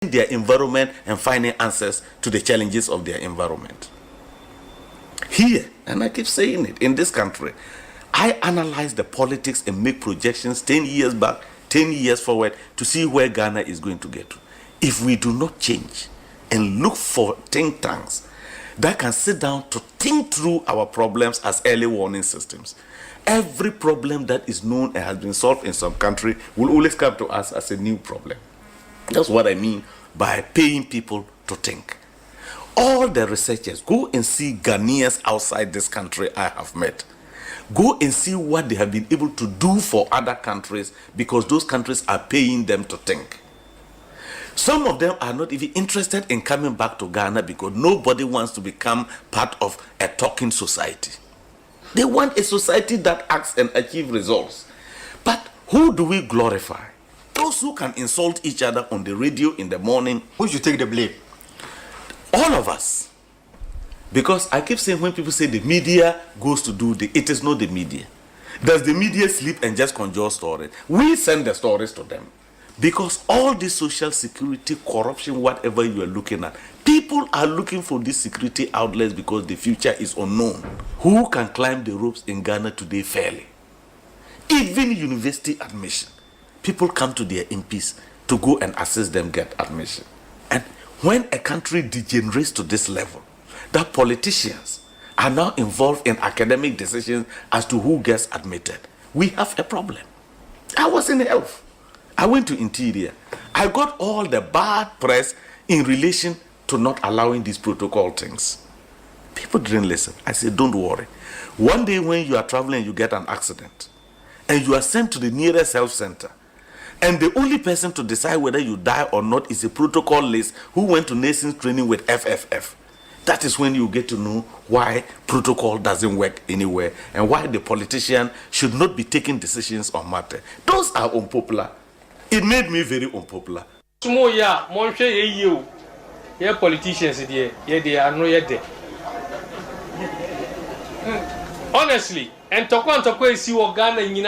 their environment and finding answers to the challenges of their environment. Here, and I keep saying it, in this country, I analyze the politics and make projections 10 years back, 10 years forward to see where Ghana is going to get to. If we do not change and look for think tanks that can sit down to think through our problems as early warning systems, every problem that is known and has been solved in some country will always come to us as a new problem. That's what I mean by paying people to think. All the researchers, go and see Ghanaians outside this country I have met. Go and see what they have been able to do for other countries because those countries are paying them to think. Some of them are not even interested in coming back to Ghana because nobody wants to become part of a talking society. They want a society that acts and achieves results. But who do we glorify? Those who can insult each other on the radio in the morning. Who should take the blame? All of us. Because I keep saying when people say the media goes to do it is not the media. Does the media sleep and just conjure stories? We send the stories to them. Because all this social security, corruption, whatever you are looking at, people are looking for these security outlets because the future is unknown. Who can climb the ropes in Ghana today fairly? Even university admission. People come to their MPs to go and assist them get admission. And when a country degenerates to this level, that politicians are now involved in academic decisions as to who gets admitted, we have a problem. I was in health. I went to interior. I got all the bad press in relation to not allowing these protocol things. People didn't listen. I said, don't worry. One day when you are traveling, you get an accident, and you are sent to the nearest health center, and the only person to decide whether you die or not is a protocol list who went to nations training with FFF. That is when you get to know why protocol doesn't work anywhere and why the politician should not be taking decisions on matter. Those are unpopular. It made me very unpopular. Small ya, Monche you, ye politicians, ye they are no yet there. Honestly, and Tokwan see what Ghana in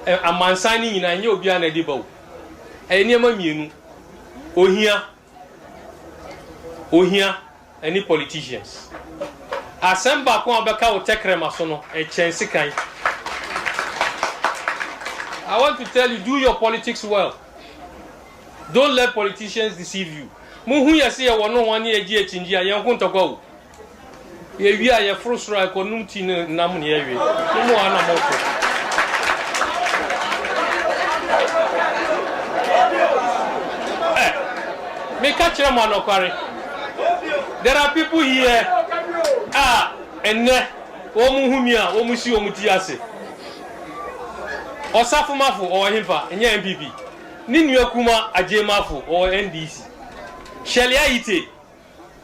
a man signing in a new Biana Debo. A near Mamunu, here, any politicians. Asempa Kwambaka will take Remasono, a chance kind. I want to tell you, do your politics well. Don't let politicians deceive you. Muhu ya siya wano wani eji echinjia yankun toko. Ye are ya frustra ko numti namu ni yewe. Mumu ana moko. Me catch them on okware. There are people here. Enne omu humia, omu si omu tiase. Osafu mafu or himfa, enye MPP. Ninu kuma aje mafu or NDC. Shelia ite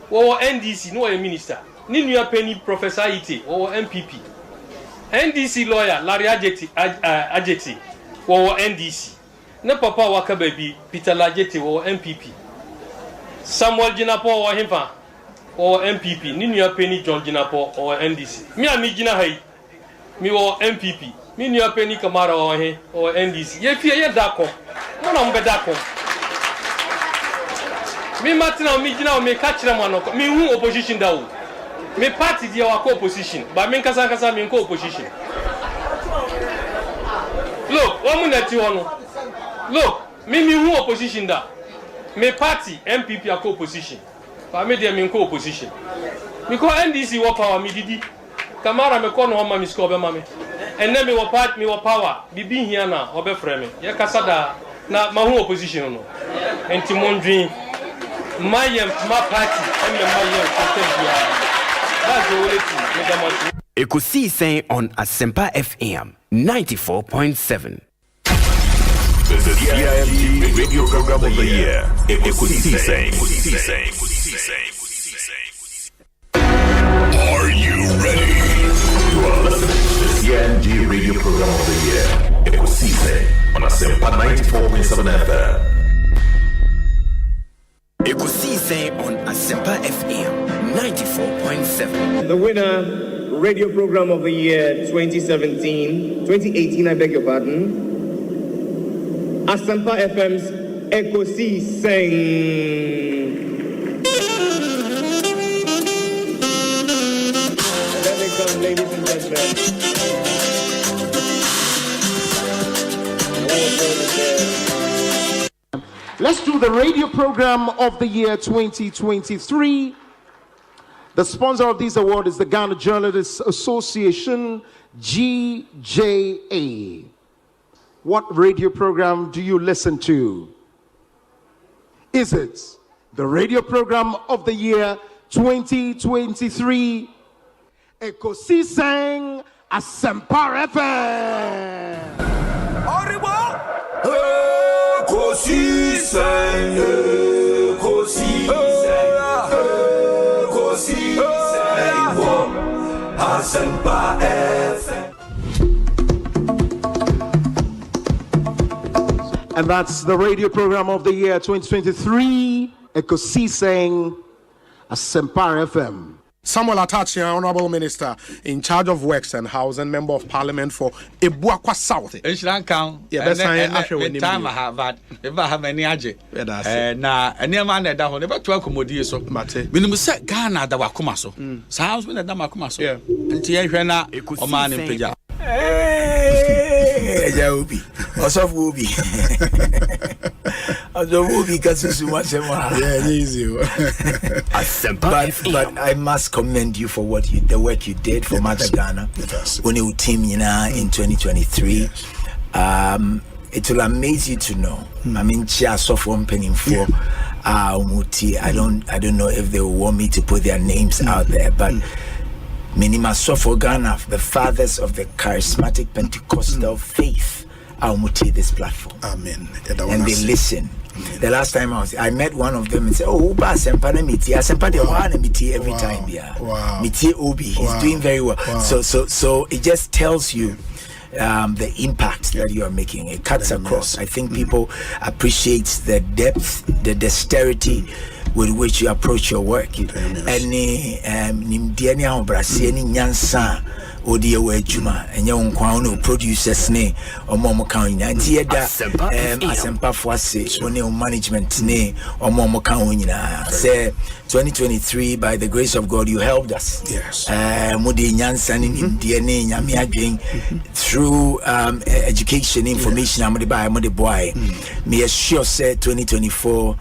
or NDC no a minister. Ninu penny Professor ite or MPP. NDC lawyer Larry Ajeti or NDC. Ne papa waka baby Peter Lajeti or MPP. Samuel Jinapo or himfa or MPP. Ninu penny John Jinapo or NDC. Me ami jina hai. Me or MPP. Me new penny Kamara or NDC. Ye fear ye dako. Mona mbe dako. Me matina me jina me catch them one. Me who opposition dawo. Me party dia wa opposition. But me kasa me ko opposition. Look, one minute one. Look, me who opposition da. Me party MPP a opposition. But me dia me ko opposition. Me ko NDC wa power me didi. Kamara me ko no ma me score be ma me. And then me wa part me wa power bibi hia na obe frame ye kasa da na ma hu opposition no enti mondwin mayem ma party and me mayem contempia that's the only thing me da want. Ekosiisen on Asempa FM 94.7. The CIMT Radio Program of the Year. Ekosiisen. Are you ready? You are listening to the CIMT Radio Program of the Year. Ekosiisen on Asempa 94.7 FM. Ekosiisen on Asempa FM 94.7. The winner, Radio Program of the Year 2018, I beg your pardon. Asempa FM's Ekosiisen. Let me come, ladies and gentlemen. Let's do the radio program of the year 2023. The sponsor of this award is the Ghana Journalists Association, GJA. What radio program do you listen to? Is it the radio program of the year 2023? Ekosiisen Asempa FM. Asempa FM. And that's the radio program of the year 2023, Ekosiisen Asempa FM. Samuel Atachi, Honorable Minister in charge of Works and Housing, Member of Parliament for Ebuakwa South. Time I have that. If I have any aje. Na any man that down never to accommodate so. When you say Ghana that wakuma so. Sounds when that makuma so. Until you hear na o man in Peja. Obi. Osof Obi. Obi kasusu masema. Yeah, easy. But I must commend you for the work you did for Mother Ghana. When you team in 2023. It will amaze you to know. I mean, Chia Sofon Penning for Muti. I don't know if they will want me to put their names out there, but Minima Sofo Ghana, the fathers of the charismatic Pentecostal faith, I'll muti this platform. Amen. And they listen. The last time I met one of them and said, "Oh, Asempa na miti, Asempa de wana miti every time, yeah. Miti Obi, he's doing very well." So it just tells you the impact that you are making. It cuts across. I think people appreciate the depth, the dexterity with which you approach your work. Any nimdiania obrasi any nyansa odi ewe juma enye onkwa no producers ne omo kan nya ntie da Asempa Foase one management ne omo kan nyina say 2023 by the grace of God you helped us. Yes. Mudi nyansa ne nimdie ne nyame adwen through education information amode by amode boy. Me assure say 2024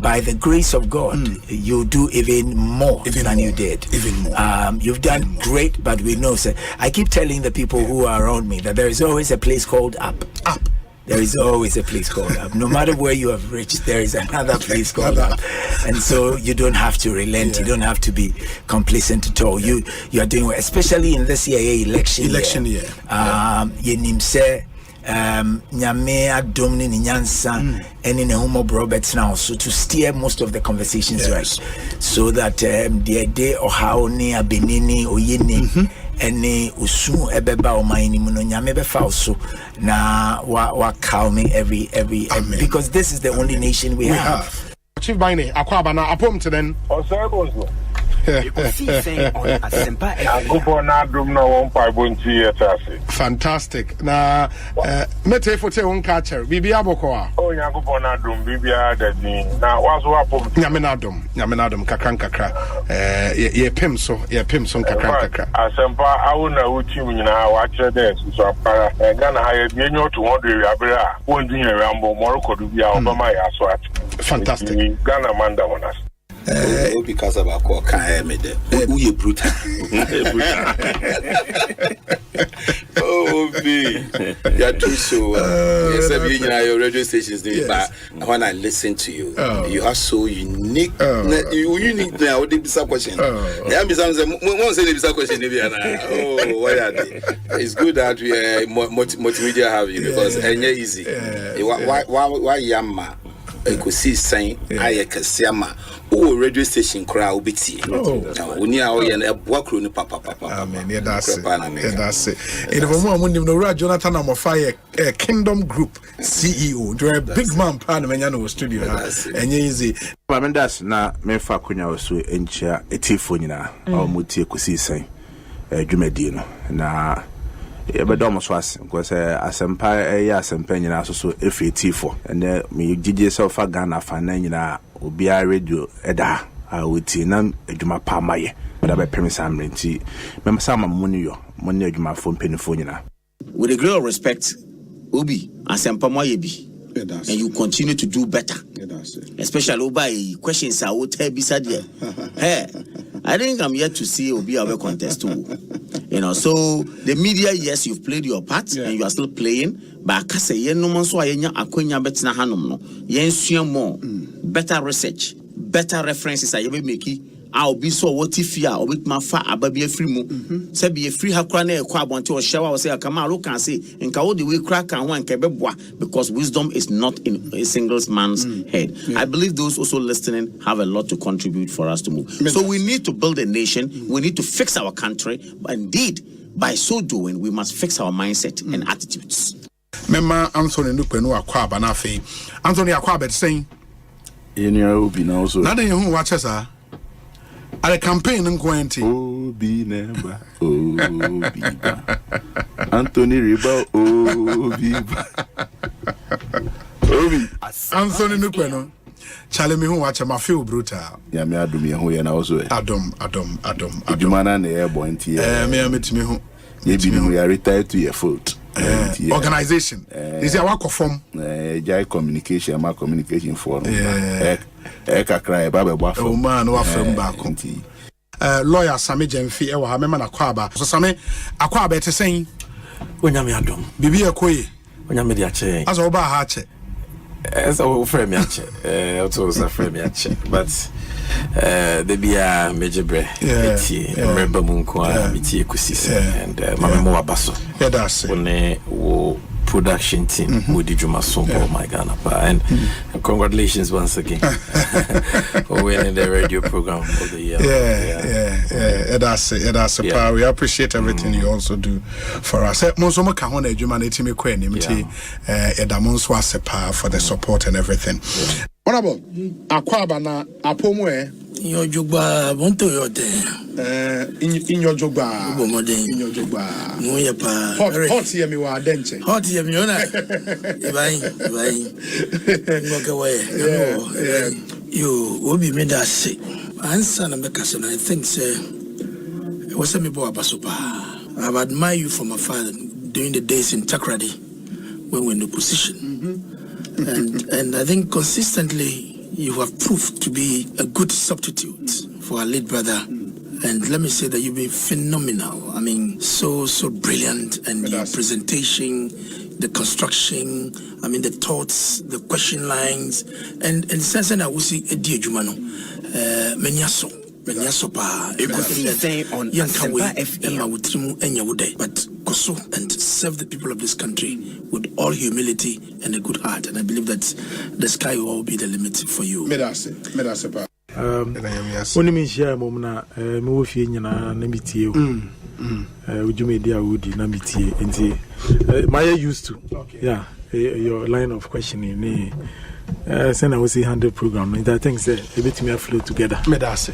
by the grace of God, you do even more than you did. Even more. You've done great, but we know, sir. I keep telling the people who are around me that there is always a place called up. Up. There is always a place called up. No matter where you have reached, there is another place called up. And so you don't have to relent. You don't have to be complacent at all. You are doing well, especially in this year election year. Yenimse. Nyame adomni ni nyansa eni ne homo Roberts now so to steer most of the conversations right so that the day or how ni abenini oyeni eni usu ebeba o mani mu no nyame be fa so na wa calming every because this is the only nation we have. Chief Baine akwaba na apom to then Osei Bonsu Ekosiisen On Asempa FM. Fantastic. Na mete fote won catcher bibia bokwa. Oh Nyankopon na dum bibia dadi. Na wazo apom. Nyame na dum kakra. Ye pem so kakra. Asempa awuna uchi nyina wa kire de so apara. Ghana ha ye enyo to 100 abere a. Won dunya rambo moroko du bia obama ya so at. Fantastic. Ghana manda wonas. Because of our core can we brutal. Oh, you're too so. Yes, your radio stations, but when I listen to you, you are so unique. You unique now. What is the question? Yeah, one say the question. Oh, why are they? It's good that we multimedia have you because it's easy. Why yama? Ekosiisen ayekasiama o radio station kra obiti oni a o ye na boakro ni papa amen that's it in the moment no Jonathan Amofa Kingdom Group CEO to a big man plan menya no studio enye easy Parliamentary na mefa kunya oso enchia etifo nyina o mutie Ekosiisen dwumadi no na Ebedom Swas, because Asempa, Asempa, and also FAT4, and me DJ Sofa Ghana Fanana, Ubia Radio, Eda, I would see none, Juma Pamaye, but I bet Pemisam Renti, Member Sama Munio, Money Juma phone pennyphone. With a great respect, Obi, Asempa Moyebi. And you continue to do better. Especially by questions I would tell beside you. Hey, I think I'm yet to see Obi our contest too. You know, so the media, yes, you've played your part and you are still playing. But I say no man so I akonya betina hanom no. Yen more better research, better references I ever make. I'll be so what if you are with my fat ababi free mo. Say be a free hakwane kwa bonti or shower say come look and say and ka the way crack and one kebeboa because wisdom is not in a single man's head. I believe those also listening have a lot to contribute for us to move. So we need to build a nation, we need to fix our country, but indeed by so doing we must fix our mindset and attitudes. Mema Anthony Nupenu Akwaba na fe. Anthony Akwaba saying Obi na also. Na den hu watches at a campaign in Quentin. Obi Neba, Obi Anthony Riba, Obi Anthony Nukweno. Charlie me who watch my feel brutal. Ya me adum ye ho ye na also. Adom. Jumana na airborne tie. Me who. Ye bi me ya retire to your foot. Organization. Is a work of form. Jai communication, my communication forum. Kakra Baba Buffalo. Oh man, wa from back. Lawyer Sami Jemfi e wa ha mema na kwaba. So Sami akwaba ete sen. Onyame adom. Bibi ekoye. Onyame di ache. Aso oba ha ache. So frame ache. Also so frame ache. But the bia mejebre. Remember munko miti Ekosiise and mama mo abaso. Yeah, that's it. Wo production team with Juma Sombo, my Ghana. And congratulations once again for winning the radio program of the year. Yeah. That's it. Power. We appreciate everything you also do for us. Monsomo kahona humanity me kweni miti edamonso asepa for the support and everything. Honorable, akwaba na apomwe in your jogba bonto yote in your jogba in your jogba no ya pa hot here me wa denche hot here me ona ibai ngoke way you obi me da say answer na make us. I think say was me bo abasopa. I've admired you from afar during the days in Takrady when we're in opposition. And I think consistently you have proved to be a good substitute for our late brother. And let me say that you've been phenomenal. I mean, so brilliant. And your presentation, the construction, I mean, the thoughts, the question lines. And since I will see a dear Jumano, Menyaso. Ekosiise On Asempa FM. But Koso and serve the people of this country with all humility and a good heart. And I believe that the sky will all be the limit for you. Medase. Only me share momna me wo fie nyina na mitie o. Ujumedi awudi na mitie enti my used to. Yeah, your line of questioning send I will see 100 program and I think say a bit me flow together. Medase.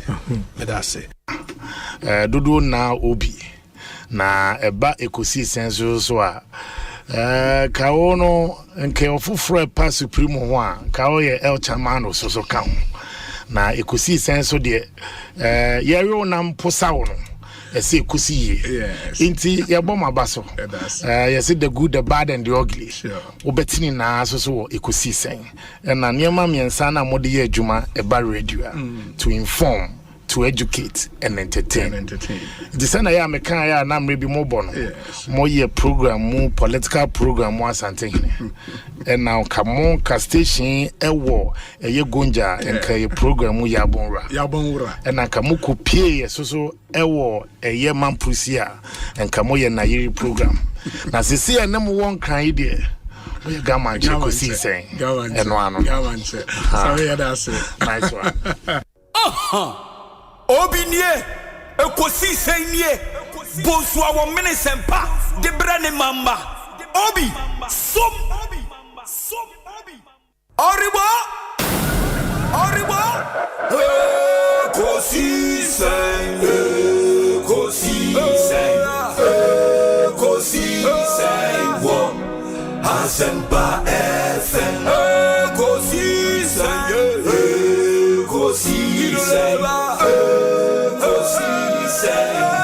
Dodo na obi na eba Ekosiise so a kawo no nke ofufro pa supreme ho a kawo ye el chamano so ka ho na Ekosiise so de yero na mposa wo no ese Ekosiye inti yebo mabaso yes the good the bad and the ugly obetini na so Ekosiise na niema miensa na mode ye adwuma eba radio to inform, to educate and entertain. The sana ya meka ya na mrebi mo bono mo ye program mo political program mo asante and now kamo ka station ewo eye gonja enka ye program mo yabonra and na kamo kopie so ewo eye mampusia enka mo ye na yiri program na sisi na mo won kan ide we gaman Ekosiise eno ano sorry that's nice one. Obinie, Ekosiise nie, Bonsu awo Asempa, de brane mamba. Obi, som, Oribo, Ekosiise, Ekosiisen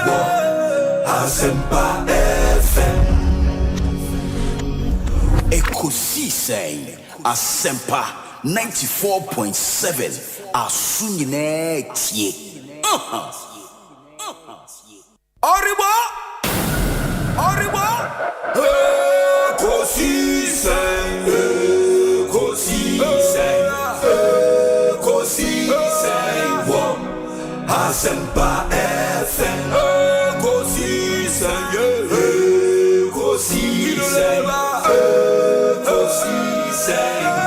On Asempa FM. Ekosiisen Asempa 94.7 Asunyine tie. Arriba. Ekosiisen On Asempa FM. Ekosiisen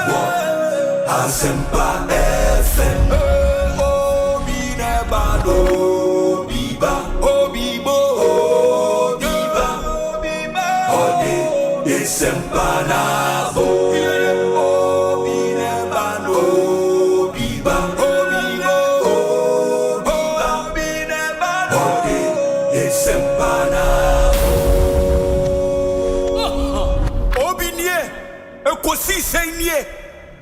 On Asempa FM. Obi nebado biba obibo biba ode Asempa na bo obi nebado biba obibo biba ode Asempa na obi nie Ekosiisen nie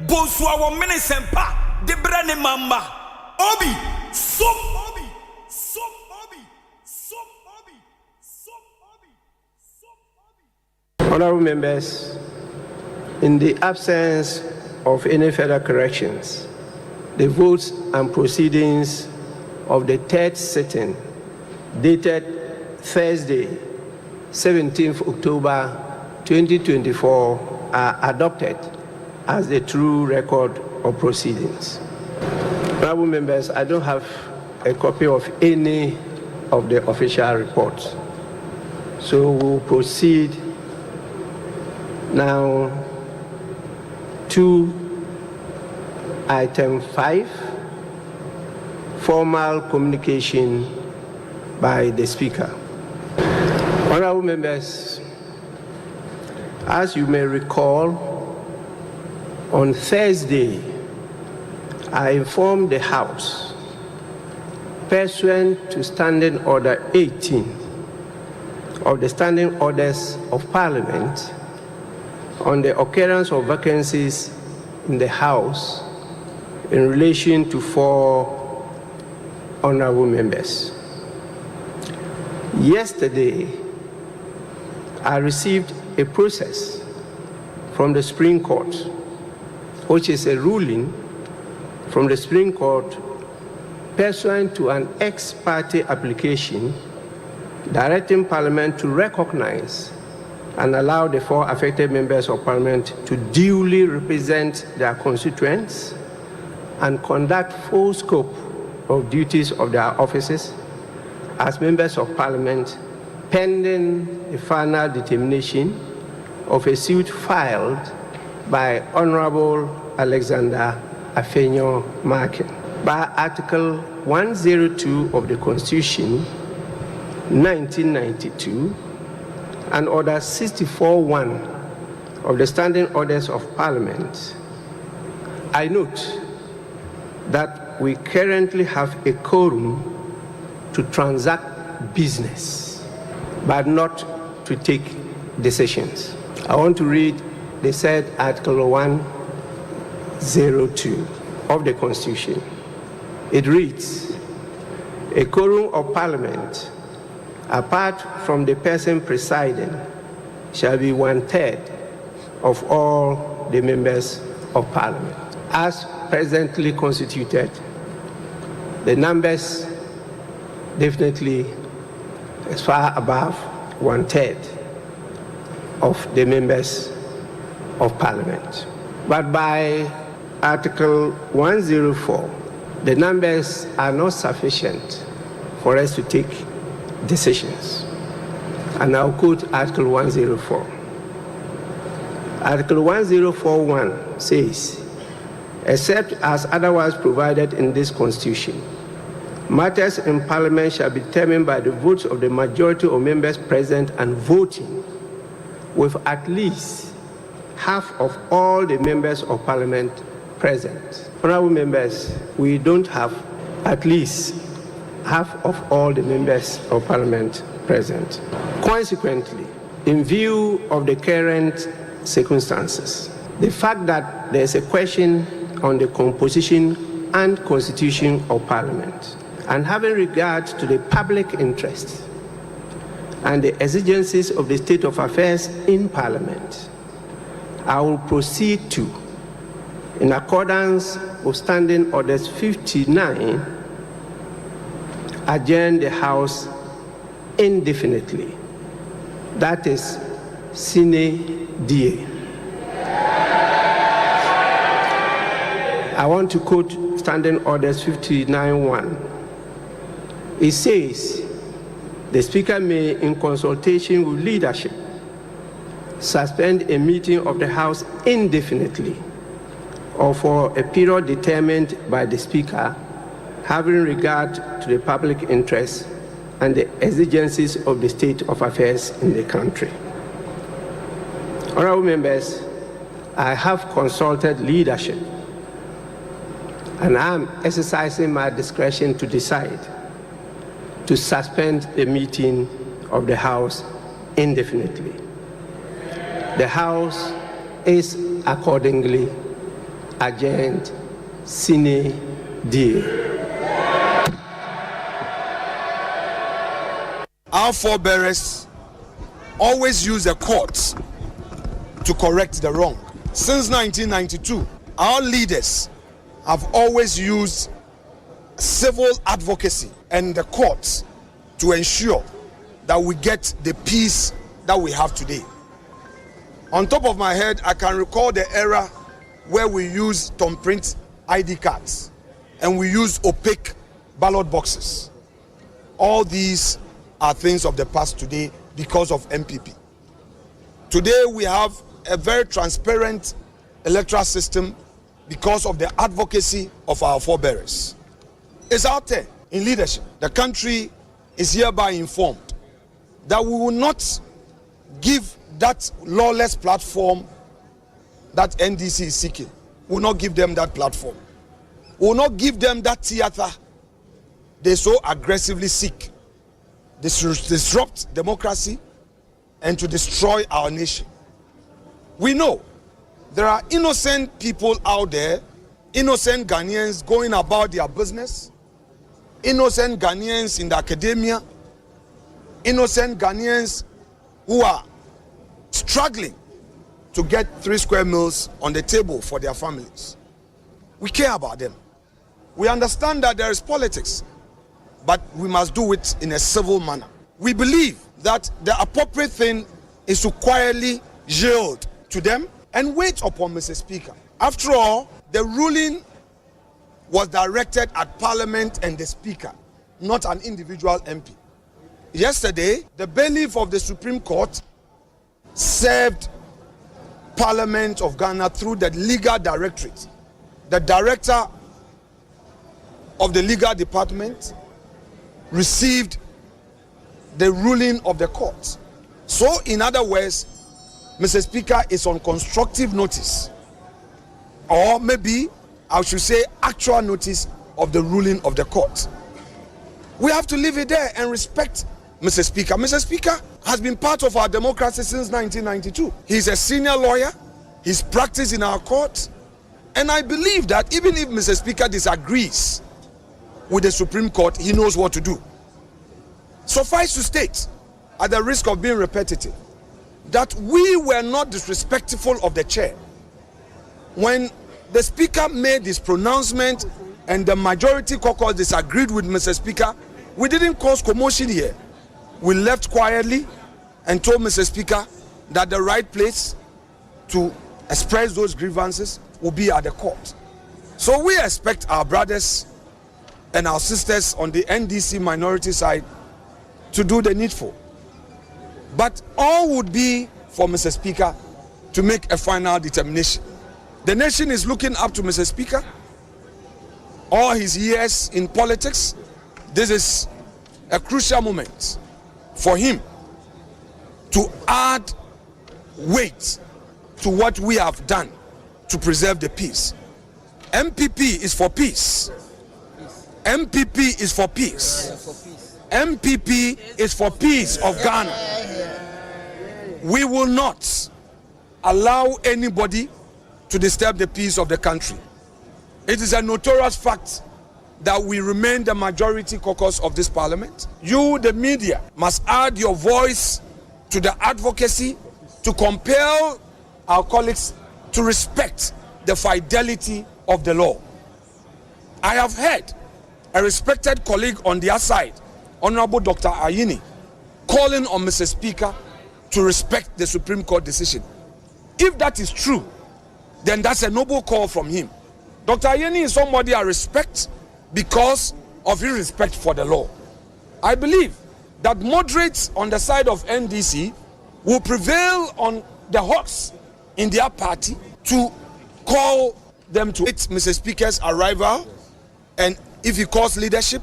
Bonsu our Asempa de brane mamba obi som Honorable members, in the absence of any further corrections, the votes and proceedings of the third sitting dated Thursday, 17th October 2024 are adopted as the true record of proceedings. Honorable members, I don't have a copy of any of the official reports. So we'll proceed now to item 5, formal communication by the Speaker. Honorable members, as you may recall, on Thursday, I informed the House, pursuant to Standing Order 18 of the Standing Orders of Parliament, on the occurrence of vacancies in the House in relation to 4 honorable members. Yesterday, I received a process from the Supreme Court, which is a ruling from the Supreme Court pursuant to an ex parte application directing Parliament to recognize and allow the 4 affected members of Parliament to duly represent their constituents and conduct full scope of duties of their offices as members of Parliament pending the final determination of a suit filed by Honorable Alexander Afenyo Markin. By Article 102 of the Constitution, 1992, and Order 64.1 of the Standing Orders of Parliament, I note that we currently have a quorum to transact business, but not to take decisions. I want to read the said Article 102 of the Constitution. It reads, a quorum of Parliament, apart from the person presiding, shall be 1/3 of all the members of Parliament. As presently constituted, the numbers definitely is far above 1/3 of the members of Parliament. But by Article 104, the numbers are not sufficient for us to take decisions. And I'll quote Article 104. Article 104.1 says, except as otherwise provided in this Constitution, matters in Parliament shall be determined by the votes of the majority of members present and voting, with at least half of all the members of Parliament present. Honorable members, we don't have at least half of all the members of Parliament present. Consequently, in view of the current circumstances, the fact that there's a question on the composition and Constitution of Parliament, and having regard to the public interest and the exigencies of the state of affairs in Parliament, I will proceed to, in accordance with Standing Orders 59, adjourn the House indefinitely. That is sine die. I want to quote Standing Orders 59:1. It says, the Speaker may, in consultation with leadership, suspend a meeting of the House indefinitely or for a period determined by the Speaker, having regard to the public interest and the exigencies of the state of affairs in the country. Honorable members, I have consulted leadership and I am exercising my discretion to decide to suspend the meeting of the House indefinitely. The House is accordingly adjourned sine die. Our forebears always use the courts to correct the wrong. Since 1992, our leaders have always used civil advocacy and the courts to ensure that we get the peace that we have today. On top of my head, I can recall the era where we used thumbprint ID cards and we used opaque ballot boxes. All these are things of the past today because of MPP. Today we have a very transparent electoral system because of the advocacy of our forebears. It's out there in leadership. The country is hereby informed that we will not give that lawless platform that NDC is seeking. We will not give them that platform. We will not give them that theater they so aggressively seek. Disrupt democracy and to destroy our nation. We know there are innocent people out there, innocent Ghanaians going about their business, innocent Ghanaians in the academia, innocent Ghanaians who are struggling to get 3 square meals on the table for their families. We care about them. We understand that there is politics, but we must do it in a civil manner. We believe that the appropriate thing is to quietly yield to them and wait upon Mr. Speaker. After all, the ruling was directed at Parliament and the Speaker, not an individual MP. Yesterday, the bailiff of the Supreme Court served Parliament of Ghana through the legal directorate. The director of the legal department received the ruling of the court. So, in other words, Mr. Speaker is on constructive notice, or maybe I should say actual notice of the ruling of the court. We have to leave it there and respect Mr. Speaker. Mr. Speaker has been part of our democracy since 1992. He's a senior lawyer. He's practiced in our court. And I believe that even if Mr. Speaker disagrees with the Supreme Court, he knows what to do. Suffice to state, at the risk of being repetitive, that we were not disrespectful of the chair. When the Speaker made this pronouncement and the majority caucus disagreed with Mr. Speaker, we didn't cause commotion here. We left quietly and told Mr. Speaker that the right place to express those grievances will be at the court. So we expect our brothers and our sisters on the NDC minority side to do the needful. But all would be for Mr. Speaker to make a final determination. The nation is looking up to Mr. Speaker. All his years in politics, this is a crucial moment for him to add weight to what we have done to preserve the peace. MPP is for peace. MPP is for peace. MPP is for peace of Ghana. We will not allow anybody to disturb the peace of the country. It is a notorious fact that we remain the majority caucus of this parliament. You, the media, must add your voice to the advocacy to compel our colleagues to respect the fidelity of the law. I have heard a respected colleague on their side, Honorable Dr. Ayini, calling on Mr. Speaker to respect the Supreme Court decision. If that is true, then that's a noble call from him. Dr. Ayeni is somebody I respect because of his respect for the law. I believe that moderates on the side of NDC will prevail on the hawks in their party to call them to it, Mr. Speaker's arrival, and if he calls leadership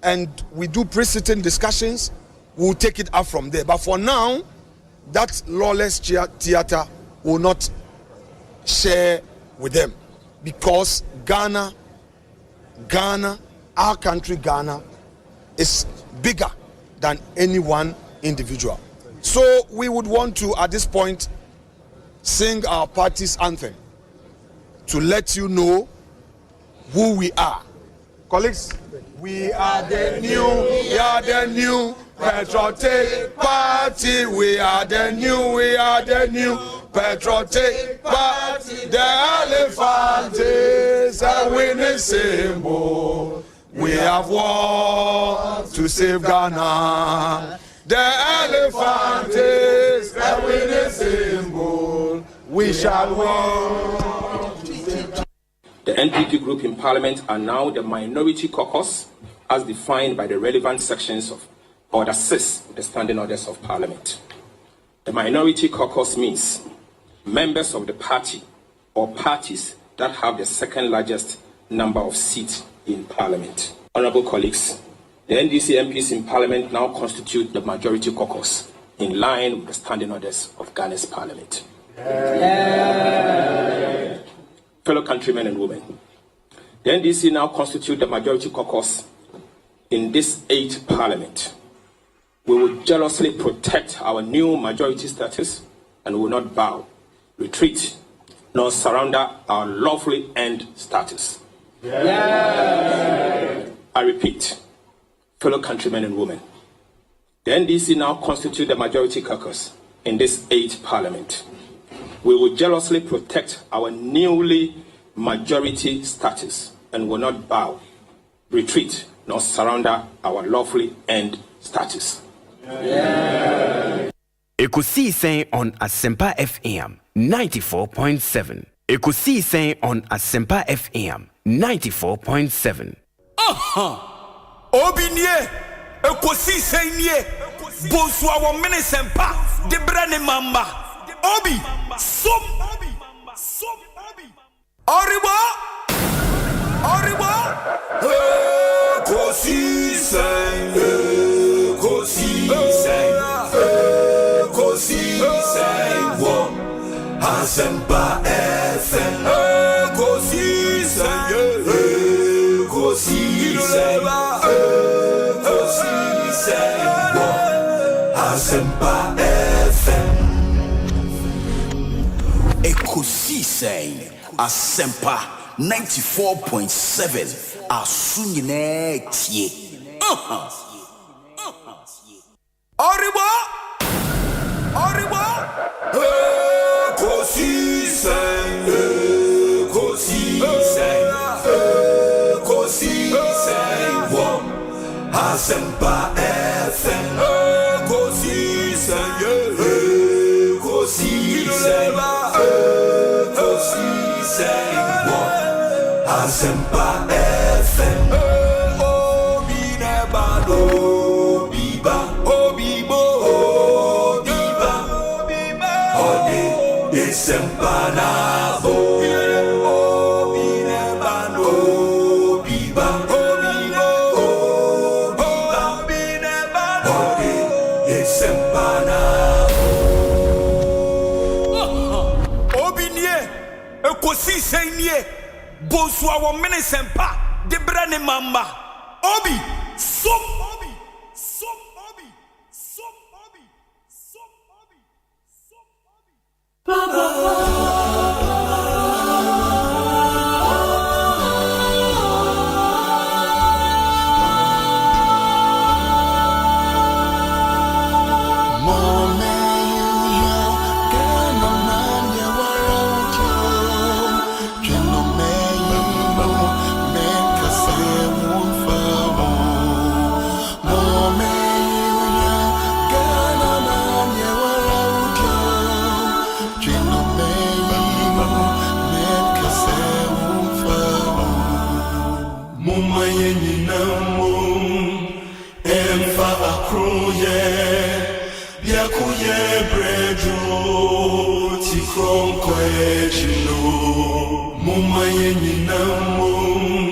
and we do pre-sitting discussions, we'll take it up from there. But for now, that lawless theater will not share with them, because Ghana, our country Ghana, is bigger than any one individual. So we would want to, at this point, sing our party's anthem to let you know who we are. Colleagues, we are the new patriotic party. We are the new patriotic party. The elephant is a winning symbol. We have won to save Ghana. The elephant is a winning symbol. We shall win. The NPP group in Parliament are now the minority caucus as defined by the relevant sections of Order 6 of the Standing Orders of Parliament. The minority caucus means members of the party or parties that have the second largest number of seats in Parliament. Honourable colleagues, the NDC MPs in Parliament now constitute the majority caucus in line with the Standing Orders of Ghana's Parliament. Fellow countrymen and women, the NDC now constitute the majority caucus in this 8th Parliament. We will jealously protect our new majority status and will not bow, retreat, nor surrender our lawfully earned status. I repeat, fellow countrymen and women, the NDC now constitute the majority caucus in this 8th Parliament. We will jealously protect our newly majority status and will not bow, retreat, nor surrender our lawfully earned status. Ekosiisen On Asempa FM 94.7. Ekosiisen On Asempa FM 94.7. Obinye, Ekosiisen nie, Bonsu our Asempa, de brane mamba. Obi, som, Oribo, Ekosiisen, On Asempa FM, Ekosiisen, On Asempa FM. Ekosiisen Asempa 94.7 Asunyine tie. Oribo, Ekosiisen, On Asempa FM, Ekosiisen, On Asempa FM. Obi nebado, Obibo, Ode Desempanabo. Obi nebado, Ode Desempanabo. Obinye, Ekosiisen nie, Bonsu our Asempa, de brane mamba. Obi, som, Mumaye Ninamum, Emfa Akroye, Biakuye Brejo, Tikron Kwejino, Mumaye Ninamum,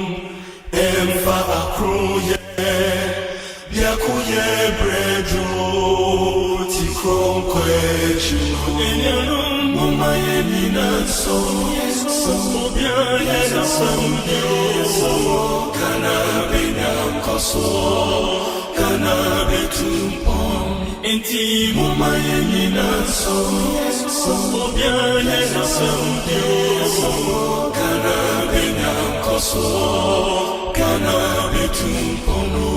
Emfa Akroye, Biakuye Brejo, Tikron Kwejino, Mumaye Ninamum. Enti mumaye ninaso obiane nasamdio kana benya koso kana betumpono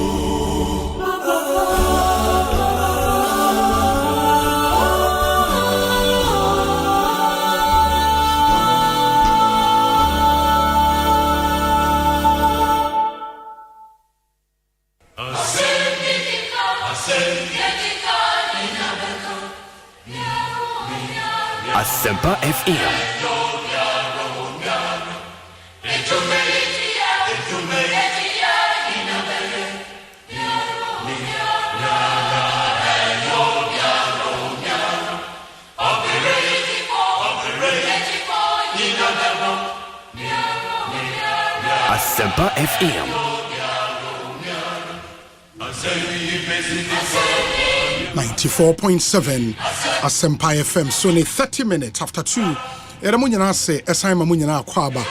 Asempa FM. Asempa FM. 94.7 Asempa FM. So ni 30 minutes after 2. Eramunyana say Esaima Munyana Kwaba.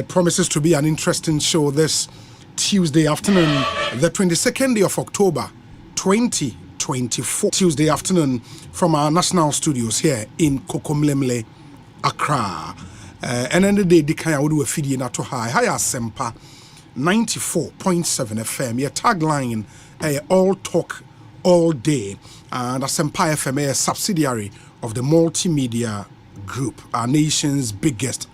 Promises to be an interesting show this Tuesday afternoon, the 22nd day of October 2024. Tuesday afternoon from our national studios here in Kokomlemle, Accra. And then the day Dikaya would do a video na to high Asempa 94.7 FM. Your tagline all talk all day, and Asempa FM is a subsidiary of the multimedia group, our nation's biggest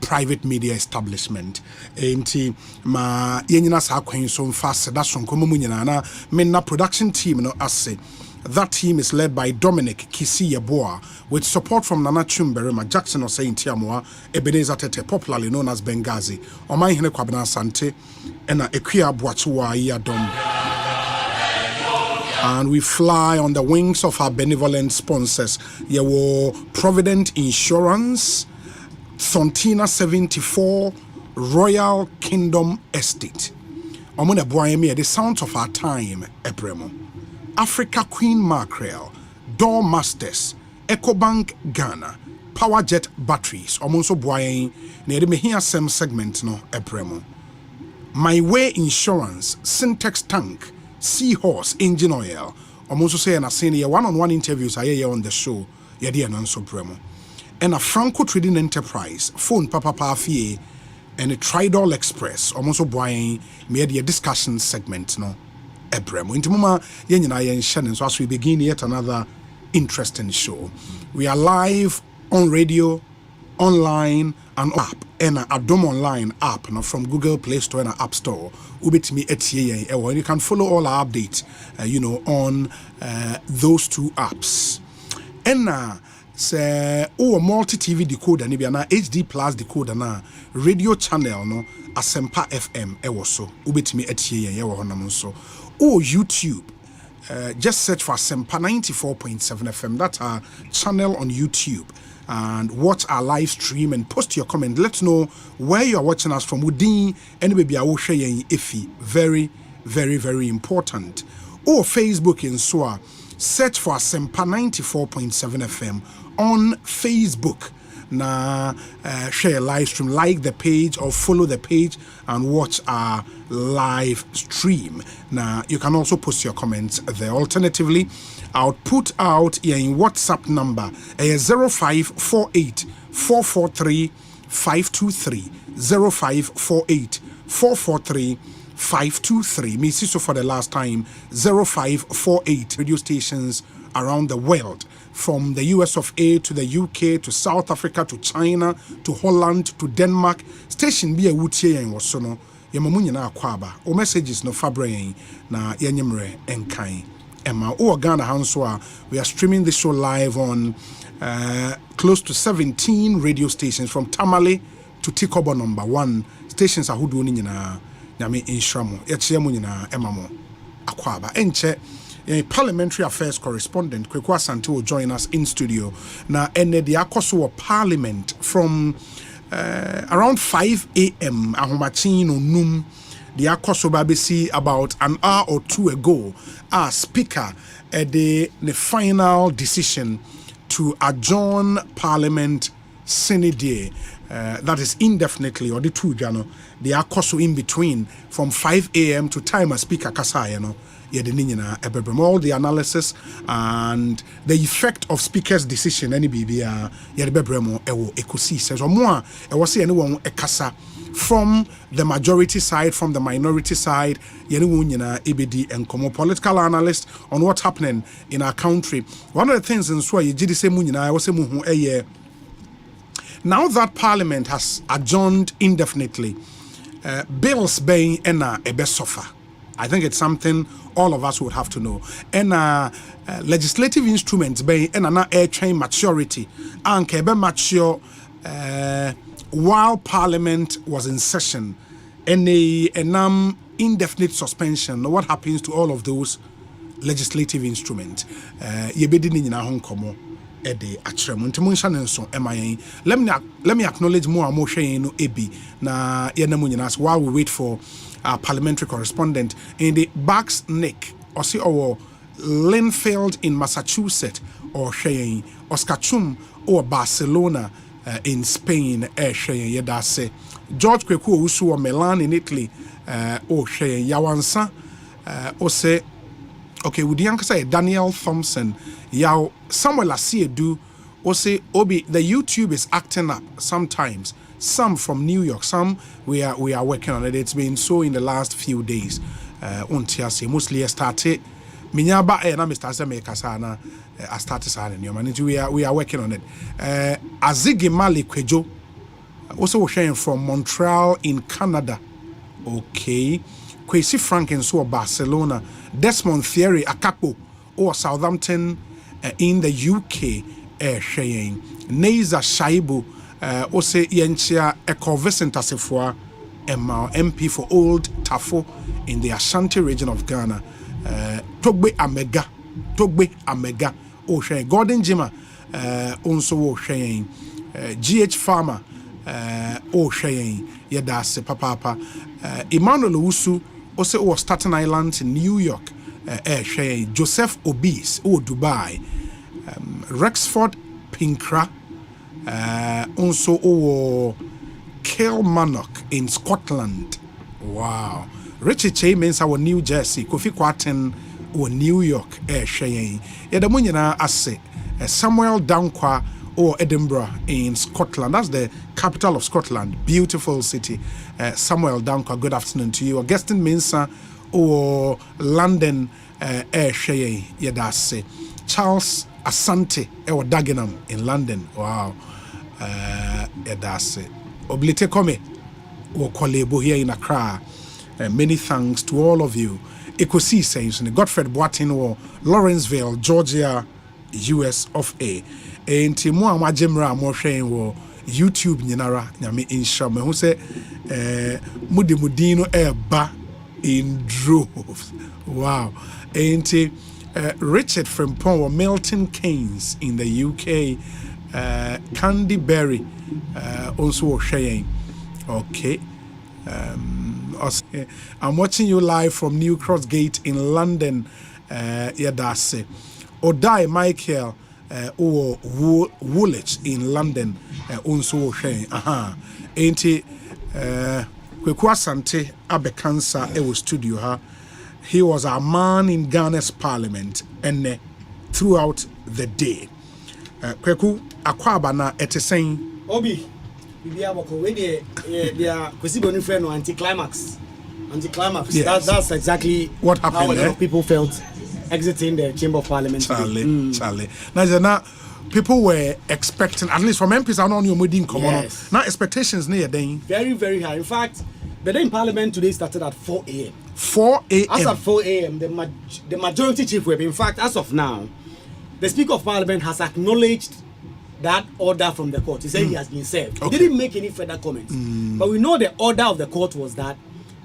private media establishment. Enti ma yenyina sa kwen so fast that's from komunyina na menna production team no ase. That team is led by Dominic Kisi Yeboah with support from Nana Chumberema, Jackson Osei Ntiamoa, Ebenezer Tete, popularly known as Benghazi, Omai Hene Kwabena Sante, and Ekuya Boatua Yadom. And we fly on the wings of our benevolent sponsors. Yewo Provident Insurance, Thontina 74, Royal Kingdom Estate. Omuna Boyemi, the sounds of our time, Ebremo. Africa Queen Mackerel, Door Masters, EcoBank Ghana, PowerJet Batteries, Omonso Boyen, near the Mehia Sem segment no Ebremo. My Way Insurance, Syntex Tank, Seahorse Engine Oil, Omonso say and a senior one-on-one interviews I hear on the show, Yadi and Anso Bremo. And a Franco Trading Enterprise, Phone Papa Pafie, and a Tridol Express, Omonso Boyen, made a discussion segment no. Ebremo. Intimuma yenyina yen shannon so as we begin yet another interesting show. We are live on radio, online, and app, and Adom Online app now from Google Play Store and App Store. Ubitimi etie and you can follow all our updates, on those two apps. And say multi TV decoder ni bia na HD plus decoder na radio channel no Asempa FM ewoso. Ubitimi etie yen ewo honam so. YouTube, just search for Asempa 94.7 FM. That's our channel on YouTube. And watch our live stream and post your comment. Let's know where you are watching us from. Udin and maybe I will share ifi. Very, very, very important. Facebook in Swa. Search for Asempa 94.7 FM on Facebook. Na share live stream, like the page or follow the page and watch our live stream. Now you can also post your comments there. Alternatively, I'll put out in WhatsApp number 0548 443 523 0548 443 523. Me so for the last time 0548 radio stations around the world. From the US of A to the UK to South Africa to China to Holland to Denmark. Station be a wutie yen wasono. Yemamunye na akwaba. O messages no fabre na yenyemre enkai. Emma o Ghana Hanswa. We are streaming this show live on close to 17 radio stations from Tamale to Tikobo number 1. expectations ahodoɔ no nyinaa nyame nhyira mo yɛkyerɛ mo nyinaa ɛma mo akɔ aba ɛnkyɛ parliamentary affairs correspondent Kweku Asante will join us in studio na ene de akoso parliament from around 5 a.m. ahomachi no num the akoso babesi about an hour or two ago our speaker the final decision to adjourn parliament Senate that is indefinitely or the two jano the akoso in between from 5 a.m. to time as speaker kasa all the analysis and the effect of speaker's decision any bibia yebebremo ewo Ekosiise says or more e was say anyone ekasa from the majority side from the minority side yeniwo nyina ebedi enkomo political analyst on what's happening in our country. One of the things in so ye gidi se mu nyina e was say mu hu eye now that parliament has adjourned indefinitely bills being ena ebe suffer. I think it's something all of us would have to know. And legislative instruments being and air train maturity and kebe mature while Parliament was in session. And a indefinite suspension. What happens to all of those legislative instruments? Yebedi ni na hon komo ede atrem ntimo nsa nenso emayen. Let me acknowledge more and more shey no ebi na yenemu nyina while we wait for our parliamentary correspondent in the Bucks Nick or Linfield in Massachusetts or Cheyenne Oscachum or Barcelona in Spain Cheyenne Yedase George Kweku Usu or Milan in Italy or Cheyenne Yawansa Osei okay would you say Daniel Thompson Yaw Samuel Asiedu Osei Obi the YouTube is acting up sometimes. Some from New York, some we are working on it. It's been so in the last few days. Mostly I started. Minyaba na Mr. Aseme Kasana. I started signing your money. We are working on it. Azigi Mali Kwejo, also sharing from Montreal in Canada. Okay. Kwesi Frank and so Barcelona. Desmond Thierry Akapo or Southampton in the UK. Sharing. Neiza Shaibu. Osei yenchia Ekosiise Asefua MP for Old Tafo in the Ashanti region of Ghana. Togbe Amega Osei Gordon Jima also Osei GH Farmer Osei Yedase Papa Emmanuel Usu Osei or Staten Island in New York Joseph Obis Dubai Rexford Pinkra also Kilmarnock in Scotland. Wow. Richie Che means our New Jersey, Kofi Kwaten or New York Cheyenne. Yadamunyana Ase Samuel Dankwa or Edinburgh in Scotland. That's the capital of Scotland. Beautiful city. Samuel Dankwa, good afternoon to you. Augustine Mensah or London Cheyenne Yadase. Charles Asante or Dagenham in London. Wow. Edase Oblite Kome or Kolebo here in Accra. Many thanks to all of you. Ekosiise in Godfred Boatin or Lawrenceville, Georgia, US of A. And Timo Amajemra Moshe or YouTube Ninara Nyame Inshama who say Mudi Mudino Eba in droves. Wow. And Richard Frimpong or Milton Keynes in the UK. Candy Berry also sharing. Okay. I'm watching you live from New Cross Gate in London. Yadase Odai Michael or Woolwich in London also sharing. Ain't it Kweku Asante Abekansa Ewo studio ha. He was a man in Ghana's parliament and throughout the day. Kweku akwaba na etesen Obi bibia boko we dey kwesi bonu friend no anticlimax yes. That's exactly what happened how a there. lot of people felt exiting the Chamber of Parliament. Charlie. Now people were expecting, at least from MPs I know you modin come on. Now expectations near then very, very high. In fact, the day in Parliament today started at 4 a.m. 4 a.m. As at 4 a.m. the majority chief whip. In fact, as of now, the Speaker of Parliament has acknowledged that order from the court. He said he has been served. He didn't make any further comments. But we know the order of the court was that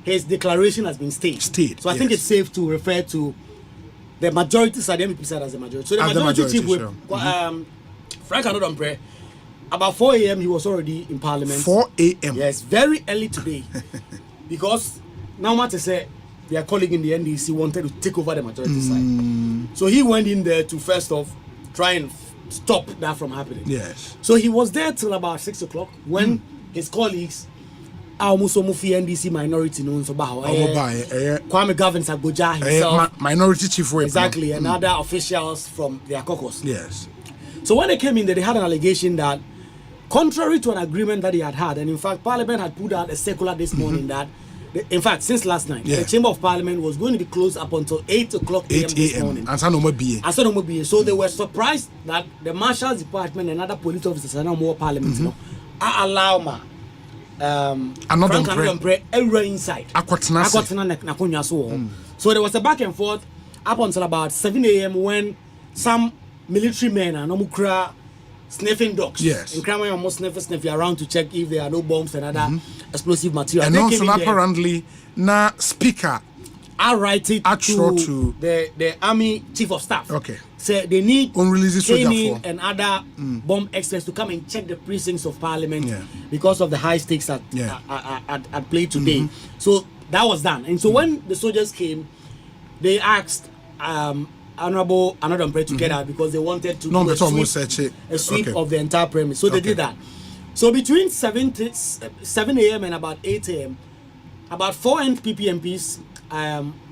his declaration has been stayed. So I think it's safe to refer to the majority side, the MP side as the majority. So the majority chief with Frank Anodombre, about 4 a.m. he was already in Parliament. 4 a.m. Yes, very early today. Because now Mate said their colleague in the NDC wanted to take over the majority side. So he went in there to first off try and stop that from happening. Yes. So he was there till about 6 o'clock when his colleagues, Mufi NDC minority known so Kwame Governance Abuja himself, minority chief whip, exactly, and other officials from their caucus. Yes. So when they came in there, they had an allegation that contrary to an agreement that he had, and in fact Parliament had put out a circular this morning that, in fact, since last night, the Chamber of Parliament was going to be closed up until 8 o'clock a.m. this morning. So they were surprised that the Marshal's Department and other police officers and more Parliament allow another everywhere inside. So there was a back and forth up until about 7 a.m. when some military men and sniffing dogs. Yes. And Kramer almost sniffing around to check if there are no bombs and other explosive material. And also apparently na speaker I write it to the army chief of staff. Okay. Say they need training and other bomb experts to come and check the precincts of Parliament because of the high stakes at play today. So that was done. And so when the soldiers came, they asked Honorable Anodombre to get out because they wanted to do a sweep of the entire premise. So they did that. So between 7 a.m. and about 8 a.m., about 4 NPP MPs,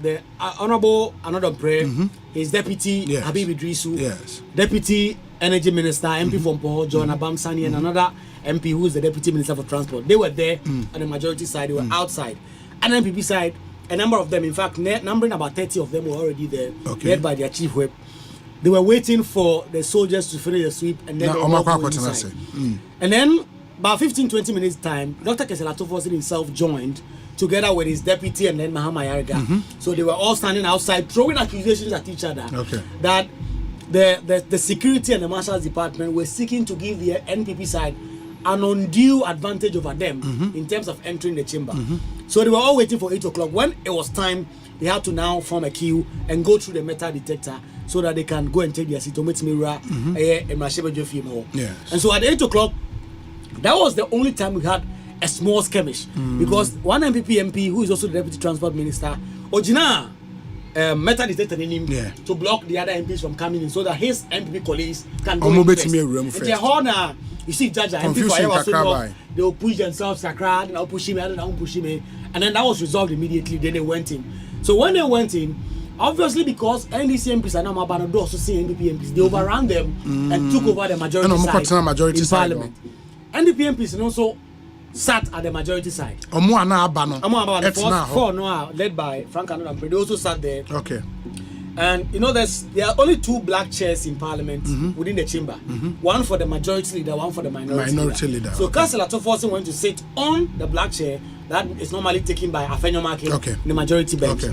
the Honorable Anodombre, his deputy Habib Idrisu, deputy energy minister, MP from Poho, John Abamsani, and another MP who is the deputy minister for transport. They were there on the majority side, they were outside. And NPP side, a number of them, in fact, numbering about 30 of them were already there, led by their chief whip. They were waiting for the soldiers to finish the sweep and then they were go inside. And then, about 15-20 minutes time, Dr. Kesela himself joined together with his deputy and then Mahama Yariga. So they were all standing outside throwing accusations at each other that the security and the Marshal's Department were seeking to give the NPP side an undue advantage over them in terms of entering the chamber. So they were all waiting for 8 o'clock. When it was time, they had to now form a queue and go through the metal detector so that they can go and take their seat. And so at 8 o'clock, that was the only time we had a small skirmish because one MPP MP, who is also the deputy transport minister, Ojina metal detector in him to block the other MPs from coming in so that his MPP colleagues can go in first. You see, Judge, they will push themselves, Sakra, and I'll push him, and I'll push him, and then that was resolved immediately. Then they went in. So when they went in, obviously because NDC MPs are now about to also see NDP MPs, they overran them and took over the majority side in Parliament. NDP MPs and also sat at the majority side. Four led by Frank Anodombre. They also sat there. Okay. And you know, there are only 2 black chairs in Parliament within the chamber. One for the majority leader, one for the minority leader. So Councillor Tofosi went to sit on the black chair that is normally taken by Afenyo Market in the majority bench.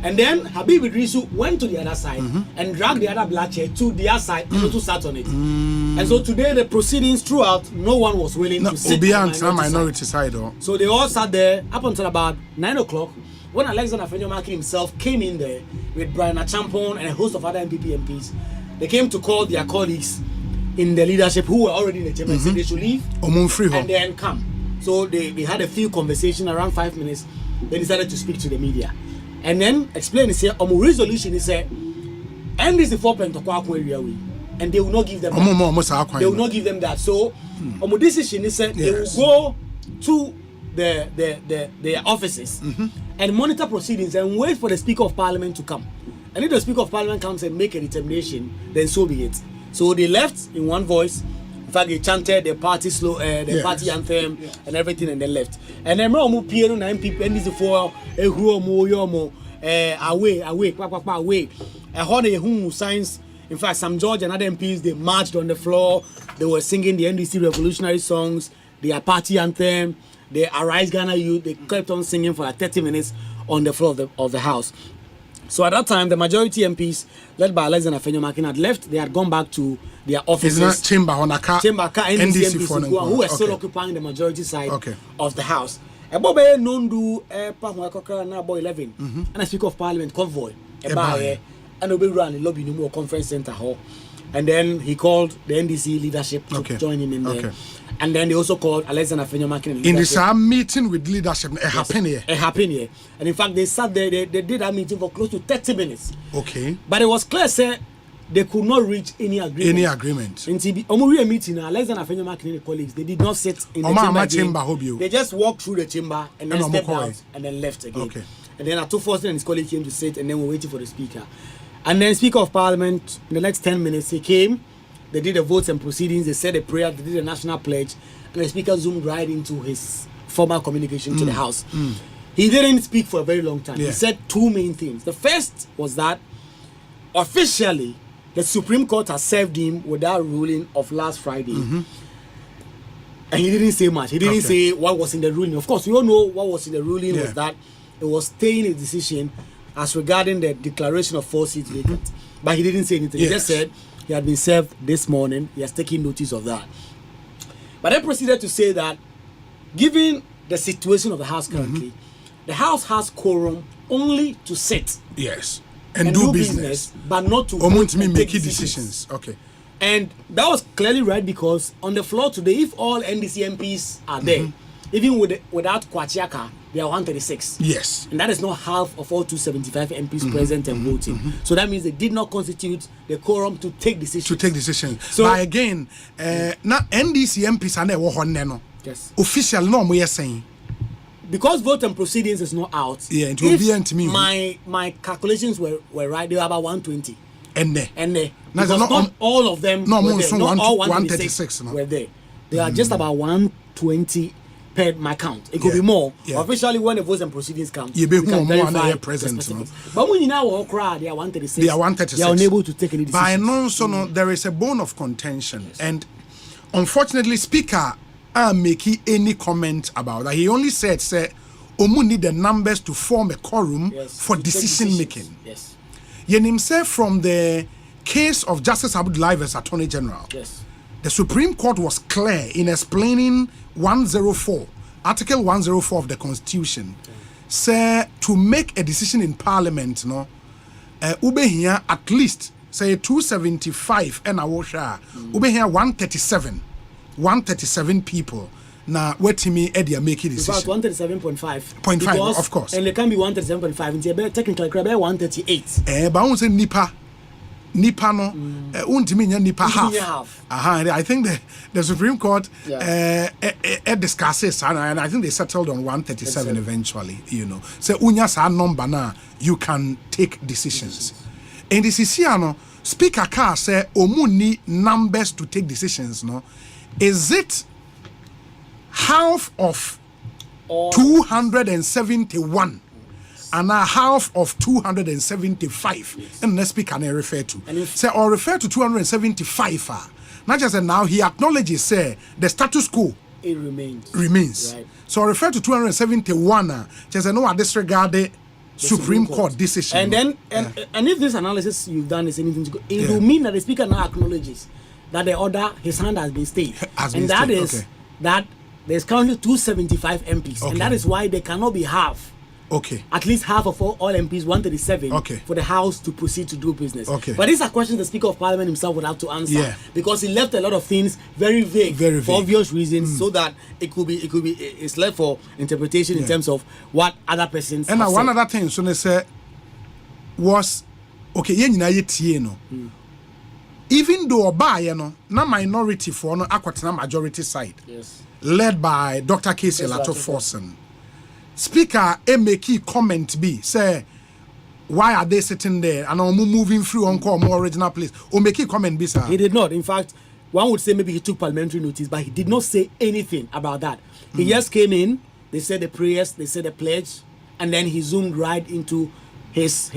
And then Habib Idrisu went to the other side and dragged the other black chair to their side and also sat on it. And so today the proceedings throughout, no one was willing to sit on the minority side. So they all sat there up until about 9 o'clock. When Alexander Afenyo Market himself came in there with Brian Achampon and a host of other MPP MPs, they came to call their colleagues in the leadership who were already in the chamber and said they should leave and then come. So they had a few conversations around 5 minutes. They decided to speak to the media and then explain. He said, resolution is said, and this is 4.2 area and they will not give them that. They will not give them that. So decision is said they will go to the offices and monitor proceedings and wait for the Speaker of Parliament to come. And if the Speaker of Parliament comes and make a determination, then so be it. So they left in one voice. In fact, they chanted the party party anthem and everything, and then left. And then more people, 9 people, and this is for away. A whole signs. In fact, some George and other MPs, they marched on the floor. They were singing the NDC revolutionary songs, their party anthem. The Arise Ghana Youth, they kept on singing for like 30 minutes on the floor of the House. So at that time, the majority MPs, led by Alexander Afenyo-Markin, had left. They had gone back to their offices. It's not chamber on a car. NDC MPs who were still occupying the majority side of the House. Ebobe nondu pa na 11. And I speak of Parliament convoy. And Obe ran in lobby no conference center hall. And then he called the NDC leadership to join him in there. And then they also called Alexander Afenyo-Markin in this meeting with leadership. It happened here. And in fact, they sat there. They did that meeting for close to 30 minutes. Okay. But it was clear, sir, they could not reach any agreement. In the meeting, Alexander Afenyo-Markin and the colleagues, they did not sit in the chamber. They just walked through the chamber and then stepped out and then left again. Okay. And then Ato Forster and his colleague came to sit, and then we're waiting for the speaker. And then Speaker of Parliament, in the next 10 minutes, he came. They did the votes and proceedings. They said a prayer. They did a national pledge. And the speaker zoomed right into his formal communication to the House. He didn't speak for a very long time. He said two main things. The first was that officially the Supreme Court has served him with that ruling of last Friday. And he didn't say much. He didn't say what was in the ruling. Of course, we all know what was in the ruling was that it was staying a decision as regarding the declaration of 4 seats vacant. But he didn't say anything. He just said he had been served this morning. He has taken notice of that. But then proceeded to say that given the situation of the House currently, the House has quorum only to sit. Yes. And do business. But not to make decisions. Okay. And that was clearly right, because on the floor today, if all NDC MPs are there, even without Kwachiaka, they are 136. Yes. And that is not half of all 275 MPs present and voting. So that means they did not constitute the quorum to take decisions. So, but again, now NDC MPs are there. Yes. Official no we are saying. Because vote and proceedings is not out. Yeah, it will be to me. My calculations were right. They were about 120. And because not all of them were there. Not all 136 were there. They are just about 120 per my count. It could be more. Officially, when the votes and proceedings come, you be more present. But when you now walk crowd, they are 136. They are 136. They are unable to take any decisions. But no, there is a bone of contention, and unfortunately, Speaker making any comment about that. He only said, "Omu need the numbers to form a quorum for decision making." Yes. Yen himself from the case of Justice Abdullahi as Attorney General. Yes. The Supreme Court was clear in explaining 104, Article 104 of the Constitution, say to make a decision in Parliament, ube here at least say 275 and ube here 137 people. Now, what me Eddie make a decision? About 137.5. 0.5, of course. And they can be 137.5. Technically, 138. But I say Nipa no, Nipa half. I think the Supreme Court discusses, and I think they settled on 137 eventually. So unya sa number na you can take decisions. And this is here, Speaker Carr say omuni numbers to take decisions. No, is it half of 271? And a half of 275, and the speaker can refer to. Say or refer to 275. Not just now he acknowledges the status quo. It remains. Right. So refer to 271. Just no disregard the Supreme Court decision. And then and if this analysis you've done is anything to go, it will mean that the speaker now acknowledges that the order his hand has been stayed, that there's currently 275 MPs, and that is why there cannot be half. At least half of all MPs, 137, for the House to proceed to do business. But these are questions the Speaker of Parliament himself would have to answer, because he left a lot of things very vague, for obvious reasons, so that it's left for interpretation in terms of what other persons and have one said. other thing, so they say was even though na minority for no akwatena majority side, led by Dr. Casey Lato Forsen. Speaker make comment say why are they sitting there and are moving through on call more original place or make comment be sir? He did not. In fact, one would say maybe he took parliamentary notice, but he did not say anything about that. He just came in, they said the prayers, they said the pledge, and then he zoomed right into his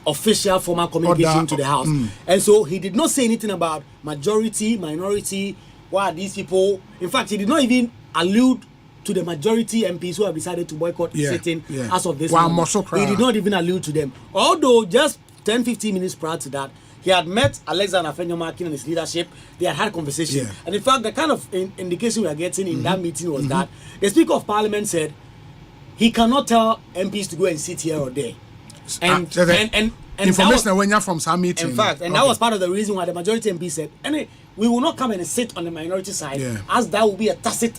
official formal communication to the House. And so he did not say anything about majority, minority, why are these people. In fact, he did not even allude to the majority MPs who have decided to boycott sitting as of this moment. He did not even allude to them. Although just 10-15 minutes prior to that, he had met Alexander Afenyomarkin and his leadership. They had conversation. And in fact, the kind of indication we are getting in that meeting was that the Speaker of Parliament said he cannot tell MPs to go and sit here or there. And information when you're from some meeting. In fact, that was part of the reason why the majority MP said, we will not come and sit on the minority side, as that will be a tacit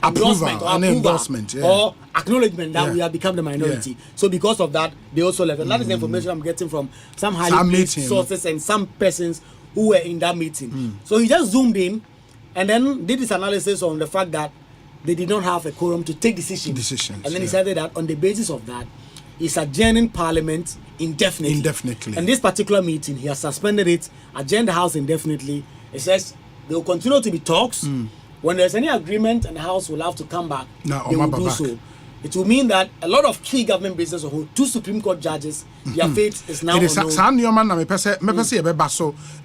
endorsement or acknowledgement that we have become the minority. So because of that, they also left. And that is the information I'm getting from some highly placed sources and some persons who were in that meeting. So he just zoomed in and then did his analysis on the fact that they did not have a quorum to take decisions. And then he said that on the basis of that, he's adjourning Parliament indefinitely. And this particular meeting, he has suspended it, adjourned the House indefinitely. It says there will continue to be talks. When there's any agreement and the House will have to come back, they will do so. It will mean that a lot of key government business, or 2 Supreme Court judges, their fate is now unknown.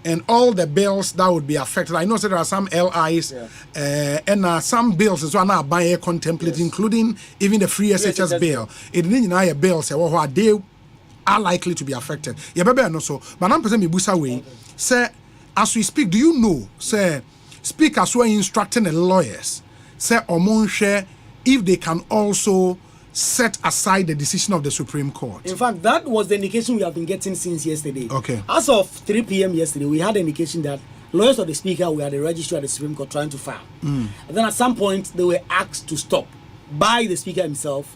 And all the bills that would be affected. I know that there are some LIs and some bills as well now by contemplate, including even the free SHS bill. It didn't know a bill say what they are likely to be affected. But I'm present Busa way. Say, as we speak, do you know, say, speakers were instructing the lawyers, say, share if they can also set aside the decision of the Supreme Court. In fact, that was the indication we have been getting since yesterday. Okay. As of 3 p.m. yesterday, we had an indication that lawyers of the Speaker were at the registry at the Supreme Court trying to file. And then at some point, they were asked to stop by the Speaker himself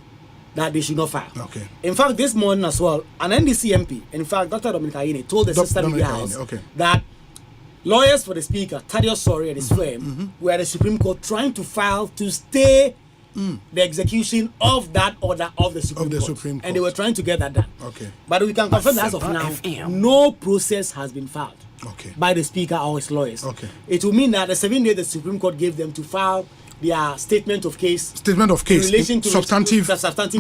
that they should not file. Okay. In fact, this morning as well, an NDC MP, in fact, Dr. Dominic Ayine, told the Sister Media House that lawyers for the Speaker, Thaddeus Sori and his firm, were at the Supreme Court trying to file to stay the execution of that order of the Supreme Court. And they were trying to get that done. Okay. But we can confirm that as of now, no process has been filed by the Speaker or his lawyers. It will mean that the 7 days the Supreme Court gave them to file their statement of case in relation to substantive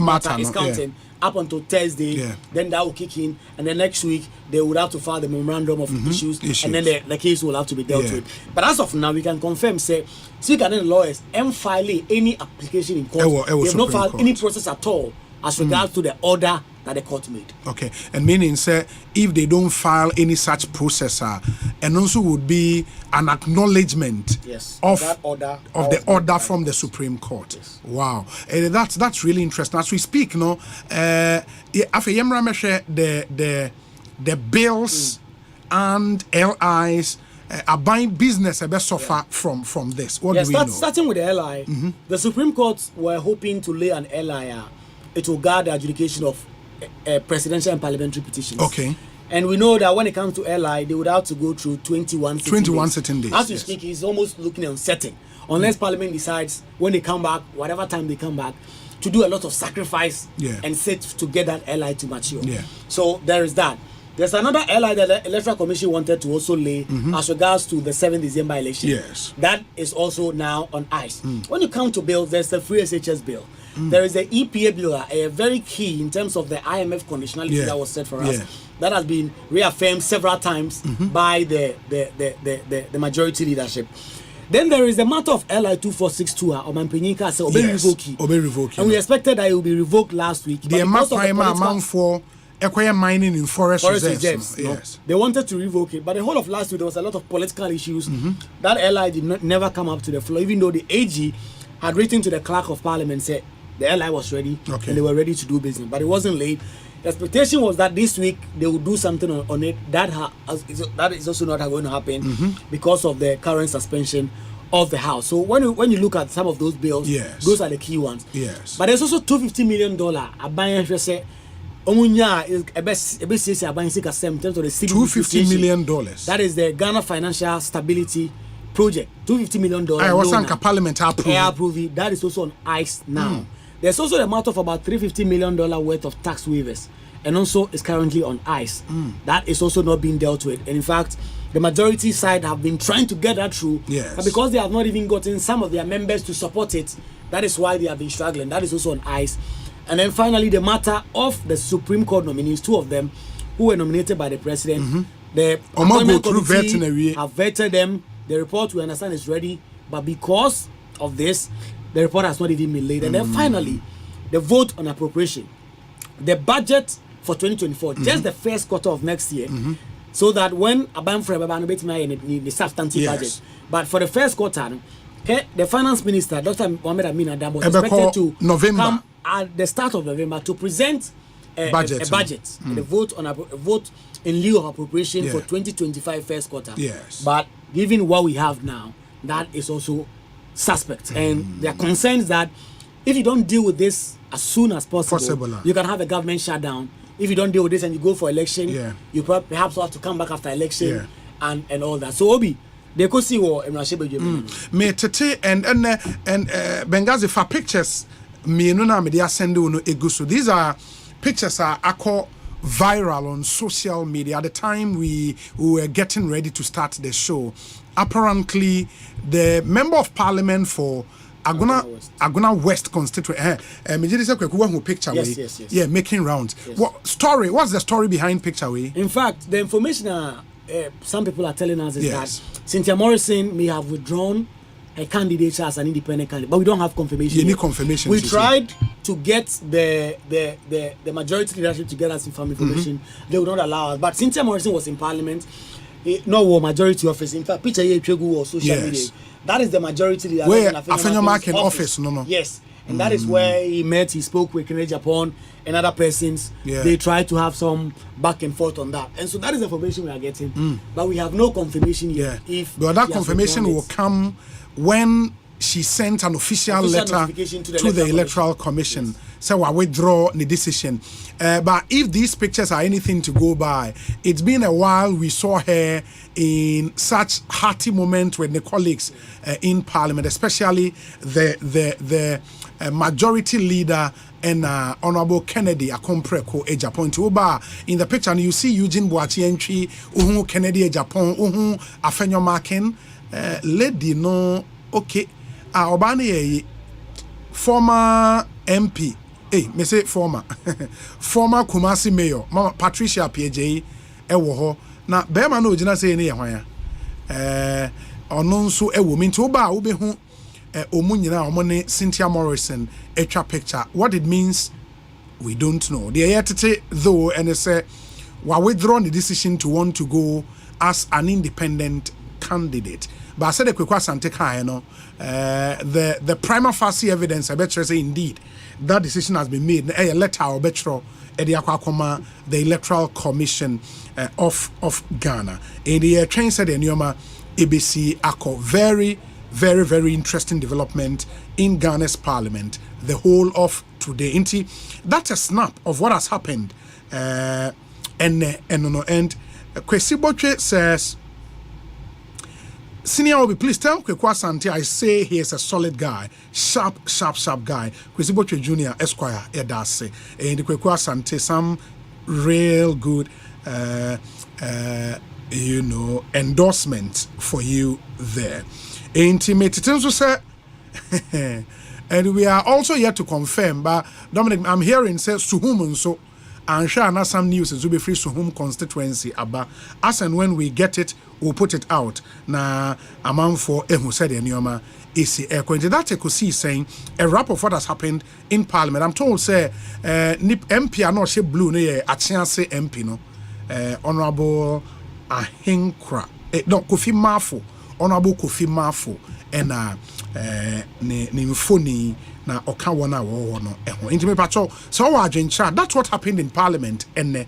matter is counting up until Thursday. Then that will kick in, and then next week they would have to file the memorandum of issues, and then the case will have to be dealt with. But as of now, we can confirm, say, Speaker and the lawyers ain't filing any application in court. They have not filed any process at all as regards to the order that the court made. Okay, and meaning, say, if they don't file any such processor, and also would be an acknowledgement of the order from the Supreme Court. Wow, that's really interesting. As we speak, no, after the bills and LIs are buying business a bit suffer from this. What do we know? Starting with the LI, the Supreme Court were hoping to lay an LI. It will guard the adjudication of presidential and parliamentary petitions. Okay. And we know that when it comes to LI, they would have to go through 21 sitting days. As we speak, it's almost looking uncertain. Unless Parliament decides when they come back, whatever time they come back, to do a lot of sacrifice and sit to get that LI to mature. So there is that. There's another LI that the Electoral Commission wanted to also lay as regards to the 7th December election. That is also now on ice. When you come to bills, there's the free SHS bill. There is the EPA bill, a very key in terms of the IMF conditionality that was set for us. That has been reaffirmed several times by the majority leadership. Then there is the matter of LI 2462 or Mampinika say revoked. And we expected that it will be revoked last week. The amount for mining in forest reserves. They wanted to revoke it, but the whole of last week there was a lot of political issues. That LI did never come up to the floor, even though the AG had written to the clerk of parliament said the LI was ready and they were ready to do business, but it wasn't late. The expectation was that this week they would do something on it. That is also not going to happen because of the current suspension of the House. So when you look at some of those bills, those are the key ones. But there's also $250 million. $250 million. That is the Ghana Financial Stability Project. $250 million. I was on Parliament approved. That is also on ice now. There's also the amount of about $350 million worth of tax waivers, and also is currently on ice. That is also not being dealt with. And in fact, the majority side have been trying to get that through, but because they have not even gotten some of their members to support it, that is why they have been struggling. That is also on ice. And then finally, the matter of the Supreme Court nominees, 2 of them who were nominated by the president. The appointment committee have vetted them. The report, we understand, is ready, but because of this, the report has not even been laid. And then finally, the vote on appropriation, the budget for 2024, just the first quarter of next year, so that when the substantive budget, but for the first quarter, okay, the finance minister, Dr. Mohamed Amin Adam, was expected to come at the start of November to present a budget, the vote on a vote in lieu of appropriation for 2025 first quarter. Yes. But given what we have now, that is also suspect. And there are concerns that if you don't deal with this as soon as possible, you can have a government shutdown. If you don't deal with this and you go for election, you perhaps have to come back after election and all that. So Obi, they could see what me tete and Benghazi for pictures me no na me dey send no egusu. These are pictures are viral on social media. At the time we were getting ready to start the show, apparently the member of parliament for Aguna West constituency picture yes. making rounds. What's the story behind picture way? In fact, the information some people are telling us is that Cynthia Morrison may have withdrawn a candidate as an independent candidate, but we don't have confirmation. You need confirmation. We tried to get the majority leadership to get us information. They would not allow us. But Cynthia Morrison was in parliament, no majority office. In fact, picture here or social media. That is the majority leader. Where Afenyomarkin office, no. Yes. And that is where he met, he spoke with Kennedy Japan and other persons. They tried to have some back and forth on that. And so that is the information we are getting. But we have no confirmation yet. But that confirmation will come when she sent an official letter to the Electoral Commission. So I withdraw the decision. But if these pictures are anything to go by, it's been a while we saw her in such hearty moments with the colleagues in Parliament, especially the majority leader and Honorable Kennedy Akompreko Ejapon Tuba. In the picture, and you see Eugene Boachi entry, Kennedy Ejapon, Afenyomarkin, lady no okay. Obani former MP. Me say former Kumasi Mayor, Mama Patricia PJ ewo ho. Na bema no gina say ne ye hwan ya. Ono nso ewo mi nti oba wo be hu omu nyina omo ne Cynthia Morrison etwa picture. What it means we don't know. The yetete though and say we withdrawn the decision to want to go as an independent candidate. But I said the Kwekwa Sante Kai, the prima facie evidence I bet you say indeed that decision has been made. A letter or betro the Electoral Commission of Ghana. In the train said in Yoma ABC Ako, very interesting development in Ghana's parliament the whole of today. That's a snap of what has happened. And Kwesi Botwe says, Senior Obi, please tell Kwekwa Sante I say he is a solid guy, sharp guy. Kwesi Botwe Jr. Esquire Edase. And Kwekwa Sante some real good endorsement for you there. Intimate also say and we are also yet to confirm, but Dominic, I'm hearing says Suhum so and share now some news is will be free Suhum constituency aba. As and when we get it, we'll put it out. Na amount for who said in Yoma is that Ekosiisen saying a wrap of what has happened in Parliament. I'm told say Nip MP are not she blue ne a chance MP no Honorable Ahinkra no Kofi Mafo Honorable Kofi Mafo and ne mfoni na oka wona wo no eho intime pacho so wa adwencha. That's what happened in Parliament and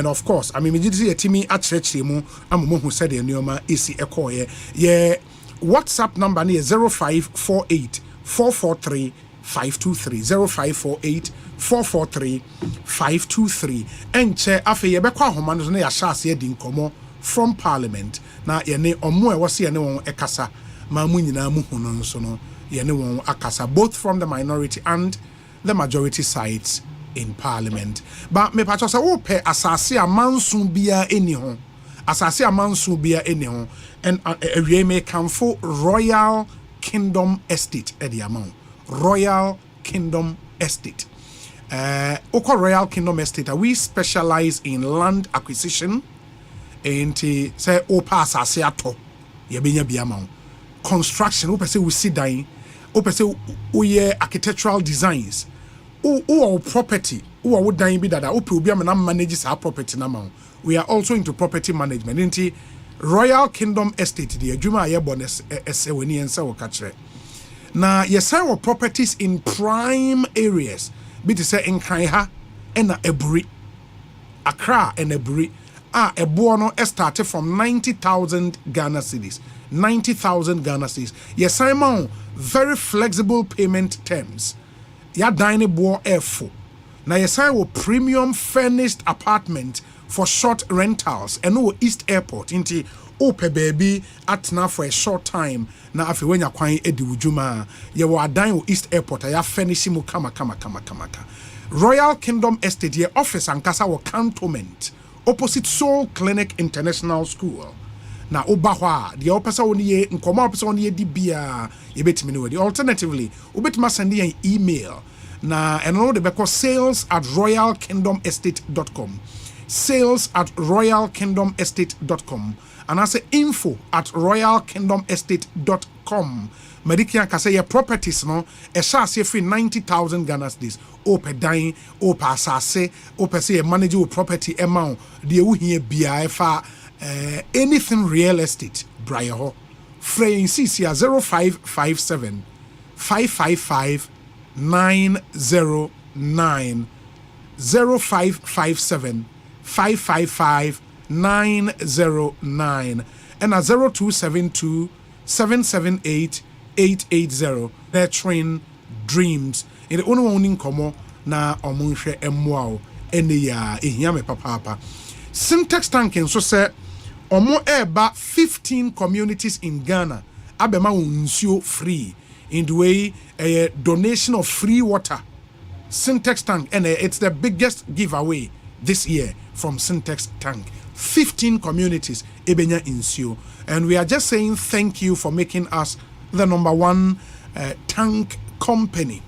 of course I mean me did see a timi akyerɛkyerɛ mu amomo hu said enoma esi ekoye ye WhatsApp number ne 0548 443 523 0548 443 523 enche afi ye bekwa homa no na ya hyase edi nkomo from Parliament na ye ne omo e wose ye ne won ekasa ma mu nyina mu hu no nso no ye ne won akasa both from the minority and the majority sides in Parliament. But me pacho say wo pe asase amanso bia eni ho asase amanso bia eni ho and we may come for Royal Kingdom Estate at the amount Royal Kingdom Estate. Royal Kingdom Estate, we specialize in land acquisition and say opa asase ato ye benya bia ma construction we say we sit down opese uye architectural designs or property or would dying be that obi manages our property now. We are also into property management. Into Royal Kingdom Estate, the Juma Yebones Eseweni and Sawo Katre. Now, yes, our properties in prime areas, be to say in Kaiha and Eburi, Accra and Eburi, Ebuono started from 90,000 Ghana cedis. 90,000 Ghana cedis. Yes, Simon, very flexible payment terms. Ya dine boy F4. Now, yes, I will premium furnished apartment for short rentals and no East Airport into ope baby at now for a short time. Now, if you when you're quite edi wujuma, you will dine East Airport. I have furnished mu kama. Royal Kingdom Estate, your office and casa or cantonment opposite Soul Clinic International School. Na obahwa the opesa onye nkoma opesa onye di bia yebetimi no the alternatively obetima send an email na eno de beko sales@royalkingdomestate.com sales@royalkingdomestate.com and I say info@royalkingdomestate.com Medikia ka say your properties no e sha say free 90,000 Ghana cedis ope dan ope asase ope say manage your property amount de wo hia bia e fa anything real estate Brian Fraying CC 0557 555 909 0557 555 909 and 0272 778 880 Nurturing Dreams in the only komo na omunhwe emwao ene ya ehia me papa Syntax tanking so say omo eba 15 communities in Ghana abema unsuo free in the way a donation of free water. Syntax tank and it's the biggest giveaway this year from Syntax tank. 15 communities ebenya insio, and we are just saying thank you for making us the #1 tank company.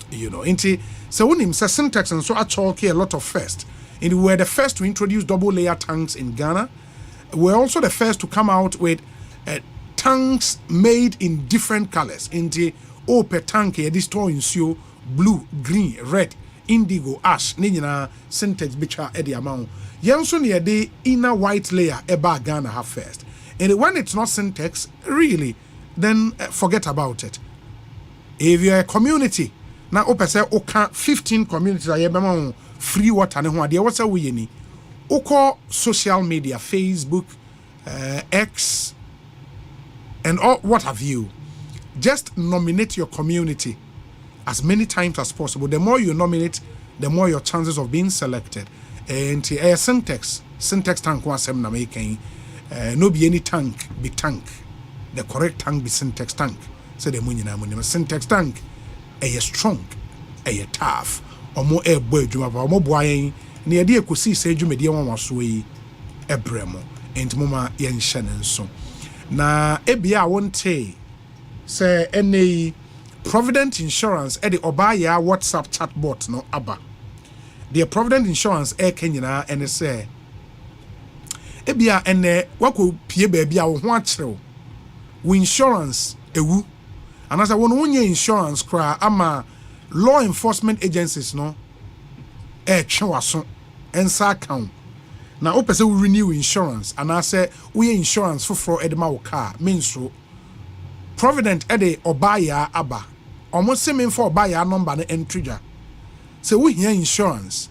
You know, into so when him say Syntax and so I talk a lot of first. And we were the first to introduce double layer tanks in Ghana. We're also the first to come out with tanks made in different colors. Into ope tank this store in Sio, blue, green, red, indigo, ash, nina Syntax bicha edi amount. Yanson ye the inner white layer eba Ghana have first. And when it's not Syntax, really, then forget about it. If you're a community, now ope say oka 15 communities are free water ne ho ade what's we ni oko social media Facebook X and all what have you, just nominate your community as many times as possible. The more you nominate, the more your chances of being selected. And Syntax tank was sem na making no be any tank be tank, the correct tank be Syntax tank. So the money na Syntax tank strong, tough. Omo boy adwuma ba omo boayen na ye de Ekosiise adwuma de won waso yi ebremo entmoma ye nhye ne nso na ebia wonte say any Provident Insurance e de obaya WhatsApp chatbot no aba the Provident Insurance kenyina ene say ebia ene wako pie ba bia wo ho akyerew wo insurance ewu anasa won wonye insurance kra ama law enforcement agencies no twawaso ensa account na opese we renew insurance and I say we insurance for edema wo car means Provident ede obaya aba almost same for obaya number na entryja say we here insurance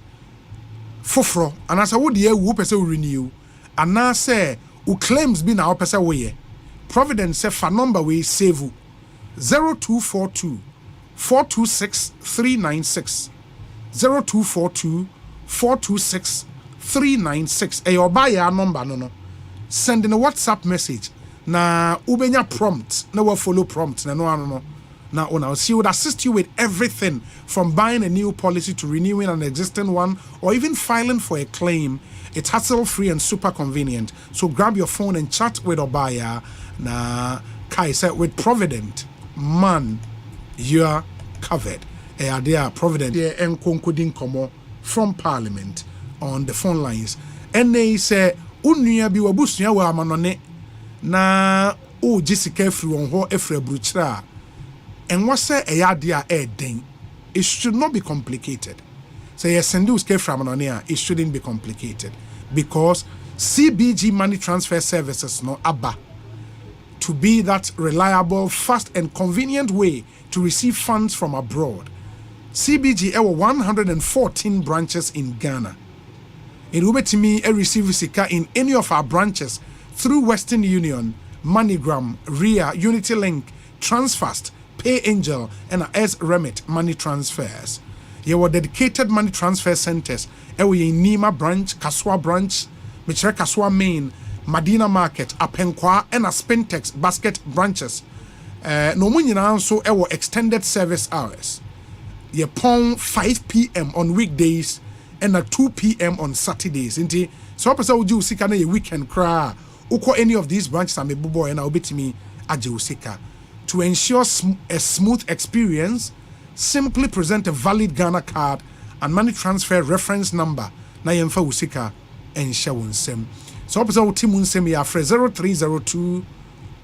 for and I say wo de we opese we renew and I say we claims be na opese we Provident say for number we save 0242 426 396 0242 426 396 your buyer number no sending a WhatsApp message na ubenya prompt na we follow prompt na no na ona she would assist you with everything from buying a new policy to renewing an existing one or even filing for a claim. It's hassle free and super convenient, so grab your phone and chat with a buyer na Kai said with Provident man you are covered. They Provident and concluding komo from Parliament on the phone lines. And they say, Unia bi wabusunya wa manone na o Jessica free on ho efre bruchra and what say a yadia den, it should not be complicated. So yes, send you from Anonia, it shouldn't be complicated because CBG money transfer services no ABBA to be that reliable, fast and convenient way to receive funds from abroad. CBG have 114 branches in Ghana. It will be me a receive Sika in any of our branches through Western Union, MoneyGram, RIA, Unity Link, Transfast, Pay Angel, and S Remit money transfers. There were dedicated money transfer centers. In Nima branch, Kaswa branch, Michre Kaswa main, Madina Market, Apenkwa, and Spentex basket branches. No money also our extended service hours. Ye pon 5 p.m. on weekdays and at 2 p.m. on Saturdays. Inti so person would you seek a weekend cry. Uko any of these branches I'm a boy and I'll be to me Usika. To ensure a smooth experience, simply present a valid Ghana card and money transfer reference number. Na yemfa Usika and Shawun Sem. So person would Timun Sem ya 0302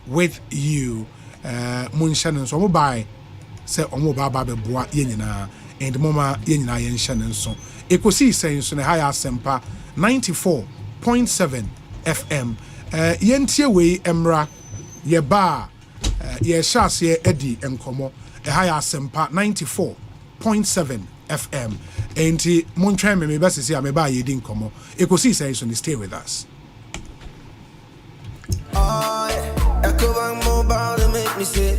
with you. Munshan so mobile. Say omo baba boa yenina and mama yenina yenshan so Ekosiisen so ne high Asempa 94.7 FM yentie we emra ye ba ye shas ye edi enkomo high Asempa 94.7 FM enti montwa me best say me ba ye di enkomo Ekosiisen so stay with us. Ecobank mobile to make me say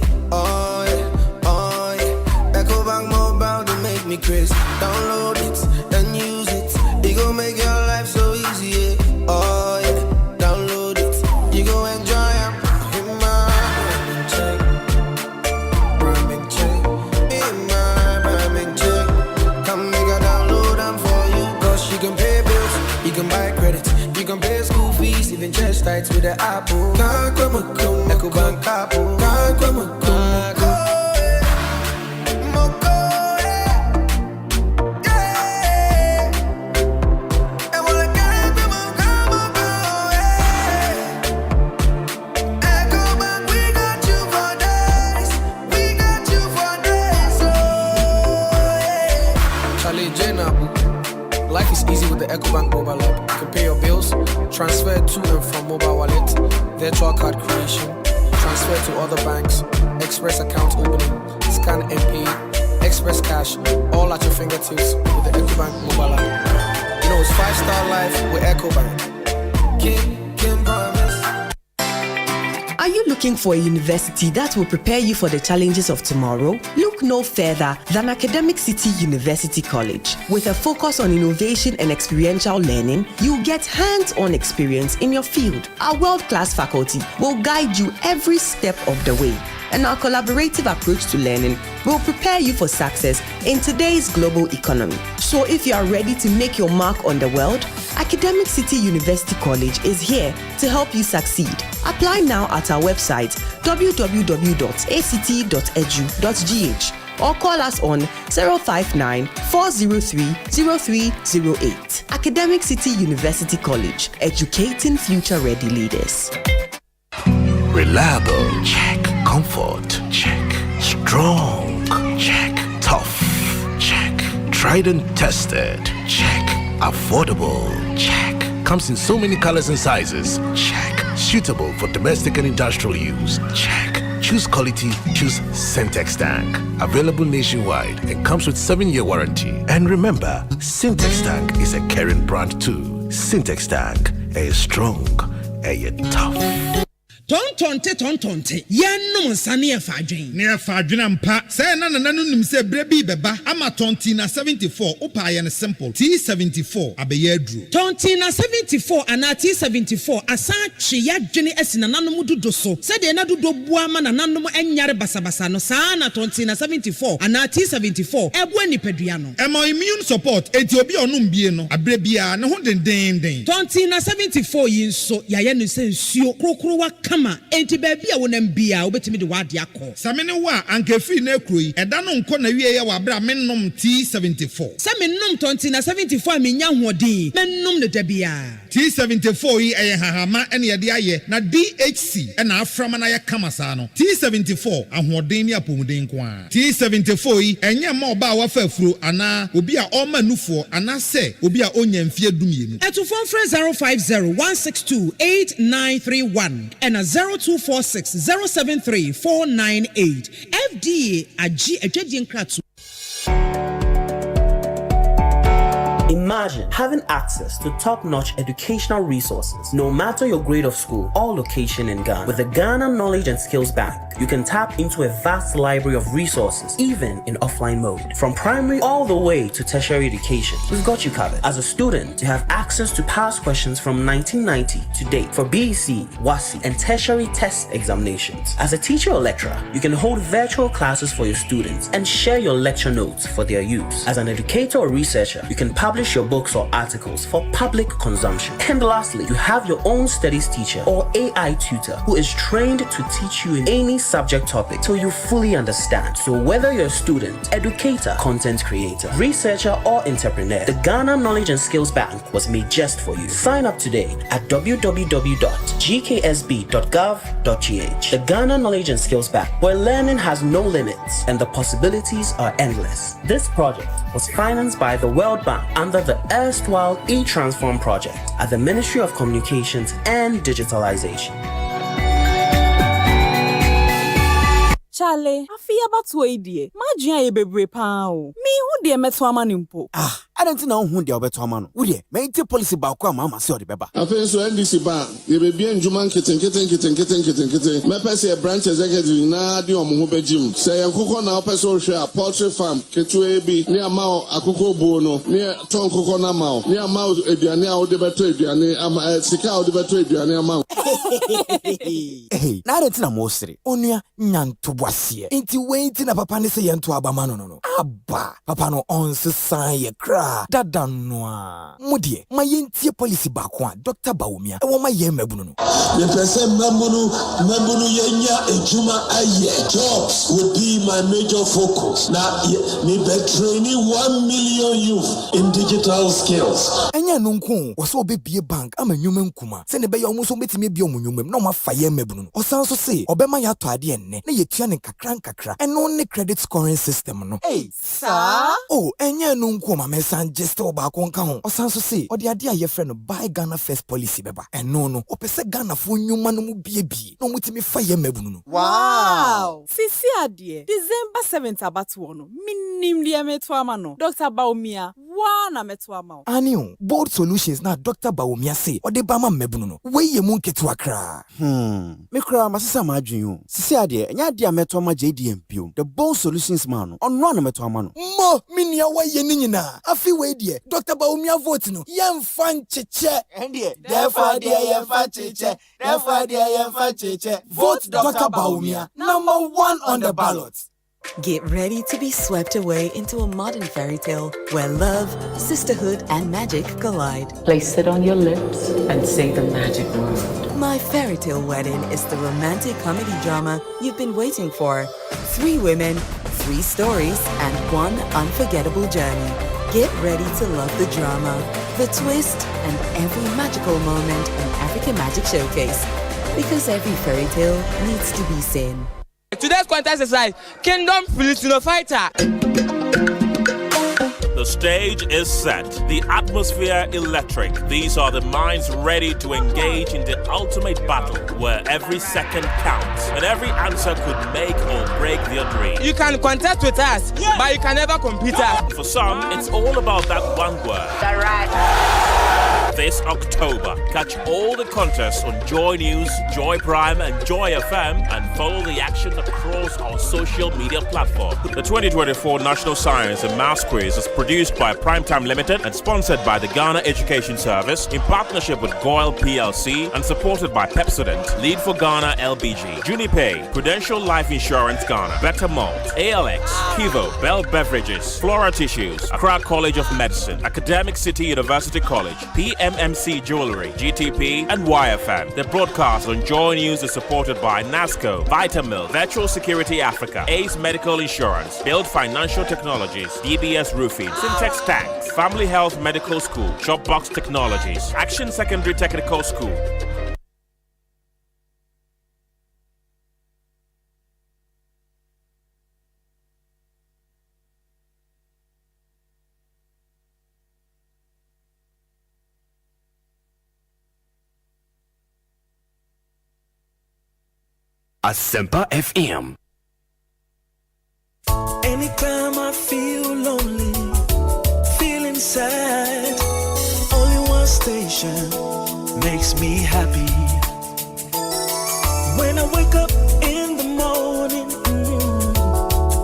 Ecobank mobile to make me crazy. Download it and use it. It gon' make your life so easy. Yeah. Oh yeah, download it. You gon' enjoy it. In my Birmingham check. In my Birmingham check. Come make a download them for you. Cause you can pay bills, you can buy credit, you can pay school fees, even chest tights with the Apple. Ecobank Apple. Life is easy with the Ecobank mobile app. You can pay your bills, transfer to and from mobile wallet, virtual card creation, transfer to other banks, express account opening, scan and pay, express cash, all at your fingertips with the Ecobank mobile app. You know, it's 5-star life with Ecobank. Can promise. Are you looking for a university that will prepare you for the challenges of tomorrow? Look no further than Academic City University College. With a focus on innovation and experiential learning, you get hands-on experience in your field. Our world-class faculty will guide you every step of the way. And our collaborative approach to learning will prepare you for success in today's global economy. So if you are ready to make your mark on the world, Academic City University College is here to help you succeed. Apply now at our website www.act.edu.gh or call us on 059-403-0308. Academic City University College, educating future-ready leaders. Reliable, check. Comfort, check. Strong, check. Tough, check. Tried and tested, check. Affordable, check. Comes in so many colors and sizes, check. Suitable for domestic and industrial use, check. Choose quality, choose Syntex Tank. Available nationwide and comes with 7-year warranty. And remember, Syntex Tank is a caring brand too. Syntex Tank, a strong, a tough. Tontonte yenum nsane e fadwen ne e fadwen ampa say na nim say brebi beba ama tonti na 74 opa ye ne simple T74 abeye aduru tonti na 74 ana T74 asa twe ya dwene asina nanom dodo so say de na dodo bua ma nanom enyare basabasa no sa na tonti na 74 ana T74 ebo anipadua no e ma immune support enti obi onum bie no abrebia ne ho denden tonti na 74 yi nso ya ye no say nsuo krokro wa kama enti baabi a wonam bia wobetimi de wade akọ samene wo a anka fi na ekroyi ɛda no nkɔ na wie yɛ wabra mennom T74 sɛ mennom tonti na 74 a menya hoɔden mennom ne da bia T74 yi ɛyɛ hahama ɛne yɛde ayɛ na DHC ɛna aframa na yɛ kama saa no T74 ahoɔden ne apɔmuden ko a T74 yi ɛnyɛ ma ɔba a wafa afuro ana obi a ɔma nufoɔ ana sɛ obi a onya mfie dumienu ɛto phone 050-162-8931 and 0246-073-498 FDA agi adwadiɛ nkratu. Imagine having access to top-notch educational resources, no matter your grade of school or location in Ghana. With the Ghana Knowledge and Skills Bank, you can tap into a vast library of resources, even in offline mode. From primary all the way to tertiary education, we've got you covered. As a student, you have access to past questions from 1990 to date for BEC, WASI, and tertiary test examinations. As a teacher or lecturer, you can hold virtual classes for your students and share your lecture notes for their use. As an educator or researcher, you can publish your books or articles for public consumption. And lastly, you have your own studies teacher or AI tutor who is trained to teach you in any subject topic till you fully understand. So whether you're a student, educator, content creator, researcher, or entrepreneur, the Ghana Knowledge and Skills Bank was made just for you. Sign up today at www.gksb.gov.gh. The Ghana Knowledge and Skills Bank, where learning has no limits and the possibilities are endless. This project was financed by the World Bank under the erstwhile e-Transform project at the Ministry of Communications and Digitalization. Chale, afia batu idea. Majia ye bebre pao. Mi hu de meto amanimpo. I don't know who they are better man. Would you make the policy about Mama saw the beba? I think so. NDC bar, you may be in Juman kitten. Mepesi a branch executive na di omuhube gym. Say a kuko na opeso share poultry farm. Ketu ebi near Mao akuko bono near Ton kuko na Mao near Mao ediane a ode beto ediane ama sika ode beto ediane ama. Hey, na retina mosri. Onia nyantuwasie. Inti wenti na papa ne se yentu abama no. Abba, papa no onse san ye kra. Dada noa mudie mayentie policy bakwa Dr. Bawumia e wo maye mabunu no the person mabunu yenya ejuma aye jobs will be my major focus na me be training 1 million youth in digital skills enya no nko wo so obebie bank ama nwuma nkuma se ne be yo mo so betime bie omnwumam na o mafa ye mabunu no o san so se obema ya to ade enne na ye tua ne kakra eno ne credit scoring system no sa enya no nko ma san just oba konka ho osanso se odi ade a ye frɛ no buy Ghana first policy beba eno opese Ghana fo nyuma no mu biebie no mutimi fa ye mabunu no wow sisi ade December 7th abatu no minim de meto ama no Dr. Bawumia na meto ama ani bold solutions na Dr. Bawumia se odi ba ma mabunu no we ye mu nketu akra me kra masesa ma adwen sisi ade nya ade a meto ama JDM bio the bold solutions man no onno na meto ama no mo minia wa ye ni nyina afi we die Dr. Bawumia vote no yemfa ncheche endie therefore die yemfa cheche vote Dr. Bawumia #1 on the ballot. Get ready to be swept away into a modern fairy tale where love, sisterhood, and magic collide. Place it on your lips and say the magic word. My Fairy Tale Wedding is the romantic comedy drama you've been waiting for. 3 women, 3 stories, and 1 unforgettable journey. Get ready to love the drama, the twist, and every magical moment in African Magic Showcase. Because every fairy tale needs to be seen. Today's contest is like Kingdom Filipino Fighter. The stage is set, the atmosphere electric. These are the minds ready to engage in the ultimate battle where every second counts and every answer could make or break their dream. You can contest with us, but you can never compete us. For some, it's all about that one word. Right. This October, catch all the contests on Joy News, Joy Prime, and Joy FM, and follow the action across our social media platform. The 2024 National Science and Maths Quiz is produced by Primetime Limited and sponsored by the Ghana Education Service in partnership with Goyle PLC and supported by Pepsodent, Lead for Ghana LBG, Junipay, Prudential Life Insurance Ghana, Better Malt, ALX, Kivo, Bell Beverages, Flora Tissues, Accra College of Medicine, Academic City University College, PA MMC Jewelry, GTP, and YFM. The broadcast on Joy News is supported by NASCO, Vitamil, Virtual Security Africa, Ace Medical Insurance, Build Financial Technologies, DBS Roofing, Syntex Tanks, Family Health Medical School, Shopbox Technologies, Action Secondary Technical School. Asempa FM. Anytime I feel lonely, feeling sad, only one station makes me happy. When I wake up in the morning,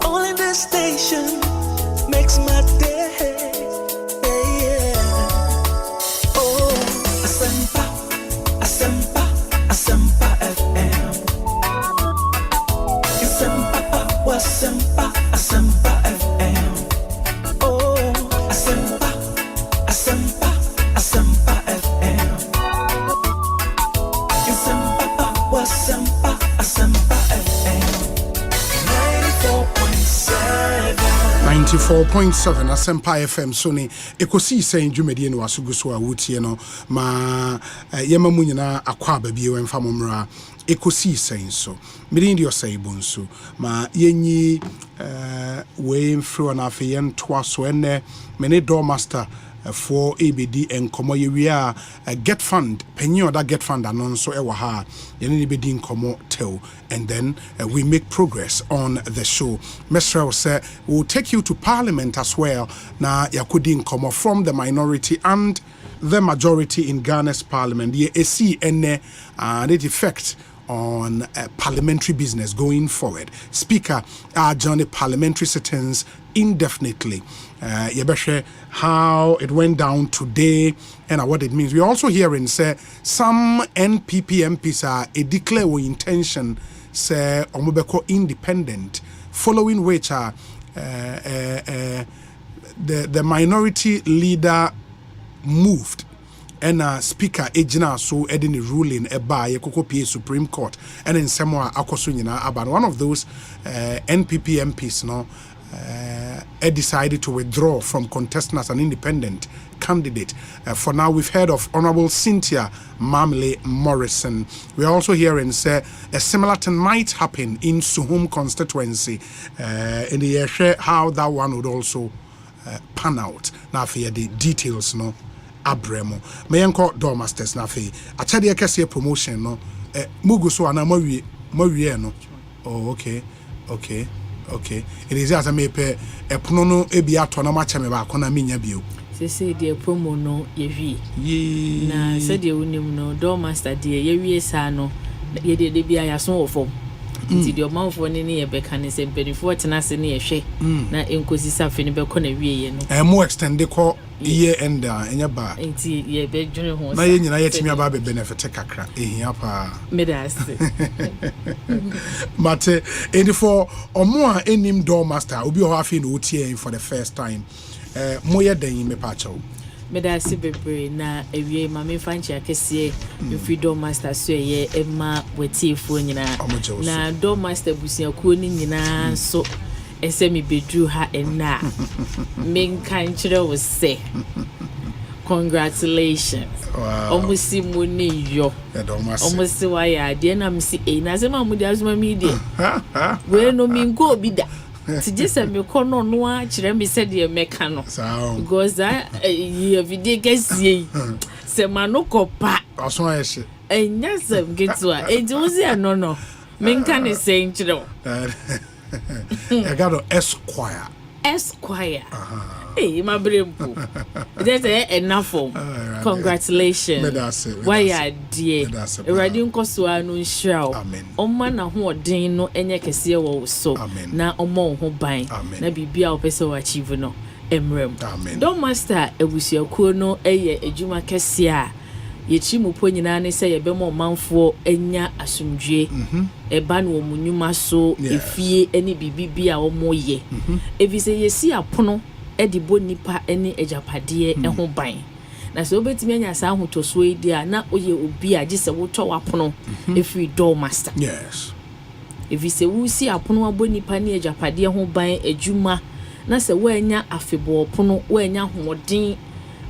only this station makes my day. Oh, Asempa, Asempa, Asempa FM. Asempa, Asempa FM. Oh, Asempa, Asempa, Asempa FM. Asempa, Asempa FM. 94.7 Asempa FM so ne Ekosiisen dwumedie no asuguso a wotie no ma yema mu nyina akwa ba bie wemfa momra Ekosiisen so mede ndi Osei Bonsu ma yenyi we mfro na afa yen toa so ene mene door master for ABD enkomo yewia GetFund penyo that GetFund anonso ewa ha yene bedi enkomo tel and then we make progress on the show. Mesrel say we'll take you to Parliament as well na yakudi enkomo from the minority and the majority in Ghana's Parliament. Ye see ene the effect on parliamentary business going forward. Speaker adjourned parliamentary sittings indefinitely. Yebeshe how it went down today and what it means. We also hearing say some NPP MPs are a declare intention say omobeko independent, following which are the minority leader moved. And speaker ejina so edini ruling eba yekoko PA Supreme Court and in semwa akoso nyina aba. One of those NPP MPs no decided to withdraw from contesting as an independent candidate. For now, we've heard of Honorable Cynthia Mamle Morrison. We're also hearing say a similar thing might happen in Suhum constituency. In the year how that one would also pan out. Now for the details no. Abremo meyenko door masters na fe achade ekese promotion no mugu so ana mawie no. Oh okay it is as me pe epono no ebi ato na macha me ba akona menya bio se de promo no yewie na se de unim no door master de yewie sa no ye de bia ya so ofom nti de omanfo ne ne ye beka ne se mpedifo tena se ne ye hwe na enkosisa fe ne beko na wie ye no mo extend ko year end enya ba nti ye be dwene ho na ye nyina ye timi aba be benefit kakra ehia pa medase mate 84 omo a enim door master obi o afi no otie for the first time moye dan me pa chawo medase bebre na ewie ma me fanchi akese freedom master so ye ema wetiefo nyina na door master busiakuo ni nyina so esemi bedru ha ena men kan chire wo say congratulations omusi muni yo omusi wa ya de na msi na se ma mudi azuma mi de we no mi nko obi da ti jese me kono no a chire me se de meka no because you video gesie se manoko pa aso ayese enya se mgetwa enti ozi anono men kan se nchire I got an Esquire. Hey, my brain. There's enough. Congratulations. Why are dear? Radin Kosua no show. Oma na ho den no enye kese wo so. Na omo ho ban. Na bibia opeso achieve no. Emrem. Don master ebusiakuo no eye ejuma kese a yechimu po nyina ne se yebemo manfo enya asumdwe eba no omunyuma so efie eni bibibia omoye evise yesi apono edi bonipa eni ejapade eho ban na so obetimi anya sa ahotoso e dia na oye obi a gise wo to wapono every door master. Yes. If you say we see apono aboni pa ne agapade ho ban adwuma na se wo anya afebo opono wo anya hoden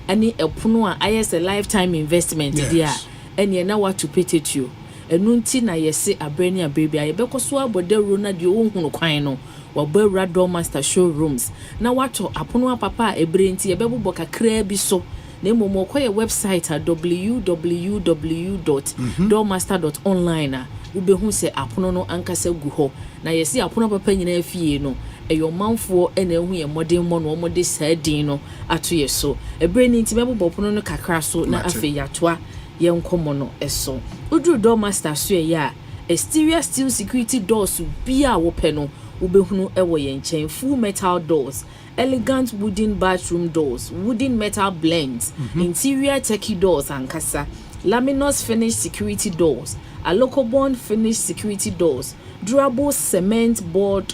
ani epono a ayes a lifetime investment dia ene na what to pay it you enu nti na yese abrani abebi aye bekoso abodero na de ohunu kwan no wabawura door master showrooms na wato apono papa ebre nti ebebo kakra bi so na momo koye website at www.doormaster.online ubehu se apono no ankasa gu ho na yesi apono papa nyina afie no eyo manfo ena ehu ye modern mo no mode sadin no ato ye so ebre ni nti bebo apono no kakra so na afi yatoa ye nkomo no eso udru door master so ya exterior steel security doors bia wo pe no ubehunu ewo ye nchen full metal doors, elegant wooden bathroom doors, wooden metal blends, interior techie doors and kasa, laminous finished security doors, alocobond finished security doors, durable cement board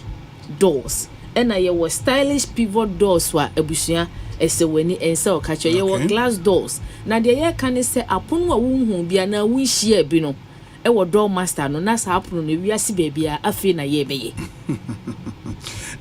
doors, and a yewa stylish pivot doors wa ebusia eseweni ense okache yewa glass doors. Na de ye kan se aponu a wunhu bia na wunhie bi no ewo door master no na sa aponu no wiase bebia afi na ye beye.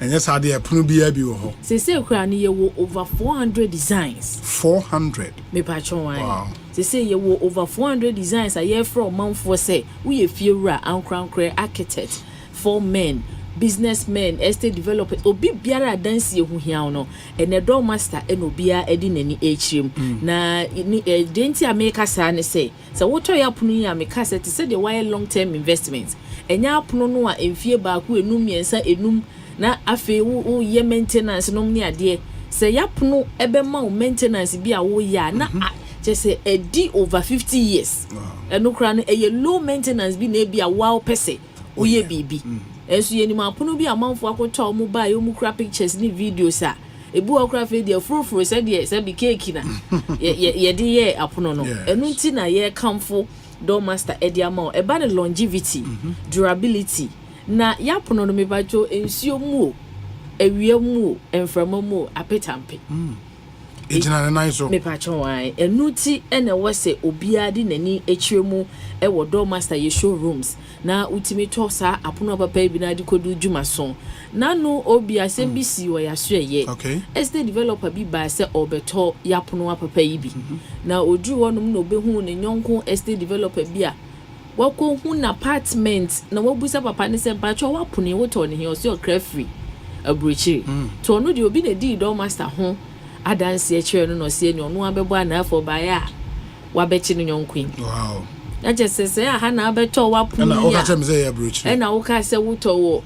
And yes, I did aponu bia bi wo ho. Se kura ni yewo over 400 designs. 400. Me patron wan. Wow. Se yewo over 400 designs a year from manfo say we ye fiewura ankrankre architect, for men, businessmen, estate developers, obi biara dance hu hia no ene door master eno bia edi nani echrim na denti ameka sa ne say so woto ya punu ya meka say te de why long term investments enya punu no a emfie ba ku enum yensa enum na afi wo ye maintenance no ni ade say ya punu ebe ma maintenance bi a wo ya na just say edi over 50 years eno kra no eye low maintenance bi na bi a wow pese wo ye bibi enso ye ni ma pono bi amanfo akotwa omo ba ye omu kra pictures ni videos a ebu akra fe dia frufru se dia se bi cake na ye de ye apono no enu nti na ye kamfo door master ediama e ba the longevity durability na ya pono no me ba jo ensuo mu ewie mu enframa mu apetampe ejina na nice me patron wan enuti ene wose obia di nani echiremu e wo door master ye showrooms na ultimate tosa apono papa bi na di kodu djuma so na no obi asembisi wo ya so ye estate developer bi ba se obeto ya pono papa yi bi na odru wonum na obehu ne nyonko estate developer bi a wako hu na apartment na wabusa papa ne se patron wa pono wo to ne he o se okra free abrochi to no di obi na di door master ho adanse echire no se ni onu abebo anafo baya wa bechi no nyonkwen. Wow. Na just say ha na abeto wa punu ya. Na o ka chem say ya bruchi. E na o ka se wuto wo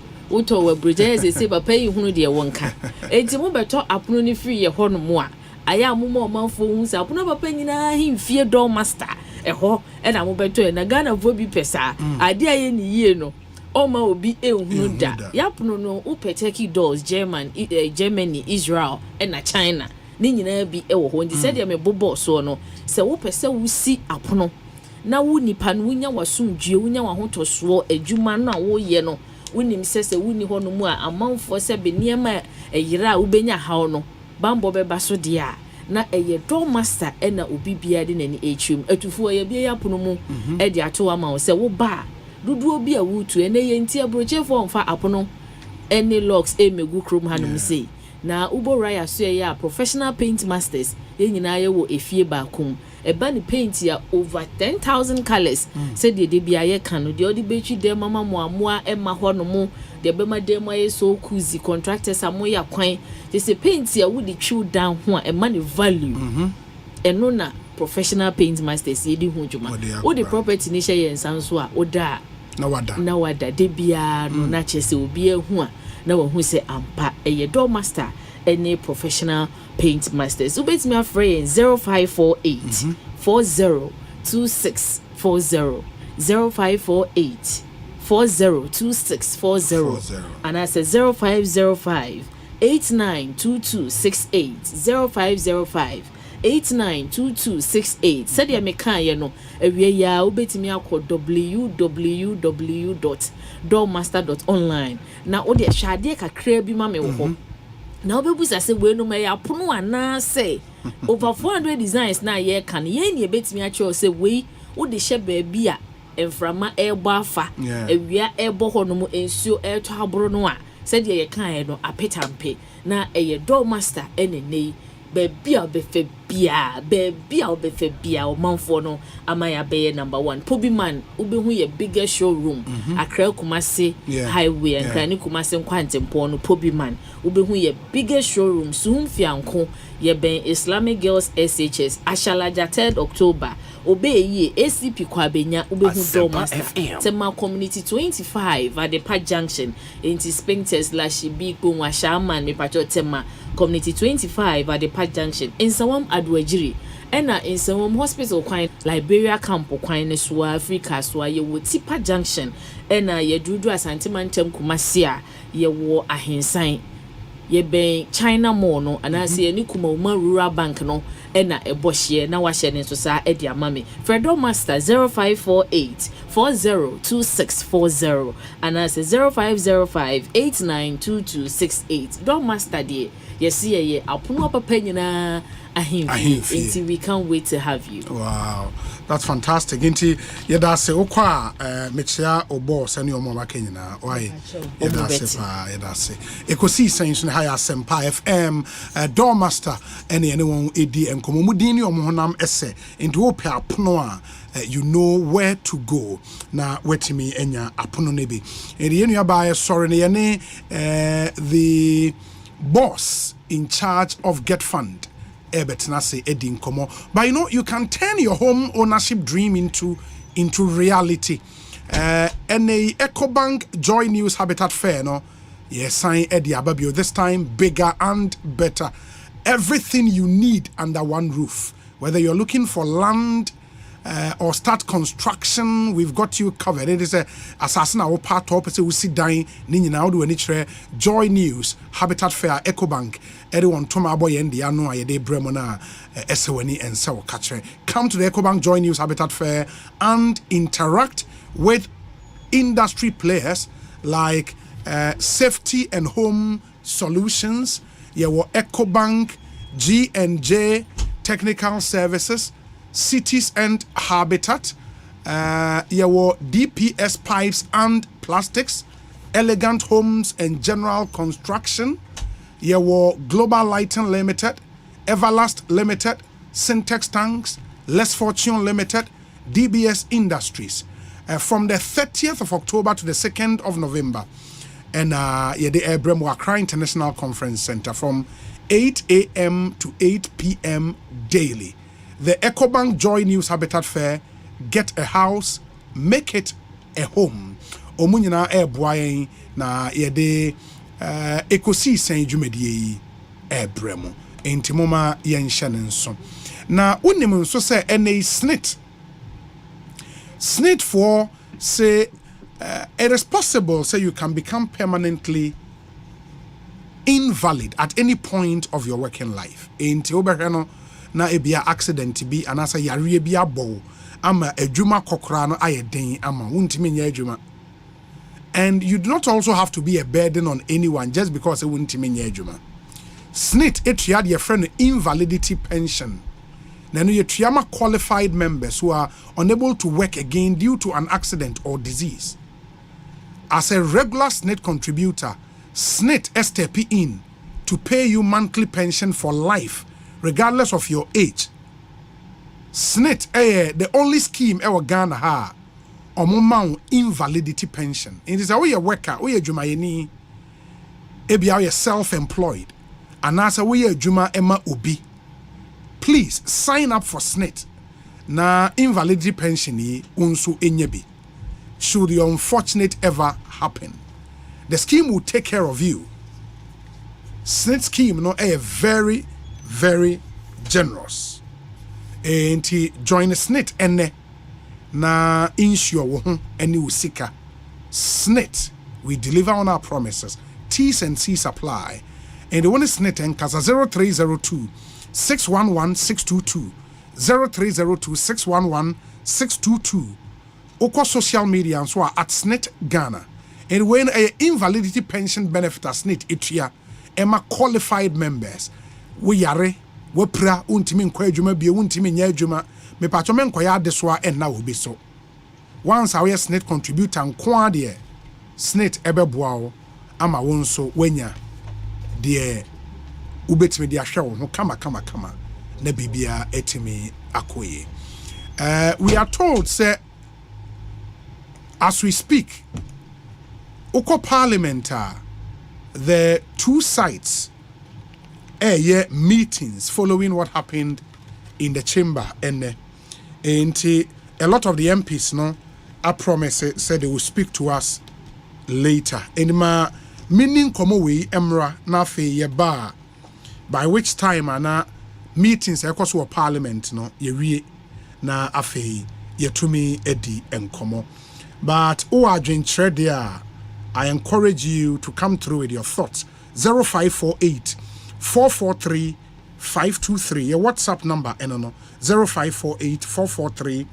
bruchi say papa yi hunu de wonka. Enti mo beto apunu ni free ye ho no mo a. Aya mo manfo hu sa apunu papa nyina himfie door master. Eho e na mo beto e na Ghana vo bi pesa. Ade aye ni yie no. Oma obi ehunu da. Yapunu no upeteki doors Germany, Israel and na China. Ni nyina bi ewo ho ndi se de me bobo so no se wo pese wo si apono na wo nipa no wonya wasumdue wonya wahotoso adwuma no a wo ye no wonim se woni ho no mu a amanfo se be niema eyira wo benya hawo no bambo beba so de a na eye door master na obi bia de nani echum atufu ye bia yapono mu e de ato ama wo se wo ba dudu obi a wutu ene ye nti abrochefo mfa apono any locks emegu krom hanum sei na ubo raya so ya professional paint masters ye nyina ye wo efie ba kum e ba ni paint ya over 10,000 colors said de bia ye kan no de odi bechi de mama moamoa e ma ho no mu de be ma de mo ye so cozy contractors amoya kwan they say paint ya wo di chill down ho e ma ni value eno na professional paint masters ye di ho djuma wo di property ni hye ye nsanso a oda na wada de bia no na chese obi ehu a na wahu se ampa eye door master any professional paint masters so bet me afraid 0548 402640 0548 402640 and I say 0505 892268 0505 892268 said ya meka ye no awie ya obetimi akọ www.doormaster.online na odi hwade kakra bi ma me wo Now be busa say we no me apono ana say over 400 designs na ye kan ye ne betimi a cho say we wo de hye baabi a emframa ebo afa ewia ebo ho no mu ensuo eto aboro no a said ye kan no apetampe na eye door master enenei baby a obefe bia o manfo no amaya be number 1 Pobi man ubehu ye bigger showroom Accra Kumasi highway and Krani Kumasi nkwantempo no Pobi man ubehu ye bigger showroom soon fianko ye ben Islamic Girls SHS Ashalaja 3rd October obe ye ACP kwabenya ubehu door master Tema community 25 at the Park Junction into Spinkters Lashibi Kunwa Shaman me pacho Tema community 25 at the Park Junction in Sawam Adwajiri ena in Sawam Hospital kwan Liberia camp kwan so Africa so ye wo Tipa Junction ena ye dudu Asante Mantem Kumasi a ye wo ahensan ye ben China Mall no anase ye ni Kuma Rural Bank no ena ebohye na wahye ne so sa edi amame Fredo Master 0548 402640 anase 0505892268 Dom Master die yes ye apono papa nyina ahemfi until we can't wait to have you. Wow, that's fantastic. Until yeda se okwa mechia obo sani omo maka nyina why yeda se Ekosiisen so high Asempa FM door master anyone edi enkomo mudini omo honam ese into ope apono a you know where to go na wetimi enya apono nebi eri enu aba sorry ne yene the boss in charge of GetFund Ebetinase Edin Komo. But you know, you can turn your home ownership dream into reality. And a EcoBank Joy News Habitat Fair, no? Yes, sign Eddie Ababio, this time bigger and better. Everything you need under one roof. Whether you're looking for land or start construction, we've got you covered. It is a assassin our part up we sit down nini na do any Joy News Habitat Fair EcoBank everyone Toma boy and the ano ayede bremona esewani and so catch. Come to the EcoBank Joy News Habitat Fair and interact with industry players like Safety and Home Solutions, EcoBank, G&J Technical Services, Cities and Habitat, DPS Pipes and Plastics, Elegant Homes and General Construction, Global Lighting Limited, Everlast Limited, Syntex Tanks, Less Fortune Limited, DBS Industries. From the 30th of October to the 2nd of November. And the Abraham Accra International Conference Center from 8 a.m. to 8 p.m. daily. The EcoBank Joy News Habitat Fair, get a house, make it a home. Omunyina boy na yede Ekosiisen jumedie ebremo. Enti moma yenhye nso. Na unim nso se ene snit for say it is possible say you can become permanently invalid at any point of your working life. Enti oberheno na ebia accident bi anasa yare bi abo ama adwuma kokora no ayeden ama wuntimi nya adwuma. And you do not also have to be a burden on anyone just because wuntimi nya adwuma. SNIT etua your friend invalidity pension. Nanu yetuama qualified members who are unable to work again due to an accident or disease. As a regular SNIT contributor, SNIT step in to pay you monthly pension for life regardless of your age. SNIT the only scheme ever Ghana ha omomau invalidity pension. It is a way worker, we jumayeni ebia we self-employed. And as a way juma ema obi. Please sign up for SNIT. Na invalidity pension yi unsu enyebi. Should the unfortunate ever happen, the scheme will take care of you. SNIT scheme no very, very generous. And he join the SNIT ene na insure wo ho ene usika. SNIT, we deliver on our promises. T's and C's apply. And the one is SNIT and Casa 0302 611 622 0302 611 622. Oko social media and so at SNIT Ghana. And when a invalidity pension benefit at SNIT etua Emma qualified members. We yare, we pra, untimi nkwa bi untimi nya adwuma. Me pacho men kwaya deswa and na obi so. Once our SNET contributor nkwa de SNET ebeboa ama wonso wenya de ubetimi de ahwe wo ho kama na bibia etimi akoye. We are told say as we speak Oko Parliament the two sides meetings following what happened in the chamber and a lot of the MPs I promise said they will speak to us later. And my meaning komo we emra na fe ye ba by which time ana meetings ekoso parliament ye wie na afe ye tumi edi enkomo. But adwen chere there I encourage you to come through with your thoughts. 0548 443 523 your WhatsApp number 0548 443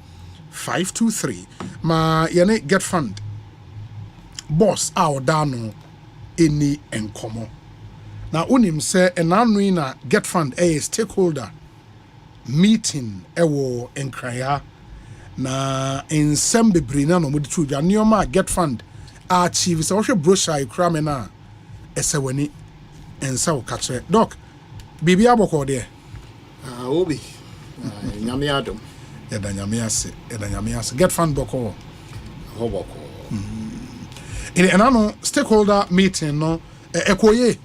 523 ma yene GetFund boss our dano any enkomo. Now unim say enanu na GetFund a stakeholder meeting ewo enkraya na ensem bebre na no modi tuja nioma GetFund achieve so hwe brochure ikra me na esewani ensa wo kache doc bibia boko de obi nyame adom eda nyame ase GetFund boko hoboko in anano stakeholder meeting no ekoye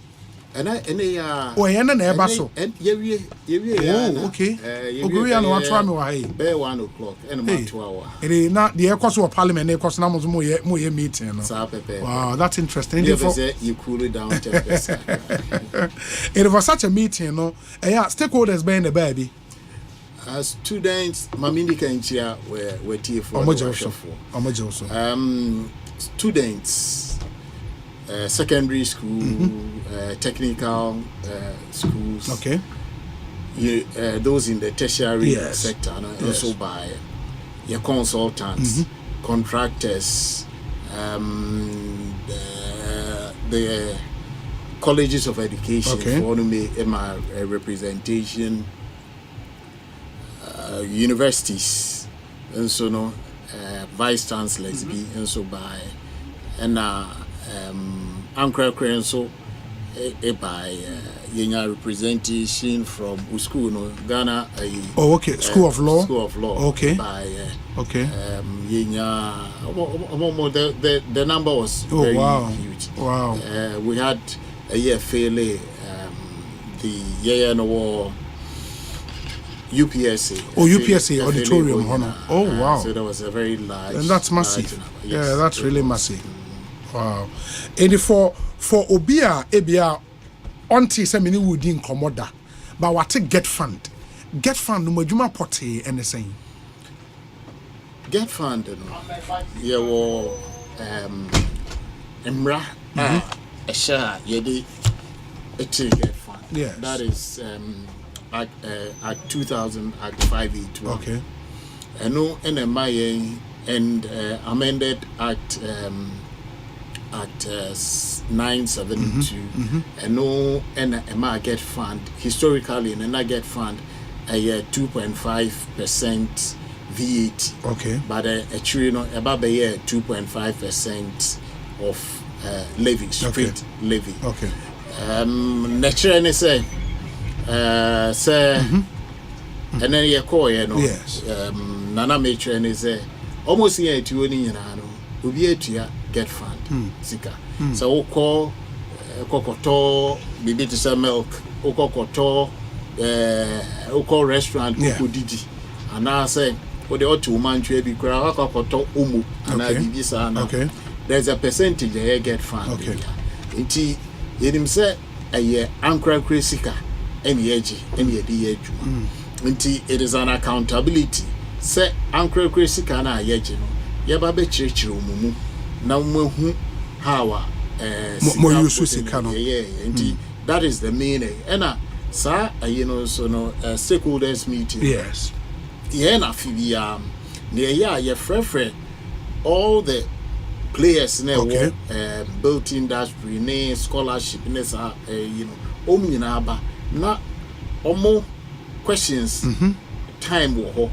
ene ya na eba so yewie oh okay oguri ya no atwa me wa hai be 1 o'clock ene ma 2 hour ene na the ekoso parliament na ekoso na mo ye meeting no wow that's interesting you cool it down 10%. It was such a meeting yeah stakeholders be in the baby students mamindi kanchia we TF4 students secondary school, technical schools. Okay. Those in the tertiary sector, and also by your consultants, contractors, the colleges of education for my representation, universities, and so vice chancellors be and so by and Uncle so by representation from school Ghana School of Law by the number was very huge. We had a year fairly the UPSA UPSA auditorium wow, so that was a very large, and that's massive. Yeah, that's really massive. Wow. And for Obia Ebia onti se mini wudi nkomoda but what GetFund no majuma pote anything GetFund wo emra esha yedi GetFund. Yes. That is at 2000 at 582. Okay. No NMI and amended at 972 and no NMI GetFund historically and GetFund a 2.5% VAT. Okay. But actually no about a year 2.5% of levy, straight levy. Okay. Naturally say and then you call yes. Nana Matron and say almost here to any be to GetFund sika so call kokoto bibi to sell milk kokoto call restaurant didi and I say what the other man to be crowd kokoto umu and I bibi sana there's a percentage there GetFund nti yenim say a year ankra sika any age any eduma nti it is an accountability say ankra sika na yeje no yaba be chirechire omumu na mmahu how more use sika no nti that is the meaning and so so no stakeholders meeting yes na fibia na ye frefre all the players na built industry ne scholarship ne sa you know omnyina aba na omo questions time wo ho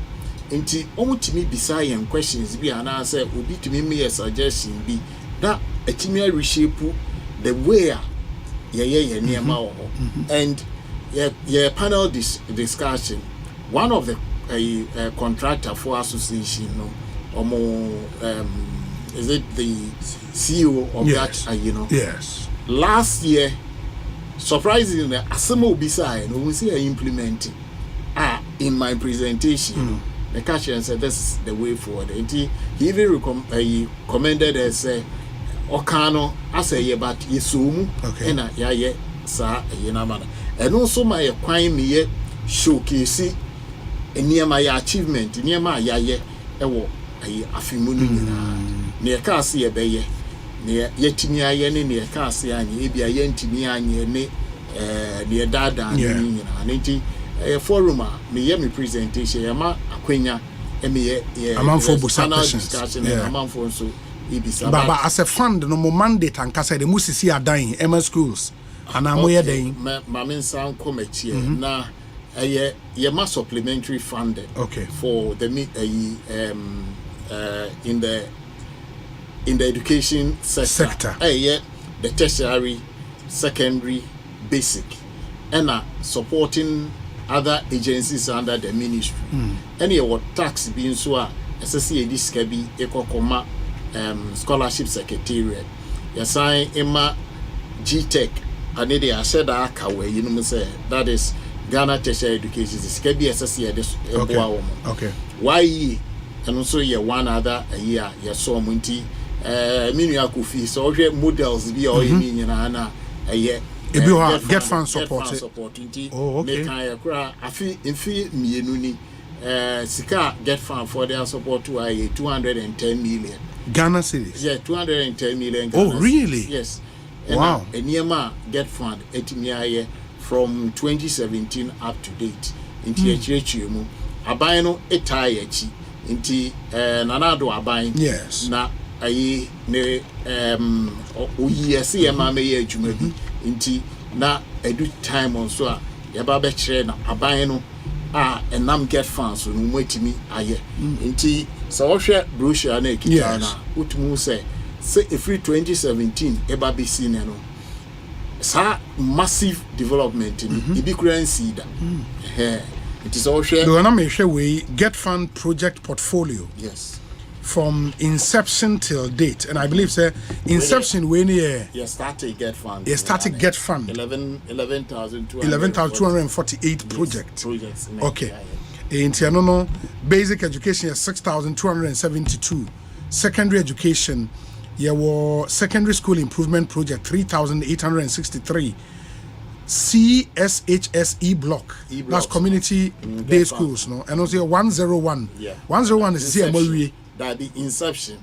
nti omo timi bisa yen questions bi ana say obi timi me suggestion bi na atimi reshape the way ye niema wo ho and yeah panel discussion one of the contractor for association no omo is it the CEO of that you know yes last year surprisingly Asempa Obisa no we see implementing in my presentation the cashier said this is the way forward and he even commended as okano as a but yesumu and ya sa yenamana and also my kwan me showcase near my achievement near my yaye ewo afimunu ne ka se ye beye ne yetimi aye ne ne ka se anye e bia ye ntimi anye ne ne dada ne nyina ne nti forum a me ye me presentation ye ma akwanya e me ye amanfo busa questions amanfo so ibisa baba as a fund no mo mandate and kasa de musisi adan ema schools ana mo ye den ma men san committee na ye ma supplementary funded for the in the education sector. The tertiary, secondary, basic, and supporting other agencies under the ministry. Any what tax being so SSC this can be Ekokoma scholarship secretariat. Yes, I am G-Tech. And they said that Kawe, you know, say that is Ghana tertiary education. This can be SSC this. Okay. Why? And also one other year saw munti minua kufi so hwe models bi o yemi nyina na GetFund support me kan yakura afi mienu ni sika GetFund for their support to 210 million Ghana cedis. 210 million Ghana cedis. Really? Yes. Wow. Eniema GetFund etimi from 2017 up to date inti echirechi mu aban no etai echi inti nanado aban na ayi ne oyiyesi ema me ye adwuma bi inti na edu time on so a ye ba be kire na aban no enam GetFund so no mwetimi aye inti so wohwe brochure na ekita na utumu say every 2017 eba be seen no sa massive development ibi currency da it is all share. The we GetFund project portfolio. Yes. From inception till date, and I believe say inception when started GetFund. Started GetFund. 11,248 projects. Okay. In Tianono, basic education is 6,272. Secondary education, secondary school improvement project 3,863. CSHSE block. That's community day schools, no? And also 101. 101 is CMOE. That the inception,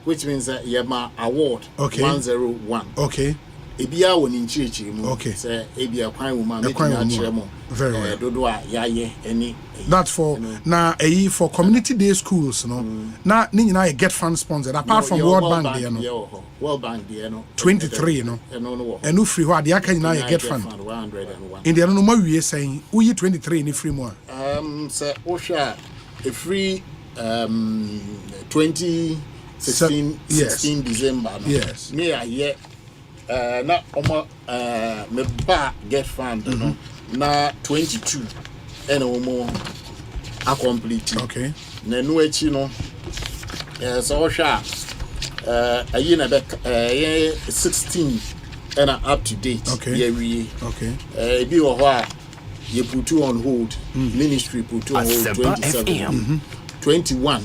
which means that you have award. 101. Okay. Ebia won in church. Okay. Say ebia kwan woman. Very well. Dodoa yaye any. That's for now. For community day schools, no. Now, na GetFund sponsored. Apart from World Bank, there, no. World Bank, there, no. 23, no. And no free. What the can now GetFund? 101. In the no more we saying we 23 in free more. Sir Osha, a free 2016 16 December. No? Yes. Me a year. Na me ba GetFund, no. Na 22. And more a complete. Okay. Na no echi no. So Osha. A year back 16 and up to date. Okay. Yeah, we be you put on hold. Ministry put on hold 27. 21.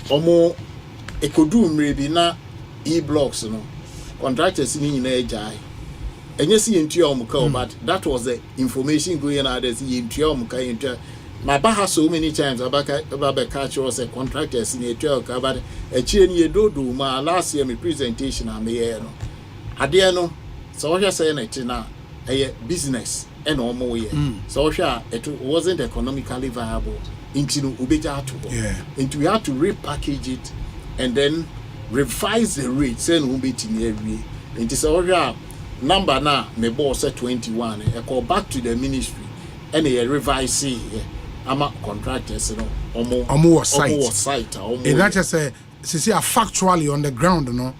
Omo ekodum maybe na e-blocks no. Contractors in ejai. And you see into your but that was the information going out there into your my ba has so many times about catch was a contractors in a 12 but a chain ye do my last year my presentation I may no adiano so what you're saying it now a business and no more so it wasn't economically viable into ubeja to into we had to repackage it and then revise the rate say no be timi awie nti say ohwa number na me boss say 21 e call back to the ministry and they revise ama contractors no omo site and that just say factually on the ground no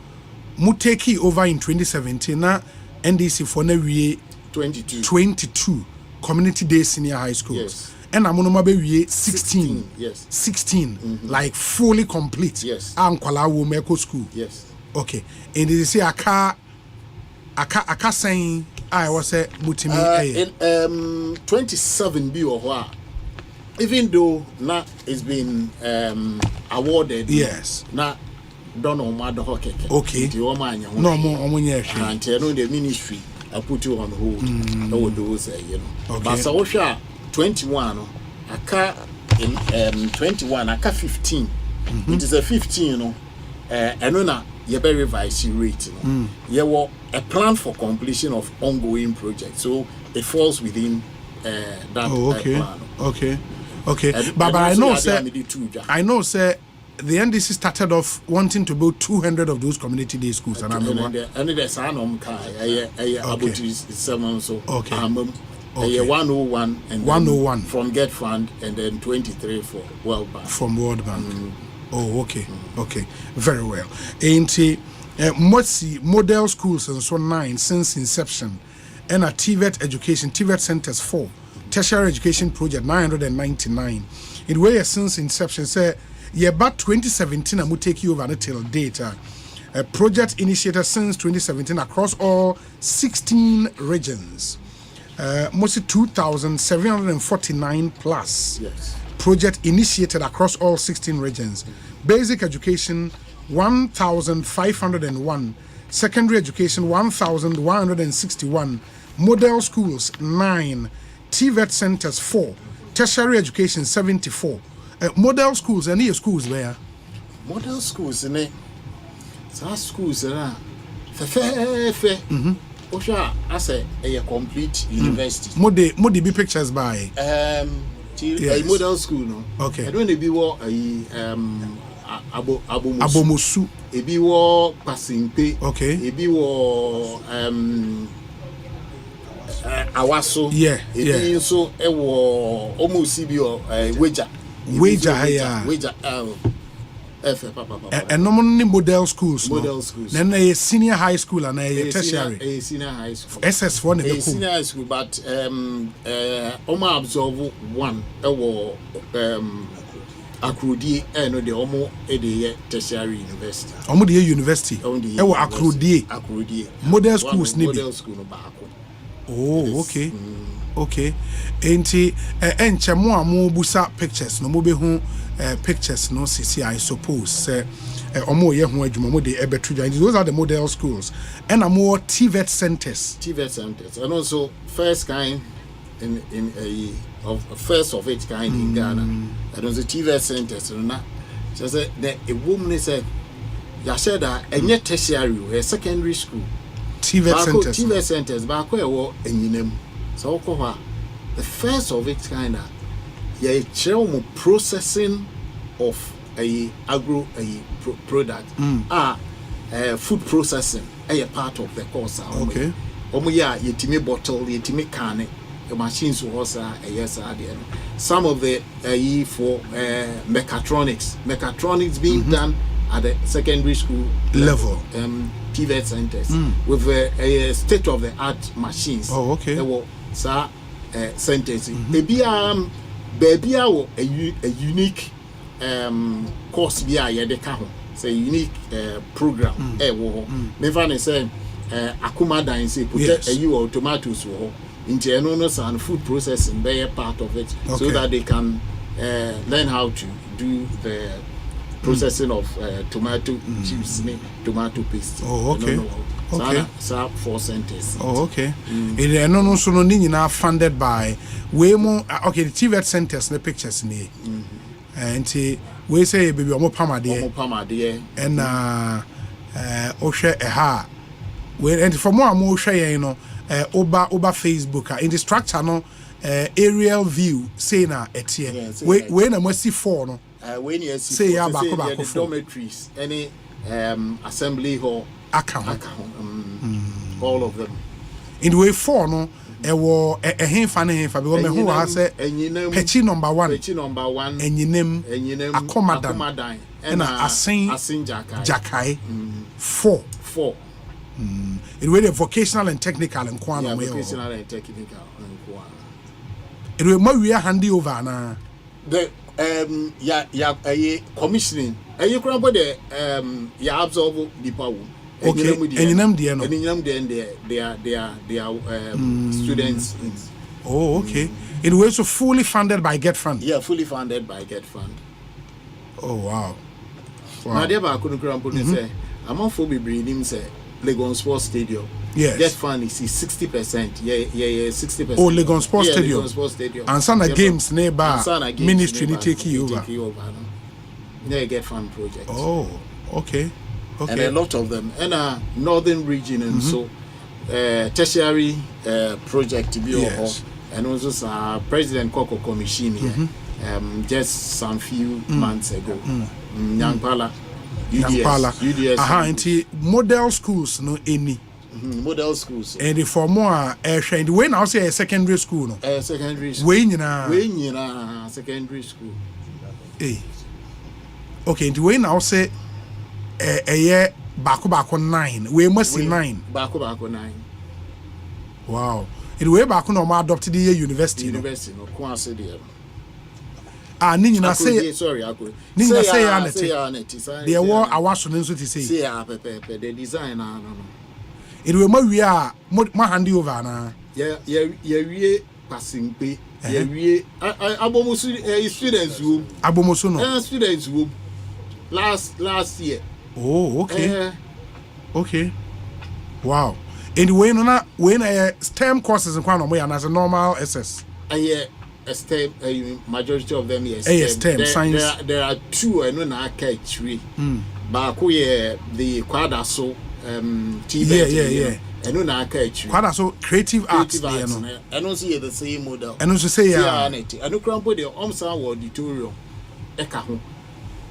mu take over in 2017 na NDC for na wie 22 community day senior high schools. Yes. And amono be 16. Yes. 16 like fully complete. Yes. Ankwala wo meko school. Yes. Okay. And they say aka saying I was say mutimi in 27 bi or even though na it's been awarded. Yes. Na don't know mother hockey. Okay. No more and the ministry I put you on hold. Those you know. Okay. But so 21 aka in 21 aka 15. It is a 15 you know. And na you be revise rate you know. You were a plan for completion of ongoing projects. So it falls within that plan. Okay. But I know say the NDC started off wanting to build 200 of those community day schools and there's about 7 so 101 and 101 from GetFund and then 23 for World Bank. From World Bank. Oh, okay. Very well. Ain't model schools and so 9 since inception and a TVET centers 4 tertiary education project 999 it way since inception say but 2017 I will take you over until data a project initiated since 2017 across all 16 regions mostly 2,749 plus project initiated across all 16 regions basic education 1,501 secondary education 1,161 model schools 9 TVET centers 4 tertiary education 74 model schools and your schools where model schools in it schools are fe Osha as a complete university mode be pictures by a model school no okay I don't be what abomosu ebi wo pasimpe okay ebi wo awaso ebi nso ewo almost bi wager and normally model schools then a senior high school and a tertiary senior high school SS1 senior high school but absorb one ewo Akrudie no de omo de tertiary university omo de university ewo Akrudie model schools ni model school no baako oh okay enti enchemo amu busa pictures no mo be hu pictures no sisi I suppose omo ye hu adwuma mo de ebetudwa those are the model schools and more TVET centers and also first kind in a first of its kind in Ghana and also TVET centers na just that a woman said ya said that any tertiary a secondary school TVET centers back where wo enyinem so ko the first of its kind ya chemo processing of a product food processing a part of the course okay omo ya yetimi bottle yetimi can the machines was some of the for mechatronics being done at the secondary school level TVET centers with a state of the art machines centers baby a unique course be a it's a unique program never say akuma dan say put a tomatoes into no food processing be a part of it so that they can learn how to do the processing of tomato chips tomato paste so 4 centers it no so no nyina funded by we mo okay the TVET centers the pictures ni and we say baby omo pamade and ohwe ha we and for more mo hwe yen no over Facebook in the structure no aerial view say na etie we na mo see 4 no when you say the dormitories any assembly hall account. All of them. In the way 4 no ewo ehemfa ne hemfa because me who has say pechi number 1 enyinem akomadan and asin jakai 4 it way the vocational and technical and kwana vocational and technical and kwana it way ma we hand over na the commissioning kura bo the ya absorb the power. Okay, and they are students. Oh, okay. It was so fully funded by GetFund. Yeah, fully funded by GetFund. Oh wow. Now there ba kunu kura mpo say amafo bebre nim say Legon Sports Stadium. Yes. GetFund is 60%. Yeah, 60%. Oh, Legon Sports Stadium. Legon Sports Stadium. And some games neighbor ministry ni take you over. Yeah, GetFund project. Oh, okay. Okay. And a lot of them in a northern region and so tertiary project to be yes. And also President Koko Commission here just some few months ago. Nyampala UDS and model schools no any model schools and the for more and the way now say a secondary school no secondary school way na secondary school okay the way now say year back 9 we must see 9 back 9 wow it way back no ma adopted the university no kwase there ni nyina say sorry akure ni nyina say aneti the war awaso nso ti say say pepe the design no it way ma we a ma hand over na yeah we passing pay yeah we abomusu students room abomusu no students room last year. Oh, okay. Okay. Wow. Anyway, no na when STEM courses in Kwano Moya as a normal SS. Yeah, STEM majority of them yes. STEM science. There are 2 I know na catch 3. But the Quadaso yeah. I know na catch 3. Quadaso creative arts I don't see the same model. And also say I know crampo the Omsa auditorium. Eka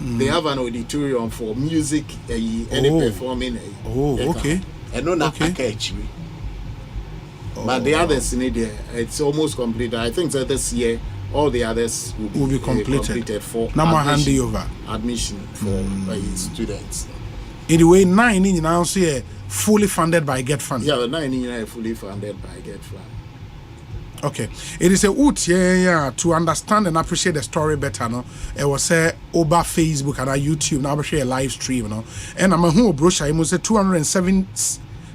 they have an auditorium for music and performing. Okay. I know not catch me. But the others in there, it's almost complete. I think that this year all the others will be completed for admission for students. Anyway, 9 in now say fully funded by GetFund. Yeah, 9 in fully funded by GetFund. Okay, it is a wood to understand and appreciate the story better. No, it was say over Facebook and YouTube. Now I share a live stream. No, and I'm a whole brochure. I must say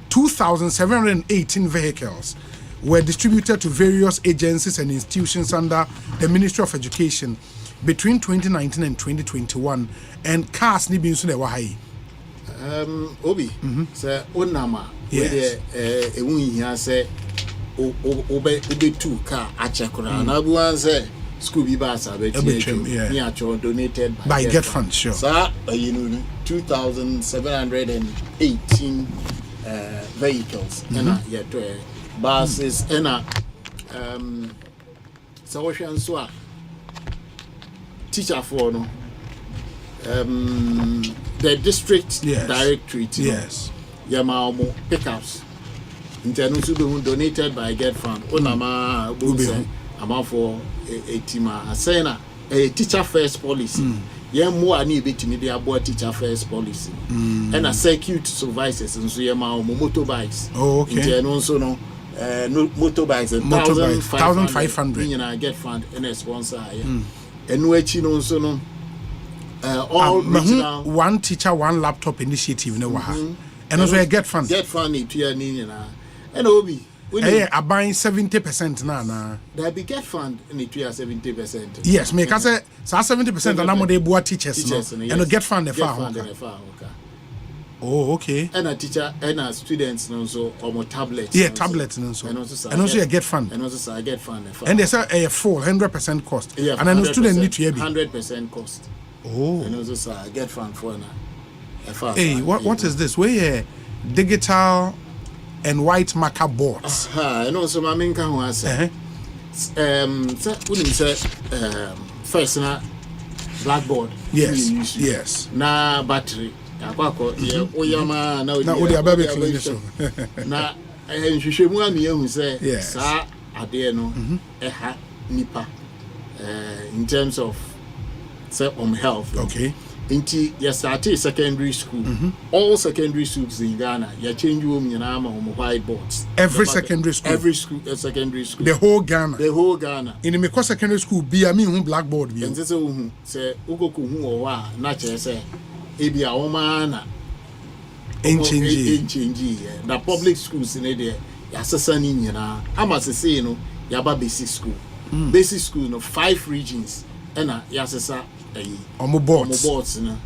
2,718 vehicles were distributed to various agencies and institutions under the Ministry of Education between 2019 and 2021. And cars ni bin so na wahai. Obi, say onama. Yes. Ewun say. Obe 2 car achekura na bu wan say school bi ba sa be me acho donated by GetFund sure so 2,718 vehicles and buses and so we shall so teacher for no the district directorate yes yamao pickups international donated by GetFund. Onama Bonsu amount for a team asena a teacher first policy. More ani betimi dey about teacher first policy. And a circuit supervisors and so yema motorbikes. Oh, okay. International so no motorbikes 1,500 in GetFund and a sponsor. And no no so no all one teacher one laptop initiative no waha. And also a GetFund. GetFund it here ni na. And Obi, I buy 70% na. There be GetFund in it 70%. Yes, me can say 70% and I'm de teachers and GetFund the far. Oh, okay. And a teacher and a students also or tablets. Yeah, tablets and also. And also you GetFund. And also I GetFund. And they say a full 100% cost. Yeah, and then student need to be 100% cost. Oh. And also I GetFund for now. Hey, what is this? Where digital and white marker boards. And also my main can was first na blackboard. Yes. Na battery. akwako ye oyama na odi ababe clean so na nhwehwemu ami ehu say sa ade no ha nipa in terms of say health. Okay. Inti ya started secondary school. All secondary schools in Ghana, ya change room nyina ma whiteboards. Every secondary school. Every school, secondary school. The whole Ghana. The whole Ghana. In the secondary school, be a me blackboard. And this say ugoku hu owa na che say ebi a woma na change. The public schools in there ya sesa ni nyina. Ama se say no ya ba basic school. Basic school no 5 regions. Ena ya sesa Omo boards.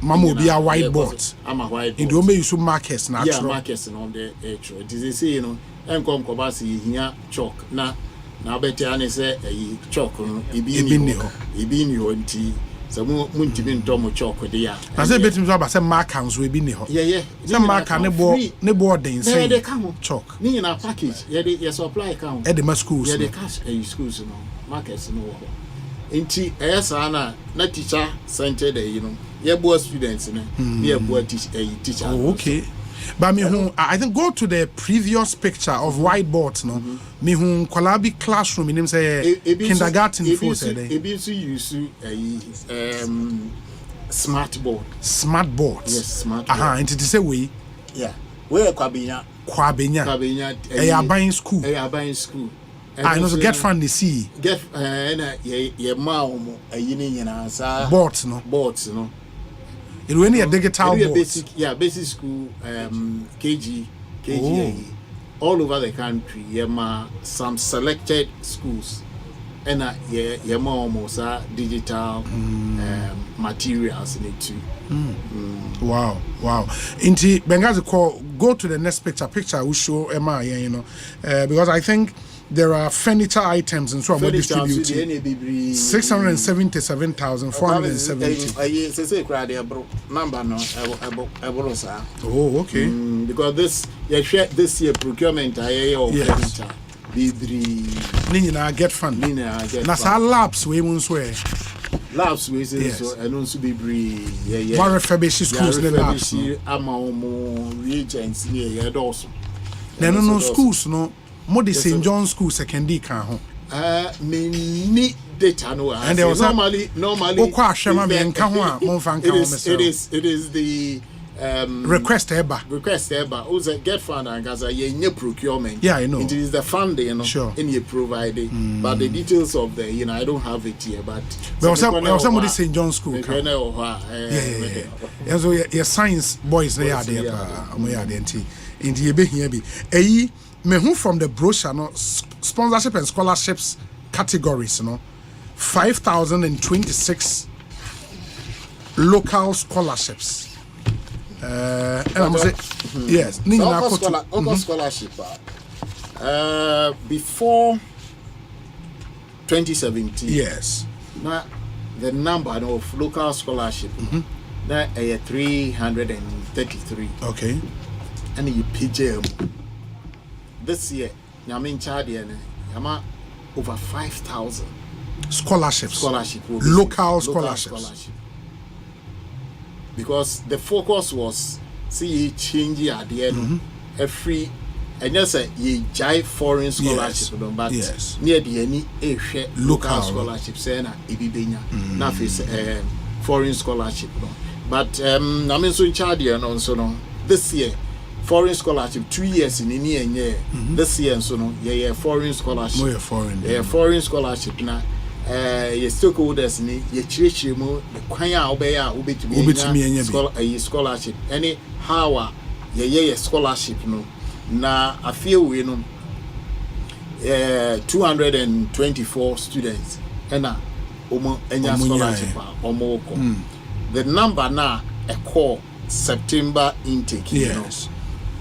Mama be a whiteboard. I'm a whiteboard. In the use markers natural. Yeah, markers on the actual. It is say enkom kobasi here chalk na better ane say chalk ibi ni ho nti so muntimi ntomo chalk de ya. Na say betim so ba say markers we bi ni ho. Yeah. Say marker ne board den say chalk. Ni na package. Yeah, supply account. At the schools. Yeah, the cash schools no. Markers no. Inti na teacher centered students teacher. Oh, okay. But me I think go to the previous picture of whiteboards no. Me kwalabi classroom in say kindergarten for say use smart board. Smart boards. Yes, smart board. And it is a way. Yeah. Where kwabenya buying school. Buying school. I know GetFund see. Ye maumo ayini nyina sa boards no. It when a digital board. Basic school KG all over the country. Some selected schools and ye maumo sa digital materials in it too. Wow. Inti Bengazi go to the next picture will show Emma, because I think there are furniture items and so on distributed 677,470. Oh, okay. Because this year procurement furniture. Nina GetFund. Nasa labs we won't swear. Labs we say so and also be one refurbish schools the labs. Reagents near also. No schools no. More the St. John School secondary can home. Many data no. And there was normally. It is the request ever. Who's a GetFund and Gaza ye procurement. Yeah, I know. It is the fund, sure. In you provided, but the details of the I don't have it here. But there was somebody St. John School. Yeah. So your science boys they are there. In the be me who from the brochure no sponsorship and scholarships categories 5,026 local scholarships and I'm say yes scholarship before 2017 yes now the number of local scholarship that 333 okay and you PJM this year, Yamin Chadian, Yama over 5,000 scholarships. Local scholarships. Because the focus was changing at the end every and just a jive foreign scholarship, but near the any local scholarships and Ibibenya, Nafis foreign scholarship. But Yamin so Chadian also this year. Foreign scholarship 2 years in any year. This year, so no, foreign scholarship. More foreign. Foreign scholarship na. Stakeholders ni church mo the kwanya obeya ubetumi scholarship. Any how scholarship no. Na afie we no. 224 students. Ena omo enya scholarship omo ko. The number na a call September intake. Yes.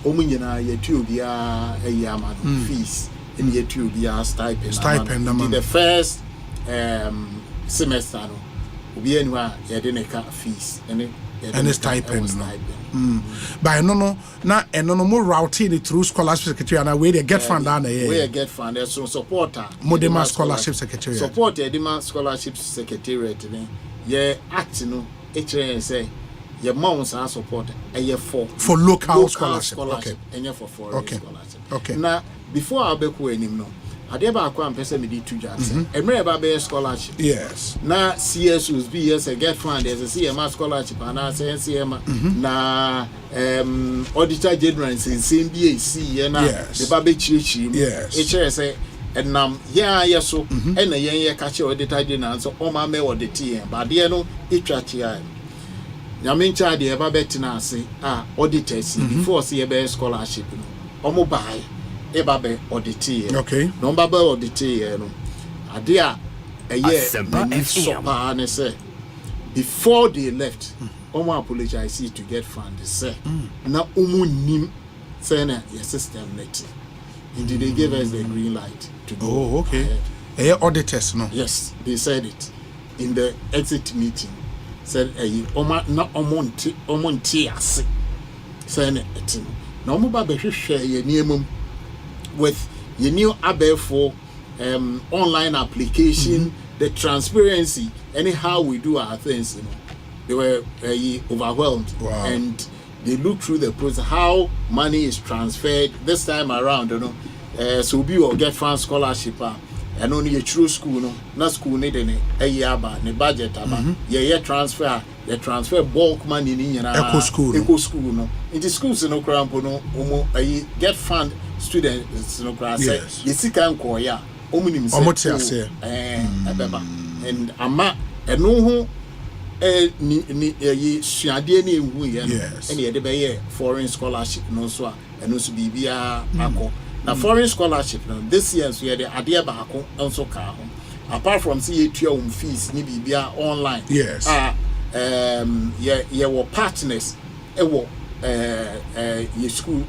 Omunyina yetu bia eyama fees in yetu bia stipend the first semester no obi anwa yedeneka fees and stipend by no na eno mo routing it through scholarship secretary and we GetFund na we GetFund so supporter Modema scholarship secretary support Edema scholarship secretariat ye act no say your moms are support a year for local scholarship. Okay. And year for foreign scholarship. Okay. Now before I be no. Ade ba akwa mpese me di two jobs. Emre ba be scholarship. Yes. Na CSUs BS GetFund there's a CMA scholarship and na CMA na auditor general in CBAC na the ba be chirichiri. Yes. E chere say enam ya so e na yen ka che auditor general so o ma me audit yen ba de no etwa chia. Nyame ncha de ba betina ase auditors before say be scholarship no. Omo buy ebabe audit. Okay. No babe audit no. Ade a Asempa FM. Say before they left, omo apologize to GetFund say na omo nim say na your system net. Indeed they gave us the green light to go. Oh, okay. Auditors no. Yes, they said it in the exit meeting. Said omonti ase. Say na etim. Na omo ba be hwehwe ye niemum with your new abefo online application, the transparency, anyhow we do our things, you know, they were overwhelmed. Wow. And they look through the process, how money is transferred this time around, you know. So be or GetFund scholarship, and only a true school, no, not school needing a year about the budget about transfer. They transfer bulk money in Eco school, no. In the schools, no crampo, no, GetFund students, no class. Yes. You see, can call ya. And ama no ho ni suade na ehu ye no ene ye de be ye foreign scholarship no so and also bibia akọ na foreign scholarship no this year so ye de ade ba akọ enso ka ho apart from see you tua fees ni bibia online. Yes. Ye wo partners e wo ye school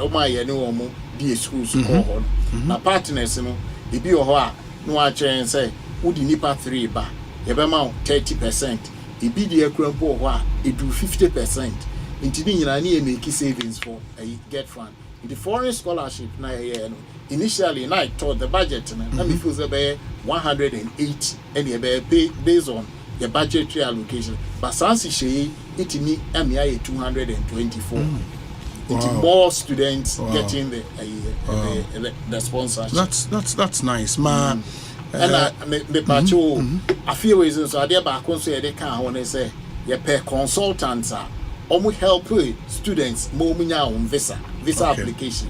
o ma ye ne wo mo di schools ko ho na partners no ebi ho a no a chen say udi nipa 3 ba ye be ma 30%, ebi di ekrampo ho a edu 50%. Inti ni nyina na e make savings for GetFund. In the foreign scholarship na no initially na I thought the budget na me feel say 108 and ye be pay based on the budgetary allocation, but since it me 224. Wow. More students getting the sponsorship. That's nice, ma. And me pacho a few reasons so there back so they can when they say you pay consultants almost help students more visa application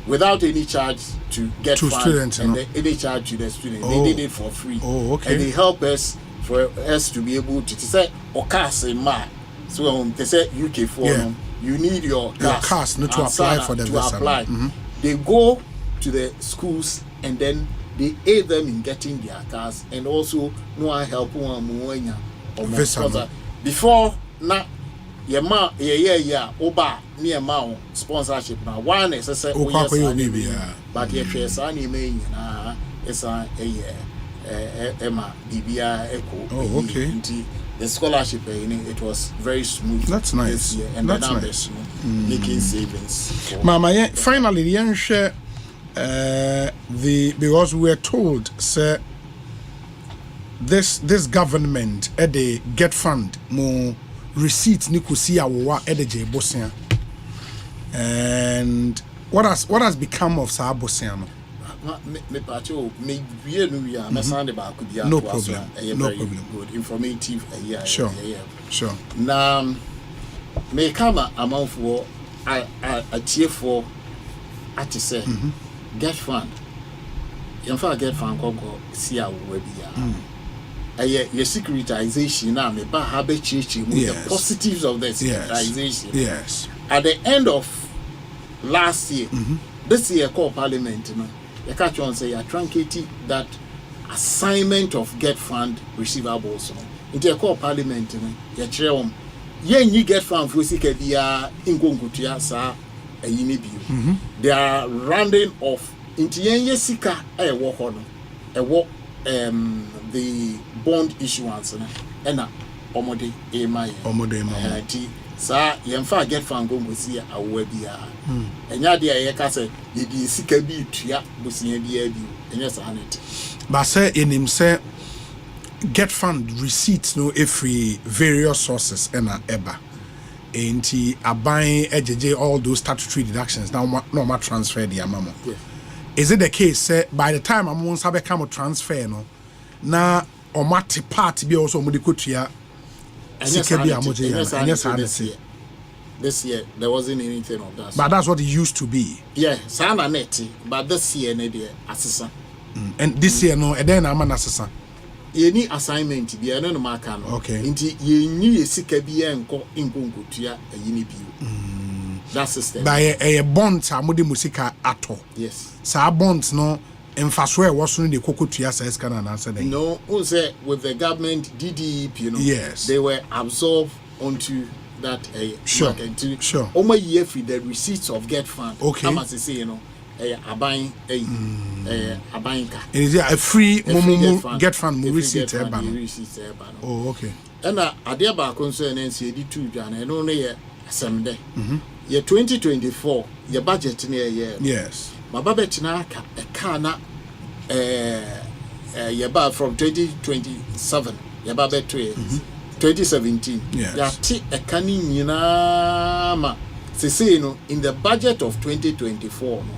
without any charge to GetFund students, and any charge to the student. They did it for free. Oh, okay. And they help us for us to be able to say okase ma so they say UK for you need your cast not to apply for the visa. They go to the schools and then they aid them in getting their cars and also no help one visa before na oba near ma sponsorship now one is say but ye share sa ni me nyina esa Emma Bibia Echo. Oh, okay. The scholarship, it was very smooth. That's nice. This year, and that's nice. Making savings. Mama, finally, the share because we were told, sir, this government at the GetFund more receipts nikusia wa at the Bosia. And what has become of Sa Bosiano? No problem. Good, informative. Sure. Now, may come amount for a tier for at say GetFund. In fact, GetFund go see our webia. Your securitization now, me ba have the positives of the securitization. Yes. At the end of last year, this year called Parliament, you catch on say you're truncating that assignment of GetFund receivables. Into a call Parliament, you try you GetFund for Sikabia in Gongutia, sir, a unibiu. They are rounding off into Yesika a walk on a walk the bond issuance and Omode Emai. Sa yemfa GetFund go see awo bia enya de ayeka say ye di sika bi tua bosia bia bi enya sanet but say enim say GetFund receipts no every various sources ena eba enti aban ejeje all those statutory deductions now no ma transfer the amamo. Yes. Is it the case by the time amon sabe come transfer no na o mate part bi also mo de kotua sika bi amoje ya. This year there wasn't anything of that. But that's what it used to be. Yeah, sana neti, but this year ne dey asesa. And this year no, then I'm an asesa. Any assignment bi no maka no. Okay. Nti ye nyi sika bi enko nkonkotua ayini bi. That system. By a bond amode musika ato. Yes. Sa bonds no emfaso e woso no de kokotua sa escana na answer. No, say with the government DDEP, you know. Yes. They were absorbed onto that sure. Sure. Almost year free the receipts of GetFund. Okay. How much say you know? Abaying ka. Is it a free GetFund receipt Oh, okay. And adia ba concern NCD 2 Jan and only assembly. Year 2024, your budget near year. Yes. My budget na a kana yaba from 2027 yaba betray 2017. Yes. Yati a canning ma say no in the budget of 2024 no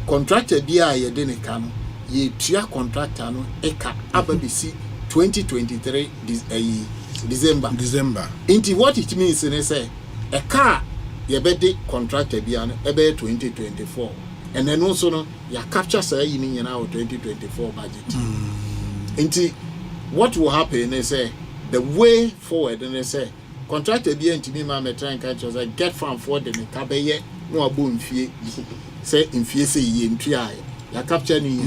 contractor dia ye de ne ka no ye tua contractor no eka ababisi 2023 December. Into what it means in say a car ye be contractor bia no ebe 2024 and then also no ya capture say yin yin now 2024 budget. Into what will happen is say the way forward and say contractor bia ntimi ma me try and catch us get farm for the ka be ye no abo mfie say mfie say ye ntua ya capture ni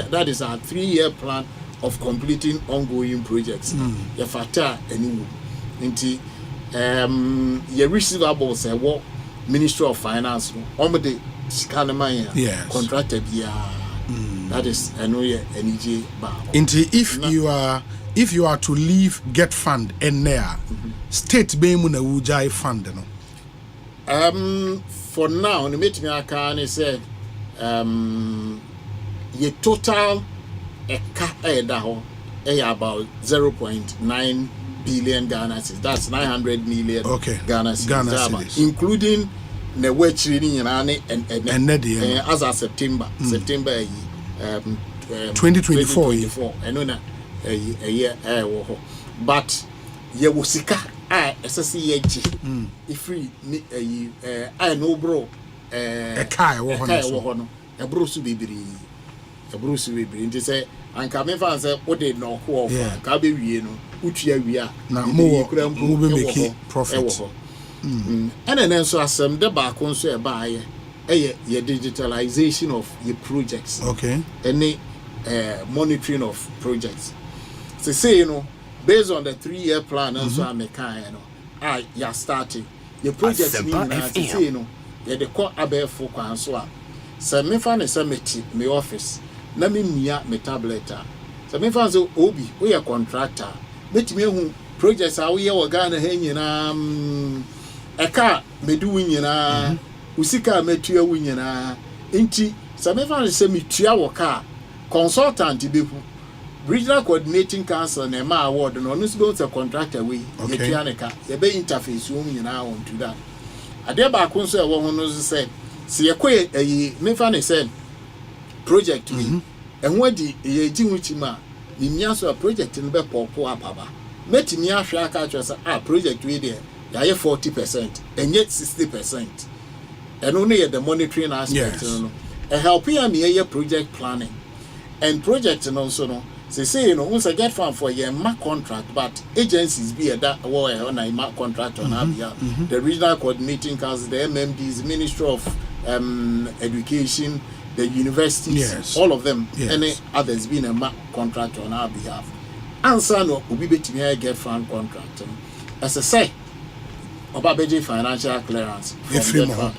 that is our 3-year plan of completing ongoing projects. Ya fata enu nti your receivables say what Ministry of Finance omede sika man contractor bia that is enoye enije ba nti if you are to leave GetFund and there state be mu na wujai fund no for now the meeting I can say your total about 0.9 billion Ghana cedis. That's 900 million Ghana cedis, including the wage reading and as of September 2024 I know a year but ye wosika SSEG if we I know bro a kai wo hono e bro su bibiri nti say anka me fan say o de no ko ka be wie no utua wie na mo be make profit and then so asem de ba ko so e ba ye ye digitalization of your projects any monitoring of projects say you know based on the 3-year plan and so am kind you know you starting your projects say you know you the call abe for kwan so a say me fa ne say me office na me mia me tablet say me fa so obi we a contractor metimi hu projects a we wo Ghana ha nyina eka medu nyina usika metua wu nyina nti say me fa say metua wo ka consultant be regional coordinating council na ma award no no go to contractor we yetua ne ka ye be interface wo nyina on to that ade ba ko so e wo ho no say se ye koye me fa ne say project we enwo di ye ji wuchima ni mia so project no be popo apaba metimi ahwe aka cho say project we there ya ye 40% and yet 60% and only the monitoring aspect no help ya me ye project planning and project no so no say you know once I get fund for your mark contract but agencies be that on a mark contract on the regional coordinating council, the MMDs, Ministry of Education, the universities, all of them, any others being a mark contract on our behalf. Answer no will be between a GetFund contract. As I say, about financial clearance from GetFund.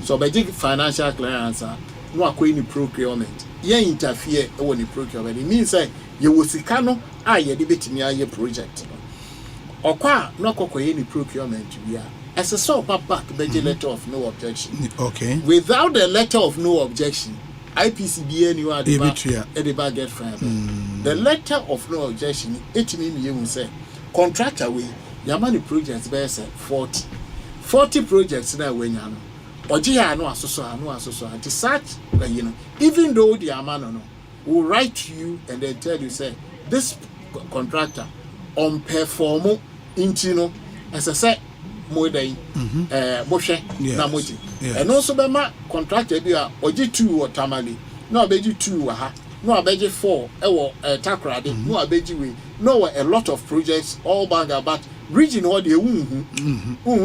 So by financial clearance, no acquainted procurement. Ye interfere when the procurement. It means that you will see cano ye debate me a project. Or qua no cocoa procurement we are as a sort of back the letter of no objection. Without the letter of no objection, IPCBN you are the back GetFund. The letter of no objection, it means you will say contractor we your money projects best 40. 40 projects na wenya no oje ya no asoso and such you know even though the amano no will write to you and then tell you say this contractor on perform into no as I say more than moshe na moti and also be ma contractor bi a oje 2 or tamale no abeji 2 wa ha no abeji 4 ewo takrade no abeji we no a lot of projects all bang about region or the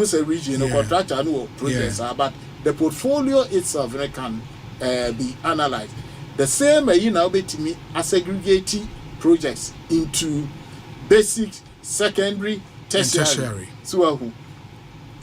say region or contractor no projects but the portfolio itself can be analyzed the same you now be to me aggregating projects into basic, secondary, tertiary. So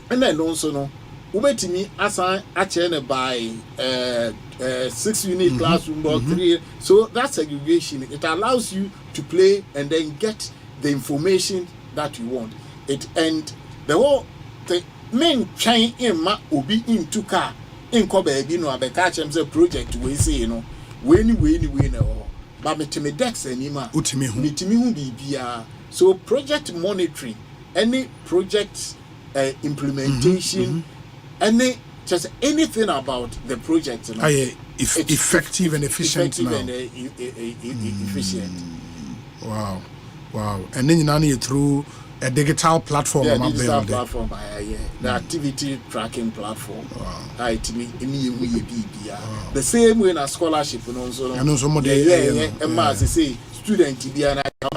and then also no ube to me assign actually by 6 unit classroom or 3. So that segregation it allows you to play and then get the information that you want. It and the whole thing men chain in ma obi into car in ko baby no abeka chem say project we say you know we no but me dex anima utimi hu bibia. So project monitoring, any project implementation, any just anything about the project, you know, effective and efficient now. Efficient. Wow. And then you know through a digital platform. Yeah, digital platform. The activity tracking platform. Wow. The same way in a scholarship, you know. So say student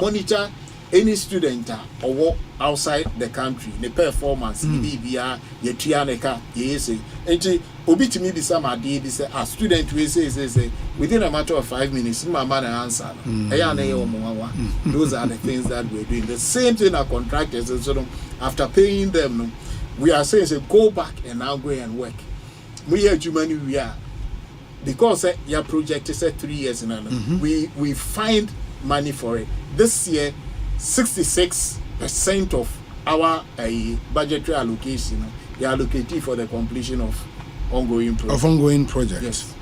monitor any student or outside the country, the performance, yetuaneka, yes, and obi to me be some idea, be say a student will say within a matter of 5 minutes, my man answer. Those are the things that we're doing. The same thing our contractors and so on. After paying them, we are saying say go back and now go and work. We are human, we are because your project is 3 years in we find money for it. This year 66% of our budgetary allocation they are allocated for the completion of ongoing projects. Yes.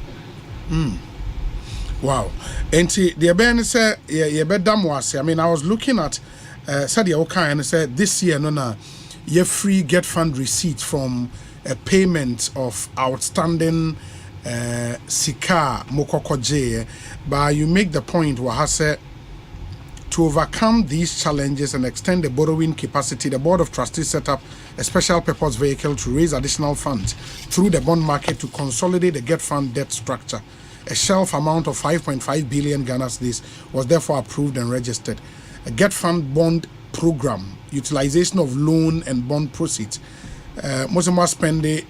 Wow. And the Ben said, I mean, I was looking at Sadia Oka and said this year, you free GetFund receipt from a payment of outstanding Sika Mokokoje. But you make the point where I said, to overcome these challenges and extend the borrowing capacity, the Board of Trustees set up a special purpose vehicle to raise additional funds through the bond market to consolidate the GetFund debt structure. A shelf amount of 5.5 billion Ghana cedis was therefore approved and registered. A GetFund bond program, utilization of loan and bond proceeds. Most spending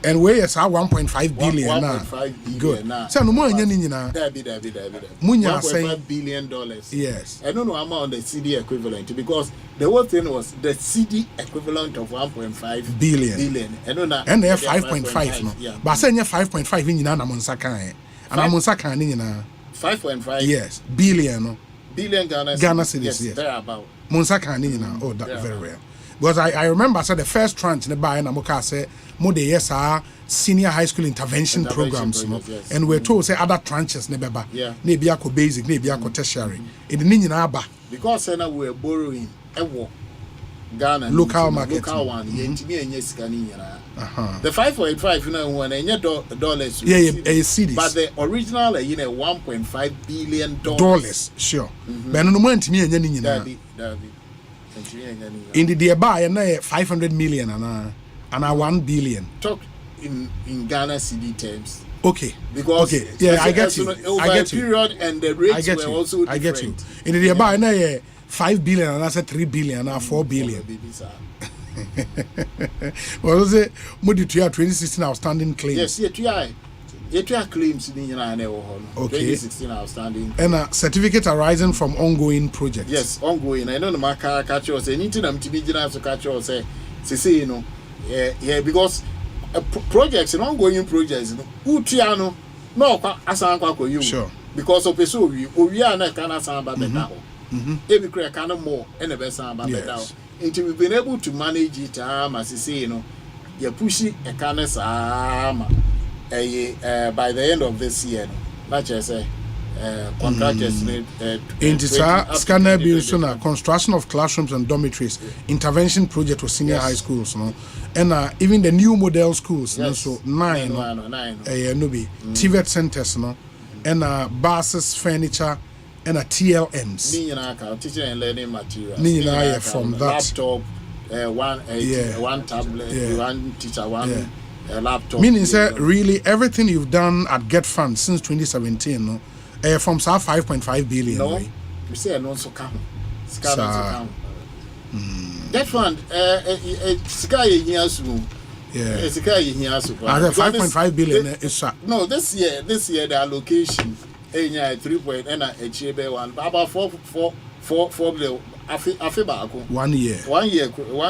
and we is 1.5 billion. 1.5 billion. Good. So no more David. $1.5 billion. Yes. I don't know amount the CD equivalent because the whole thing was the CD equivalent of 1.5 billion. I don't know. And they have 5.5 no. Yeah. But say 5.5 in na monsakan. And monsakan ni na 5.5. Yes. Billion no. Billion Ghana cedis. Yes. There about. Monsakan ni na. Oh, that very rare. Because I remember I said the first tranche in the buy and Amoka said more the yes are senior high school intervention programs, no? Yes. And we're told say other tranches nebeba. Yeah. Maybe basic, maybe tertiary. In the Ninaba. Because now we're borrowing Ghana local market. Local one, the 5.5, you know, when dollars. Yeah, CDs. But the original, you know, $1.5 billion. Sure. But no moment me and in the nearby and 500 million and 1 billion. Talk in Ghana CD terms. Okay. Because I get you. Over a period and the rates were also different. I get you. In the nearby and 5 billion and I said 3 billion and 4 billion. What was it? What did you have 2016 outstanding claims? Yes, claims in the okay. 2016 outstanding. And a certificate arising from ongoing projects. Yes, ongoing. I know the marker catch us anything I'm to be general to catch us say you know because projects and ongoing projects utiano no asanka ko you sure because of so we are na kana samba beta ho every crack kind of more and the best samba beta ho until we've been able to manage it as say you know you push it a kana sama by the end of this year, not just say contractors into scanner bills on construction of classrooms and dormitories, intervention project for senior high schools, no, and even the new model schools, no, so 9 TVET centers, no, and buses, furniture, and TLMs. Teaching and learning materials. From that laptop, one tablet, one teacher, one laptop. Meaning, sir, really everything you've done at GetFund since 2017, no. From 5.5 billion. No, we say no so come. GetFund, Sky here soon. Yeah. Sky here soon. 5.5 billion is no, this year the allocation 3 point and achieve one about 4 billion. Afi baako. 1 year. 1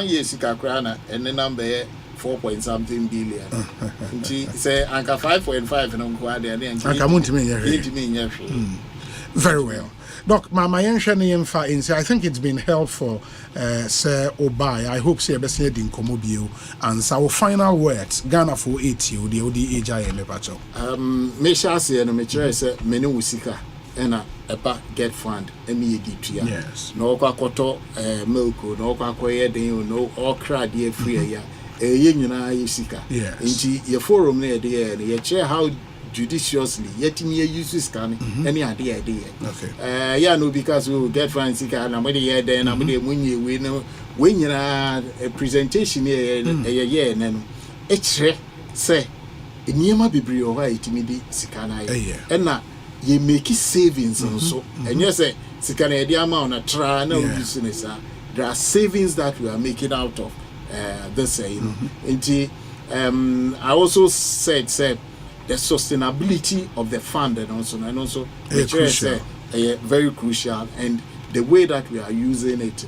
year sika krana and the number 4 point something billion. Say anka 5.5 no kwa de and anka muntimi nyehwe. Very well. Doc, my I think it's been helpful, Sir Obai. I hope Sir Bessie din komobio and so final words Ghana for 80 the ODAJ me pacho. Me sha say no me try say me ne usika ena epa GetFund MED2. Yes. No kwa koto milk no kwa koye den no okra de free ya. Ye nyina yesika. Yes. Nti ye forum na ye share how judiciously yet me use scan any idea. Okay. Yeah, no, because we GetFund sika na we dey then na we dey munye we no when nyina a presentation here no e say eniyama bibiri o ha itimi di sika na ye na ye make savings also and you say sika na dey amount na try na business there are savings that we are making out of this I also said the sustainability of the fund and also very crucial and the way that we are using it,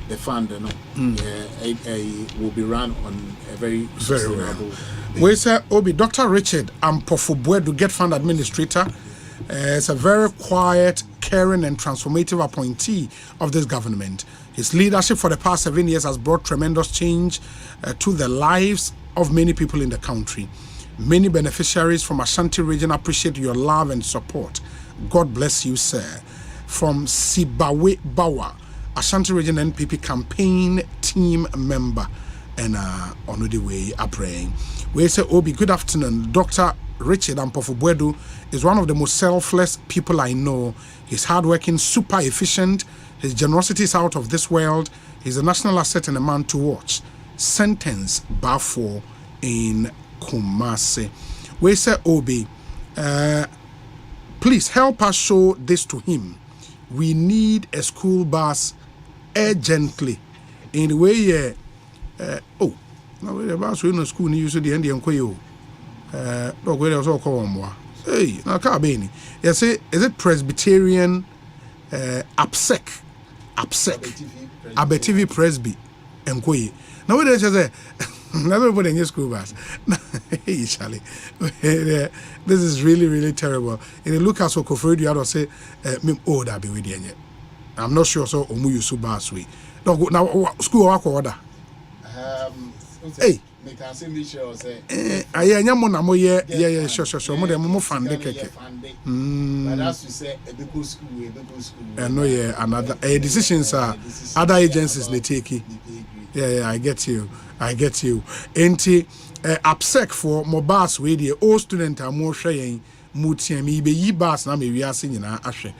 the fund will be run on a very sustainable way. We say Obi Dr. Richard Ampofobwedu GetFund administrator is a very quiet, caring and transformative appointee of this government. His leadership for the past 7 years has brought tremendous change to the lives of many people in the country. Many beneficiaries from Ashanti region appreciate your love and support. God bless you, sir. From Sibawe Bawa, Ashanti region NPP campaign team member, and on the way are praying. We say, Obi, good afternoon. Dr. Richard Ampofobwedu is one of the most selfless people I know. He's hardworking, super efficient. His generosity is out of this world. He's a national asset and a man to watch. Sentence bar 4 in Kumasi. We say, Obi, please help us show this to him. We need a school bus urgently. In the way, now the bus we no school ni use the Indian koyo. Look where also call more. Hey, now Kabeni. You say, is it Presbyterian APSEC? ABTV Presby and Koye. Now what say? Never put in your school bus. Hey, Charlie. This is really, really terrible. In the look at so Kofred, you have to say, that be with you. I'm not sure so Omu Yusu bus we. Now school work order. Hey. I am on a more sure. More than more fun. But as you say, a big school. No, another decisions are other agencies they take it. Yeah, I get you. Enti upsec for mobile way the all student are more sharing mutia me be yi bus na me wiase nyina ahwe.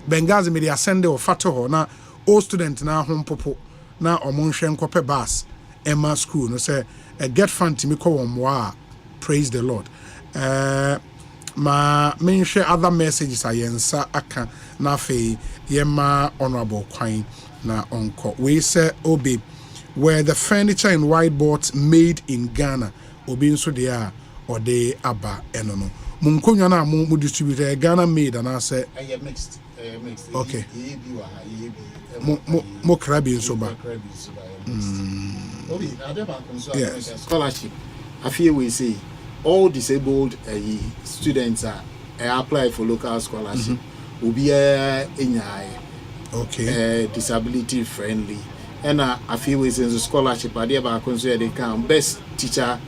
Bengazi me dey send o fato ho na all student na hom popo na omonhwe nkope bus Emma school no say GetFund me call on praise the Lord. Ma menhwe other messages ayensa aka na fe yema honorable kwan na onko. We say Obi where the furniture and whiteboards made in Ghana obi nso they are or they aba enono. Munkonya na mu distributor Ghana made and I say mixed. Okay. Mo krabi nso ba. Yes. Scholarship. I feel we say all disabled students are apply for local scholarship. Will be disability friendly. And I feel we say scholarship. I dear consider they can best teacher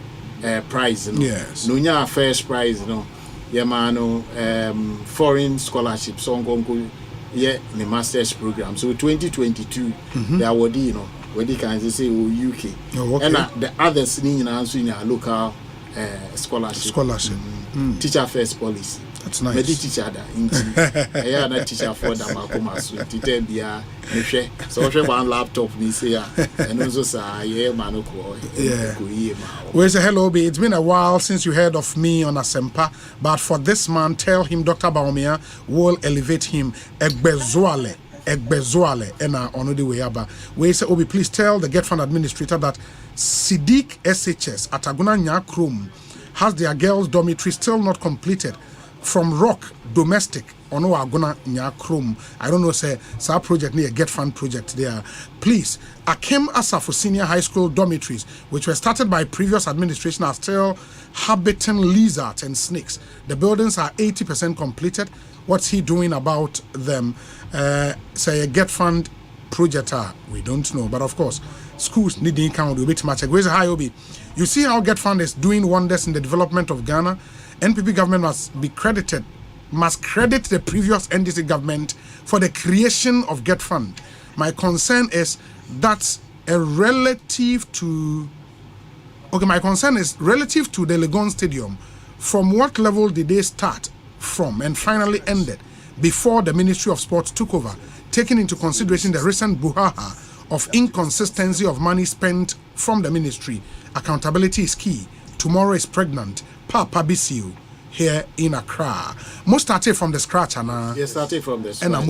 prize. Yes. No, first prize. No, foreign scholarships on Gongo, the master's program. So 2022, they are where they can say UK. And the others in our local scholarship. Teacher first policy. That's nice. Medi teacher da inti. I na teacher for da makoma so tite bia mehwe. So hwe one laptop bi say and also say manoko. We say hello B. It's been a while since you heard of me on Asempa, but for this man tell him Dr. Bawumia will elevate him Egbezuale and on the way aba. We say Obi, please tell the GetFund administrator that Siddiq SHS at Aguna Nyakrum has their girls' dormitory still not completed from Rock Domestic on Aguna Nyakrum. I don't know, say, our project near GetFund project there. Please, Akem Asafo Senior High School dormitories, which were started by previous administration, are still habiting lizards and snakes. The buildings are 80% completed. What's he doing about them? Say a GetFund project, we don't know. But of course, schools need the income to be much. Where's high Obi? You see how GetFund is doing wonders in the development of Ghana. NPP government must credit the previous NDC government for the creation of GetFund. My concern is that's relative to the Legon Stadium. From what level did they start from and finally ended before the Ministry of Sports took over, taking into consideration the recent brouhaha of inconsistency of money spent from the ministry? Accountability is key. Tomorrow is pregnant. Papa Bisiu here in Accra. Most started from the scratch, and you started from the scratch. And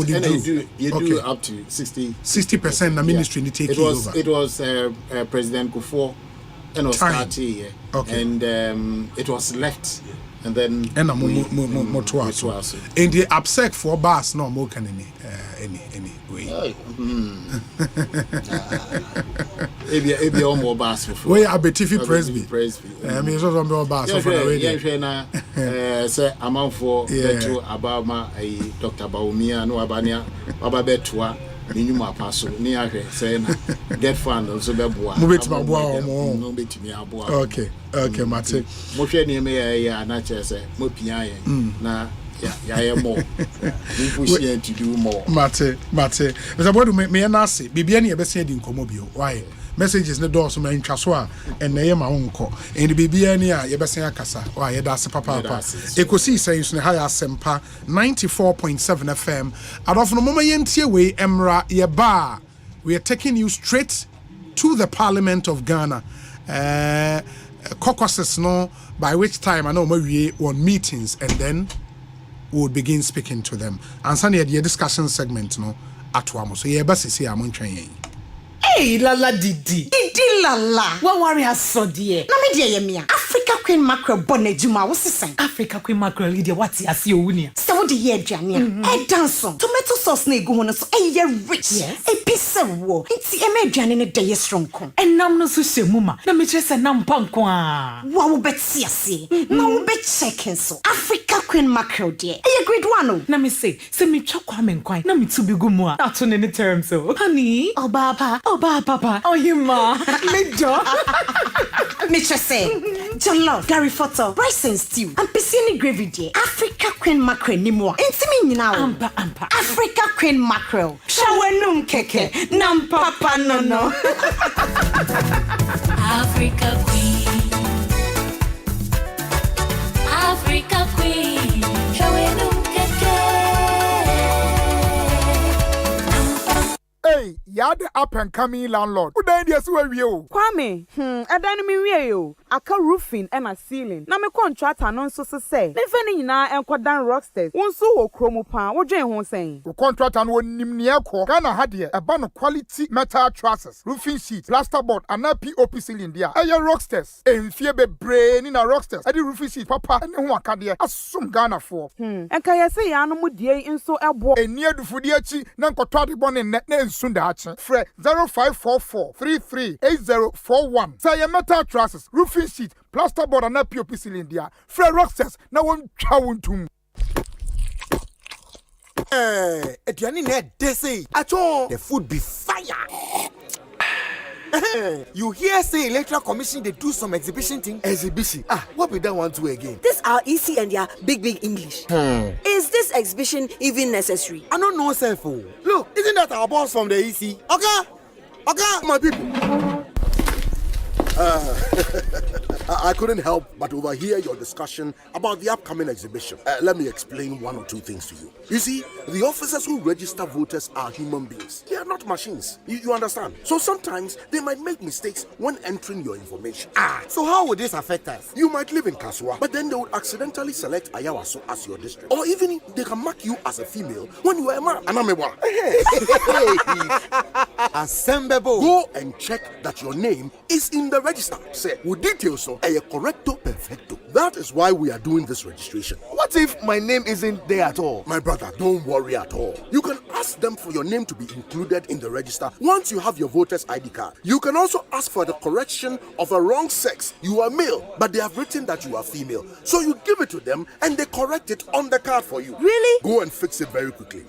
you do up to 60%. The ministry need take over. It was President Kufuor and was started here, and it was left. And then and the upset for bars no more can any way. Maybe all more bars for. We are Betifi Presby. I mean, so some bars for the radio. Say amount for betu abama Dr. Bawumia no abania ababetua. Minimum passo, ni ahwe say na GetFund also be boa. Mo beti boa mo. No betimi aboa. Okay, mate. Mo hwe ni me ya na che say mo pia yen na ya more. We push here to do more. Mate. Mr. Bodu me na say bibia ni e be say di nkomo bio. Why? Messages ne door so ma ntwa so a enne ye ma wonko and bibia ni a ye be say akasa why ye da se papa Ekosiisen so ne high Asempa 94.7 FM adofo no mama yentie we emra ye ba. We are taking you straight to the Parliament of Ghana caucuses no, by which time I know we on meetings and then we would begin speaking to them and sunny the discussion segment no atwamo so ye ba sisi amon twen. Hey, Lala Didi Lala. What worry has so dear? Na me dear yemia. Africa Queen Mackerel bonnet juma was the Africa Queen Mackerel Lydia what's as you win. So the year Jania. A danson. Tomato sauce ne go on so a rich. Yes. A piece of war. It's a major in a day strong con. And nam no sushi muma. Na me just a nam pankwa. Wow bet see. No bet second so. Africa Queen Mackerel dear. A great one. Na me say me chokwa quine. Na me to be gumwa. Not on any terms so. Honey. Oh baba. Papa, oh you ma, Major. Mr. say, John Love, Gary Photo, rice and stew, and piscine gravy dear. Africa Queen Mackerel ni more. Intimate now. Ampa. Africa Queen Mackerel. Shawanum keke, nam papa no. Africa Queen. Africa Queen. Shawanum keke. Hey, you're the up and coming landlord. Who died yes where you? Kwame, I didn't mean you. I can roofing and a ceiling. Na me contract anon so say. Me feni na enko dan rocksters. Won so wo kromo pan. Wo dwen ho sen. The contract an won nim ne ekọ. Ghana ha de e ba no quality metal trusses, roofing sheet, plasterboard and POP ceiling dia. Aye rocksters. Enfie bebre ni na rocksters. Ade roofing sheet papa ne ho aka de asum Ghana for. Enka ye say ya no mu die nso ebo. Eni adufudi achi na nkoto ade bone ne nsunda achi. Fre 0544 338041. Say your metal trusses, roofing sheet, plasterboard and POP ceiling dia. Fre rocksters na won twa wontum. Ediani ne desi. Acho the food be fire. You hear say Electoral Commission they do some exhibition thing? Exhibition? What be that one do again? This our EC and their big English. Is this exhibition even necessary? I don't know self. Look, isn't that our boss from the EC? Okay, my people. I couldn't help but overhear your discussion about the upcoming exhibition. Let me explain one or two things to you. You see, the officers who register voters are human beings. They are not machines. You understand? So sometimes they might make mistakes when entering your information. So how would this affect us? You might live in Kaswa, but then they would accidentally select Ayawaso as your district. Or even they can mark you as a female when you are a man. Anamewa. Assemble. Go and check that your name is in the register. Say, with details so a correcto perfecto. That is why we are doing this registration. What if my name isn't there at all? My brother, don't worry at all. You can ask them for your name to be included in the register once you have your voter's ID card. You can also ask for the correction of a wrong sex. You are male, but they have written that you are female. So you give it to them and they correct it on the card for you. Really? Go and fix it very quickly.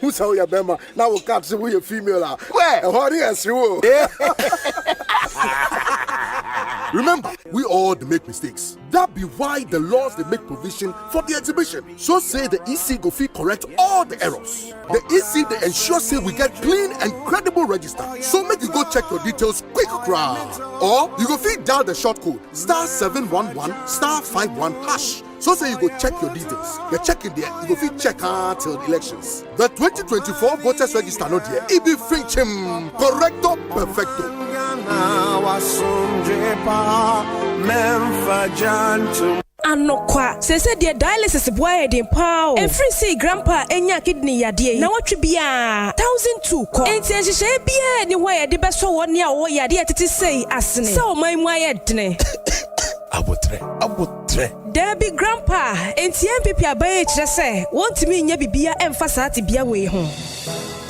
Who's how you're Bema? Now we'll catch you with a female. Where? Remember, we all make mistakes. That be why the laws they make provision for the exhibition. So say the EC go fit correct all the errors. The EC they ensure say we get clean and credible register. So make you go check your details quick crowd. Or you go fit dial the short code *711*51#. So say you go check your details. You check it there, you go fit check till the elections. The 2024 voters register no there. It be finchim correcto perfecto. Anokwa sese de dialysis boy de pao every say grandpa enya kidney yade na watwe bia 1002 ko enti enhye bia ni hoye de beso woni a wo yade atete sei asene se o man mu ayedene abotre Debbie grandpa enti MPP abaye kire se wontimi nya bibia emfa saate bia we ho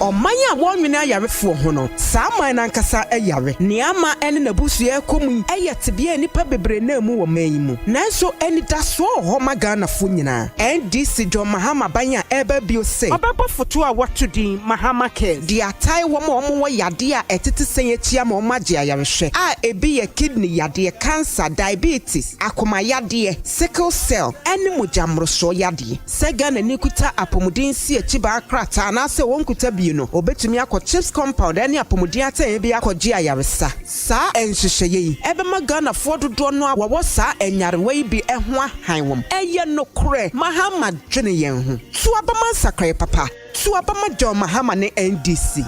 Omanya wonwene ayarefo ho no saa man nankasa ayare neama ene nabusu ekomu ayetebia nipa bebre na mu wo man mu nanso eni daso ho magana fo nyina NDC John Mahama banya eba bio se obeba foto a watudin Mahama care di atai wo mo yade a etete senyechia ma omagye ayarehwe a ebi ye kidney yade cancer diabetes akoma yade sickle cell ene mojamroso yade sega na nikuta apomudin si echiba akrata na se wonkuta no obetumi akọ chips compound ene apomudi atan bi akọji ayaresa saa enhyehyeye yi ebema Ghana fododo no a wo saa enyarewa yi bi eho ahanwom eye no kore Mahama dwene yen ho tu abama sakrai papa tu abama John Mahama ne NDC.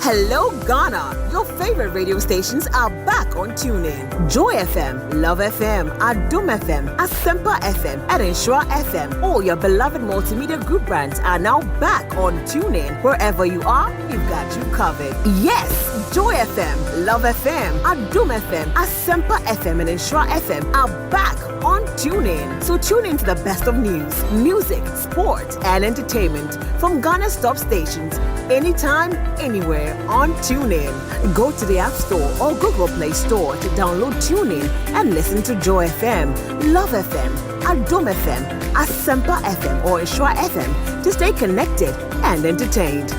Hello Ghana, your favorite radio stations are back on TuneIn. Joy FM, Love FM, Adum FM, Asempa FM, and Ensure FM. All your beloved multimedia group brands are now back on TuneIn. Wherever you are, we've got you covered. Yes, Joy FM, Love FM, Adum FM, Asempa FM, and Ensure FM are back on TuneIn. So tune in to the best of news, music, sport, and entertainment from Ghana's top stations anytime, anywhere on TuneIn. Go to the App Store or Google Play Store to download TuneIn and listen to Joy FM, Love FM, Adum FM, Asempa FM, or Ensure FM to stay connected and entertained.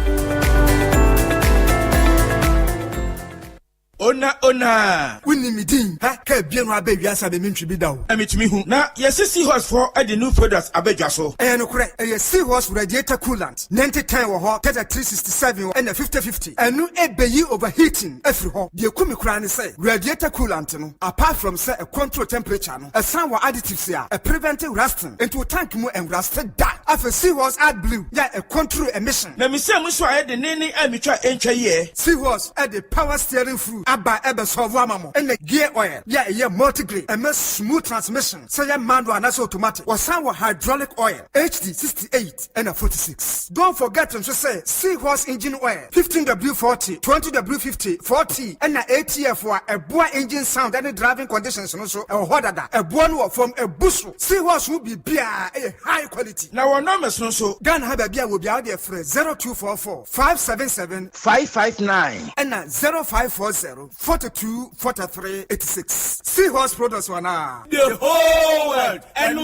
Ona Winnie Midin, ha, bien wa baby asa be mentwi bi dawo. Emitimi hu na yesi seahorse for the new products abedwa so. No correct. Seahorse radiator coolant. 9010 wo ho, 367 and 5050. Enu ebeyi overheating every ho. De kumi kura ne say radiator coolant no apart from say a control temperature no, a san wa additives ya, a prevent rusting into tank mu and rusted da. Afa Seahorse add blue, ya a control emission. Na mi say mu so aye de nene emitwa encha ye. Seahorse add the power steering fluid. Aba ebe solve amamo. And the gear oil, ya a multi-grade, a smooth transmission. Say ya manual and automatic. Or some hydraulic oil, HD 68 and a 46. Don't forget to say Seahorse engine oil, 15W40, 20W50, 40, and a ATF for a boy engine sound and driving conditions. Also, a hodada, a one from a bushel. Seahorse will be beer a high quality. Now our numbers no so. Ghana have a beer will be out there for 0244 577 559 and 0540 42 43 86. Seahorse products wana. The whole world and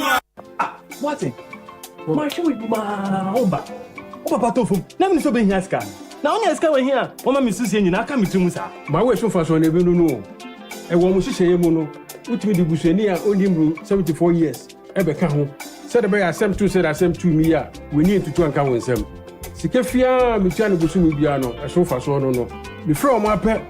Martin. My show is my home back. Papa Tofu. Let me so be here scan. na onya ska we here o ma misisi nyina aka mitum sa ma we so fa so na bi no e wo mo hihye mu no utimi di busuani a onimru 74 years e be ka ho said be asem 2 said asem 2 mi a we ni tutu anka won sam sikafia mitua no busu mi bia no e so fa so no me from apɛ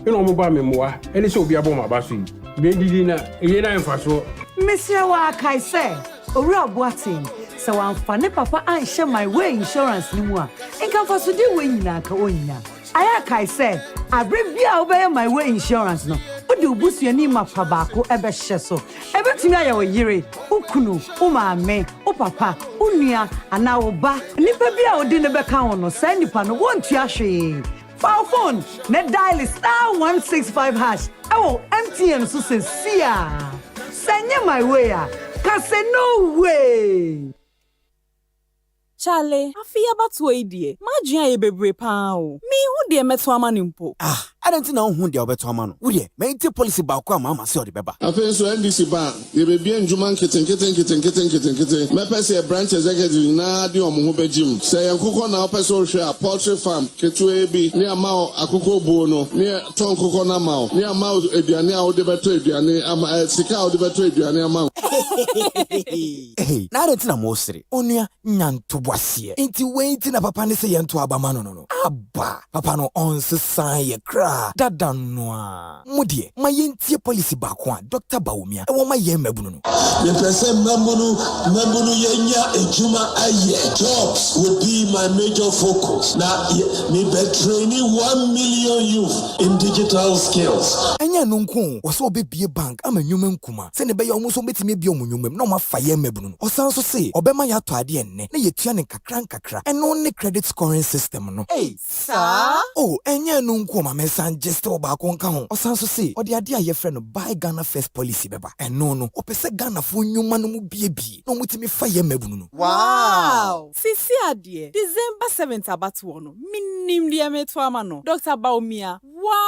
eno mo ba me moa ene se obi abo ma ba so yi me didi na eye na mfa so Monsieur wa kai say owura boatin se wa mfa ne papa anhye my way insurance ni mu a enka fa so di we nyina ka onyina aya kai say abre bia obey my way insurance no odi obusuani ma pa baako ebe hye so ebetumi aya wo yire ukunu umame upapa unua ana wo ba nipa bia odi ne beka ho no say nipa no wontu ahwe phone ne dial *165#. Oh, MTN so say sia. Send my way. Cause no way. Charlie, I feel about to idea. Imagine ye bebre pa o. Me who de meto amanimpo. I don't know who de obeto amano. Uye, me te policy ba kwa mama se odi beba. Afen so NDC ba, ye be bien juman keten. Me pese branch executive na di omo ho begim. Se yankoko na opeso hwe a poultry farm ketu ebi, ni ama akoko bo no, ni ton koko na ma o. Ni ama eduane a wo de beto eduane ama sika a wo de beto eduane ama. Hey, na don't na mo sere. Onua nyanto boasie. Enti wait na papa ne se yento abama no. Abba, papa no on se san ye kra. Dada noa. Mudie, ma yentie policy ba kwa Dr. Baumia. E wo ma ye mabunu no. The person mabunu yenya ejuma aye. Jobs would be my major focus. Now me be training 1 million youth in digital skills. Enya no nko, wo so obebie bank ama nyuma nkuma. Se ne be ye omuso betime bie omunyumem na ma fa ye mabunu no. Osan so se, obema ya to ade enne. Na yetua ne kakra. Eno ne credit scoring system no. Hey, sir. Oh, enya no nko ma mensan just oba konka ho. Osan so se, odi ade a ye frɛ no buy Ghana first policy beba. Eno no, opese Ghana fo nyuma no mu bie. No mutimi fa ye mabunu no. Wow. Sisi ade. December 7th abatu no. Minim dia meto ama no. Dr. Baumia,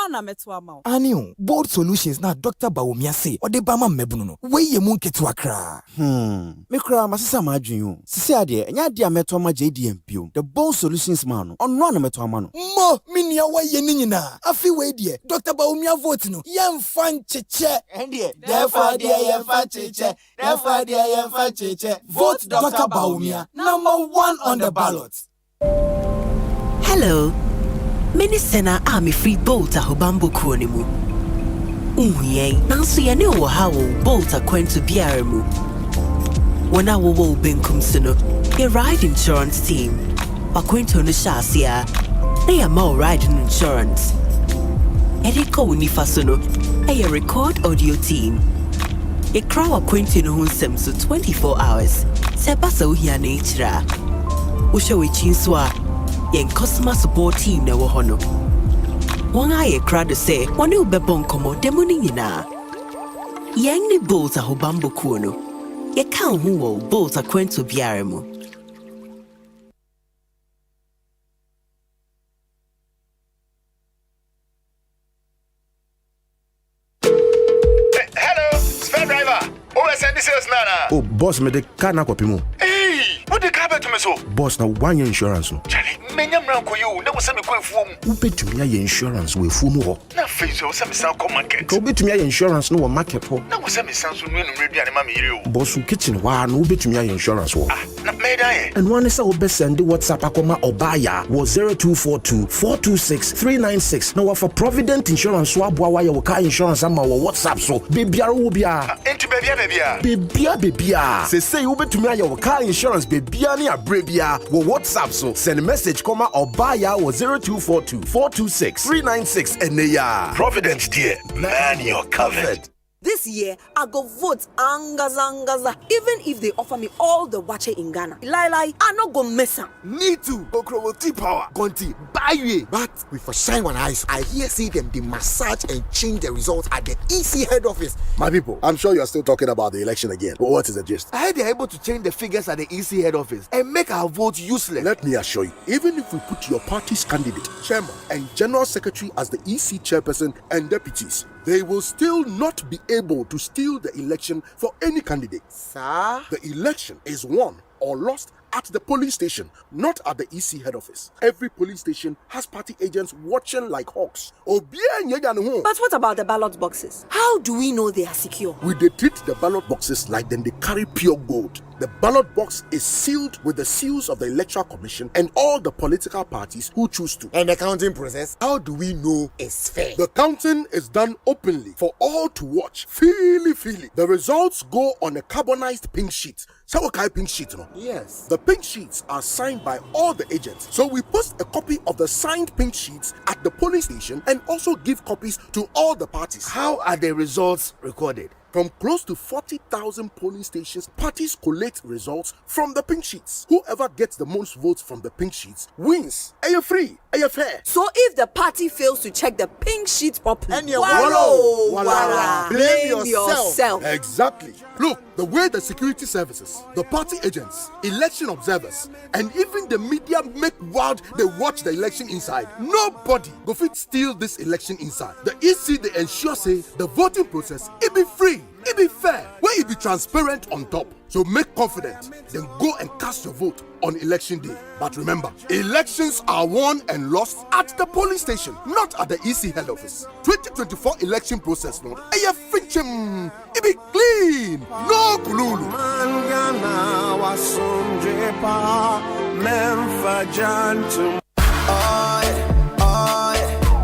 na meto ama. Anio, bold solutions na Dr. Baumia say, ode ba ma mabunu no. We ye mu nketu akra. Me kra masisa ma adwun. Sisi ade, enya ade a meto ama JDMPO. The bold solutions man no. Onno na meto ama no. Mo, minia wa ye ni nyina. Afi we die, Dr. Baumia vote no. Yemfa ncheche. Endie, therefore dear yemfa cheche. Therefore dear yemfa cheche. Vote Dr. Baumia, number 1 on the ballot. Hello. Minisena Army Free Bolta Hobambo Kronimu. Uye, Nancy Yane Wahawo Bolta Quentu Biaremu. When I will Benkum Sino, a ride insurance team. Baquento Nishasia, they are more riding insurance. Eriko Nifasono, a record audio team. A crowd acquainting who sems 24 hours. Sebaso here nature. Usho Chinswa, yen customer support team never hono. One eye crowd say, one new bebon como demonina. Yang ni bolta hobambo kuono. Ye can't who bolta quento biaremo. Oh, boss, me de car na kopimo. Hey, what the car to me so? Boss, na 1 year insurance. Charlie, menyam ranko you, na wose me kwa fuom. Ubetumi ya insurance we fumu ho. Na face o se me san ko market. Ka ubetumi ya insurance no wo market ho. Na wose me san so no aduane ma me yire o. Boss, kitchen wa no ubetumi ya insurance ho. Na me dan ye. And one is obe send WhatsApp akoma obaya wo 0242 426 396. Now for Provident Insurance so aboa wa your car insurance ama wo WhatsApp so. Bebiara wo bia. Enti bebia. Bebia. Say ubetumi ya your car insurance bebia ni abrebia wo WhatsApp so. Send a message koma obaya wo 0242 426 396 and ya. Providence dear, man you're covered. This year, I go vote Angaza. Even if they offer me all the wache in Ghana. Lie, I no go mess up. Me too. Okromoti power. Conti, buy you. But we for shine one eyes. I hear see them they massage and change the results at the EC head office. My people, I'm sure you're still talking about the election again. But what is the gist? I heard they're able to change the figures at the EC head office and make our vote useless. Let me assure you, even if we put your party's candidate, chairman, and general secretary as the EC chairperson and deputies, they will still not be able to steal the election for any candidate. Sir? The election is won or lost at the polling station, not at the EC head office. Every polling station has party agents watching like hawks. But what about the ballot boxes? How do we know they are secure? We treat the ballot boxes like then they carry pure gold. The ballot box is sealed with the seals of the Electoral Commission and all the political parties who choose to. And the counting process, how do we know it's fair? The counting is done openly for all to watch. Feely. The results go on a carbonized pink sheet. So what kind of pink sheet, no? Yes. The pink sheets are signed by all the agents. So we post a copy of the signed pink sheets at the polling station and also give copies to all the parties. How are the results recorded? From close to 40,000 polling stations, parties collate results from the pink sheets. Whoever gets the most votes from the pink sheets wins. Are you free? Are you fair? So if the party fails to check the pink sheet properly, and blame yourself. Exactly. Look, the way the security services, the party agents, election observers, and even the media make wild, they watch the election inside. Nobody go fit steal this election inside. The EC, they ensure say the voting process, it be free. It be fair, where it be transparent on top. So make confident, then go and cast your vote on election day. But remember, elections are won and lost at the polling station, not at the EC head office. 2024 election process, no, it be clean, no kululu.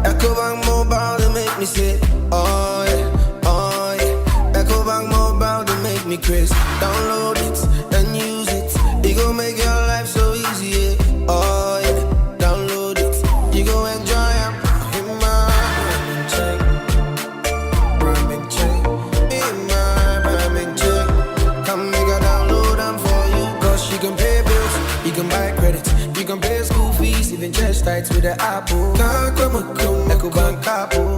Ecobank Mobile, they make me say, Ecobank Mobile, they make me crazy. Download it and use it. It gon' make your life so easy, yeah. Download it. You gon' enjoy it. In my Birmingham check. In my Birmingham check. Come make a download them for you. Cause you can pay bills, you can buy credit, you can pay school fees, even chest tights with the Apple. Ecobank Apple.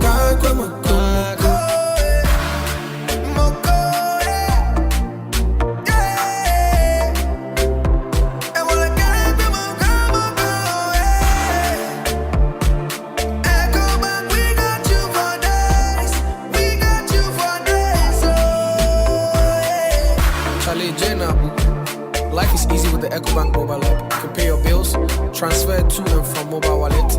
Life is easy with the Ecobank mobile app. You can pay your bills, transfer to and from mobile wallet,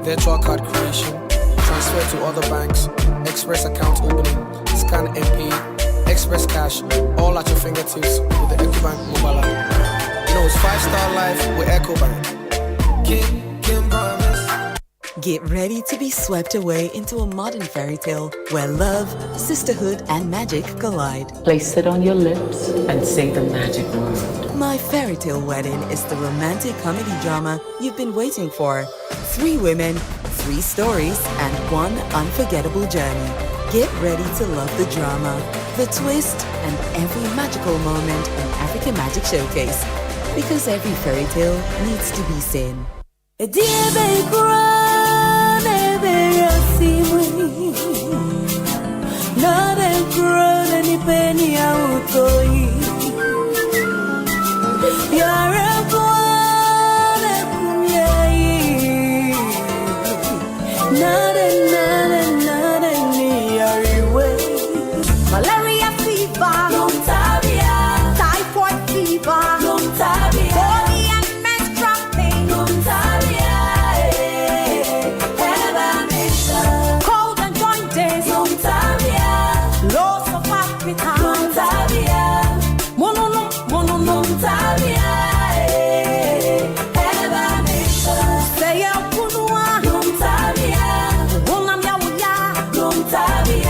virtual card creation, transfer to other banks, express account opening, scan and pay, express cash, all at your fingertips with the Ecobank mobile app. You know it's 5-star life with Ecobank. Can promise. Get ready to be swept away into a modern fairy tale where love, sisterhood, and magic collide. Place it on your lips and say the magic word. My Fairy Tale Wedding is the romantic comedy drama you've been waiting for. 3 women, 3 stories, and 1 unforgettable journey. Get ready to love the drama, the twist, and every magical moment in African Magic Showcase. Because every fairy tale needs to be seen. Malaria fever, typhoid fever, body and menstrual pain, cold and jaundice, loss of appetite, say a punua, wonam ya wuya,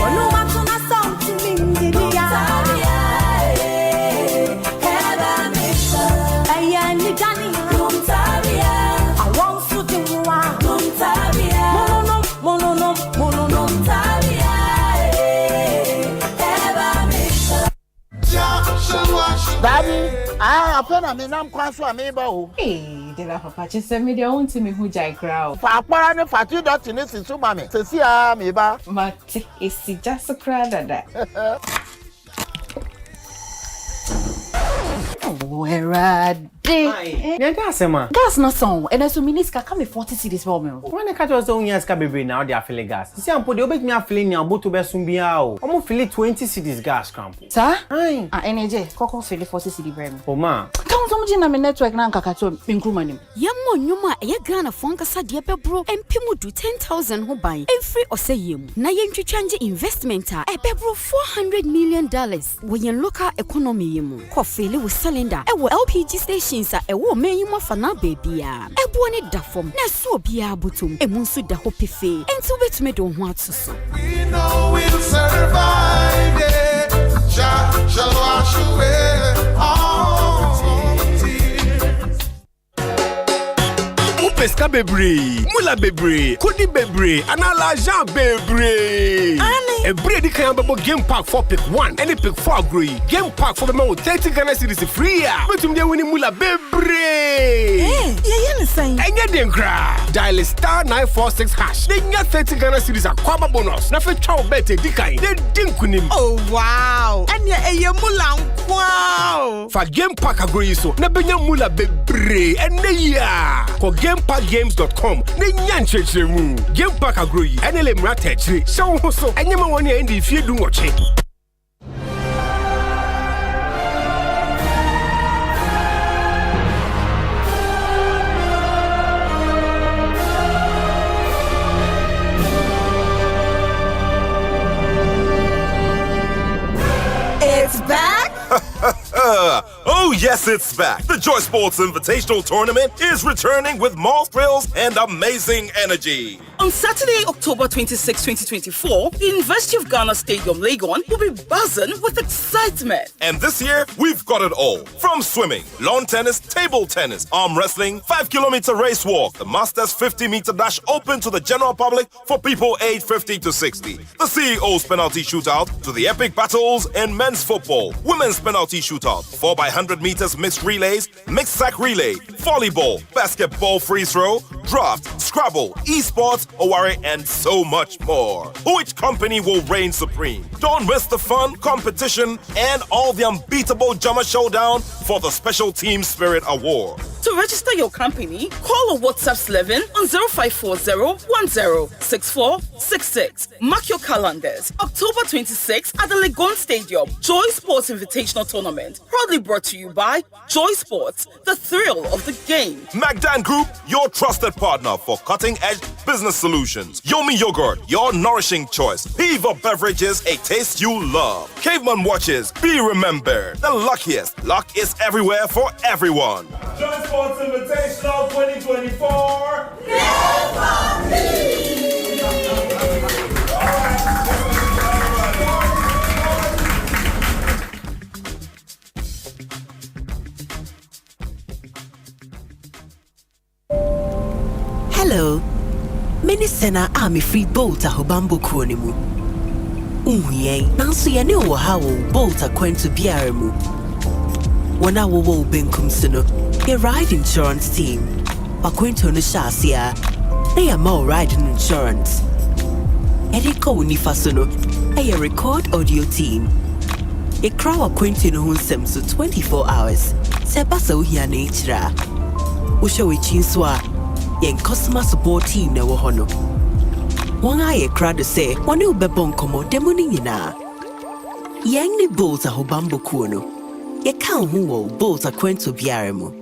onuma tuna something in the dia, ayani jani, I want to do Daddy, I feel I'm in I'm quite so amiable. Hey, did I papa just send me the own to me who jai crowd? Papa and Fatu dot in this is so mammy. To see me ba. But it's just a crowd that. Where are they? Yeah, gas, man. Gas no song. And as Miniska come 40 cities for me. When I catch us on years, baby, now they are filling gas. See, I'm putting me a filling now, but to be soon be out. I'm filling 20 cities gas, camp. Sir? Aye. Energy. Coco fill 40 city brand. Oh, man. Come some jina me network na nkakato pinkruma Yammo nyuma e Ghana fonkasa de bebro empimu du 10,000 ho ban emfiri oseyem na yentwitwanje investment a ebebro $400 million wo yen local economy yemu kofele wo cylinder e wo LPG stations a e wo menyi mo fana babia ebo ne da fom na so obia butum emu nso da ho pefe enti wo betume do ho atoso we know we'll survive it shall wash away all tears. Pesca bebre, mula bebre, kudi bebre, anala jan bebre. A bready can have game pack for pick 1, any pick 4 agree. Game pack for the man with 30 Ghana cedis free. But you winning mula bebre. And yet then cry. Dial *946#. Then you 30 Ghana cedis a quaba bonus. Na fe chow bete dikai. They dinkunim. Oh wow. And ya mula wow. For game pack agree so. Na benya mula bebre. And ya. For gamepackgames.com. Ne nyancheche mu. Game pack agree. And ele mrateche. So so. And you want to end if you do watch it. It's back. Oh yes, it's back. The Joy Sports Invitational Tournament is returning with more thrills and amazing energy. On Saturday, October 26, 2024, the University of Ghana Stadium, Legon, will be buzzing with excitement. And this year, we've got it all. From swimming, lawn tennis, table tennis, arm wrestling, 5-kilometer race walk, the Masters 50-meter dash open to the general public for people aged 50 to 60, the CEO's penalty shootout, to the epic battles in men's football, women's penalty shootout, 4x100 meters mixed relays, mixed sack relay, volleyball, basketball free throw, draft, Scrabble, esports, Owari, and so much more. Which company will reign supreme? Don't miss the fun, competition, and all the unbeatable Jama Showdown for the Special Team Spirit Award. To register your company, call or WhatsApp Slevin on 0540-106466. Mark your calendars. October 26th at the Legon Stadium, Joy Sports Invitational Tournament. Proudly brought to you by Joy Sports, the thrill of the game. Magdan Group, your trusted partner for cutting-edge business solutions. Yomi Yogurt, your nourishing choice. Viva Beverages, a taste you love. Caveman Watches, be remembered. The luckiest luck is everywhere for everyone. Joy Sports Invitational 2024. Hello. Many sena army free boat a hobambo kronimu. Unye, nanso ye ne wo ha wo boat a kwentu biara mu. Wana wo wo benkum sino. Your ride insurance team. Aquinto no shasia. They are more riding insurance. Ediko Nifasono. A record audio team. A crow acquainting who sems to 24 hours. Sebaso here nature. Usho Chinswa. Yen customer support team na wohono. One eye crowd say, one will be bonkomo demoni na. Yang ni bolt a hobambo kuno. Ye can't who bolt a quento biaremo.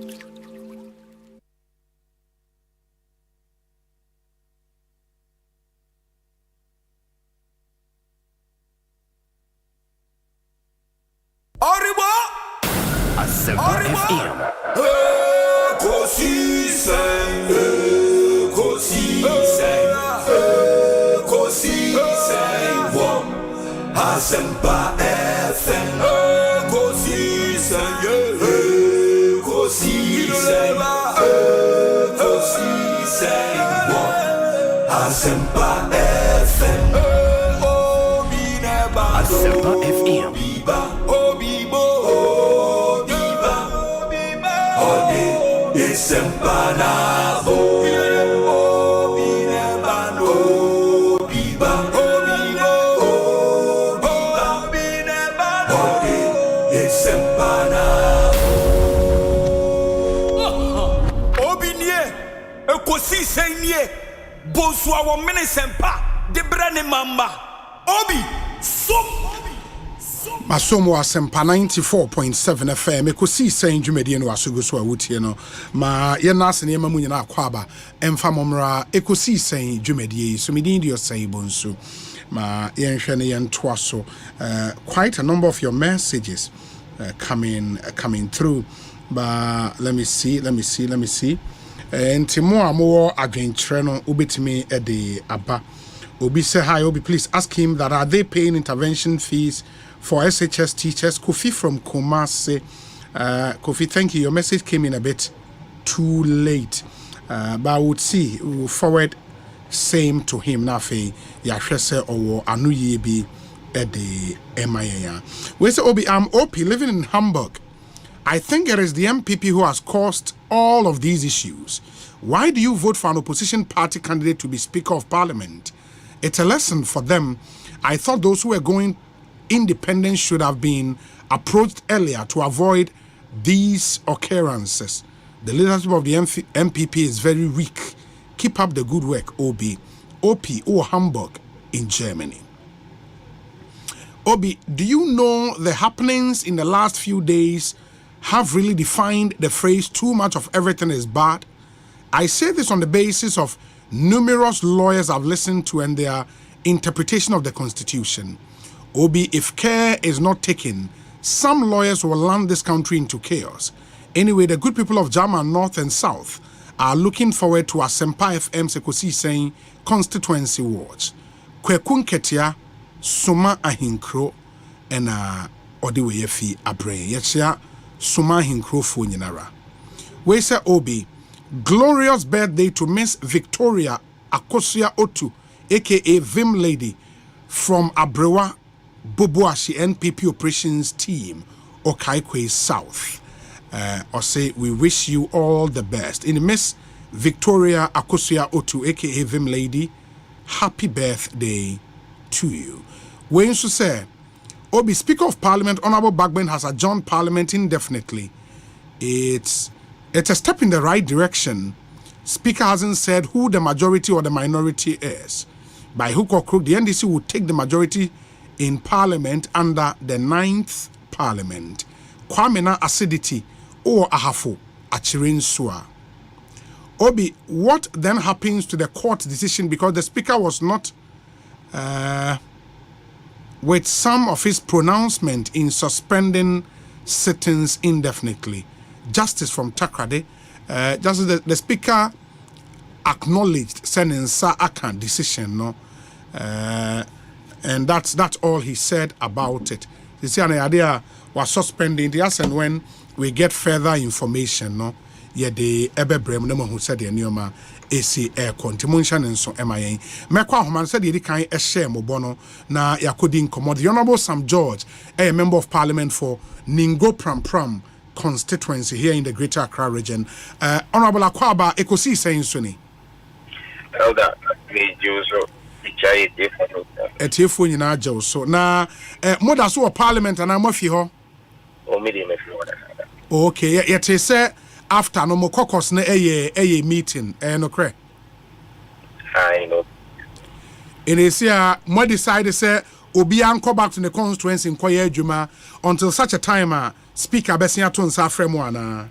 Asempa FM. Asempa FM. Asempa FM. Asempa FM. Ekosiise Bonsu awo mene sempa de brane mamba. Obi som Masomo Asempa 94.7 FM Ekosiisen dwumadi no asogo so awutie no ma ye na ase ne ma munyina akwaba emfa momra Ekosiisen dwumadi so medin di Osei Bonsu ma ye nhwe ne ye ntoa so quite a number of your messages coming through, but let me see ntimo amowo adwenkyerɛ no obetimi ede aba obi say hi obi please ask him that are they paying intervention fees for SHS teachers. Kofi from Kumasi. Kofi, thank you. Your message came in a bit too late. But I would see, we will forward same to him. Nafe, Yashese or Anu Yebi at the MIA. We say, Obi, I'm OP living in Hamburg. I think it is the MPP who has caused all of these issues. Why do you vote for an opposition party candidate to be Speaker of Parliament? It's a lesson for them. I thought those who were going independence should have been approached earlier to avoid these occurrences. The leadership of the MPP is very weak. Keep up the good work, Obi. OP or Hamburg in Germany. Obi, do you know the happenings in the last few days have really defined the phrase too much of everything is bad? I say this on the basis of numerous lawyers I've listened to and their interpretation of the Constitution. Obi, if care is not taken, some lawyers will land this country into chaos. Anyway, the good people of German North and South are looking forward to Asempa FM's Ekosiisen constituency watch. Kwekun Ketia, Suma Ahinkro, and Odiweyefi Abre. Yetsia, Suma Ahinkro Funyinara. We say Obi, glorious birthday to Miss Victoria Akosia Otu, aka Vim Lady, from Abrewa Boboashi NPP operations team, Okaikwe South. Osei, we wish you all the best. In Miss Victoria Akosia Otu, aka Vim Lady, happy birthday to you. When you say, Obi, Speaker of Parliament, Honorable Bagben has adjourned Parliament indefinitely. It's a step in the right direction. Speaker hasn't said who the majority or the minority is. By hook or crook, the NDC will take the majority in Parliament under the 9th Parliament. Kwamena acidity or ahafo achirin sua. Obi, what then happens to the court decision because the Speaker was not with some of his pronouncement in suspending sittings indefinitely? Justice from Takrade, the Speaker acknowledged sending Sa Akan decision, no? And that's all he said about it. You see, an idea was suspending the as and when we get further information, no? Yeah, the Ebebrem, no one who said the Neoma AC air contimuntion and so MIA. Mekwa Homan said the kind of share mobono na Yakudin commod. The Honorable Sam George, a member of Parliament for Ningo Pram constituency here in the Greater Accra region. Honorable Akwaba Ekosiisen Suni. Elder, me Joso. Etiefo nyina agye so na moda so Parliament na mafi ho o me dey mafi ho. Okay, yete say after no mo caucus na eye meeting no kre I know it is here mo decide say obi anko back to the constituency nkoye adwuma until such a time speaker besia to nsa frem ana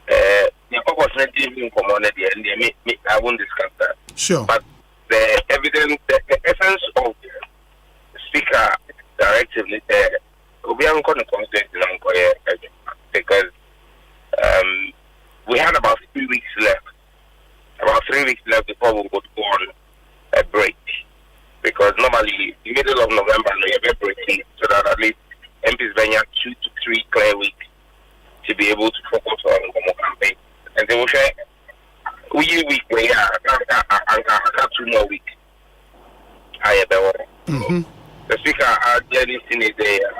the caucus na dey in common there and me I won't discuss that. Sure. But the evidence, the essence of the Speaker directive is because we had about 3 weeks left. About 3 weeks left before we would go on a break. Because normally, the middle of November, we have a break so that at least MPs have 2 to 3 clear weeks to be able to focus on the campaign. And they will share. Week where I got 2 more weeks. The Speaker generally seen it there.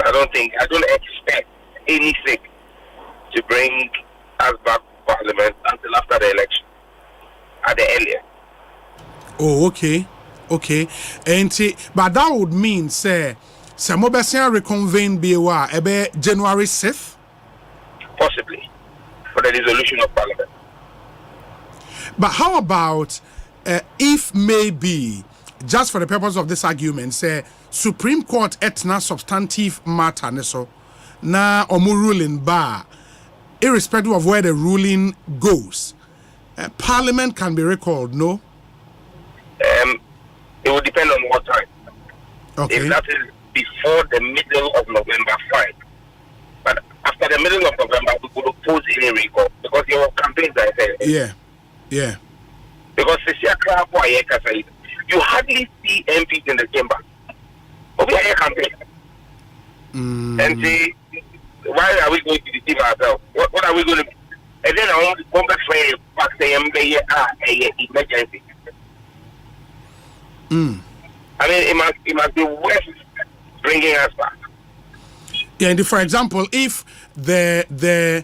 I don't expect anything to bring us back to Parliament until after the election. At the earliest. Oh, okay. And but that would mean say Samobasia reconvene BWA ebe January 6th? Possibly. For the dissolution of Parliament. But how about if maybe just for the purpose of this argument, say Supreme Court etna substantive matter neso na omu ruling bar, irrespective of where the ruling goes. Parliament can be recalled, no? It will depend on what time. Okay. If that is before the middle of November, fine. But after the middle of November, we could oppose any recall because your campaigns are there. Yeah. Because you hardly see MPs in the chamber. Over your campaign. And say, why are we going to deceive ourselves? What are we going to do? And then I want to come back for a emergency. I mean, it must be worth bringing us back. Yeah, and for example, if a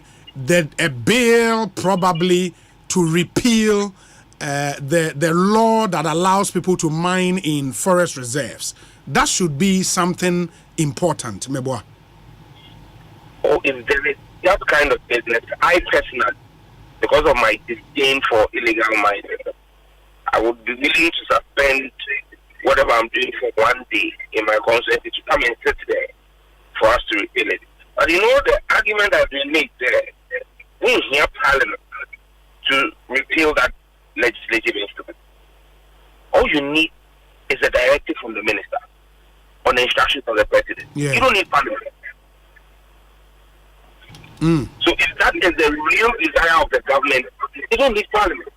bill probably to repeal the law that allows people to mine in forest reserves, that should be something important, Meboa. Oh, if there is that kind of business, I personally, because of my disdain for illegal mining, I would be willing to suspend whatever I'm doing for one day in my constituency to come and sit there for us to repeal it. But you know, the argument has been made there, we hear Parliament to repeal that legislative instrument. All you need is a directive from the minister on the instructions of the president. Yeah. You don't need Parliament. So if that is the real desire of the government, you don't need Parliament.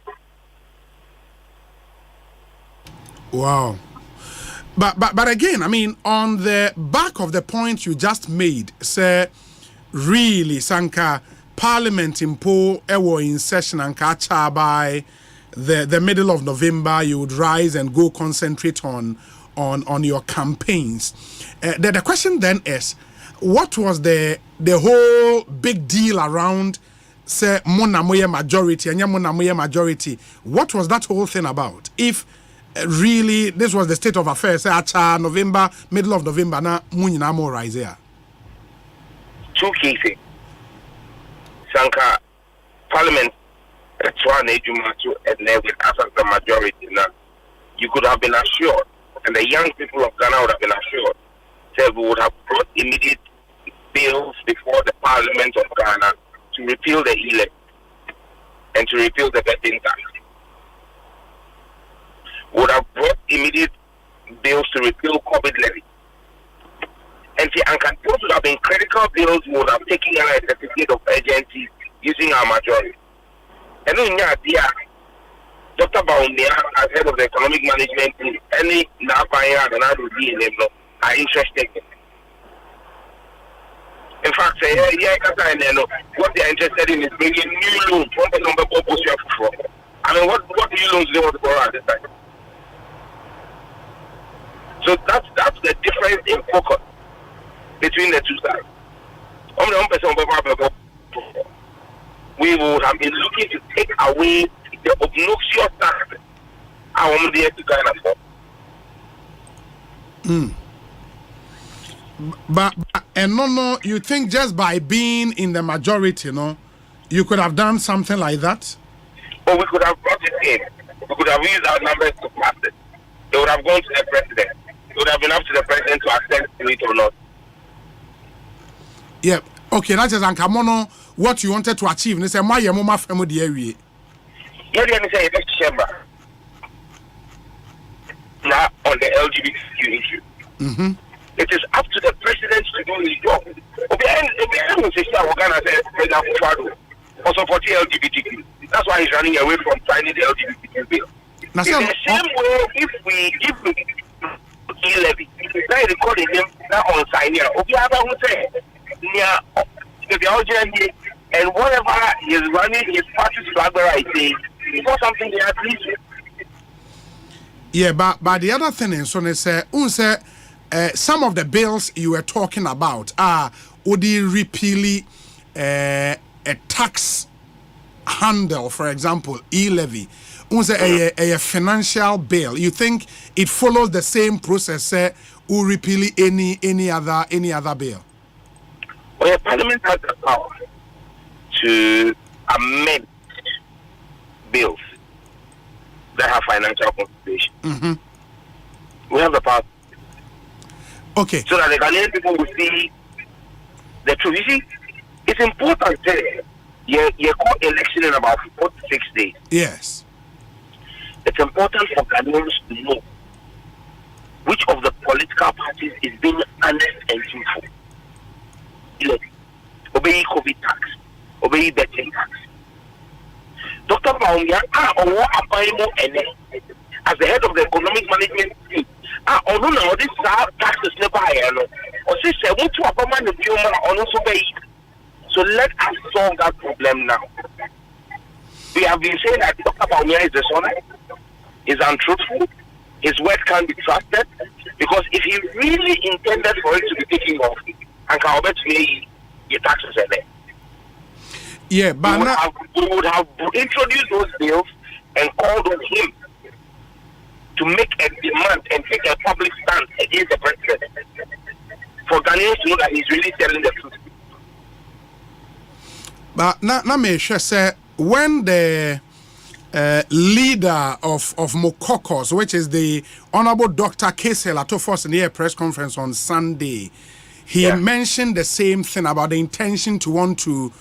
Wow. But again, I mean, on the back of the point you just made, say, really, Sanka, Parliament in Po, Ewo in session and catcha by the middle of November, you would rise and go concentrate on your campaigns. The question then is, what was the whole big deal around, say, Monamoye majority, and Monamoye majority? What was that whole thing about? If really this was the state of affairs, say, November, middle of November, na Munyina mo rise here. Two key things. Sanka, Parliament, and then with us as the majority now, you could have been assured, and the young people of Ghana would have been assured, that we would have brought immediate bills before the Parliament of Ghana to repeal the e-levy and to repeal the betting tax. Would have brought immediate bills to repeal COVID levy. And see, and those would have been critical bills we would have taken a certificate of urgency using our majority. And then, Dr. Baumia, as head of the economic management team, any Nabaya and I are interested in. In fact, what they are interested in is bringing new loans. I mean, what new loans do they want to borrow at this time? So that's the difference in focus between the two sides. We would have been looking to take away the obnoxious tax I'm there to Ghana for. But and no, you think just by being in the majority, you could have done something like that? Or we could have brought it in. We could have used our numbers to pass it. They would have gone to the president. It would have been up to the president to accept it or not. Yeah. Okay, that's just Ankamono. What you wanted to achieve? And they say, "My mama family the area." Yeah, they say next chamber. Now on the LGBTQ issue, it is up to the president to do his job. Also for the LGBTQ. That's why he's running away from signing the LGBTQ bill. In the same way, if we give e-levy, now recording him now on signing. And whatever is running his party's flag, I say, it's not something they are pleased with. Yeah, but the other thing is, some of the bills you were talking about are would repeal a tax handle, for example, e-levy. A financial bill. You think it follows the same process? Or repeal any other bill? Well, Parliament has the power to amend bills that have financial consideration. We have the power. Okay. So that the Ghanaian people will see the truth. You see, it's important that you call election in about 4 to 6 days. Yes. It's important for Ghanaians to know which of the political parties is being honest and truthful. Look, obey COVID tax, obey betting tax. Dr. Baumia, as the head of the economic management team, this tax is never higher. So let us solve that problem now. We have been saying that Dr. Baumia is dishonest, is untruthful, his word can't be trusted, because if he really intended for it to be taken off, and can bet me your taxes are there. Yeah, but we would have introduced those bills and called on him to make a demand and take a public stance against the president for Ghanaians to know that he's really telling the truth. But now me say when the leader of Mokokos, which is the Honorable Dr. Kesel Atofos in the press conference on Sunday, he mentioned the same thing about the intention to want to,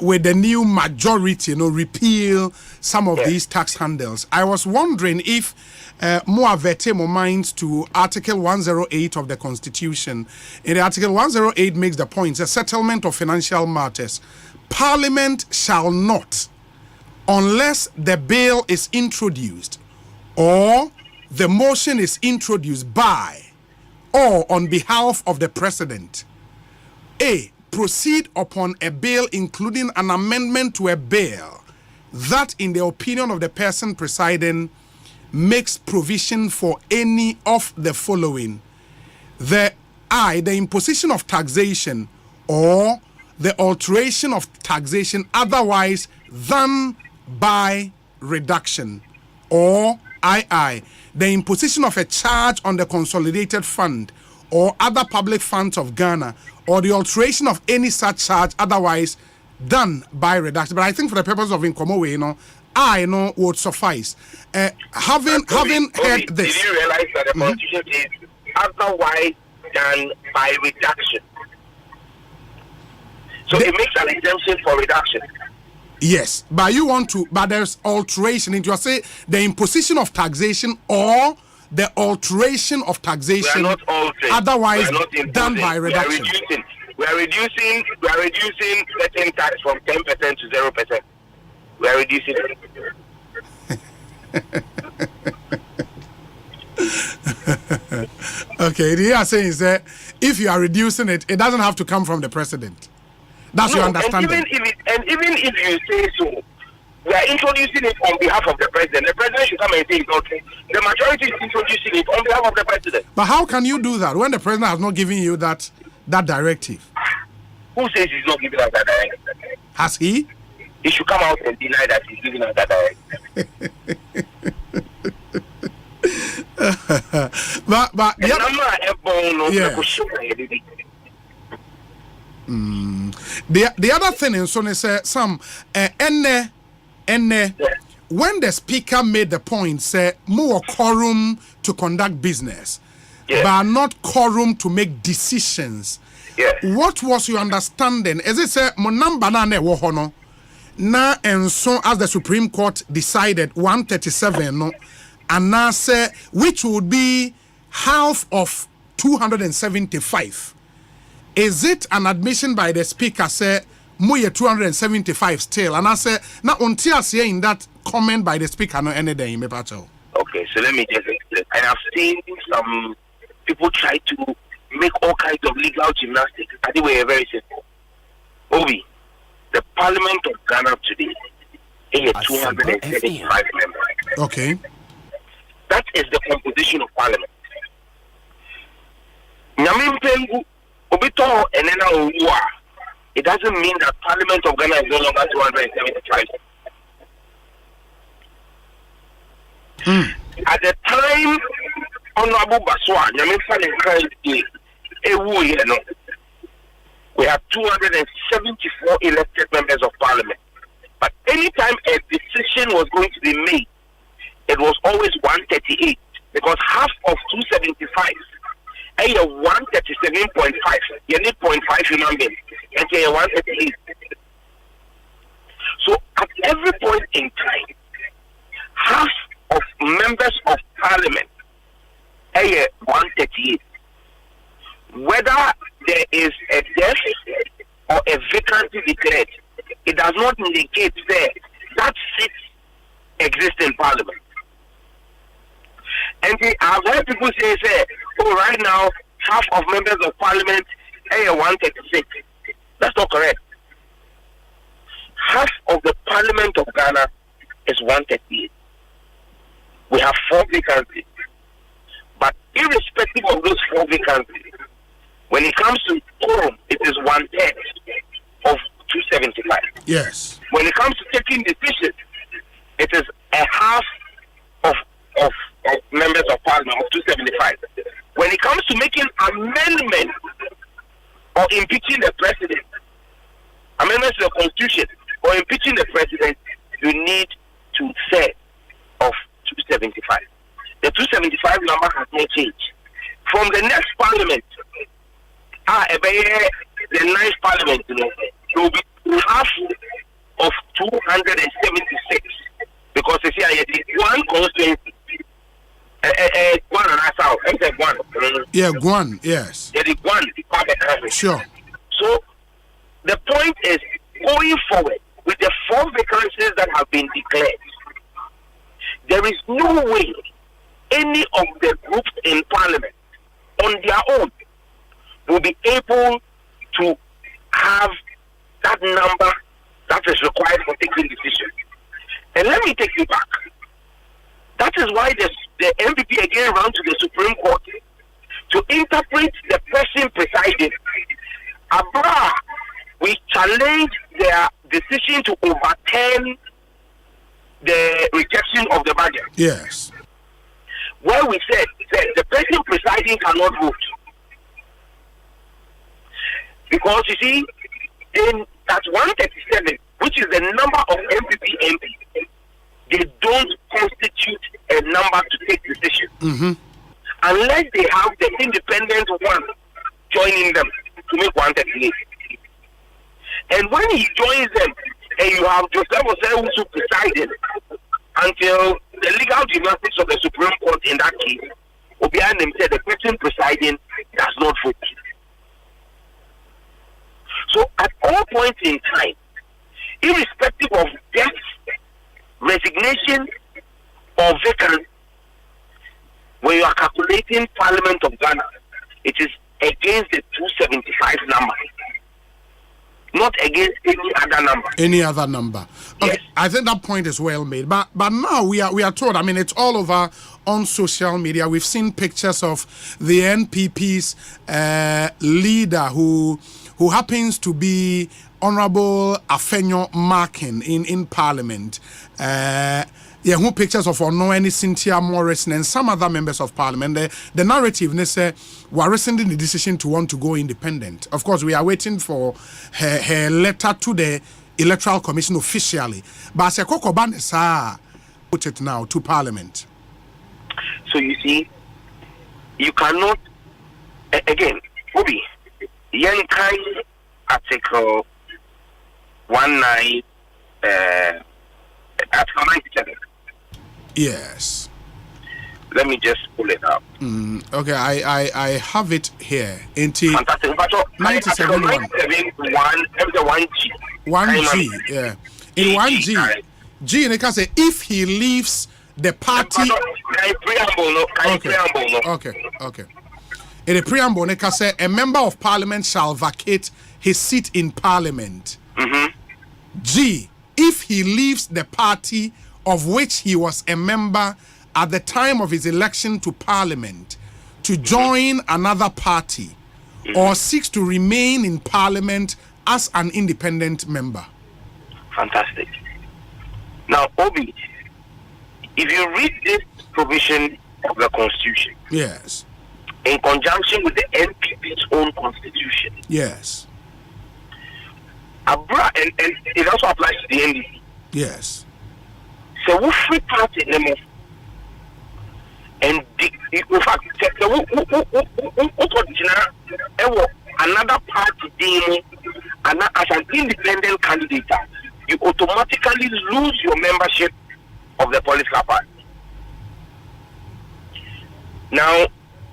with the new majority, repeal some of these tax handles. I was wondering if Moavete minds to Article 108 of the Constitution. In the Article 108 makes the point, a settlement of financial matters. Parliament shall not, unless the bill is introduced or the motion is introduced by or on behalf of the president, A, proceed upon a bill including an amendment to a bill that, in the opinion of the person presiding, makes provision for any of the following: the imposition of taxation or the alteration of taxation otherwise than by reduction, or the imposition of a charge on the consolidated fund or other public funds of Ghana, or the alteration of any such charge otherwise done by reduction. But I think for the purpose of Inkomo, I know would suffice. Having heard this, did you realize that the Constitution is otherwise than by reduction? So it makes an exemption for reduction. Yes, but there's alteration. It will say the imposition of taxation or the alteration of taxation. We are not altering. Otherwise not done by reduction. We are reducing certain tax from 10% to 0%. We are reducing it. Okay, the are saying is that if you are reducing it, it doesn't have to come from the president. That's your understanding. And even if you say so, we are introducing it on behalf of the president. The president should come and say it's okay. The majority is introducing it on behalf of the president. But how can you do that when the president has not given you that directive? Who says he's not giving us that directive? Has he? He should come out and deny that he's giving us that directive. but the other thing is, when the speaker made the point, say more quorum to conduct business, but not quorum to make decisions. What was your understanding? Is it say mo number na wohono na enso as the Supreme Court decided 137 no, and now say which would be half of 275? Is it an admission by the speaker say Muye 275 still? And I say now until in that comment by the speaker no any day me pacho. Okay, so let me just explain. I have seen some people try to make all kinds of legal gymnastics. I think we're very simple. Obi, the Parliament of Ghana today is 275 members. Okay. That is the composition of Parliament. It doesn't mean that Parliament of Ghana is no longer 275. At the time, Honorable Baswa, we have 274 elected members of Parliament. But anytime a decision was going to be made, it was always 138 because half of 275 is 137.5. You need 0.5 human beings, and you 138. So at every point in time, half of members of parliament is 138. Whether there is a death or a vacancy declared, it does not negate that seat exists in parliament. And I've heard people say, oh, right now, half of members of parliament are 136. That's not correct. Half of the parliament of Ghana is 138. We have 4 vacancies. But irrespective of those 4 vacancies, when it comes to quorum, it is 1/10 of 275. Yes. When it comes to taking decisions, it is a half of members of parliament of 275. When it comes to making amendments or impeaching the president, amendments to the constitution or impeaching the president, you need 2/3 of 275. The 275 number has not changed. From the next parliament, the 9th parliament, there will be half of 276 because you see, one constituency. Yeah, Guan, yes. Sure. So the point is, going forward with the 4 vacancies that have been declared, there is no way any of the groups in parliament on their own will be able to have that number that is required for taking decisions. And let me take you back. That is why the MPP again ran to the Supreme Court to interpret the person presiding. Abra, we challenged their decision to overturn the rejection of the budget. Yes. Where we said that the person presiding cannot vote. Because you see, in that 137, which is the number of MPP MPs, they don't constitute a number to take decisions. Mm-hmm. Unless they have the independent one joining them to make 138. And when he joins them, and you have Joseph Osei who presided until the legal gymnastics of the Supreme Court in that case, Obianim said the person presiding does not vote. So at all points in time, irrespective of death, resignation, or vacancy, when you are calculating Parliament of Ghana, it is against the 275 number, not against any other number. Any other number. Okay, yes. I think that point is well made. But now we are told, I mean, it's all over on social media. We've seen pictures of the NPP's leader who happens to be Honorable Afenyo Markin in Parliament. Who pictures of Onoani Cynthia Morrison and some other members of Parliament. The narrative, they say, we're rescinding the decision to want to go independent. Of course, we are waiting for her letter to the Electoral Commission officially. But as a Kokoban put it now to Parliament. So you see, you cannot, again, Obi, Yankai Article 19, Article 97. Yes. Let me just pull it up. Okay, I have it here. Fantastic. 97 1G, yeah. In 1G, G and can say if he leaves the party. Okay. In the preamble, they can say a member of parliament shall vacate his seat in parliament. G, if he leaves the party of which he was a member at the time of his election to parliament to join another party or seeks to remain in parliament as an independent member. Fantastic. Now, Obi, if you read this provision of the Constitution, yes, in conjunction with the NPP's own Constitution, yes, and it also applies to the NDC. Yes. So we free party them And in fact, another party deal, and as an independent candidate, you automatically lose your membership of the political party. Now,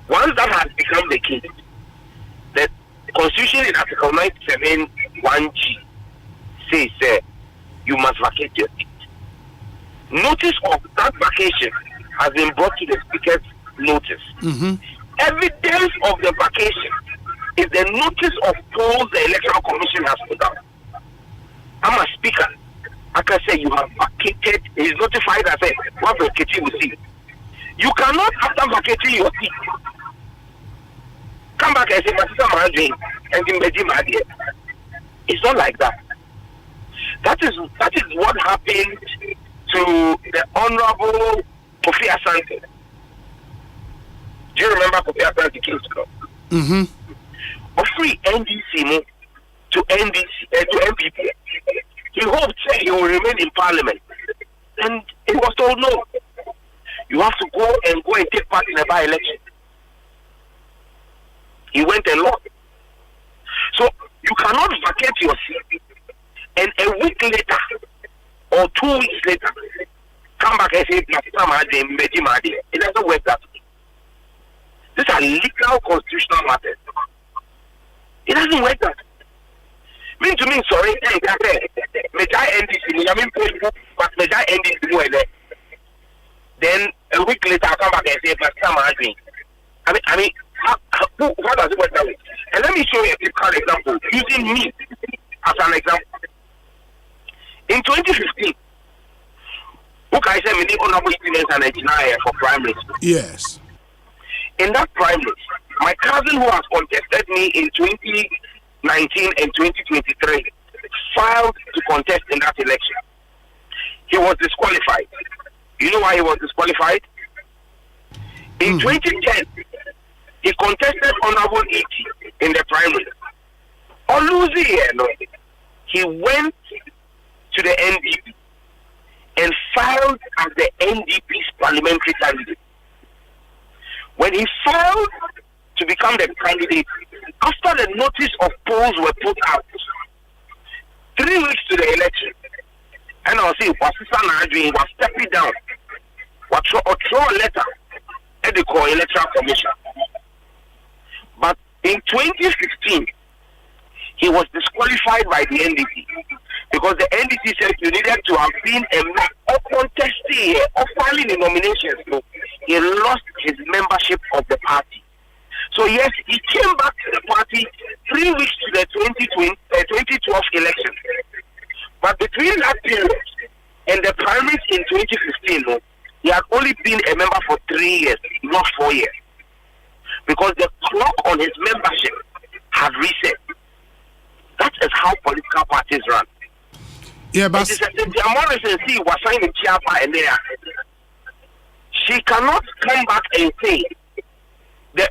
once that has become the case, the Constitution in Article 97 1G says you must vacate your seat. Notice of that vacation has been brought to the Speaker's notice. Evidence of the vacation is the notice of polls the Electoral Commission has put out. I'm a speaker. I can say you have vacated. He is notified as what vacating will see. You cannot, after vacating your seat, come back and say, my sister Marjorie, and it's not like that. That is what happened to the Honorable Kofi Asante. Do you remember Kofi Asante King's Club? Of free NDC to MPP. He hoped he will remain in Parliament. And he was told no. You have to go and take part in a by-election. He went and lost. So you cannot vacate your seat and a week later or 2 weeks later come back and say it doesn't work that way. These are legal constitutional matters. It doesn't work that way. Mean to mean sorry, then a week later I come back and say I mean how does it work that way? And let me show you a typical example using me as an example. In 2015, who can say many honorable students and engineers for primary school? Yes. In that primary, my cousin who has contested me in 2019 and 2023 filed to contest in that election. He was disqualified. You know why he was disqualified? In 2010, he contested honorable 80 in the primary. On losing here, he went to the NDP and filed as the NDP's parliamentary candidate. When he filed to become the candidate, after the notice of polls were put out, 3 weeks to the election, and I'll say, was stepping down, or throw a letter at the Electoral Commission. But in 2015, he was disqualified by the NDP because the NDP said you needed to have been a contesting or filing the nominations. So he lost his membership of the party. So yes, he came back to the party 3 weeks to the 2012 election. But between that period and the primaries in 2015, he had only been a member for 3 years, not 4 years. Because the clock on his membership had reset. That is how political parties run. Yeah, but she cannot come back and say the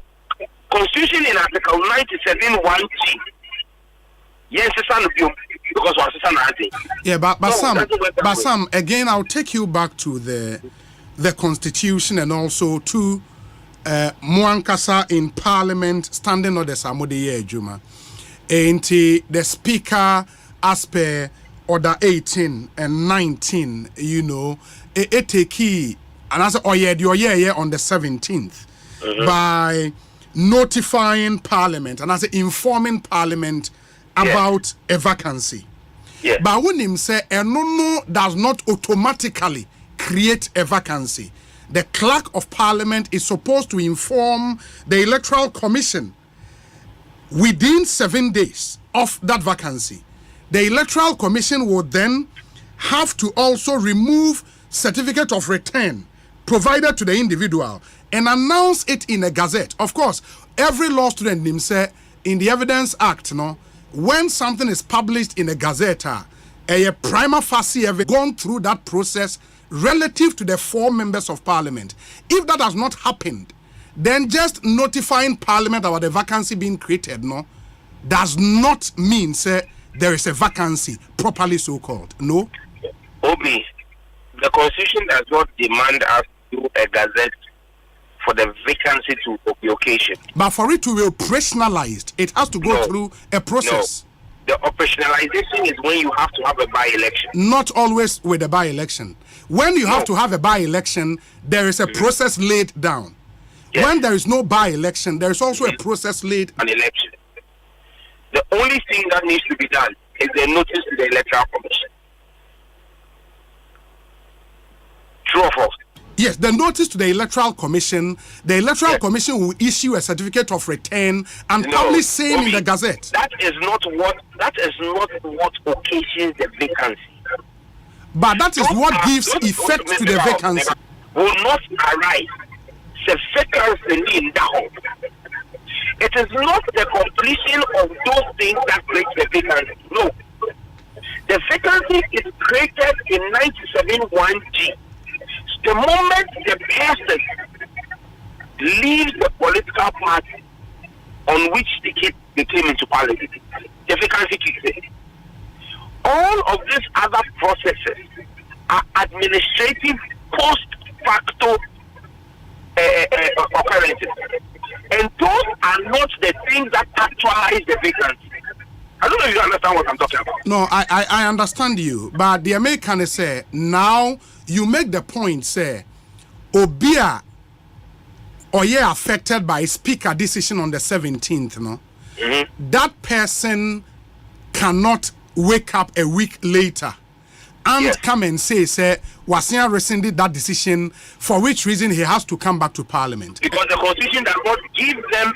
Constitution in Article 97 1G. Yes, because yeah, but Sam, again, I'll take you back to the Constitution and also to Muankasa in Parliament standing on the Samode Juma. And the Speaker, as per Order 18 and 19, it take and as on the 17th by notifying Parliament and as informing Parliament about a vacancy. Yeah. But when him say no does not automatically create a vacancy. The Clerk of Parliament is supposed to inform the Electoral Commission within 7 days of that vacancy. The Electoral Commission will then have to also remove certificate of return provided to the individual and announce it in a gazette. Of course, every law student himself in the Evidence Act, when something is published in a gazette, a prima facie have gone through that process relative to the 4 members of Parliament. If that has not happened, then just notifying Parliament about the vacancy being created, does not mean there is a vacancy properly so called. No. Obi, the Constitution does not demand us to do a gazette for the vacancy to be occasioned. But for it to be operationalized, it has to go through a process. No. The operationalization is when you have to have a by-election. Not always with a by-election. When you have to have a by-election, there is a process laid down. Yes. When there is no by-election, there is also a process laid. An election. The only thing that needs to be done is the notice to the Electoral Commission. True or false? Yes, the notice to the Electoral Commission. The Electoral Commission will issue a certificate of return and publish same in the Gazette. That is not what occasions the vacancy. But that is what gives effect to the vacancy. Will not arise the vacancy in down. It is not the completion of those things that creates the vacancy. No. The vacancy is created in 97(1)(g). The moment the person leaves the political party on which they came into parliament, the vacancy kicks in. All of these other processes are administrative post facto occurrences. And those are not the things that actualize the vacancy. I don't know if you understand what I'm talking about. No, I understand you. But the American say, now you make the point, say, Obia or ye affected by speaker decision on the 17th, no? Mm-hmm. That person cannot wake up a week later and come and say, Wasia rescinded that decision, for which reason he has to come back to Parliament. Because the Constitution does not give them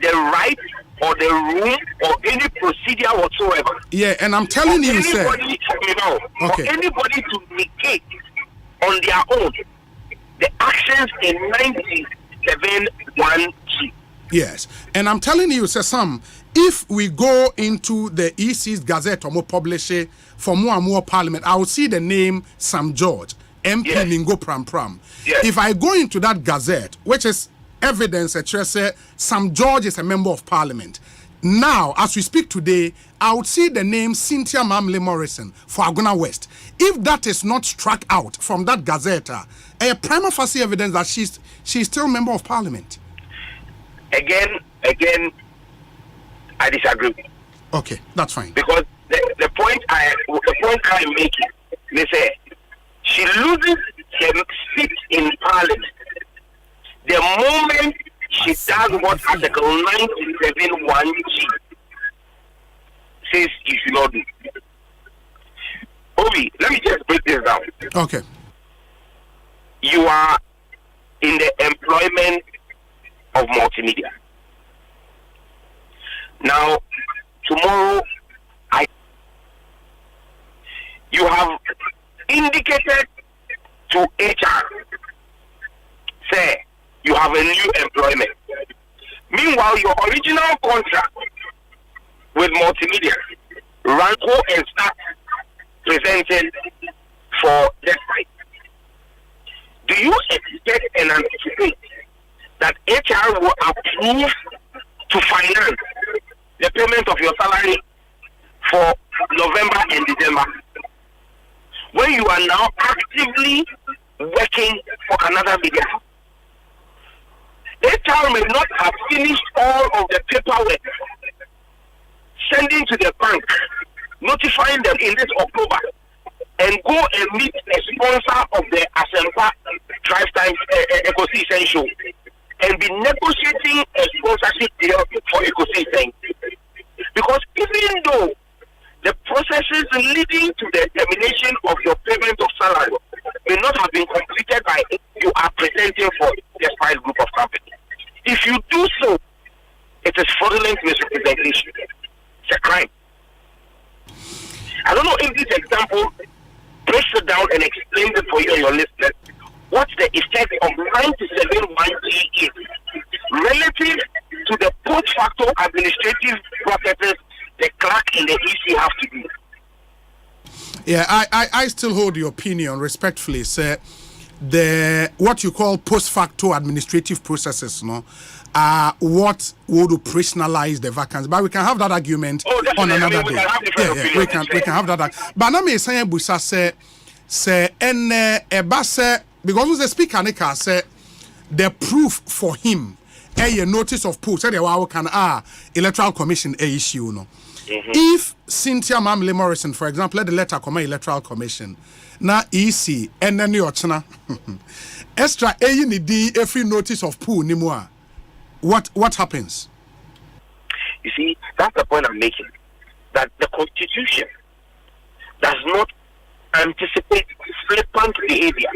the right or the room or any procedure whatsoever. Yeah, and I'm telling you, sir. For anybody to negate on their own the actions in 97(1)(g). Yes, and I'm telling you, sir, Sam, if we go into the EC's Gazette or more publish it for more and more Parliament, I will see the name Sam George, MP Ningo Pram Pram. Yes. If I go into that Gazette, which is evidence that say Sam George is a member of Parliament. Now, as we speak today, I would see the name Cynthia Mamle Morrison for Aguna West. If that is not struck out from that Gazette, a prima facie evidence that she's still a member of Parliament. Again, I disagree. Okay, that's fine. Because the point I'm making, they say she loses her seat in Parliament the moment she does what Article 97(1)(g) says you should not do. Obi, let me just break this down. Okay. You are in the employment of multimedia. Now, tomorrow, you have indicated to HR, say, you have a new employment. Meanwhile, your original contract with multimedia ran go and start presenting for that site. Do you expect and anticipate that HR will approve to finance the payment of your salary for November and December, when you are now actively working for another media? HR may not have finished all of the paperwork, sending to the bank, notifying them in this October, and go and meet a sponsor of the Asempa Drive Time Ekosiisen show, and be negotiating a sponsorship deal for Ekosiisen. Because even though the processes leading to the termination of your payment of salary may not have been completed by you are presenting for the spice group of companies, if you do so, it is fraudulent misrepresentation. It's a crime. I don't know if this example breaks it down and explains it for you and your listeners what the effect of 97(1)(g) is relative to the post facto administrative processes the clerk and the EC have to do. Yeah, I still hold your opinion respectfully, sir. The what you call post facto administrative processes, no, are what would operationalize the vacancy. But we can have that argument on another day. We can have that. But now me say Busa say and because the speaker say the proof for him a notice of poll. Say the wow can Electoral Commission a issue no. If Cynthia Mamle Morrison, for example, let the letter come Electoral Commission. Na EC and then your chana extra every notice of pool ni more. What happens? You see, that's the point I'm making. That the Constitution does not anticipate flippant behavior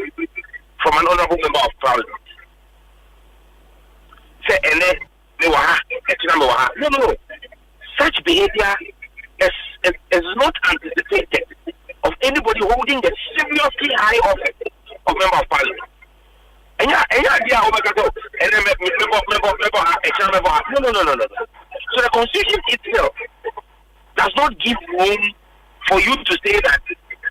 from an honorable member of Parliament. Say, no. Such behavior is not anticipated of anybody holding the seriously high office of member of Parliament. And idea over and then member. So the Constitution itself does not give room for you to say that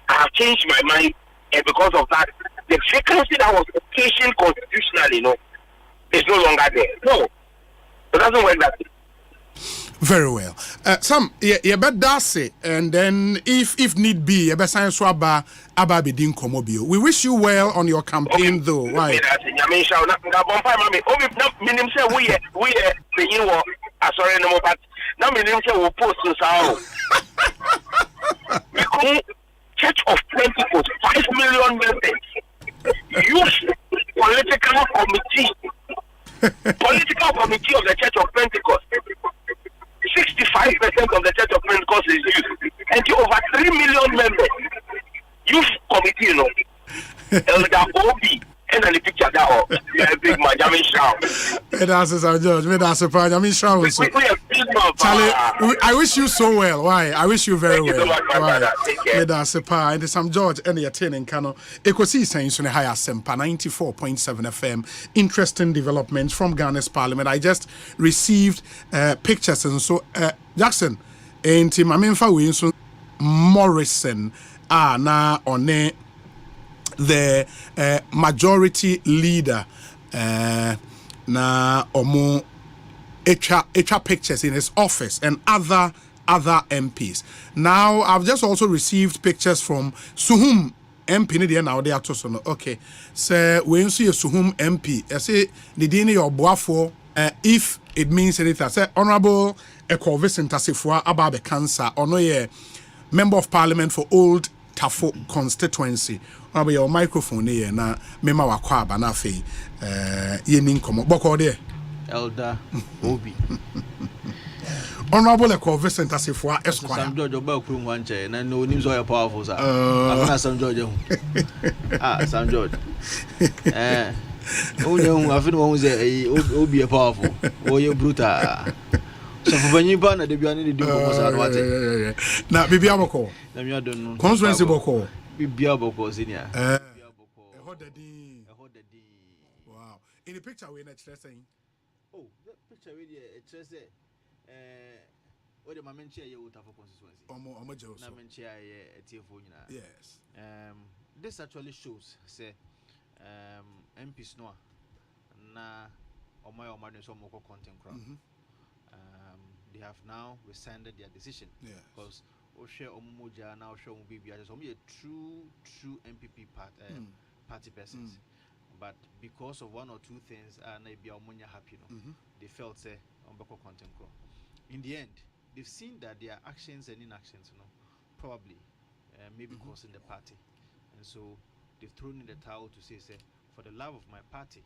I have changed my mind, and because of that, the vacancy that was occasioned constitutionally, is no longer there. No, it doesn't work that way. Very well. Some you better say, and then if need be, you better sign swaba ababidin komobio. We wish you well on your campaign, though. Why? Church of Pentecost, 5 million members. Youth political committee of the Church of Pentecost. 65% of the Church of Pentecost is youth, and over 3 million members. Youth committee, Elder Obi, and then the picture that big man, Jamin Shaw. That's George. That's a part. Jamin Shaw. Charlie, I wish you so well. Why? I wish you very well. Why? That's a part. And some George and the attending Kano. Ekosiisen On Asempa 94.7 FM. Interesting developments from Ghana's Parliament. I just received pictures and so Jackson and Tim Aminfa Winson Morrison na on the majority leader na omo echa pictures in his office and other MPs. Now I've just also received pictures from Suhum MP ni now they are to okay. So when see a Suhum MP, I say the dini or boafo if it means anything. I say Honorable Ekosiisen Tasifua Ababe Cancer or no member of Parliament for Old Tafo constituency. Your microphone here na mema wakwa ba na fe yenin komo boko there Elder Obi Honorable Ekosiisen Tasifua Esquire Sam George oba okuru nwanche na no nim so you powerful sir afuna Sam George Sam George onye afuna won say Obi powerful oye brutal so for banyipa na de biane de ko sa no ate na bibia boko na mi adon conference boko bibia boko senior wow in the picture we na saying the picture we there say what the mamenche ye Utafo constituency omo je na menche ye etiefo nyina yes this actually shows say MPs no na omo so moko content crowd they have now rescinded their decision because Osei Omumoja now show Bibi as a true MPP party persons. But because of one or two things, maybe Omunya happy, they felt say Ombeko content grow. In the end, they've seen that their actions and inactions, probably maybe causing the party, and so they've thrown in the towel to say, for the love of my party,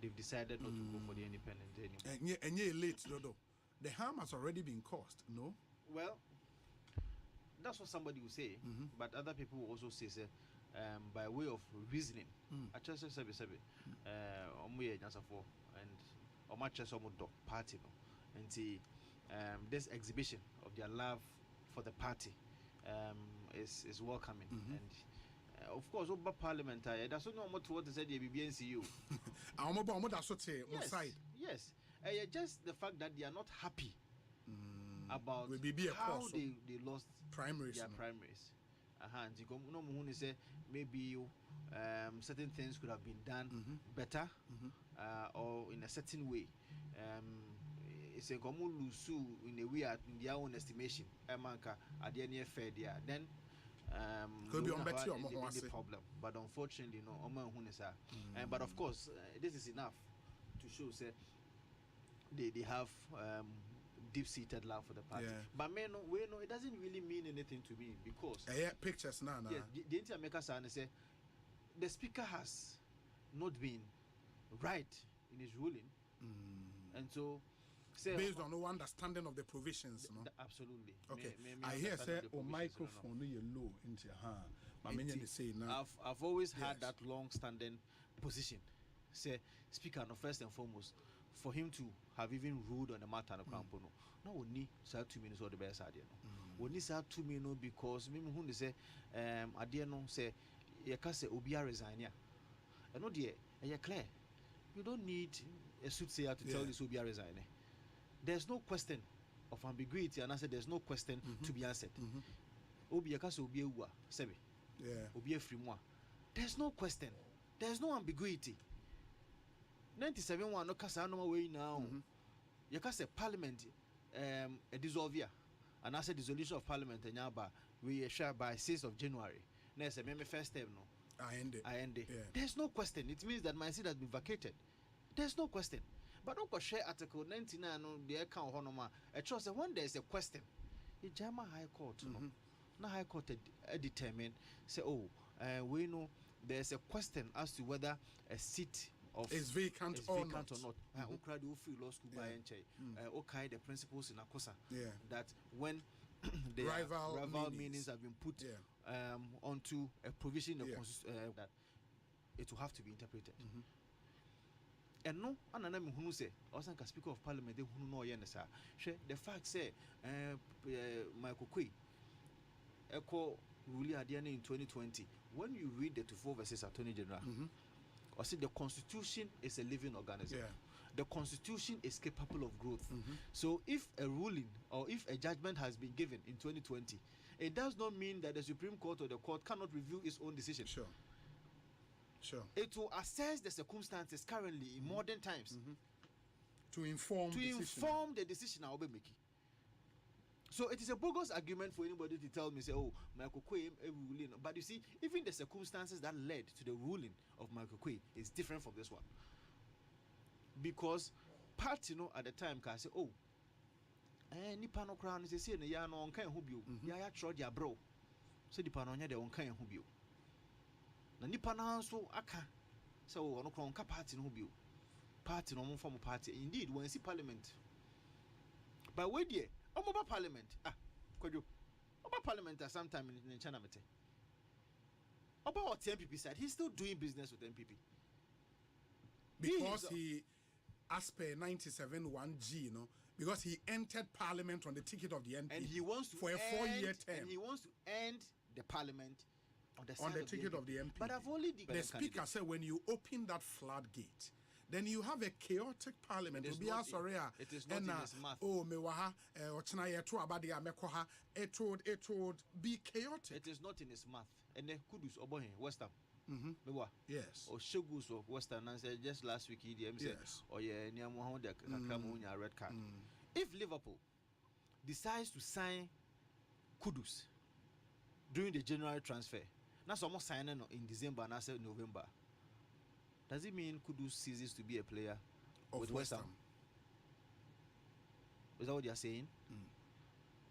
they've decided not to go for the independent anymore. And you're late, Dodo. The harm has already been caused, no? Well, that's what somebody will say, but other people will also say, by way of reasoning, I just say, and party, and see this exhibition of their love for the party is welcoming, and of course, over parliamentary, that's not what they said. The BNCU. Yes. Just the fact that they are not happy about how they lost primaries. Their primaries. And say maybe certain things could have been done better or in a certain way. It's a in a way in their own estimation. At the end fair there. Then could be on the problem, but unfortunately, but of course, this is enough to show say they have deep-seated love for the party. Yeah. But we know it doesn't really mean anything to me because pictures now. Yes, the Inter-America say the speaker has not been right in his ruling, and so. Based on no understanding of the provisions, no? Absolutely. Okay. I hear say microphone you low into your hand. I've always had that long-standing position. Say speaker, no, first and foremost, for him to have even ruled on the matter of Campo, no, we need 2 minutes or the best idea. We need 2 minutes because me who say idea no say you can say Obia resign ya. And no dear, you clear. You don't need a soothsayer to tell you Obia resign. There's no question of ambiguity, and I said there's no question to be answered. Obi akase obi ewa sebe. Obi efrimwa. There's no question. There's no ambiguity. 97 one no kasa no way now. Yakase parliament a dissolve, and I said dissolution of parliament nyaba we share by 6th of January. Na say me first term no. I end it. There's no question. It means that my seat has been vacated. There's no question. But don't share Article 99 on the account honoma. I trust that when there's a question, the German High Court, no High Court determine say, we know there's a question as to whether a seat is vacant or not. Ukradi free law school by NCHA. Okay, the principles in Akosa that when the rival meanings have been put onto a provision of that it will have to be interpreted. And no, and who say, also Speaker of Parliament, they who know Yenesa. The fact say, Michael Quay, Echo Ruli Adiane in 2020. When you read the 24 verses Attorney General, or say the Constitution is a living organism. The Constitution is capable of growth. So if a ruling or if a judgment has been given in 2020, it does not mean that the Supreme Court or the court cannot review its own decision. Sure. It will assess the circumstances currently in modern times to inform the decision I will be making. So it is a bogus argument for anybody to tell me, say, Michael Quay ruling. But you see, even the circumstances that led to the ruling of Michael Quay is different from this one. Because party, at the time can say, nipa no crown is say ya no onkan ho bio. Ya tro dia bro. So nipa no nya de onkan ho bio. Na nipa na so aka so ono kron ka party no bio. Party no form party. Indeed, when see parliament. But where there, omoba parliament. Kwadwo. Oba parliament at some time in China mete. Oba what MPP said, he's still doing business with MPP. Because he as per 97(1)(g, because he entered parliament on the ticket of the NP, and he wants to for a 4-year term, and he wants to end the parliament on the ticket of the MP. But I've only the speaker said when you open that floodgate, then you have a chaotic parliament. It is not in his math. It would be chaotic. It is not in his math. And the kudus obohe West Ham. Yes. Or Shogus of Western and said just last week EDM said, red card. If Liverpool decides to sign Kudus during the January transfer, that's almost signing in December and I said November. Does it mean Kudus ceases to be a player with West Ham? Is that what you are saying?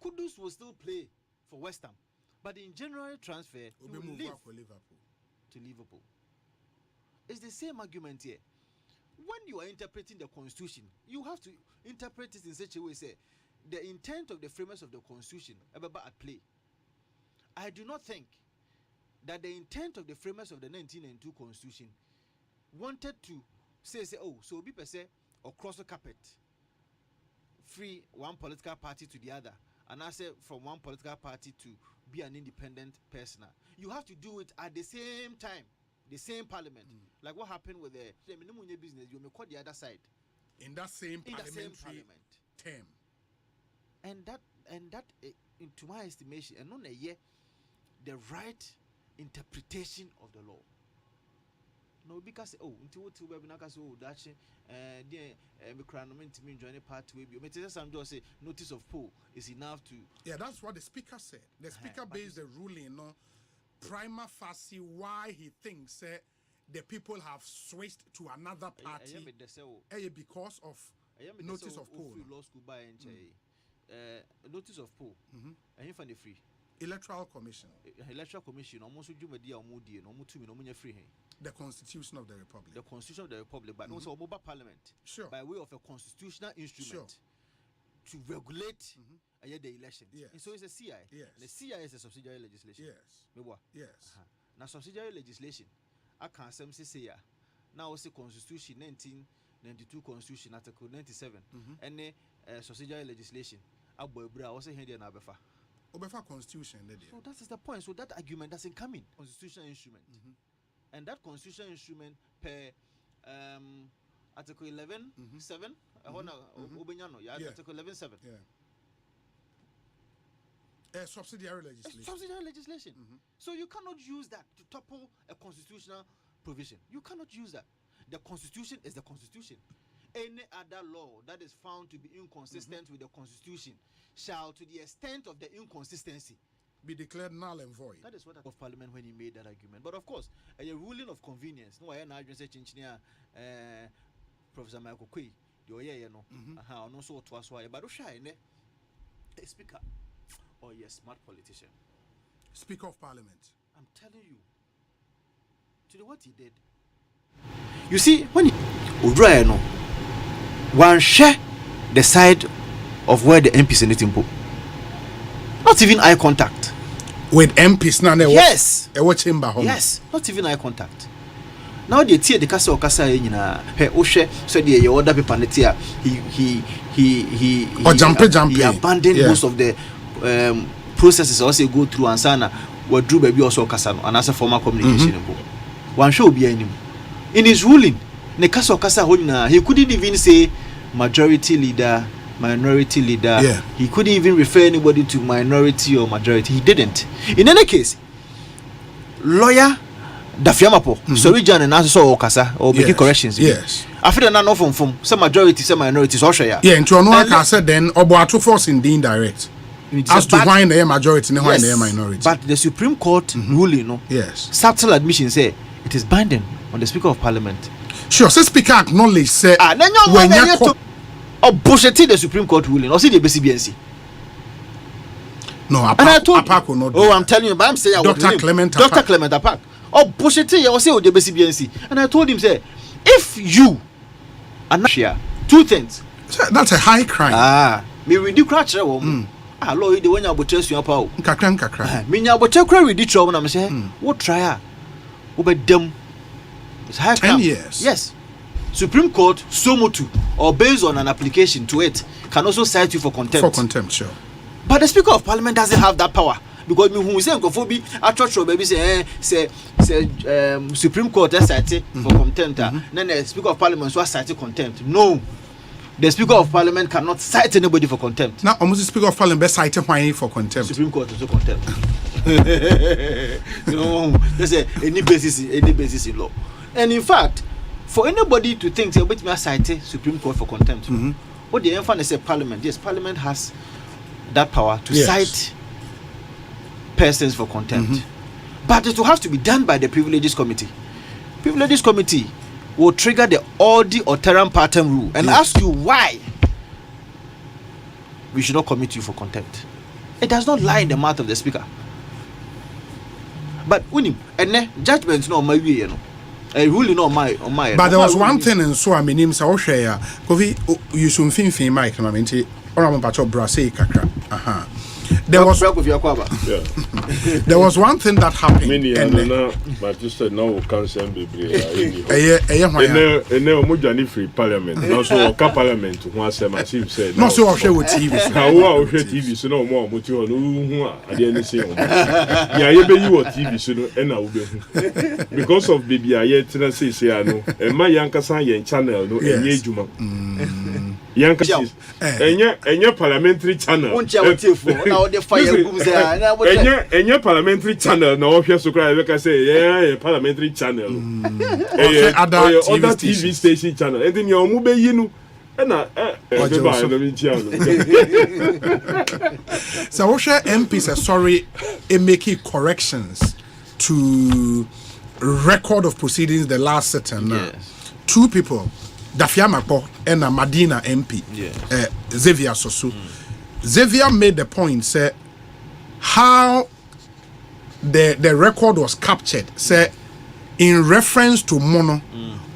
Kudus will still play for West Ham, but in January transfer, he will leave for Liverpool. To Liverpool. It's the same argument here. When you are interpreting the Constitution, you have to interpret it in such a way, say, the intent of the framers of the Constitution at play. I do not think that the intent of the framers of the 1992 Constitution wanted to say so be per se or cross the carpet, free one political party to the other, and I say from one political party to be an independent person. You have to do it at the same time, the same parliament. Like what happened with the business, you may call the other side in that same parliament term. And that into my estimation, and not a year, the right interpretation of the law. No, because join part way. Some just say notice of poll is enough to. Yeah, that's what the speaker said. The speaker based the ruling on prima facie why he thinks the people have switched to another party because of notice of poll. Law school by notice of poll. And for the free. Electoral Commission. Electoral Commission almost free. The Constitution of the Republic. The Constitution of the Republic, but also mobile parliament. Sure. By way of a constitutional instrument to regulate the elections. Yes. And so it's a CI. Yes. The CI is a subsidiary legislation. Yes. Yes. Now subsidiary legislation, I can't say now it's the Constitution 1992 Constitution Article 97 and subsidiary legislation. Also here in Abefa. Obefa Constitution. So that is the point. So that argument doesn't come in. Constitutional instrument. And that constitutional instrument per Article 11.7 Article 11.7 subsidiary legislation. Subsidiary legislation. So you cannot use that to topple a constitutional provision. You cannot use that. The Constitution is the Constitution. Any other law that is found to be inconsistent with the Constitution shall, to the extent of the inconsistency, be declared null and void. That is what of Parliament when he made that argument. But of course, a ruling of convenience. No, I am not just engineer Professor Michael Kwe. No so to us why, but a speaker or yes, smart politician. Speaker of Parliament. I'm telling you, to what he did. You see, when he one share the side of where the MPs in it. Not even eye contact. With MPs now? Yes. Chamber home. Yes. Not even eye contact. Now they tear the castle or casa in her Osei said the other people he abandoned most of the processes also go through and sana what drew baby also casano and as a formal communication. One show be in his ruling, the castle casa he couldn't even say majority leader. Minority leader. Yeah. He couldn't even refer anybody to minority or majority. He didn't. In any case, lawyer Dafiamapo, sorry John and answer or Okasa or making corrections. Yes. After that, no from some majority, some minorities, or share. Yeah, into another said then Obuatu force in the indirect. As to why the majority and why the minority. But the Supreme Court ruling, subtle admission say it is binding on the Speaker of Parliament. Sure, so Speaker acknowledge say when you or bullshit the Supreme Court ruling or see the BCBNC. No, Apak will not. I'm telling you, but I'm saying Dr. Clement Apak. Or bullshit or say the BCBNC. And I told him, say, if you are not here, two things. That's a high crime. Me read the crash. Lord, the one you butcher your power. Kakran. Me now butcher read the trouble. I'm saying, what try? Over them. It's high 10 years. Yes. Supreme Court, Somotu, or based on an application to it, can also cite you for contempt. For contempt, sure. But the Speaker of Parliament doesn't have that power. Because me who say Nkofobi, I church baby say Supreme Court has cited for contempt. Then the Speaker of Parliament was cited contempt. No. The Speaker of Parliament cannot cite anybody for contempt. Now, almost the Speaker of Parliament cited why for contempt. Supreme Court also contempt. No, there's any basis in law. And in fact, for anybody to think they will cite Supreme Court for contempt, what the emphasis is Parliament. Yes, Parliament has that power to cite persons for contempt, but it will have to be done by the Privileges Committee. Privileges Committee will trigger the Audi or Terran Partem rule and ask you why we should not commit you for contempt. It does not lie in the mouth of the Speaker. But when judgment no my way, you know. Ruling on my. But there was one thing in so I mean him say Osei Kofi you should fin mic na menti ora pacho brase kakra. There was there was one thing that happened. But you said no cancel baby. Free Parliament. Now so Parliament who say massive said. No so Osei with TV. How TV so no more muti on who at the end say. Yeah, you be you TV so no na wo be. Because of baby aye tena say no. E ma yanka san yen channel no enye ejuma. Yanka Enya parliamentary channel. Enya parliamentary channel na ofia so cry like say parliamentary channel. Other TV station channel. And then your mube yinu na so Osha MPs are sorry making corrections to record of proceedings the last sitting. Yes. 2 people, Dafia Mako and Madina MP, Xavier Sosu. Xavier made the point, say how the record was captured, say in reference to mono.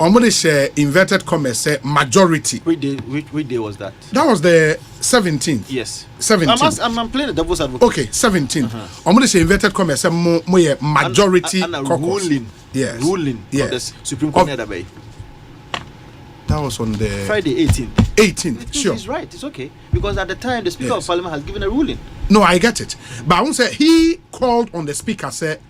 Almost inverted commas say majority. Which day was that? That was the 17th. Yes. 17th. I'm playing the devil's advocate. Okay, 17th. Almost inverted commas say more majority caucus. Ruling. Yes. Ruling. Yes. Of the Supreme Court. That was on the Friday 18th. 18th. Sure. He's right. It's okay because at the time the Speaker of Parliament has given a ruling. No, I get it. But I won't say he called on the Speaker, said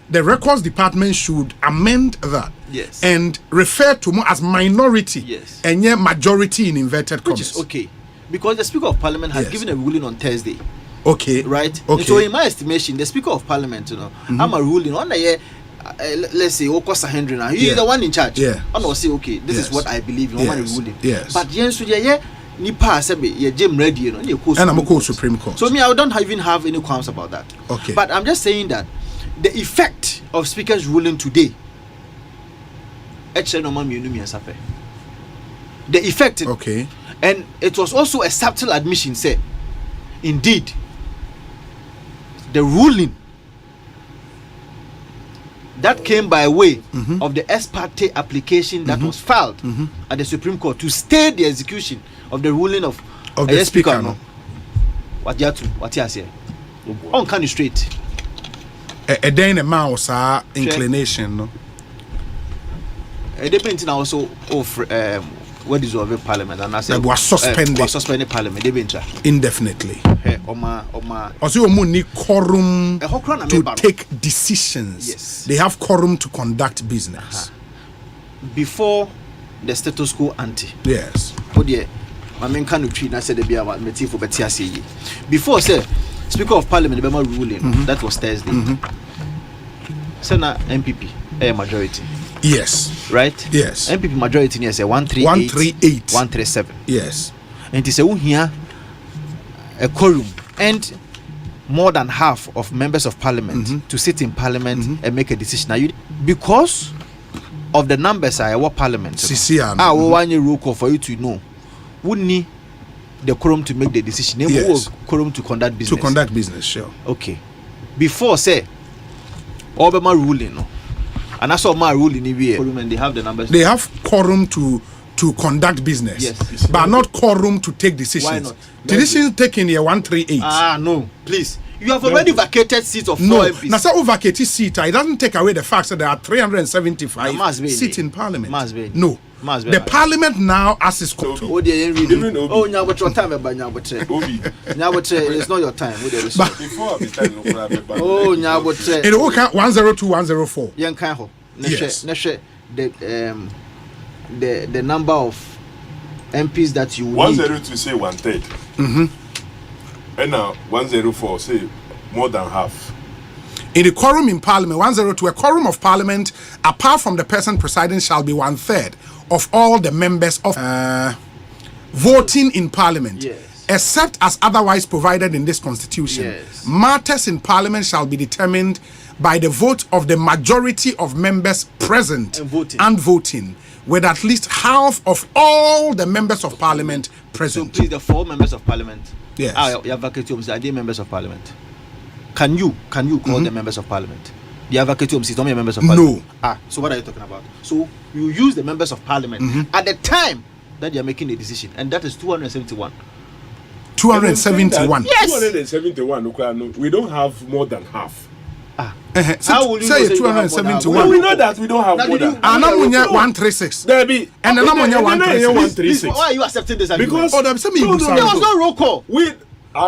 the records department should amend that. Yes. And refer to more as minority. Yes. And yet majority in inverted commas. Which is okay. Because the Speaker of Parliament has given a ruling on Thursday. Okay. Right? Okay. And so in my estimation, the Speaker of Parliament, I'm a ruling on the year. Let's say Okosa Henry now. He is the one in charge. Yeah. And I'll say, okay, this is what I believe in. Ruling. Yes. But Jens Nipa Sebe, Jim Ready, and I'm a Supreme Court. So me, I don't even have any qualms about that. Okay. But I'm just saying that the effect of Speaker's ruling today, the effect. Okay. And it was also a subtle admission, say, indeed, the ruling that came by way of the ex parte application that was filed at the Supreme Court to stay the execution of the ruling of the Speaker. No. What you say? On kind of straight. A day in a mouse inclination. No. It depends also of what is over Parliament and I said was suspended Parliament indefinitely. Also, need quorum to take decisions. Yes. They have quorum to conduct business. Before the status quo ante. Yes. Oh dear, I mean, can you treat? I said the be about meeting for Betiasi. Before, say, Speaker of Parliament, the ruling that was Thursday. Senate MPP, a majority. Yes. Right? Yes. MPP majority is a 138. 137. Yes. And it's a here a quorum and more than half of members of Parliament to sit in Parliament and make a decision. Now, because of the numbers I what Parliament. One year rule call for you to know. Wouldn't need the quorum to make the decision. Yes. Quorum to conduct business. To conduct business, sure. Okay. Before say Obama ruling, no. And that's all my ruling in here. And they have the numbers. They have quorum to conduct business. Yes. But not quorum to take decisions. Why not? Decisions taken here 138. No. Please. You have already vacated seats of 4 MPs. Now, so vacated seat, it doesn't take away the fact that there are 375 seats in Parliament. No. The Parliament now as is called. It's not your time. Oh, 102, 104. Yes. The number of MPs that you 102 say 1/3. And now 104 say more than half. In the quorum in Parliament, 102, a quorum of Parliament, apart from the person presiding, shall be 1/3 of all the members of voting in Parliament. Yes. Except as otherwise provided in this Constitution. Yes. Matters in Parliament shall be determined by the vote of the majority of members present and voting, with at least half of all the members of Parliament present. So please, the 4 members of Parliament. Yes. Your vacancies are they members of Parliament? Can you call them members of Parliament? The vacancies is not members of Parliament. No. So what are you talking about? So you use the members of Parliament at the time that they are making a decision, and that is 271. 271. Yes. 271. We don't have more than half. How will you say say 271? We know that we don't have more than. And I'm 136. There be. And then I'm 136. Why are you accepting this? Because there was no roll call.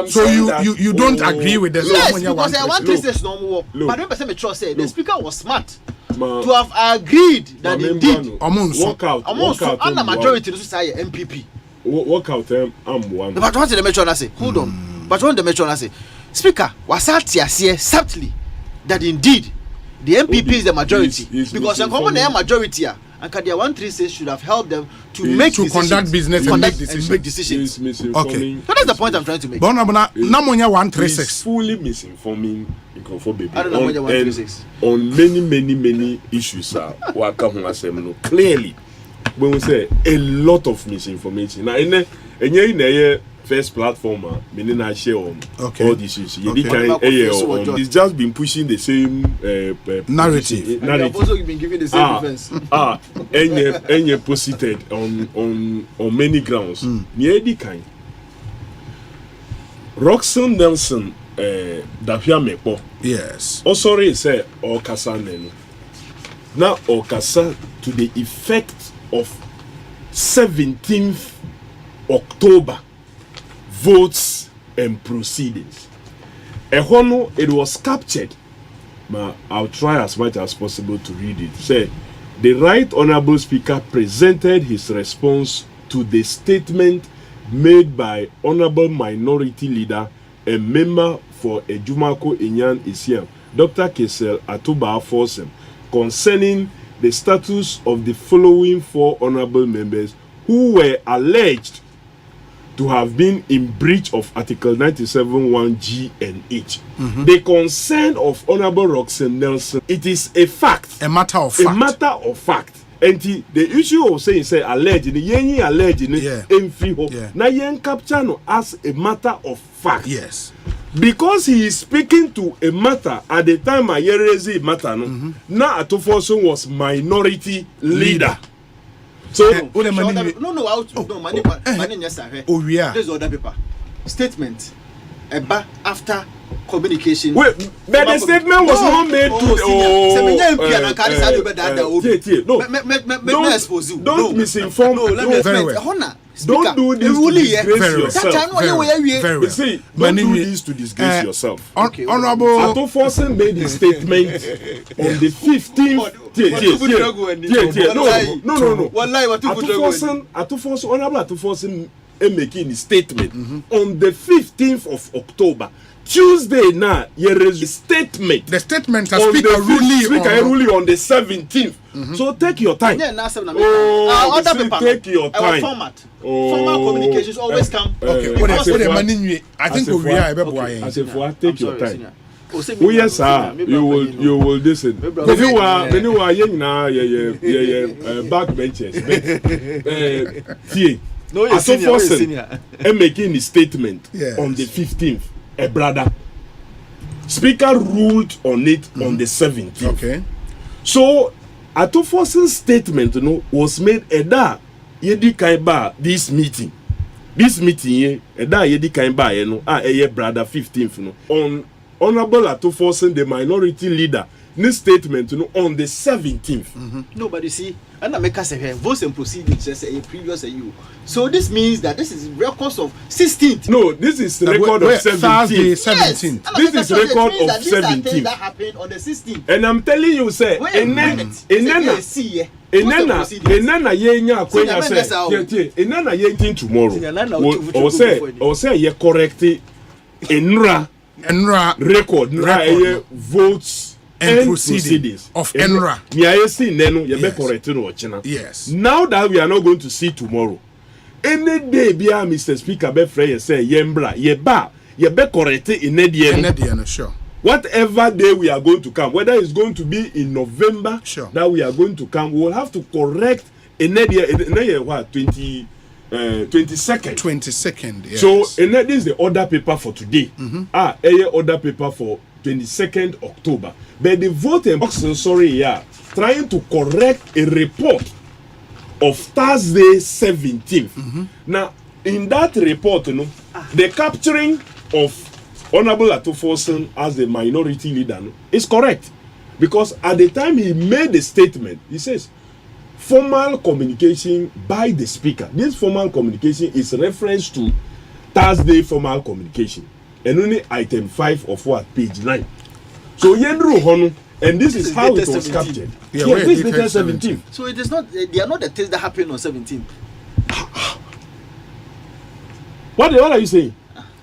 So you don't agree with this? Yes, because 136 no more. But when person trust say the speaker was smart to have agreed that indeed walk out and the majority to say MPP. work out I'm one. But what the mention I say? Hold on. But what the mention I say? Speaker, was that here subtly that indeed the MPP is the majority because the common majority and Kadia 136 should have helped them to make to conduct business and make decisions. Okay, so that's the point I'm trying to make. Bonabona, Namonia 136 fully misinforming baby. I don't know what 136 on many issues clearly when we say a lot of misinformation. Now in first platform, meaning I share on all these issues. It's just been pushing the same narrative. And you've also been giving the same defense. And posited on many grounds. Niedi kind. Roxanne Nelson, Dafia Mepo. Yes. Osori say Okasa Nenu. Now Okasa to the effect of 17th October. Votes and proceedings. It was captured, but I'll try as much as possible to read it. Say, the Right Honorable Speaker presented his response to the statement made by Honorable Minority Leader and member for Ejumako Inyan Isiam, Dr. Kesel Atuba Forsem, concerning the status of the following 4 honorable members who were alleged to have been in breach of Article 97(1)G and H. The concern of Honorable Roxanne Nelson, it is a fact. A matter of fact. A matter of fact. And the issue of saying, alleged, now yen capture no as a matter of fact. Yes. Because he is speaking to a matter at the time I raised matter, now Atofosun was minority leader. So There's other paper. Statement after communication. Wait, but the statement was not made to don't misinform. Don't do this to disgrace yourself. Don't do this to disgrace yourself. Honorable Atofosun made his statement on the 15th. Honorable Atofosun making his statement on the 15th of October. Tuesday now, here is a statement. The statement has speaker ruling on the 17th. So take your time. Other paper. Take your time. Format. Formal communications always come. I think we are take your time. Oh yes, sir. You will listen. When you are backbenchers. Making a statement on the 15th. A brother. Speaker ruled on it on the 17th. Okay. So Atofosun's statement, was made yedi kaimba this meeting. This meeting yedi kaimba brother 15th on Honorable Atofosun, the minority leader. This statement on the 17th. Nobody see. And I make us say votes and proceedings just a previous you. So this means that this is records of 16th. No, this is record of 17th. 17th. Yes. This is record of 17th. That happened on the 16th. And I'm telling you, say, enana tomorrow. Or say you correct enra record votes and proceedings of ENRA. Yes. Now that we are not going to see tomorrow, any day Mr. Speaker be free say yembra ye be correct in sure. Whatever day we are going to come, whether it's going to be in November, sure, that we are going to come, we will have to correct in what 22nd. 22nd. Yes. So this is the order paper for today. Order paper for 22nd October. But the vote in Oxen, trying to correct a report of Thursday 17th. Now, in that report, the capturing of Honorable Atofosun as the minority leader is correct. Because at the time he made the statement, he says, formal communication by the speaker. This formal communication is reference to Thursday formal communication. And only item 5 of what? Page 9. So Yendru Honu, and this is how it was captured. This is 17. So it is not, they are not the things that happened on 17. What are you saying?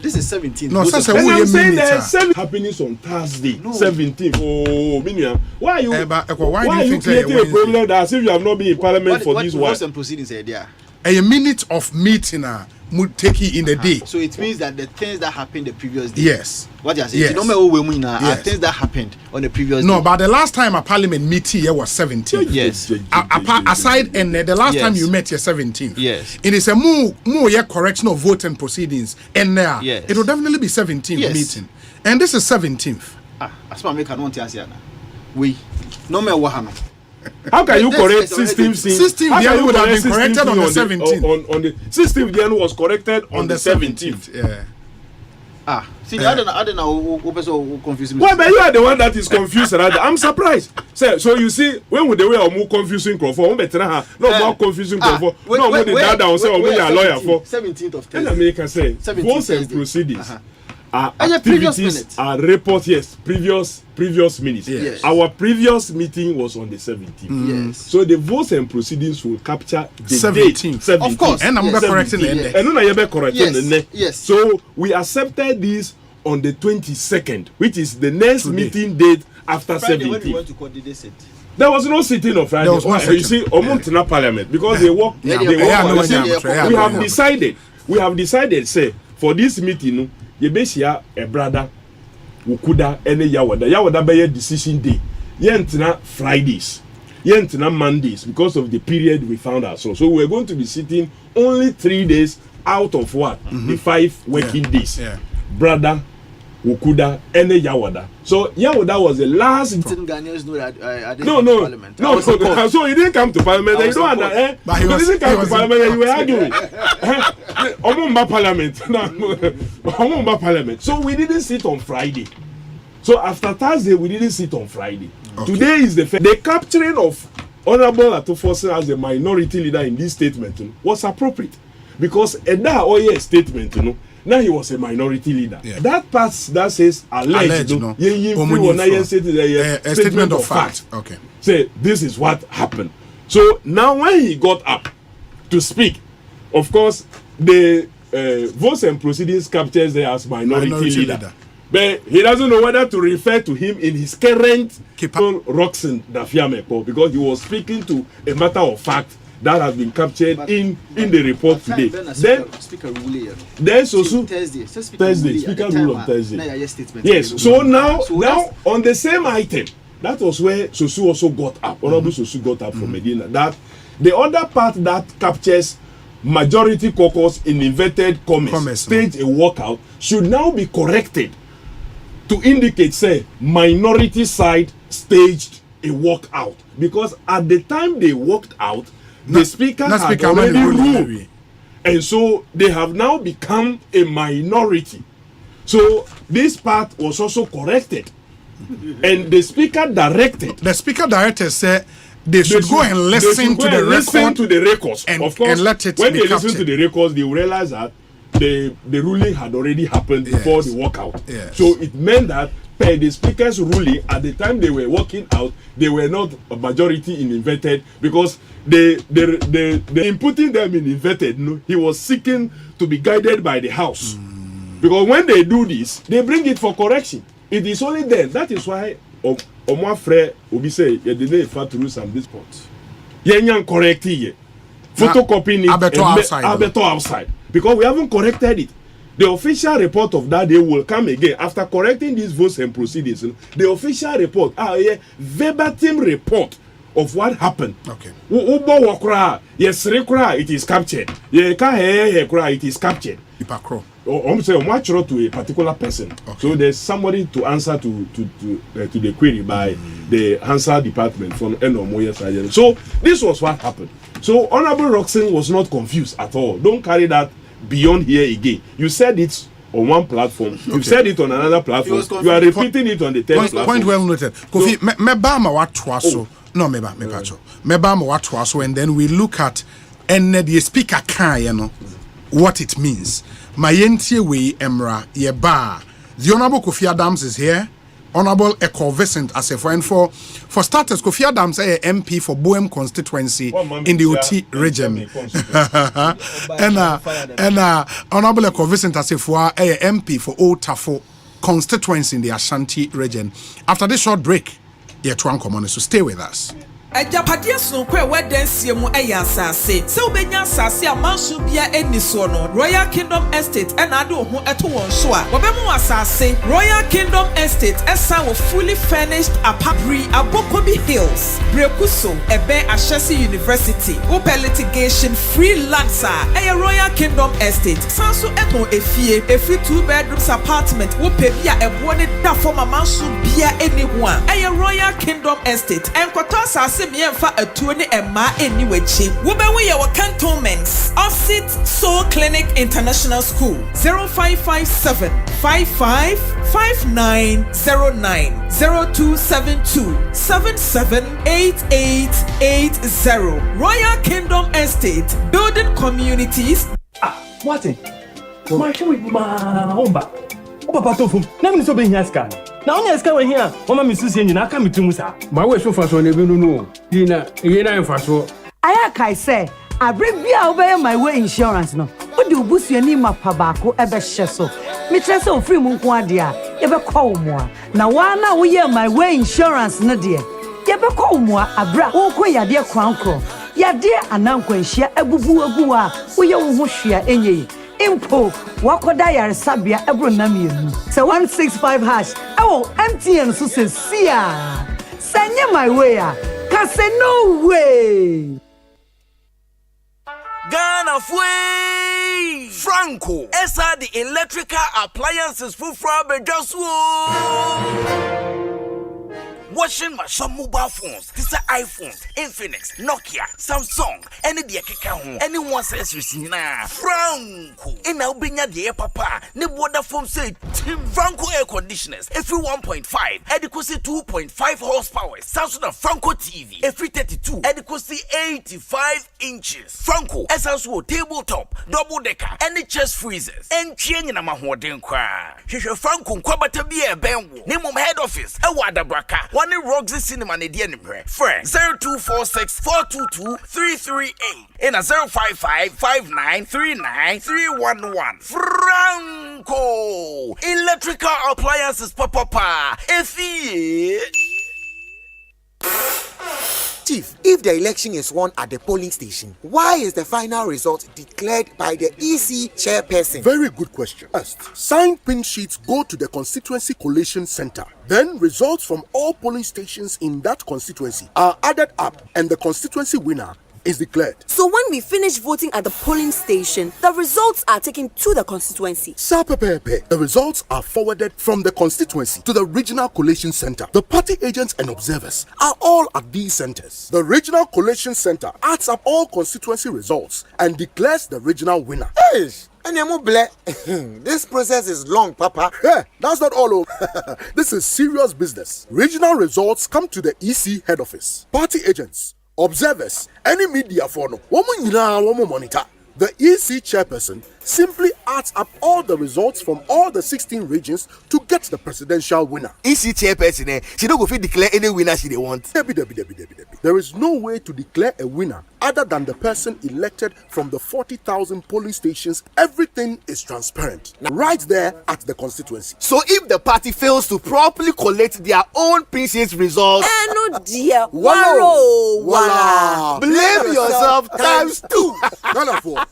This is 17th. No, and I'm saying there's 7 happenings on Thursday, 17th. Oh, Miniam. Why are you creating a problem that as if you have not been in Parliament for this while? What some proceedings are there? A minute of meeting would take it in the day. So it means that the things that happened the previous day. Yes. What you're saying? Yes. Are things that happened on the previous day. No, but the last time a Parliament meeting here was 17th. Yes. Aside and the last time you met here 17th. Yes. It is a more correction of vote and proceedings. And yes. It will definitely be 17th meeting. And this is 17th. That's why I make an answer. We no matter what happened. How can you correct 16th? 16th would have been corrected on the 17th. On the 16th was corrected on the 17th. Yeah. See, I don't know who confusing me. Well, but you are the one that is confused. I'm surprised. So you see, when would they were more confusing for? More confusing for. No, more the dad down say, "Oh, we are lawyer for." 17th of and America say, votes and proceedings. Previous minutes. Our report, yes, previous minutes. Yes. Our previous meeting was on the 17th. Yes. So the votes and proceedings will capture the 17th. date. Of course. And I'm correcting the And I'm correcting the Yes. So we accepted this on the 22nd, which is the next meeting date after Friday, 17th. when you went to court, did they sit? There was no sitting on Friday. You see, Omontina Parliament, because they work. We have decided, say, for this meeting, you besia a brother Wukuda any Yawada be decision day. Yentina Fridays, Yentina Mondays, because of the period we found ourselves. So we're going to be sitting only 3 days out of what? The 5 working days. Yeah. Brother Wukuda any Yawada. So Yawada was the last. Didn't Ghanaians know that I didn't No. Parliament? So he didn't come to Parliament. You don't understand. But He didn't come to Parliament. And you were arguing. Omumba Parliament. So we didn't sit on Friday. So after Thursday, we didn't sit on Friday. Okay. Today is the capturing of Honorable Atufosin as a minority leader in this statement was appropriate, because Eda Oye statement, now he was a minority leader. Yeah. That part that says alleged, a statement of fact. Okay. Say this is what happened. So now when he got up to speak, of course the votes and proceedings captures there as minority leader. But he doesn't know whether to refer to him in his current Roxen Dafiamepo, because he was speaking to a matter of fact that has been captured in the report today. Then Sosu Thursday, speaker rule on Thursday. Yes. So now on the same item, that was where Sosu also got up. Honorable Sosu got up from Medina. That the other part that captures majority caucus in inverted commas stage a walkout should now be corrected to indicate, say, minority side staged a walkout, because at the time they walked out, the speaker had already ruled, and so they have now become a minority. So this part was also corrected, and the speaker directed. The speaker directed said they should go and listen to the records. And, of course, and let it when be they captured. listen to the records, they will realize that the ruling had already happened before the walkout. Yes. So it meant that per the speaker's ruling, at the time they were walking out, they were not a majority in inverted, because they inputting them in inverted, he was seeking to be guided by the House. Because when they do this, they bring it for correction. It is only then. That is why Omwafre Obi say you didn't refer to some discourse. Yenyan correct it. Photocopying it Abeto outside. Because we haven't corrected it. The official report of that day will come again after correcting these votes and proceedings. The official report, verbatim report of what happened. Okay. Yes, it is captured. It is captured. I'm saying much to a particular person. Okay. So there's somebody to answer to the query by the answer department from Enomoya Sajjan. So this was what happened. So Honorable Roxen was not confused at all. Don't carry that beyond here again. You said it on one platform. You said it on another platform. You are repeating it on the third platform. Point well noted. Kofi, meba what twaso. No, meba what twaso, and then we look at and the speaker can what it means. My NTA way emra yeba. The Honorable Kofi Adams is here. Honorable Ekosiisen Asefo. And for starters, Kofi Adams is MP for Boem constituency in the OT region. and Honorable Ekosiisen Asefo is MP for Old Tafo constituency in the Ashanti region. After this short break, you're to uncommon, so stay with us. Ejapadia sonko e wedensie mu eya asase se obenya asase amanso bia eni so no Royal Kingdom Estate and ade ho eto won so a wobemu asase Royal Kingdom Estate esa wo fully furnished apabri Abokobi Hills Brekuso ebe Ashesi University open litigation free lands a Royal Kingdom Estate sanso eto efie 2-bedrooms apartment wo pe bia ebo ne da form amanso bia eni ho a Royal Kingdom Estate enkoto asase miemfa atuone emma eni wechi wobewe ye wa cantonments Offset Soul Clinic International School 0557 555909 0272 778880 Royal Kingdom Estate building communities. What? My show with my homba. Papa tofu. Na me so be here scan. Na only scan we here. Mama me susie nyina aka me tumu sa. My way so far so na be no. Yina enfa so. Aya kai say abre bia obey my way insurance no. Wo de obusuani mapa baako ebe hye so. Me tire say ofri mu nko ade a ye be call mo a. Na wa na wo ye my way insurance no de. Ye be call mo a abra wo ko yade kwankro. Yade anankwanhia abubu agu a wo ye wo ho hwea enye. Impo wakoda yare sabia ebro namienu se 165 hash ewo MTN so se sia sanye my way a ka say no way Ghana Fue Franco esa the electrical appliances for Frabejasuo washing machine mobile phones, these are iPhones, Infinix, Nokia, Samsung, any dear keka home, anyone says you na Franco. In our binya dear papa, ne water foam say Franco air conditioners, every 1.5, adequacy 2.5 horsepower, Samsung Franco TV, every 32, adequacy 85 inches. Franco, essential tabletop, double decker, any chest freezers, and chain in a mahoden kwa. Franco, Kwabata be a benwo, name of head office, a wada braka. One Roxy Cinema ne die nimre. Friend 0246 422 338 in a 055 5939 311. Franco electrical appliances papa. Chief, if the election is won at the polling station, why is the final result declared by the EC chairperson? Very good question. First, signed pin sheets go to the constituency collation center. Then results from all polling stations in that constituency are added up and the constituency winner is declared. So when we finish voting at the polling station, the results are taken to the constituency. The results are forwarded from the constituency to the regional collation center. The party agents and observers are all at these centers. The regional collation center adds up all constituency results and declares the regional winner. Hey! This process is long, Papa. Yeah, that's not all. This is serious business. Regional results come to the EC head office. Party agents, observers, any media for no one monitor. The EC chairperson simply adds up all the results from all the 16 regions to get the presidential winner. EC chairperson, she don't go fit declare any winner she they want. There is no way to declare a winner other than the person elected from the 40,000 polling stations. Everything is transparent right there at the constituency. So if the party fails to properly collect their own PCS results, no dear, voila. Blame yourself times 2.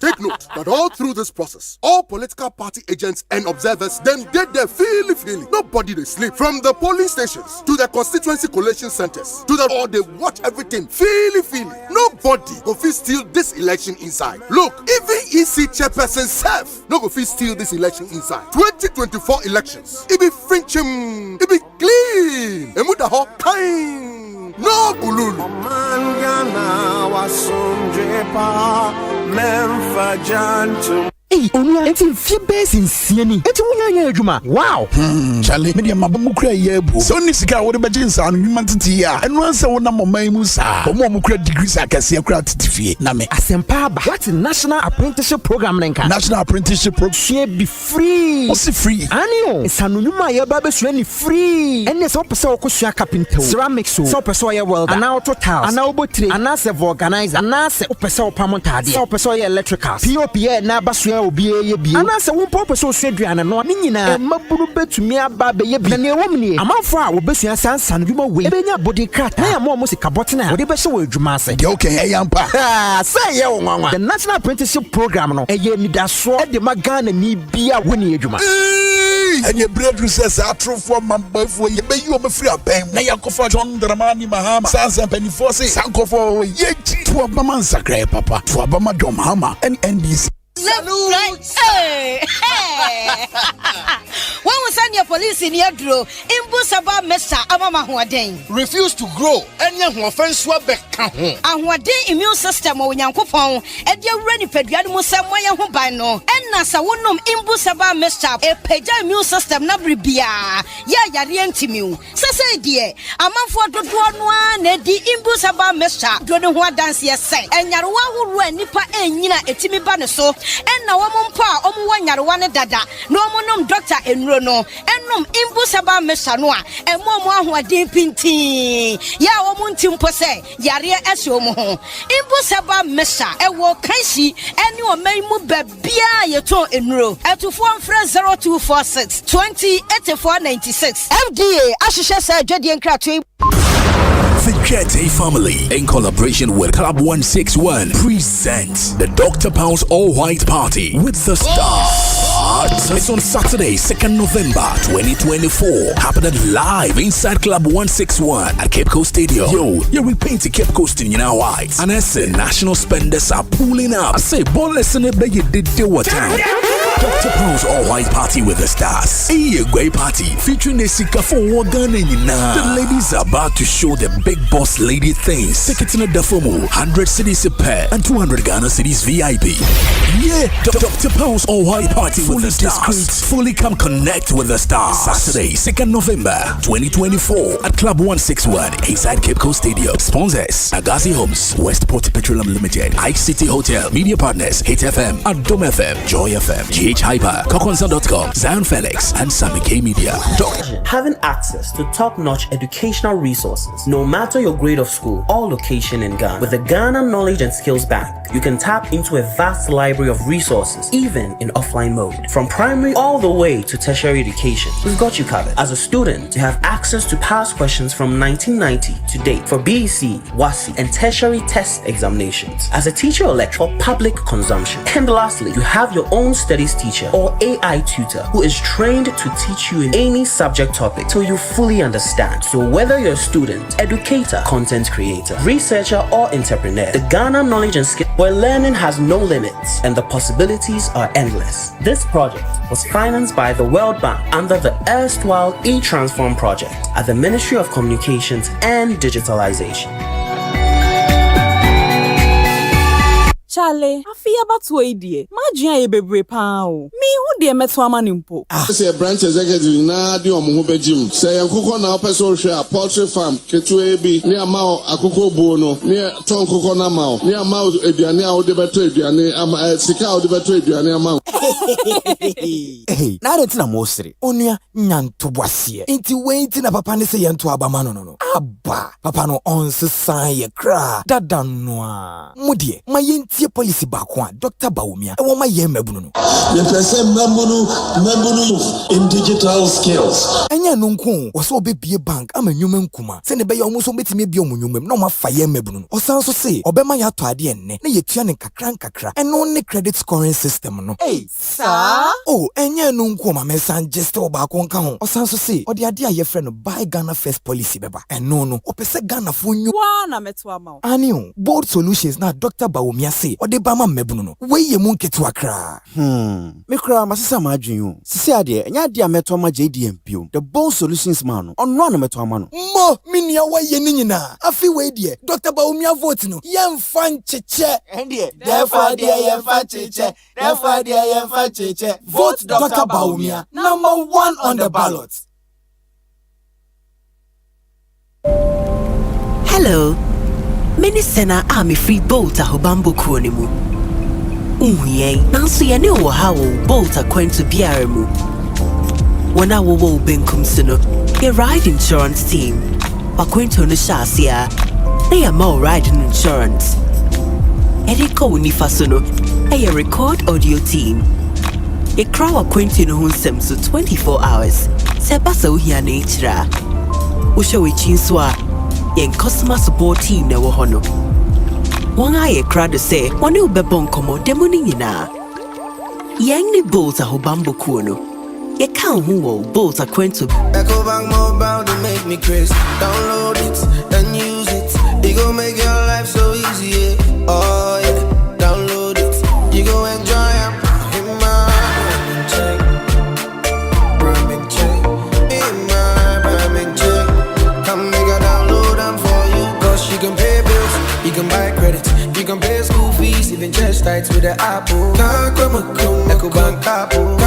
Take note that all through this process, all political party agents and observers then did their feely. Nobody they sleep. From the polling stations to the constituency collation centers to the or they watch everything feely. Nobody go fit steal this election inside. Look, even EC chairperson self no go fit steal this election inside. 2024 elections, it be frinchim, it be clean, and with the whole kind. No gululu. onua enti fie base nsiani enti wunya adwuma wow chale media mabamu kura yebu so ni sika wo de beje nsa no nwuma tete ya enu ansa wo na moman mu sa omo kura degrees akase kura tete fie na me Asempa ba what national apprenticeship program nenka national apprenticeship program share be free what's free anio sanunuma ya ba besua ni free ene so pese okosua carpenter ceramics so pese ya welder ana auto tiles ana obotre ana se organizer ana se pese opamontade so pese ya electrical pop na basua obi ye bi ana se wo pese osuaduane no ni nyina maburu betumi aba be ye bi na ne womni amanfo a wo besua sansan dwuma we ebenya body crack na ya mo sika botena wo de be hye wo adwuma ase de okay eyampa say ye wo nwanwa the national apprenticeship program no eye nidaso e de magana ni bia woni adwuma enye bread research atrofo mambafo ye be yo be free abem na yakofa John Dramani Mahama sansan penifo se sankofo ye ji to abama nsakra papa to abama dom hama and NBC Hey! When we send your police in your draw, Imbusaba Mesa Amama Huaden. Refuse to grow, and your offense will be count. And what day immune system when Yankopon, and your ready pediatric Samoya Hubano, and Nasa Wunum Imbusaba Mesa, a peja immune system Nabribia. Ya Yarientimu. Sasa dear, a month for the one, the Imbusaba Mesa, don't know what dance you say, and Yarwa who ran Nipa and Nina Etimi Banaso. And now pa one dada no monum doctor enrono enum imbusaba mesanoa and momo ho ade pinti ya omuntim pose yare asio mo ho imbusaba mesa e wo kansi ene o maimu babia yeto enro atufo mfra 0246 208496 FDA ahihye sa dwade nkrato. The Jete family, in collaboration with Club 161, presents the Dr. Pound's All-White Party with the stars. It's on Saturday, 2nd November 2024. Happening live inside Club 161 at Cape Coast Stadium. Yo, you're repainting Cape Coast in white. And as national spenders are pulling up. I say, ball lesson, you did what time. Dr. Pound's All-White Party with the stars. A great party featuring the Sika for Wagan and the ladies are about to show the big boss lady things. Tickets in a Dafomo, 100 cities a pair and 200 Ghana cities VIP. Yeah, Dr. Pound's All-White Party with the stars. Fully come connect with the stars. Saturday, 2nd November 2024 at Club 161 inside Cape Coast Stadium. Sponsors: Agassiz Homes, Westport Petroleum Limited, Ike City Hotel, Media Partners, Hit FM, Adom FM, Joy FM, GH Hyper, Kokonsa.com, Zion Felix, and Sammy K Media. Having access to top-notch educational resources, no matter your grade of school or location in Ghana, with the Ghana Knowledge and Skills Bank, you can tap into a vast library of resources, even in offline mode. From primary all the way to tertiary education, we've got you covered. As a student, you have access to past questions from 1990 to date for BEC, WASI, and tertiary test examinations. As a teacher or lecturer, for public consumption. And lastly, you have your own studies teacher or AI tutor who is trained to teach you in any subject topic till you fully understand. So whether you're a student, educator, content creator, researcher, or entrepreneur, the Ghana Knowledge and Skill where learning has no limits and the possibilities are endless. This project was financed by the World Bank under the erstwhile e-Transform project at the Ministry of Communications and Digitalization. Charlie, I feel about to idea. Imagine a baby pound. Me who dear meto amanimpo. Say a branch executive na di omo ho Jim. Say akoko na person share poultry farm ketu ebi near mao akoko bono near ton koko na mao near mao eduane a wo de beto eduane ama sika a wo de beto eduane ama. Hey, na rent na mosre. Onua nyanto boasie. Inti wenti na papa ne se yento abama no. Aba, papa no onsesan ye kra. Dada noa. Mudie, ma yenti policy bakwa Dr. Baumia e woma ye mabunu no ye pese mabunu in digital skills enya no nko wo so obebie bank ama nyuma nkuma se ne be ye omuso betime bie omunyumam na omafa ye mabunu no osan so se obema ya to ade enne na ye tua ne kakra eno ne credit scoring system no sa oh enya no nko ma mesan just obako nka ho osan so se ode ade a ye frɛ no buy Ghana first policy beba eno no opese Ghana fo nyu wa na meto ama ani bold solutions na Dr. Baumia se say ode ba ma mmebunu no we ye mu nketewa kra me kra masesa ma adwen sisi ade enya ade ameto ma JDM pio the Bonsu solutions man onno na meto ama no mo minia wa ye ni nyina afi we die Dr. Baumia vote no yemfa ncheche ende therefore there yemfa cheche therefore there yemfa cheche vote Dr. Baumia #1 on the ballot. Hello, Minisena Army Free Boat a Hobambo Kronimu. Nancy, I know how boat are going to be aremu. When I will Benkum Sino, a ride insurance team. Aquento no Shasia, they are more riding insurance. Eriko Nifasono, a record audio team. A crowd acquainting who sems to 24 hours. Sebaso here nature. Usho Chinswa, yen customer support team never hono. One eye crowd say, one will be bonkomo demonina. Yang ni boats a hobambo kuno. Ye can't who boats are going to EcoBank mobile to make me crazy. Download it and use it. It gon' make your life so easy. Yeah. Oh yeah, download it. You go enjoy it. In my Brahmin check. In my Brahmin check. Come make a download them for you. Cause you can pay bills, you can buy credit, you can pay school fees, even just tights with the Apple. EcoBank Apple.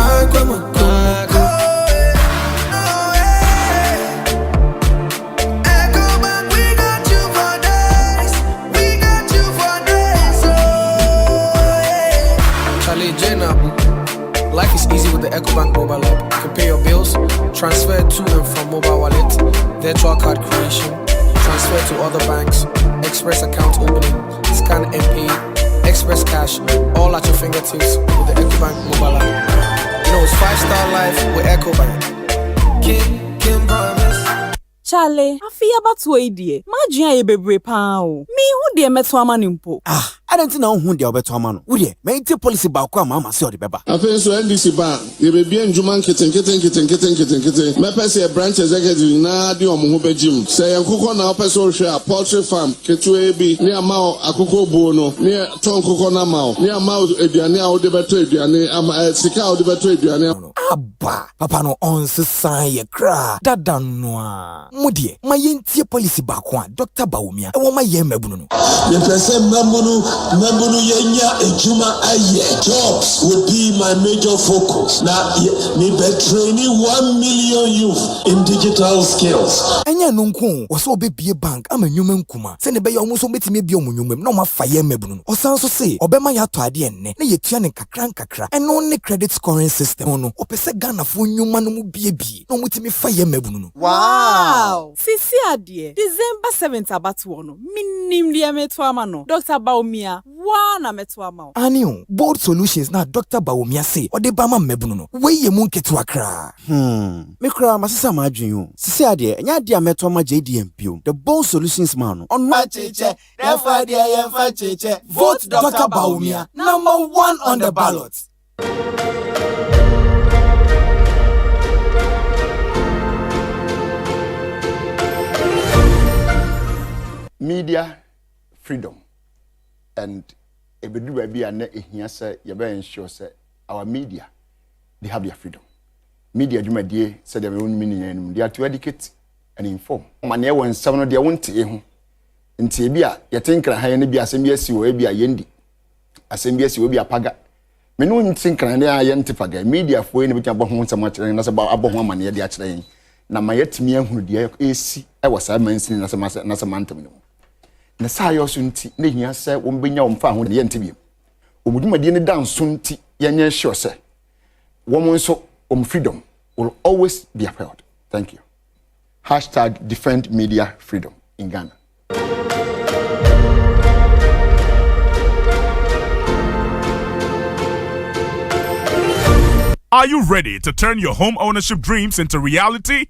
Life is easy with the EcoBank mobile app. You can pay your bills, transfer to and from mobile wallet, virtual card creation, transfer to other banks, express account opening, scan and pay, express cash, all at your fingertips with the EcoBank mobile app. You know it's 5-star life with EcoBank. Kim promise. Charlie, I feel about 2 idea. Imagine ye bebre pao. Me who de meto amanimpo. I don't know who the beto amano. Uye, me ite policy ba kwa mama se odi beba. Afen so NDC ba, ye be bien juman keten. Me pese branch executive na di omo ho bejim. Se yankoko na opese o hwe a poultry farm ketu ebi ni ama akoko buo no, ni ton koko na ma o. Ni ama eduane a wo de beto eduane ama sika a wo de beto eduane. Abba, papa no onsesan ye kra. Dada noa. Mudie, ma yentie policy ba kwa Dr. Baumia. E wo ma ye mebunu no. Ye pese mebunu yenya ejuma aye. Jobs would be my major focus. Now me be training 1 million youth in digital skills. Enya nunku wo so be bie bank ama nyuma nkuma. Se ne be yo mo so betime bie omunyumem na ma fa ye mebunu no. Osan so se obema ya to ade enne na ye tua ne kakra. Eno ne credit scoring system no. Opese Ghana fo nyuma no mu bie na mutimi fa ye mebunu no. Wow. Sisi adie. December 7th abatu no. Minim dia meto amano. Dr. Baumia. Wana meto amao. Anio, bold solutions na Dr. Baumia say ode ba ma mebunu no. We ye mu nketewa kra. Me kra masesa ma adwen sisi ade enya ade ameto ma JDM pio. The bold solutions man onno cheche. Therefore there yemfa cheche. Vote Dr. Baumia #1 on the ballot. Media freedom and a bit be a net here say you better ensure say our media they have their freedom. Media do my dear said their own meaning and they are to educate and inform. Mane when some of their own tea nti bia you think na ha ne bia asembia we bia yendi asembia we bia paga me no think na ne aye ntipaga media fo ne bi abo ho nsam akere na se abo ho amane de akere yin na ma yetimi ahunu de esi e wasa mansin na se mantam ne na sa yo so nti na hia se wo mbenya wo mfa ho de yentibie obudumade ne dan so nti yenye sure se wo mo nso freedom will always be upheld. Thank you. #defend media freedom in Ghana. Are you ready to turn your home ownership dreams into reality?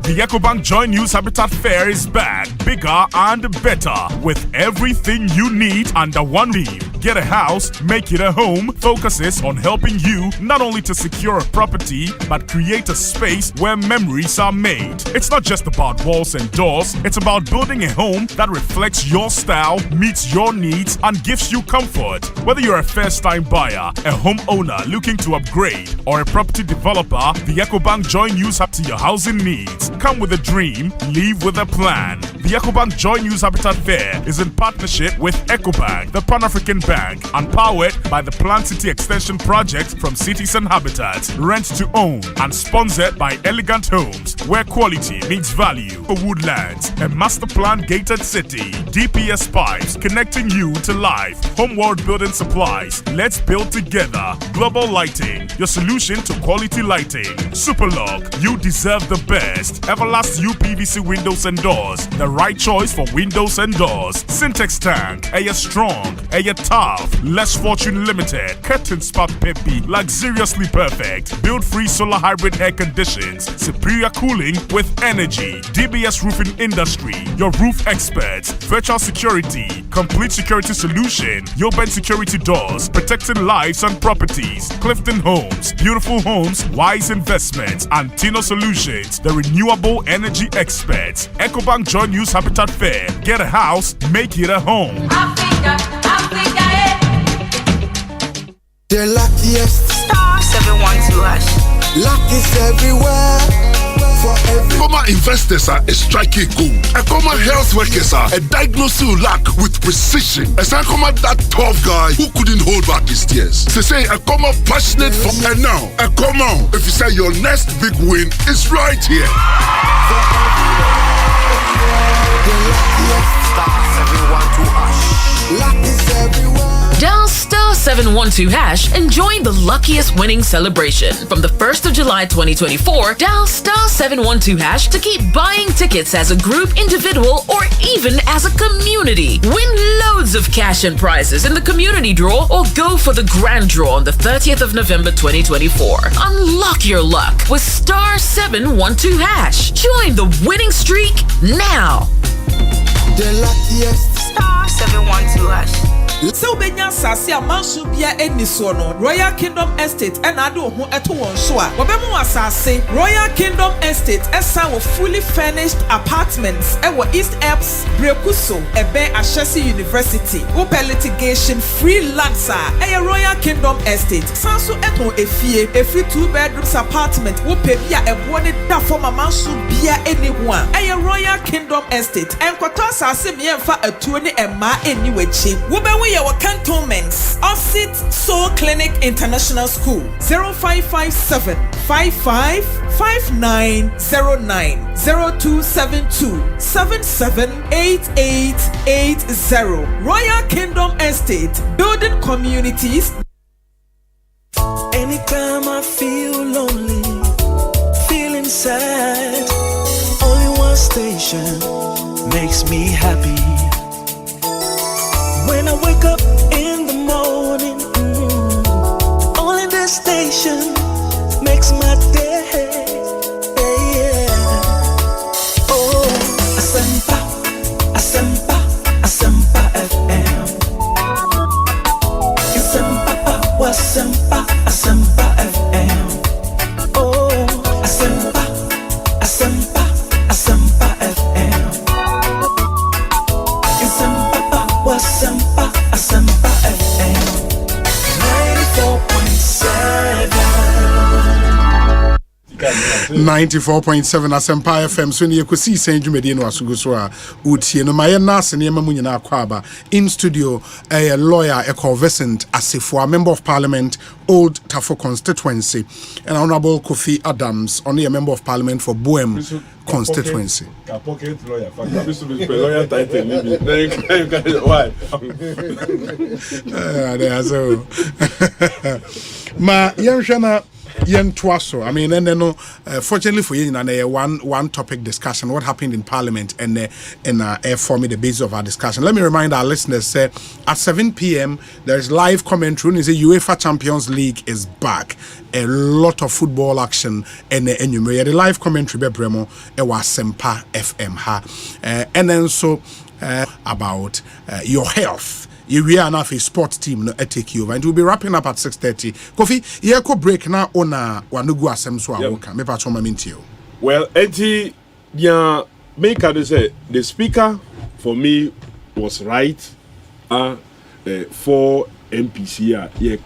The EcoBank Joy News Habitat Fair is back, bigger and better, with everything you need under one theme. Get a House, Make It a Home focuses on helping you not only to secure a property, but create a space where memories are made. It's not just about walls and doors, it's about building a home that reflects your style, meets your needs, and gives you comfort. Whether you're a first-time buyer, a homeowner looking to upgrade, or a property developer, the EcoBank Joy News Hub to your housing needs. Come with a dream, leave with a plan. The EcoBank Joy News Habitat Fair is in partnership with EcoBank, the Pan-African Bank, and powered by the Plant City Extension Project from Cities and Habitat. Rent to own and sponsored by Elegant Homes, where quality meets value. For Woodlands, a master plan gated city. DPS pipes connecting you to life. Homeworld building supplies. Let's build together. Global Lighting, your solution to quality lighting. Superlock, you deserve the best. Everlast UPVC windows and doors, the right choice for windows and doors. Syntex Tank, Air Strong, Air Tough, Less Fortune Limited. Curtain Spot Peppy, luxuriously perfect. Build free solar hybrid air conditions. Superior cooling with energy. DBS Roofing Industry, your roof experts. Virtual security, complete security solution. Yoben Security Doors, protecting lives and properties. Clifton Homes, Beautiful Homes, Wise Investments, and Tino Solutions, the renewable energy experts. EcoBank Joy News Habitat Fair. Get a house, make it a home. The luckiest. Star 712 Luck is everywhere. Ekoma investors are striking gold. Ekoma health workers are diagnosing luck with precision. Ekoma that tough guy who couldn't hold back his tears. They say Ekoma passionate for and now. Ekoma, if you say your next big win is right here. Luck is everywhere. Dial star 712 hash and join the luckiest winning celebration. From the 1st of July 2024, dial star 712 hash to keep buying tickets as a group, individual, or even as a community. Win loads of cash and prizes in the community draw or go for the grand draw on the 30th of November 2024. Unlock your luck with star 712 hash. Join the winning streak now. The luckiest. Star 712 hash. So benya sase amanso bia eniso no Royal Kingdom Estate enade ho eto won so a wobemu asase Royal Kingdom Estate esa wo fully furnished apartments ewo East Alps Brekuso ebe Ashesi University open litigation free lands Royal Kingdom Estate sanso eto efie 2 bedrooms apartment wo pe bia ebo ne da form amanso bia eni ho a Royal Kingdom Estate enkwata asase me emfa atuo ne emma eni wechi wobewu our cantonments Offset Soul Clinic International School 0557 555909 0272 778880 Royal Kingdom Estate building communities. Anytime I feel lonely, feeling sad, only one station makes me happy. When I wake up in the morning, only this station makes my day. Oh, Asempa, Asempa, Asempa FM. Asempa, Asempa, Asempa FM. Oh, Asempa, Asempa, Asempa FM. Asempa, Asempa FM 94.7 Asempa FM so ne Ekosiisen dwumadi no asogo so a utie no maye na ase ne mamu nyina akwaba in studio a lawyer Ekosiisen Asefo, member of parliament Old Tafo constituency, and Honorable Kofi Adams, only a member of parliament for Boem constituency. Pocket lawyer, lawyer title. Why? Ma Yanshana Yen Twaso. I mean, and then fortunately for you, one topic discussion. What happened in Parliament and forming the basis of our discussion. Let me remind our listeners: at 7 p.m. there is live commentary. The UEFA Champions League is back. A lot of football action and the live commentary be Bremo Asempa FM and then so about your health. we are enough a sports team no take you over, and we'll be wrapping up at 6:30. Kofi, here ko break now on wanugu asem so awoka. Me pa choma minti. Well, enti dia make I say the speaker for me was right for MPC here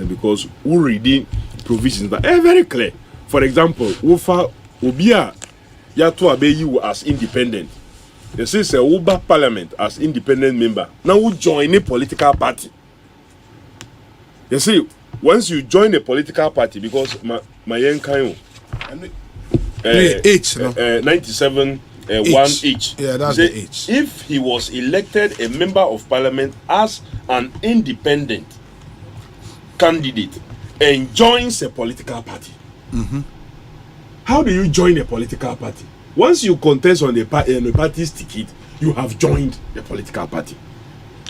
because we reading provisions that are very clear. For example, Ufa Ubia Yato Abe you as independent. They say Uba Parliament as independent member. Now we join a political party. You see, once you join a political party, because my young Kayo H 97 1 H. Yeah, that's the H. If he was elected a member of parliament as an independent candidate and joins a political party. How do you join a political party? Once you contest on the party's ticket, you have joined the political party.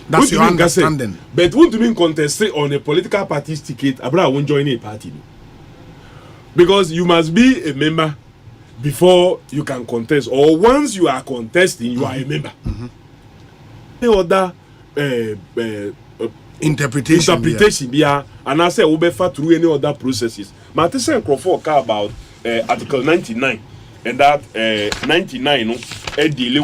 That's your understanding. But won't you mean contest on a political party's ticket? Abra won't join a party. Because you must be a member before you can contest, or once you are contesting, you are a member. The other interpretation, yeah, and I say Ubefa through any other processes. Matisa Crawford about Article 99, and that 99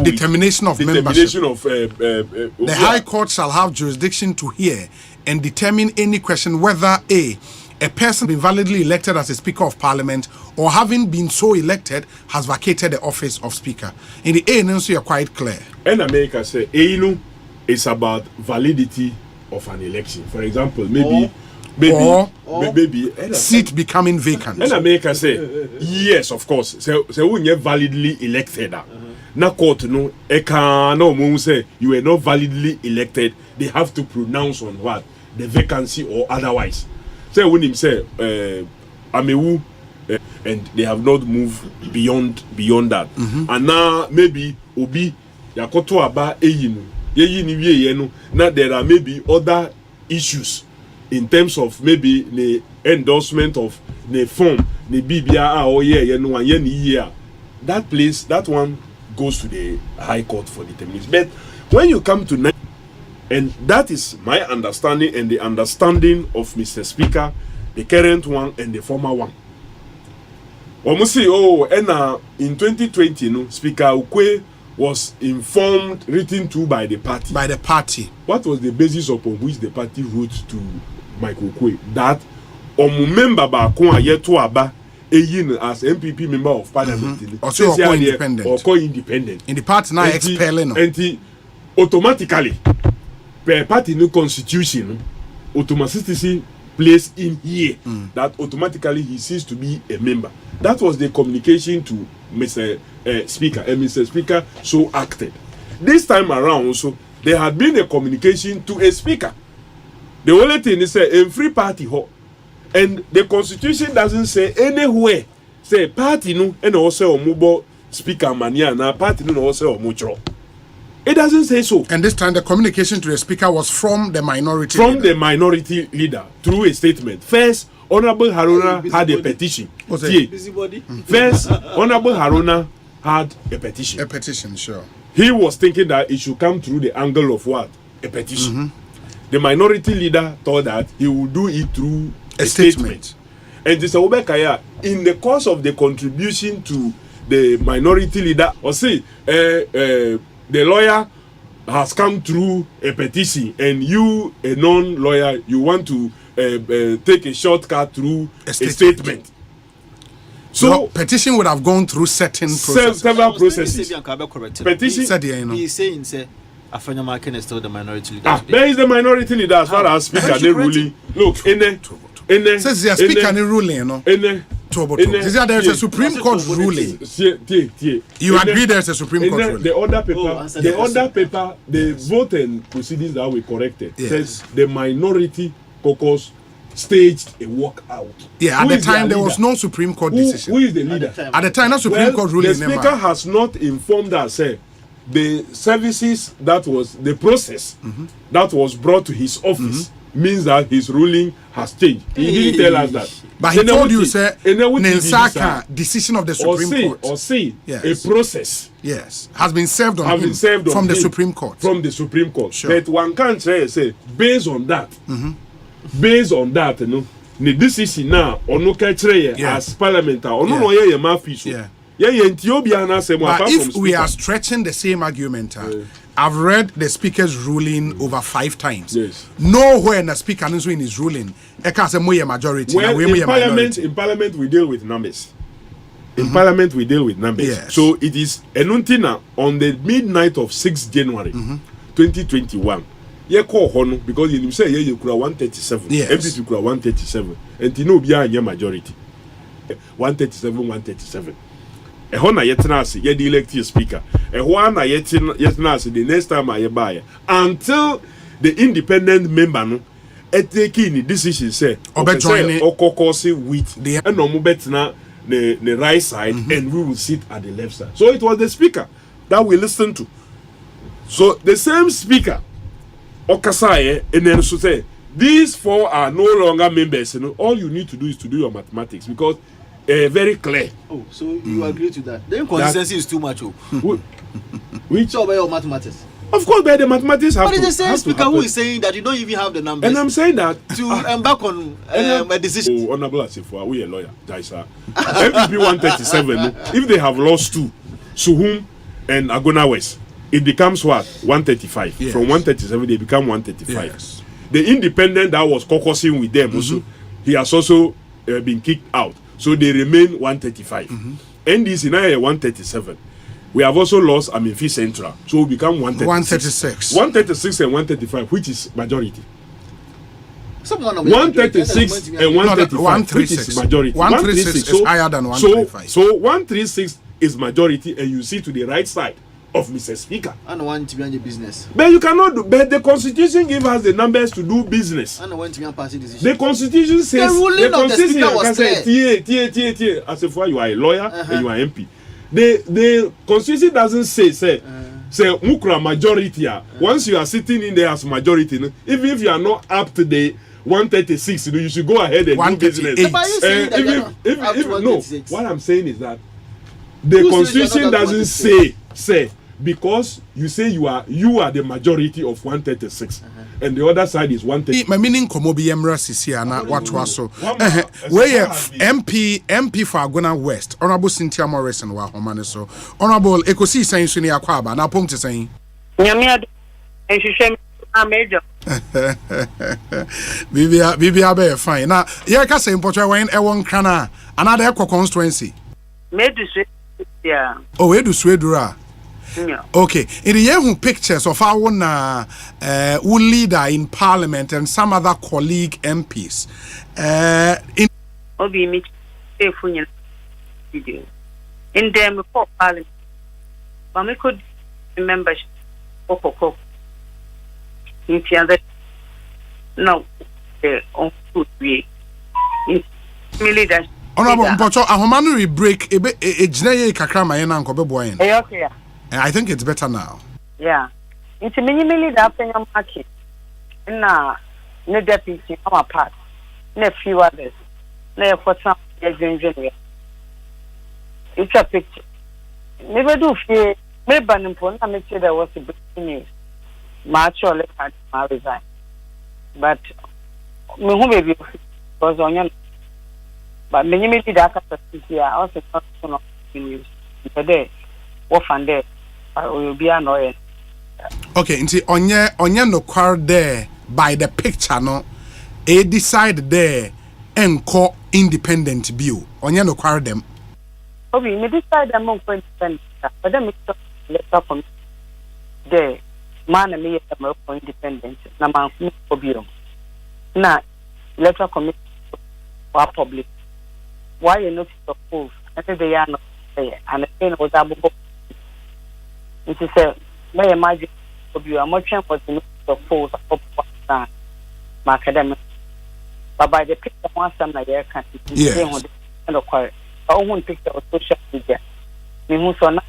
determination of membership. The High Court shall have jurisdiction to hear and determine any question whether a person been validly elected as a Speaker of Parliament or having been so elected has vacated the office of Speaker. In the A, so you're quite clear. And America say A is about validity of an election. For example, maybe seat becoming vacant. And America say yes, of course. So when you're validly elected, na court no no say you were not validly elected. They have to pronounce on what the vacancy or otherwise. Say when him say Amewu and they have not moved beyond that. And now maybe Obi yakoto aba eyinu yeyinu now there are maybe other issues in terms of maybe the endorsement of the form the BBA or that place, that one goes to the High Court for determination. But when you come to and that is my understanding and the understanding of Mr. Speaker, the current one and the former one. Almost say, in 2020, Speaker Ukwe was informed, written to by the party. By the party. What was the basis upon which the party wrote to Michael Ukwe? That member Bakon Ayeto Aba as MPP member of Parliament. Or independent. Or independent. In the party now expelling. And he automatically per party new constitution automaticity placed in here that automatically he ceased to be a member. That was the communication to Mr. Speaker, and Mr. Speaker so acted. This time around also there had been a communication to a speaker. The only thing is a free party and the constitution doesn't say anywhere say party no and also mobile speaker mania na party no also mutual. It doesn't say so. And this time the communication to the speaker was from the minority leader. The minority leader through a statement. First, Honorable Haruna had a petition. First, Honorable Haruna had a petition. A petition, sure. He was thinking that it should come through the angle of what? A petition. The minority leader thought that he would do it through a statement. And this Obekaya, in the course of the contribution to the minority leader, or say, the lawyer has come through a petition, and you, a non-lawyer, you want to take a shortcut through a statement. So petition would have gone through certain processes. Several processes. Petition. He's saying, say, Afanyamake is still the minority leader. There is the minority leader as far as speaker they ruling. Look, says the speaker they ruling, you know. There is a Supreme Court ruling. You agree there is a Supreme Court ruling? The other paper, the vote and proceedings that we corrected says the minority caucus staged a walkout. Yeah, at the time there was no Supreme Court decision. Who is the leader? At the time, no Supreme Court ruling. The speaker has not informed us. The services that was the process that was brought to his office means that his ruling has changed. He didn't tell us that. But he told you, sir, Nensaka decision of the Supreme Court. Or say a process. Yes, has been served on him from the Supreme Court. From the Supreme Court. Sure. But one can't say based on that, you know, the decision now or no as parliamentary or no yeah mouthpiece. Yeah. But if we are stretching the same argument, I've read the speaker's ruling over 5 times. Yes. Nowhere in the speaker in his ruling, I can't say majority. Well, in parliament we deal with numbers. In parliament we deal with numbers. Yes. So it is enuntina on the midnight of 6 January 2021. You call hono because you say you could 137. Yes. MPP could 137. And you know be a majority. 137. A hona yetenasi, ye the elected speaker. A one yetenasi the next time I buy until the independent member no taking decision say okokosi with the and no betna the right side and we will sit at the left side. So it was the speaker that we listened to. So the same speaker Okasaye and then so say these 4 are no longer members. You know, all you need to do is to do your mathematics because very clear. Oh, so you agree to that? The inconsistency is too much. Which about your mathematics? Of course, but the mathematics have but to. But it's the same speaker who is saying that you don't even have the numbers. And I'm saying that to embark on a decision. Oh, Honorable Asifua, we a lawyer, Jaisa. MPP 137. If they have lost 2, Suhum and Agona West, it becomes what 135. Yes. From 137, they become 135. Yes. The independent that was caucusing with them also, he has also been kicked out. So they remain 135. NDC now 137. We have also lost Fee Central. So we become 136. 136 and 135, which is majority. 136 and 135, which is majority. 136 is higher than 135. So 136 is majority, and you see to the right side of Mr. Speaker. I don't want to be on your business. But you cannot do. But the Constitution gives us the numbers to do business. I don't want to be on party decision. The Constitution says the ruling of the speaker was clear. As if you are a lawyer and you are MP. The Constitution doesn't say mukra majority. Once you are sitting in there as majority, even if you are not up to the 136, you should go ahead and do business. No, what I'm saying is that the Constitution doesn't say because you say you are the majority of 136 and the other side is 130. My meaning komobi emra sisi ana watwa so where MP for Agona West Honorable Cynthia Morrison wa homane so Honorable Ekosiisen On Asempa akwaba na pom te sen nyame ado enhwehwem amejo bibia be fine na ye ka say mpotwe wen e won kana another constituency medu so yeah edu swedura. Okay, in the year pictures of our leader in parliament and some other colleague MPs. In Obi me video. In them before parliament, but we could remember Coco. In the other, no, on food we. In leadership. Honorable Mpocho, a humanitarian break a jneye kakra ma yena nkobe boyen. Okay. I think it's better now. Yeah. It's minimally that in your market. Na no deputy on my part. No few others. No for some engineer. It's a picture. Never do fear. Maybe an important I make sure there was a breaking news. My actual had my resign. But me who maybe was on your but minimally that capacity I also not news. Today, what fun there. Will be annoying. Okay, nti onye no kwar there by the picture no e decide there enko independent view onye no kwar them. Obi me decide them on independent but then me Electoral committee there man me am independent na man obi na Electoral committee for public why you not suppose and they are not there and the was able. It is a may imagine of you are much for the force of my academic. But by the picture, one some like their country, and acquire our own picture of social media. We must not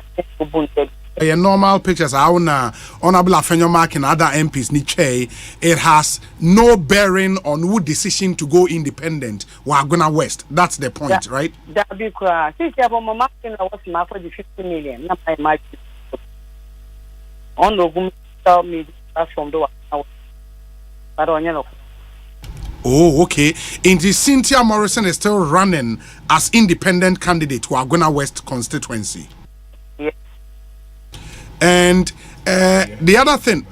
normal pictures honorable Afenyo Mark and other MPs niche, it has no bearing on who decision to go independent. Wagona West. That's the point, right? That be cry. Since you have a marking, I was marked for the 50 million. Not my mark. On the woman tell me that's from the but on you. Oh, okay. Indeed, Cynthia Morrison is still running as independent candidate to Wagona West constituency. Yeah. And the other thing,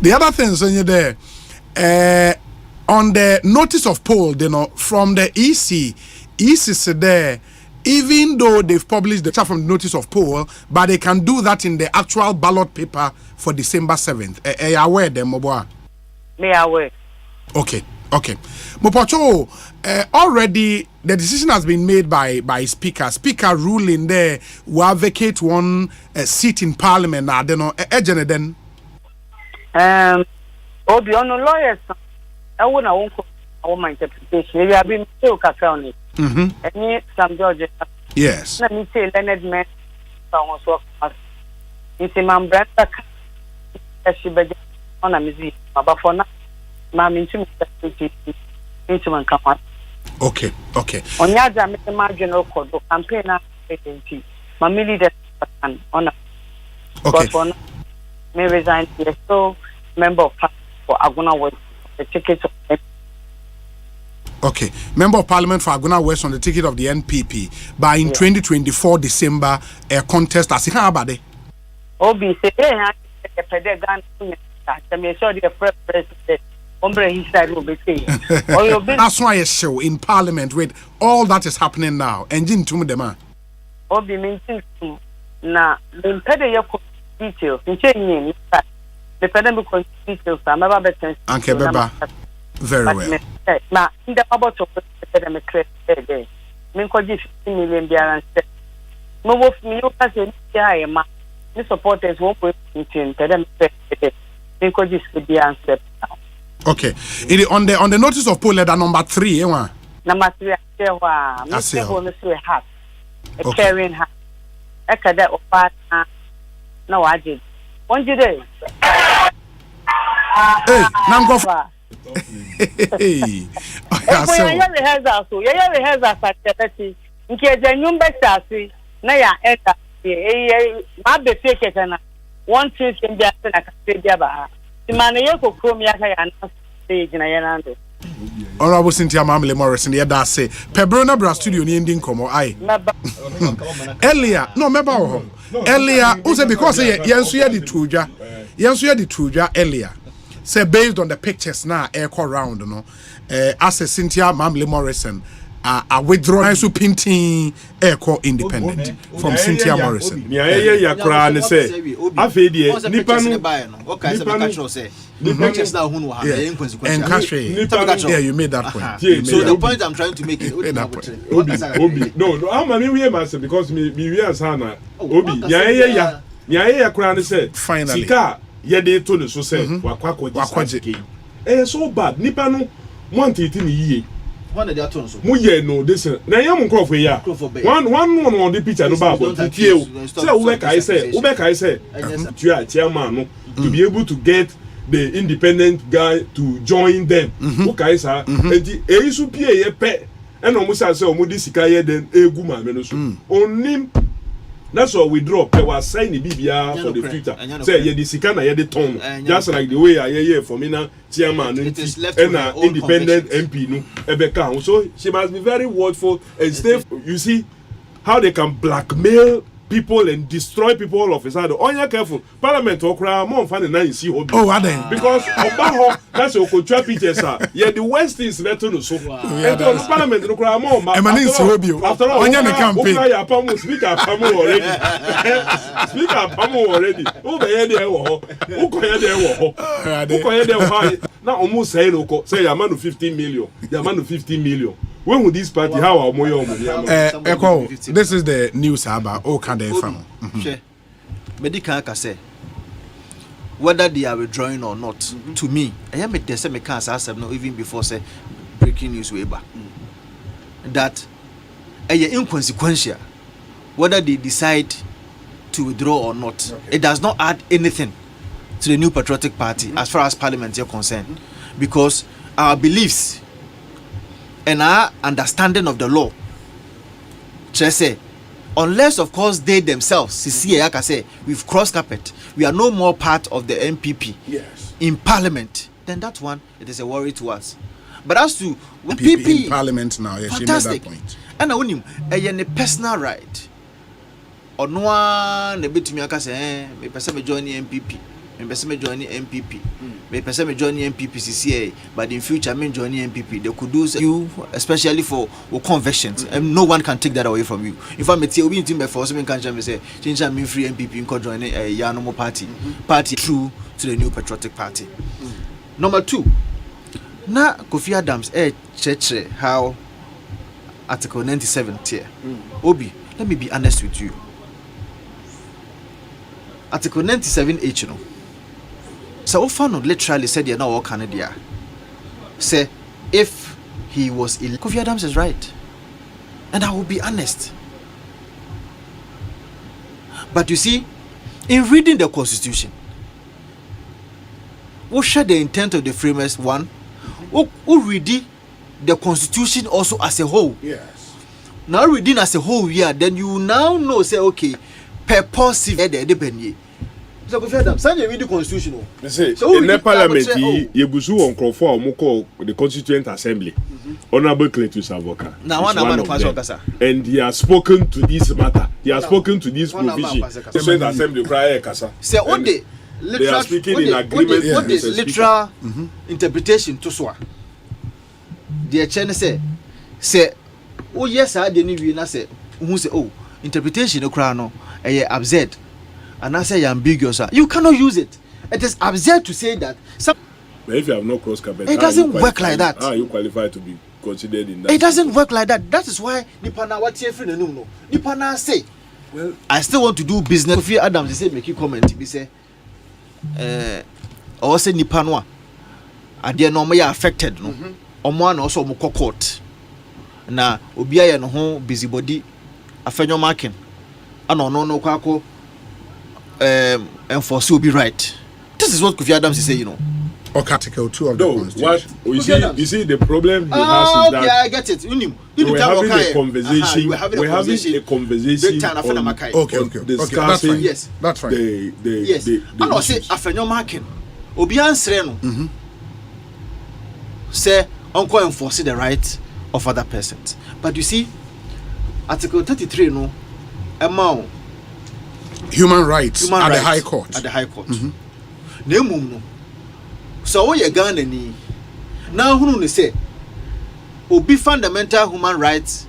the other thing, so you're there, on the notice of poll, from the EC said there, even though they've published the chart from the notice of poll, but they can do that in the actual ballot paper for December 7th. Are you aware them, Moboa? Me aware. Okay. Mopocho, already the decision has been made by Speaker. Speaker ruling there will vacate one seat in Parliament. I don't know. Then. Obi on lawyers. I won't my interpretation. Maybe I've been so on it. And some judges. Yes. Let me say, Leonard Man. It's a man, Brenda. She began on a museum. But for now, I'm into my come. Okay. On Yaja, make a marginal code of campaign agency. My leader on a. Okay. For now, may resign. Yes, so member of parliament for Aguna West, the ticket of. Okay, member of parliament for Aguna West on the ticket of the NPP. But in 2024 December, a contest as Habade. Obi say, hey, a pedagogue, I'm sure the president, Ombre, he said, will be saying. That's why a show in parliament with all that is happening now. Engine to the man. Obi means na the pedagog details, in changing the pedagogical details, I'm never better. Uncle Beba. Very well. Now, in the about of the academic credit, Minko 50 million balance. No wolf, me, you can say, the supporters won't put into academic credit. Minko could be answered. Okay. On the notice of poll letter number 3, eh? Number 3, I say, a hat, a carrying hat, a cadet of partner. No, I did. 1 day. Hey, Nango. Hey, Honorable Cynthia Mamle Morrison, yeah, that's say. Pebrona Bra Studio ni ending komo ai. Earlier, no member ho. Earlier, who say because yensu ya the truja earlier. Say based on the pictures now, echo round, no. As a Cynthia Mamle Morrison, a withdrawn so painting echo independent from Cynthia Morrison. Yeah, cry say. I feel yeah, you made that point. So the point I'm trying to make is Obi. No, I'm a master because me as Hannah. Obi, yeah, cry say. Finally. They told us so say wakwaje so bad nipa no want it in ye one of their tones mo ye no this na yam crop here one on the picture no babo tie say we kai say chairman no to be able to get the independent guy to join them who kai sa enti eyisu pie ye pe and omo say omo di sika ye den egu ma me no so onim. That's why we drop. They were signing BBR for the future. Say, yeah, the Sikana, yeah, the tone. Just like the way I hear from Ina, chairman, and independent MP, no, Ebeka. So she must be very watchful and stay. You see how they can blackmail people and destroy people all of a sudden. Oh, yeah, careful. Parliament or cry, more fun than you see. Oh, are they? Because Obaho, that's your control pictures. Yeah, the West is better to so. And the Parliament no cry more. After all, on your campaign, speaker Pamo already. Who be there? Who go there? Now almost say local. Say your man of 15 million. Your man of 15 million. When would this party how our moyo Echo, this is the news about all kind of from. Medical can say whether they are withdrawing or not. To me, I am a test me can't say no even before say breaking news Weber. That a inconsequential whether they decide to withdraw or not. Okay. It does not add anything to the New Patriotic Party as far as Parliament is concerned, because our beliefs and our understanding of the law, say, unless of course they themselves, like I say, we've crossed carpet, we are no more part of the MPP in Parliament, then that one, it is a worry to us. But as to MPP in Parliament now, yes, fantastic. She made that point. And I want him a personal right. Or no one, a bit to me, I say, me person join the MPP, me person join the MPP, me person join the MPP CCA, but in future, me join the MPP. They could do you, especially for conversions, and no one can take that away from you. If I'm a TOB team before, someone can say, change me free MPP in join a Yanomo party true to the New Patriotic Party. Number 2. Na Kofi Adams cheche how Article 97 tier. Obi, let me be honest with you. Article 97H, no. So Ofano literally said you're not all Canada. Say if he was Kofi Adams is right. And I will be honest. But you see, in reading the Constitution, what share the intent of the framers? One, who read the Constitution also as a whole. Yes. Now reading as a whole, yeah, then you now know, say, okay, purposive. So if you read the Constitution, so in the Parliament, you go on Crawford, the Constituent Assembly, Honorable Cletus Avoka. Now one of them, and he has spoken to this matter. He has spoken to this provision. Constituent Assembly, cry Kasa. Say what they are speaking in agreement. What is literal interpretation to swa? The chairman say, oh yes, I didn't even say, who say, oh, interpretation of crown, absurd, and I say ambiguous. You cannot use it. It is absurd to say that. But if you have no cross carpet, it doesn't work like that. How are you qualified to be considered in that? It doesn't work like that. That is why Nipana what free no. Nipana say, well, I still want to do business. Kofi Adams, they say make you comment. He say. Or say Nipanwa, I dare no more affected no. One also mo court. Na obiya no ho busybody afenyo marking. Ano no kwako enforce will be right. This is what Kofi Adams is saying, you know. Or Article 2 of the Constitution. What you see the problem he has is that I get it. We're having a conversation. We're having a conversation on discussing. Yes, that's right. Yes. I don't say afenyo marking. Obi answer no. Say uncle enforce the right of other persons. But you see, Article 33 no amount human rights at the High Court. At the High Court. No. So what you Ghana ni now who say obi fundamental human rights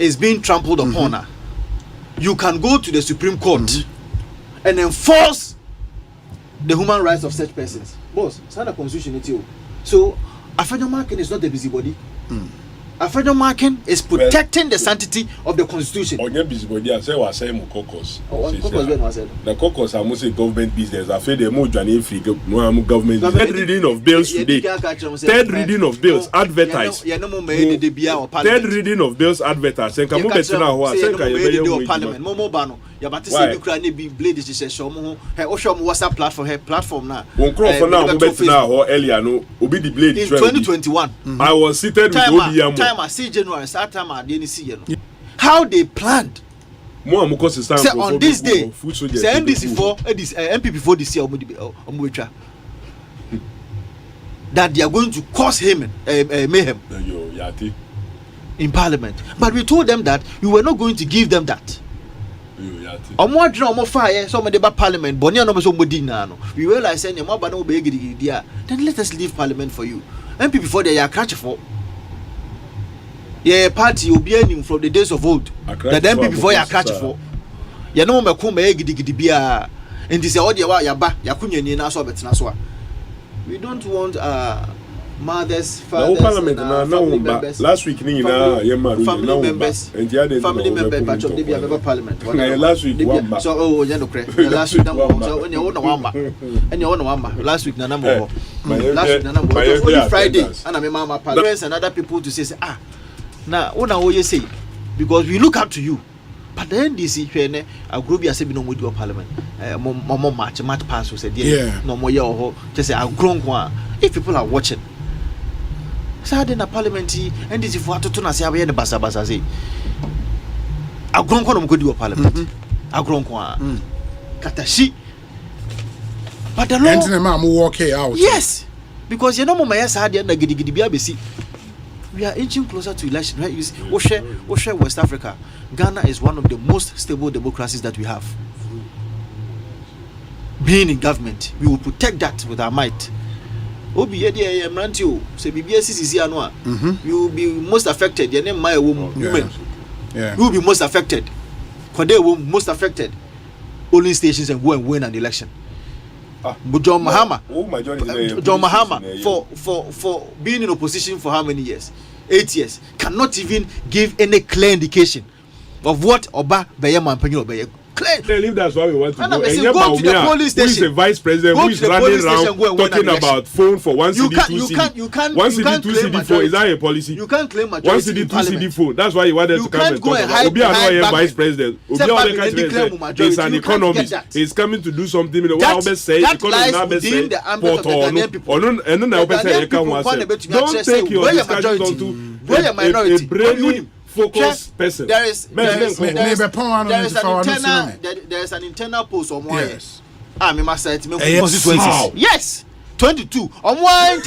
is being trampled upon. You can go to the Supreme Court and enforce the human rights of such persons. Boss, sign the Constitution it you. So Afenyo marking is not a busybody. Afenyo marking is protecting the sanctity of the Constitution. Onye busybody I say was say mo caucus. The caucus are mostly government business. I feel the more journey free government. Third reading of bills today. Third reading of bills advertised. Third reading of bills advertised. And kamu better now what? Say can you Parliament? Momo bano. Ya bati say you can be blade this is show mo. Hey, o show mo WhatsApp platform now. One crop for now mo better now or earlier no. Obi the blade. In 2021, I was seated with Obi. Time I see January, start time I didn't see you know. How they planned. Say on this day, say NDC for MPP for this year, that they are going to cause him mayhem in Parliament. But we told them that we were not going to give them that. Fire somebody about Parliament, we realize then let us leave Parliament for you. MPP for they are catch for. Yeah, party will be ending from the days of old. That them people before you catch for. You know me come gidi bia. And this all the yaba yakunye ni na so betina so. We don't want mothers, fathers, last week ni na family members. Family members batch of the member parliament. Last week one. So oh you know correct. Last week number so when you want one and you want one last week na number. Last week na number. Only Friday and my mama parents and other people to say ah. Now, what you say? Because we look up to you. But the NDC hwene a group ya se bi no modi of parliament mo match pass so say there no mo ye ho just say agron kwa if people are watching say na parliament NDC for atoto na say abe ne basa say agron kwa no mo di of parliament agron kwa katashi but the law entine ma mo walk out yes because you know mo may say na gidigidi bia be see we are inching closer to election, right? You see, West Africa. Ghana is one of the most stable democracies that we have. Being in government, we will protect that with our might. Obi yedi mrantio se BBS sisi anwa. You will be most affected. Your name my woman. You will be most affected. Kwade will most affected. Polling stations and go and win an election. But John Mahama for being in opposition for how many years? 8 years. Cannot even give any clear indication of what Oba Beyema Penyo Beye. Clear. That's why we want to go. And go to the polling station. Who is the vice president? Who is running around talking about phone for 1 CD, 2 CD? 1 CD, 2 CD phone. Is that a policy? You can't claim 1 CD, 2 CD phone. That's why you wanted to come and talk about. Obi Anoye vice president. Obi Anoye is an economist. He's coming to do something. That lies within the ambit of the Ghanaian people. Don't take your discussions onto a brainy focus person. There is an internal post on one. Yes. Me must say it. Yes. 22. On one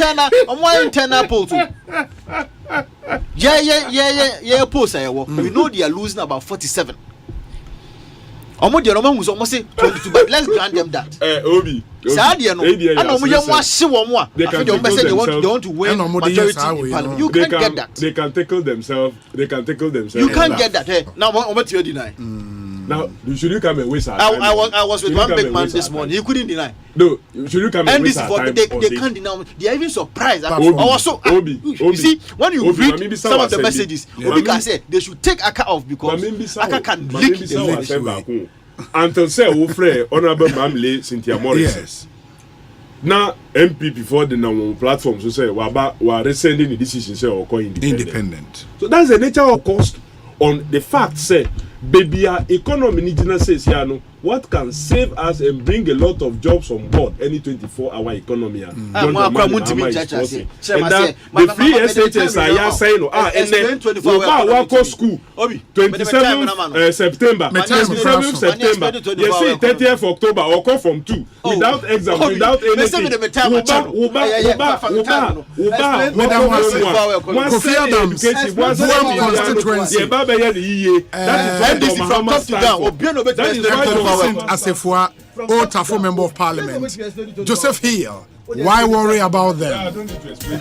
internal post. Yeah. Post. We know they are losing about 47. Almost say 22, but let's grant them that. Obi. They want to win majority in parliament. You can't get that. They can tackle themselves. You can't get that. Now, what you deny? Now, should you come and waste our time? I was with one big man this morning. He couldn't deny. No, should you come and waste our time? They can't deny. They are even surprised. You see, when you read some of the messages, Obi can say they should take Aka off because Aka can leak the information. Until say Ofre Honorable Mamle Cynthia Morris. Yes. Now MPP for the now platforms so say we rescinding the decision say or call independent. So that's the nature of cost on the fact say baby our economy need says here what can save us and bring a lot of jobs on board any 24-hour economy. And that the free SHS are saying and then we school 27 September 27 September you see 30th October or come from 2 without exam without anything Asefua, Otafo Member of Parliament, Joseph Hill. Why worry about them? I don't need to explain.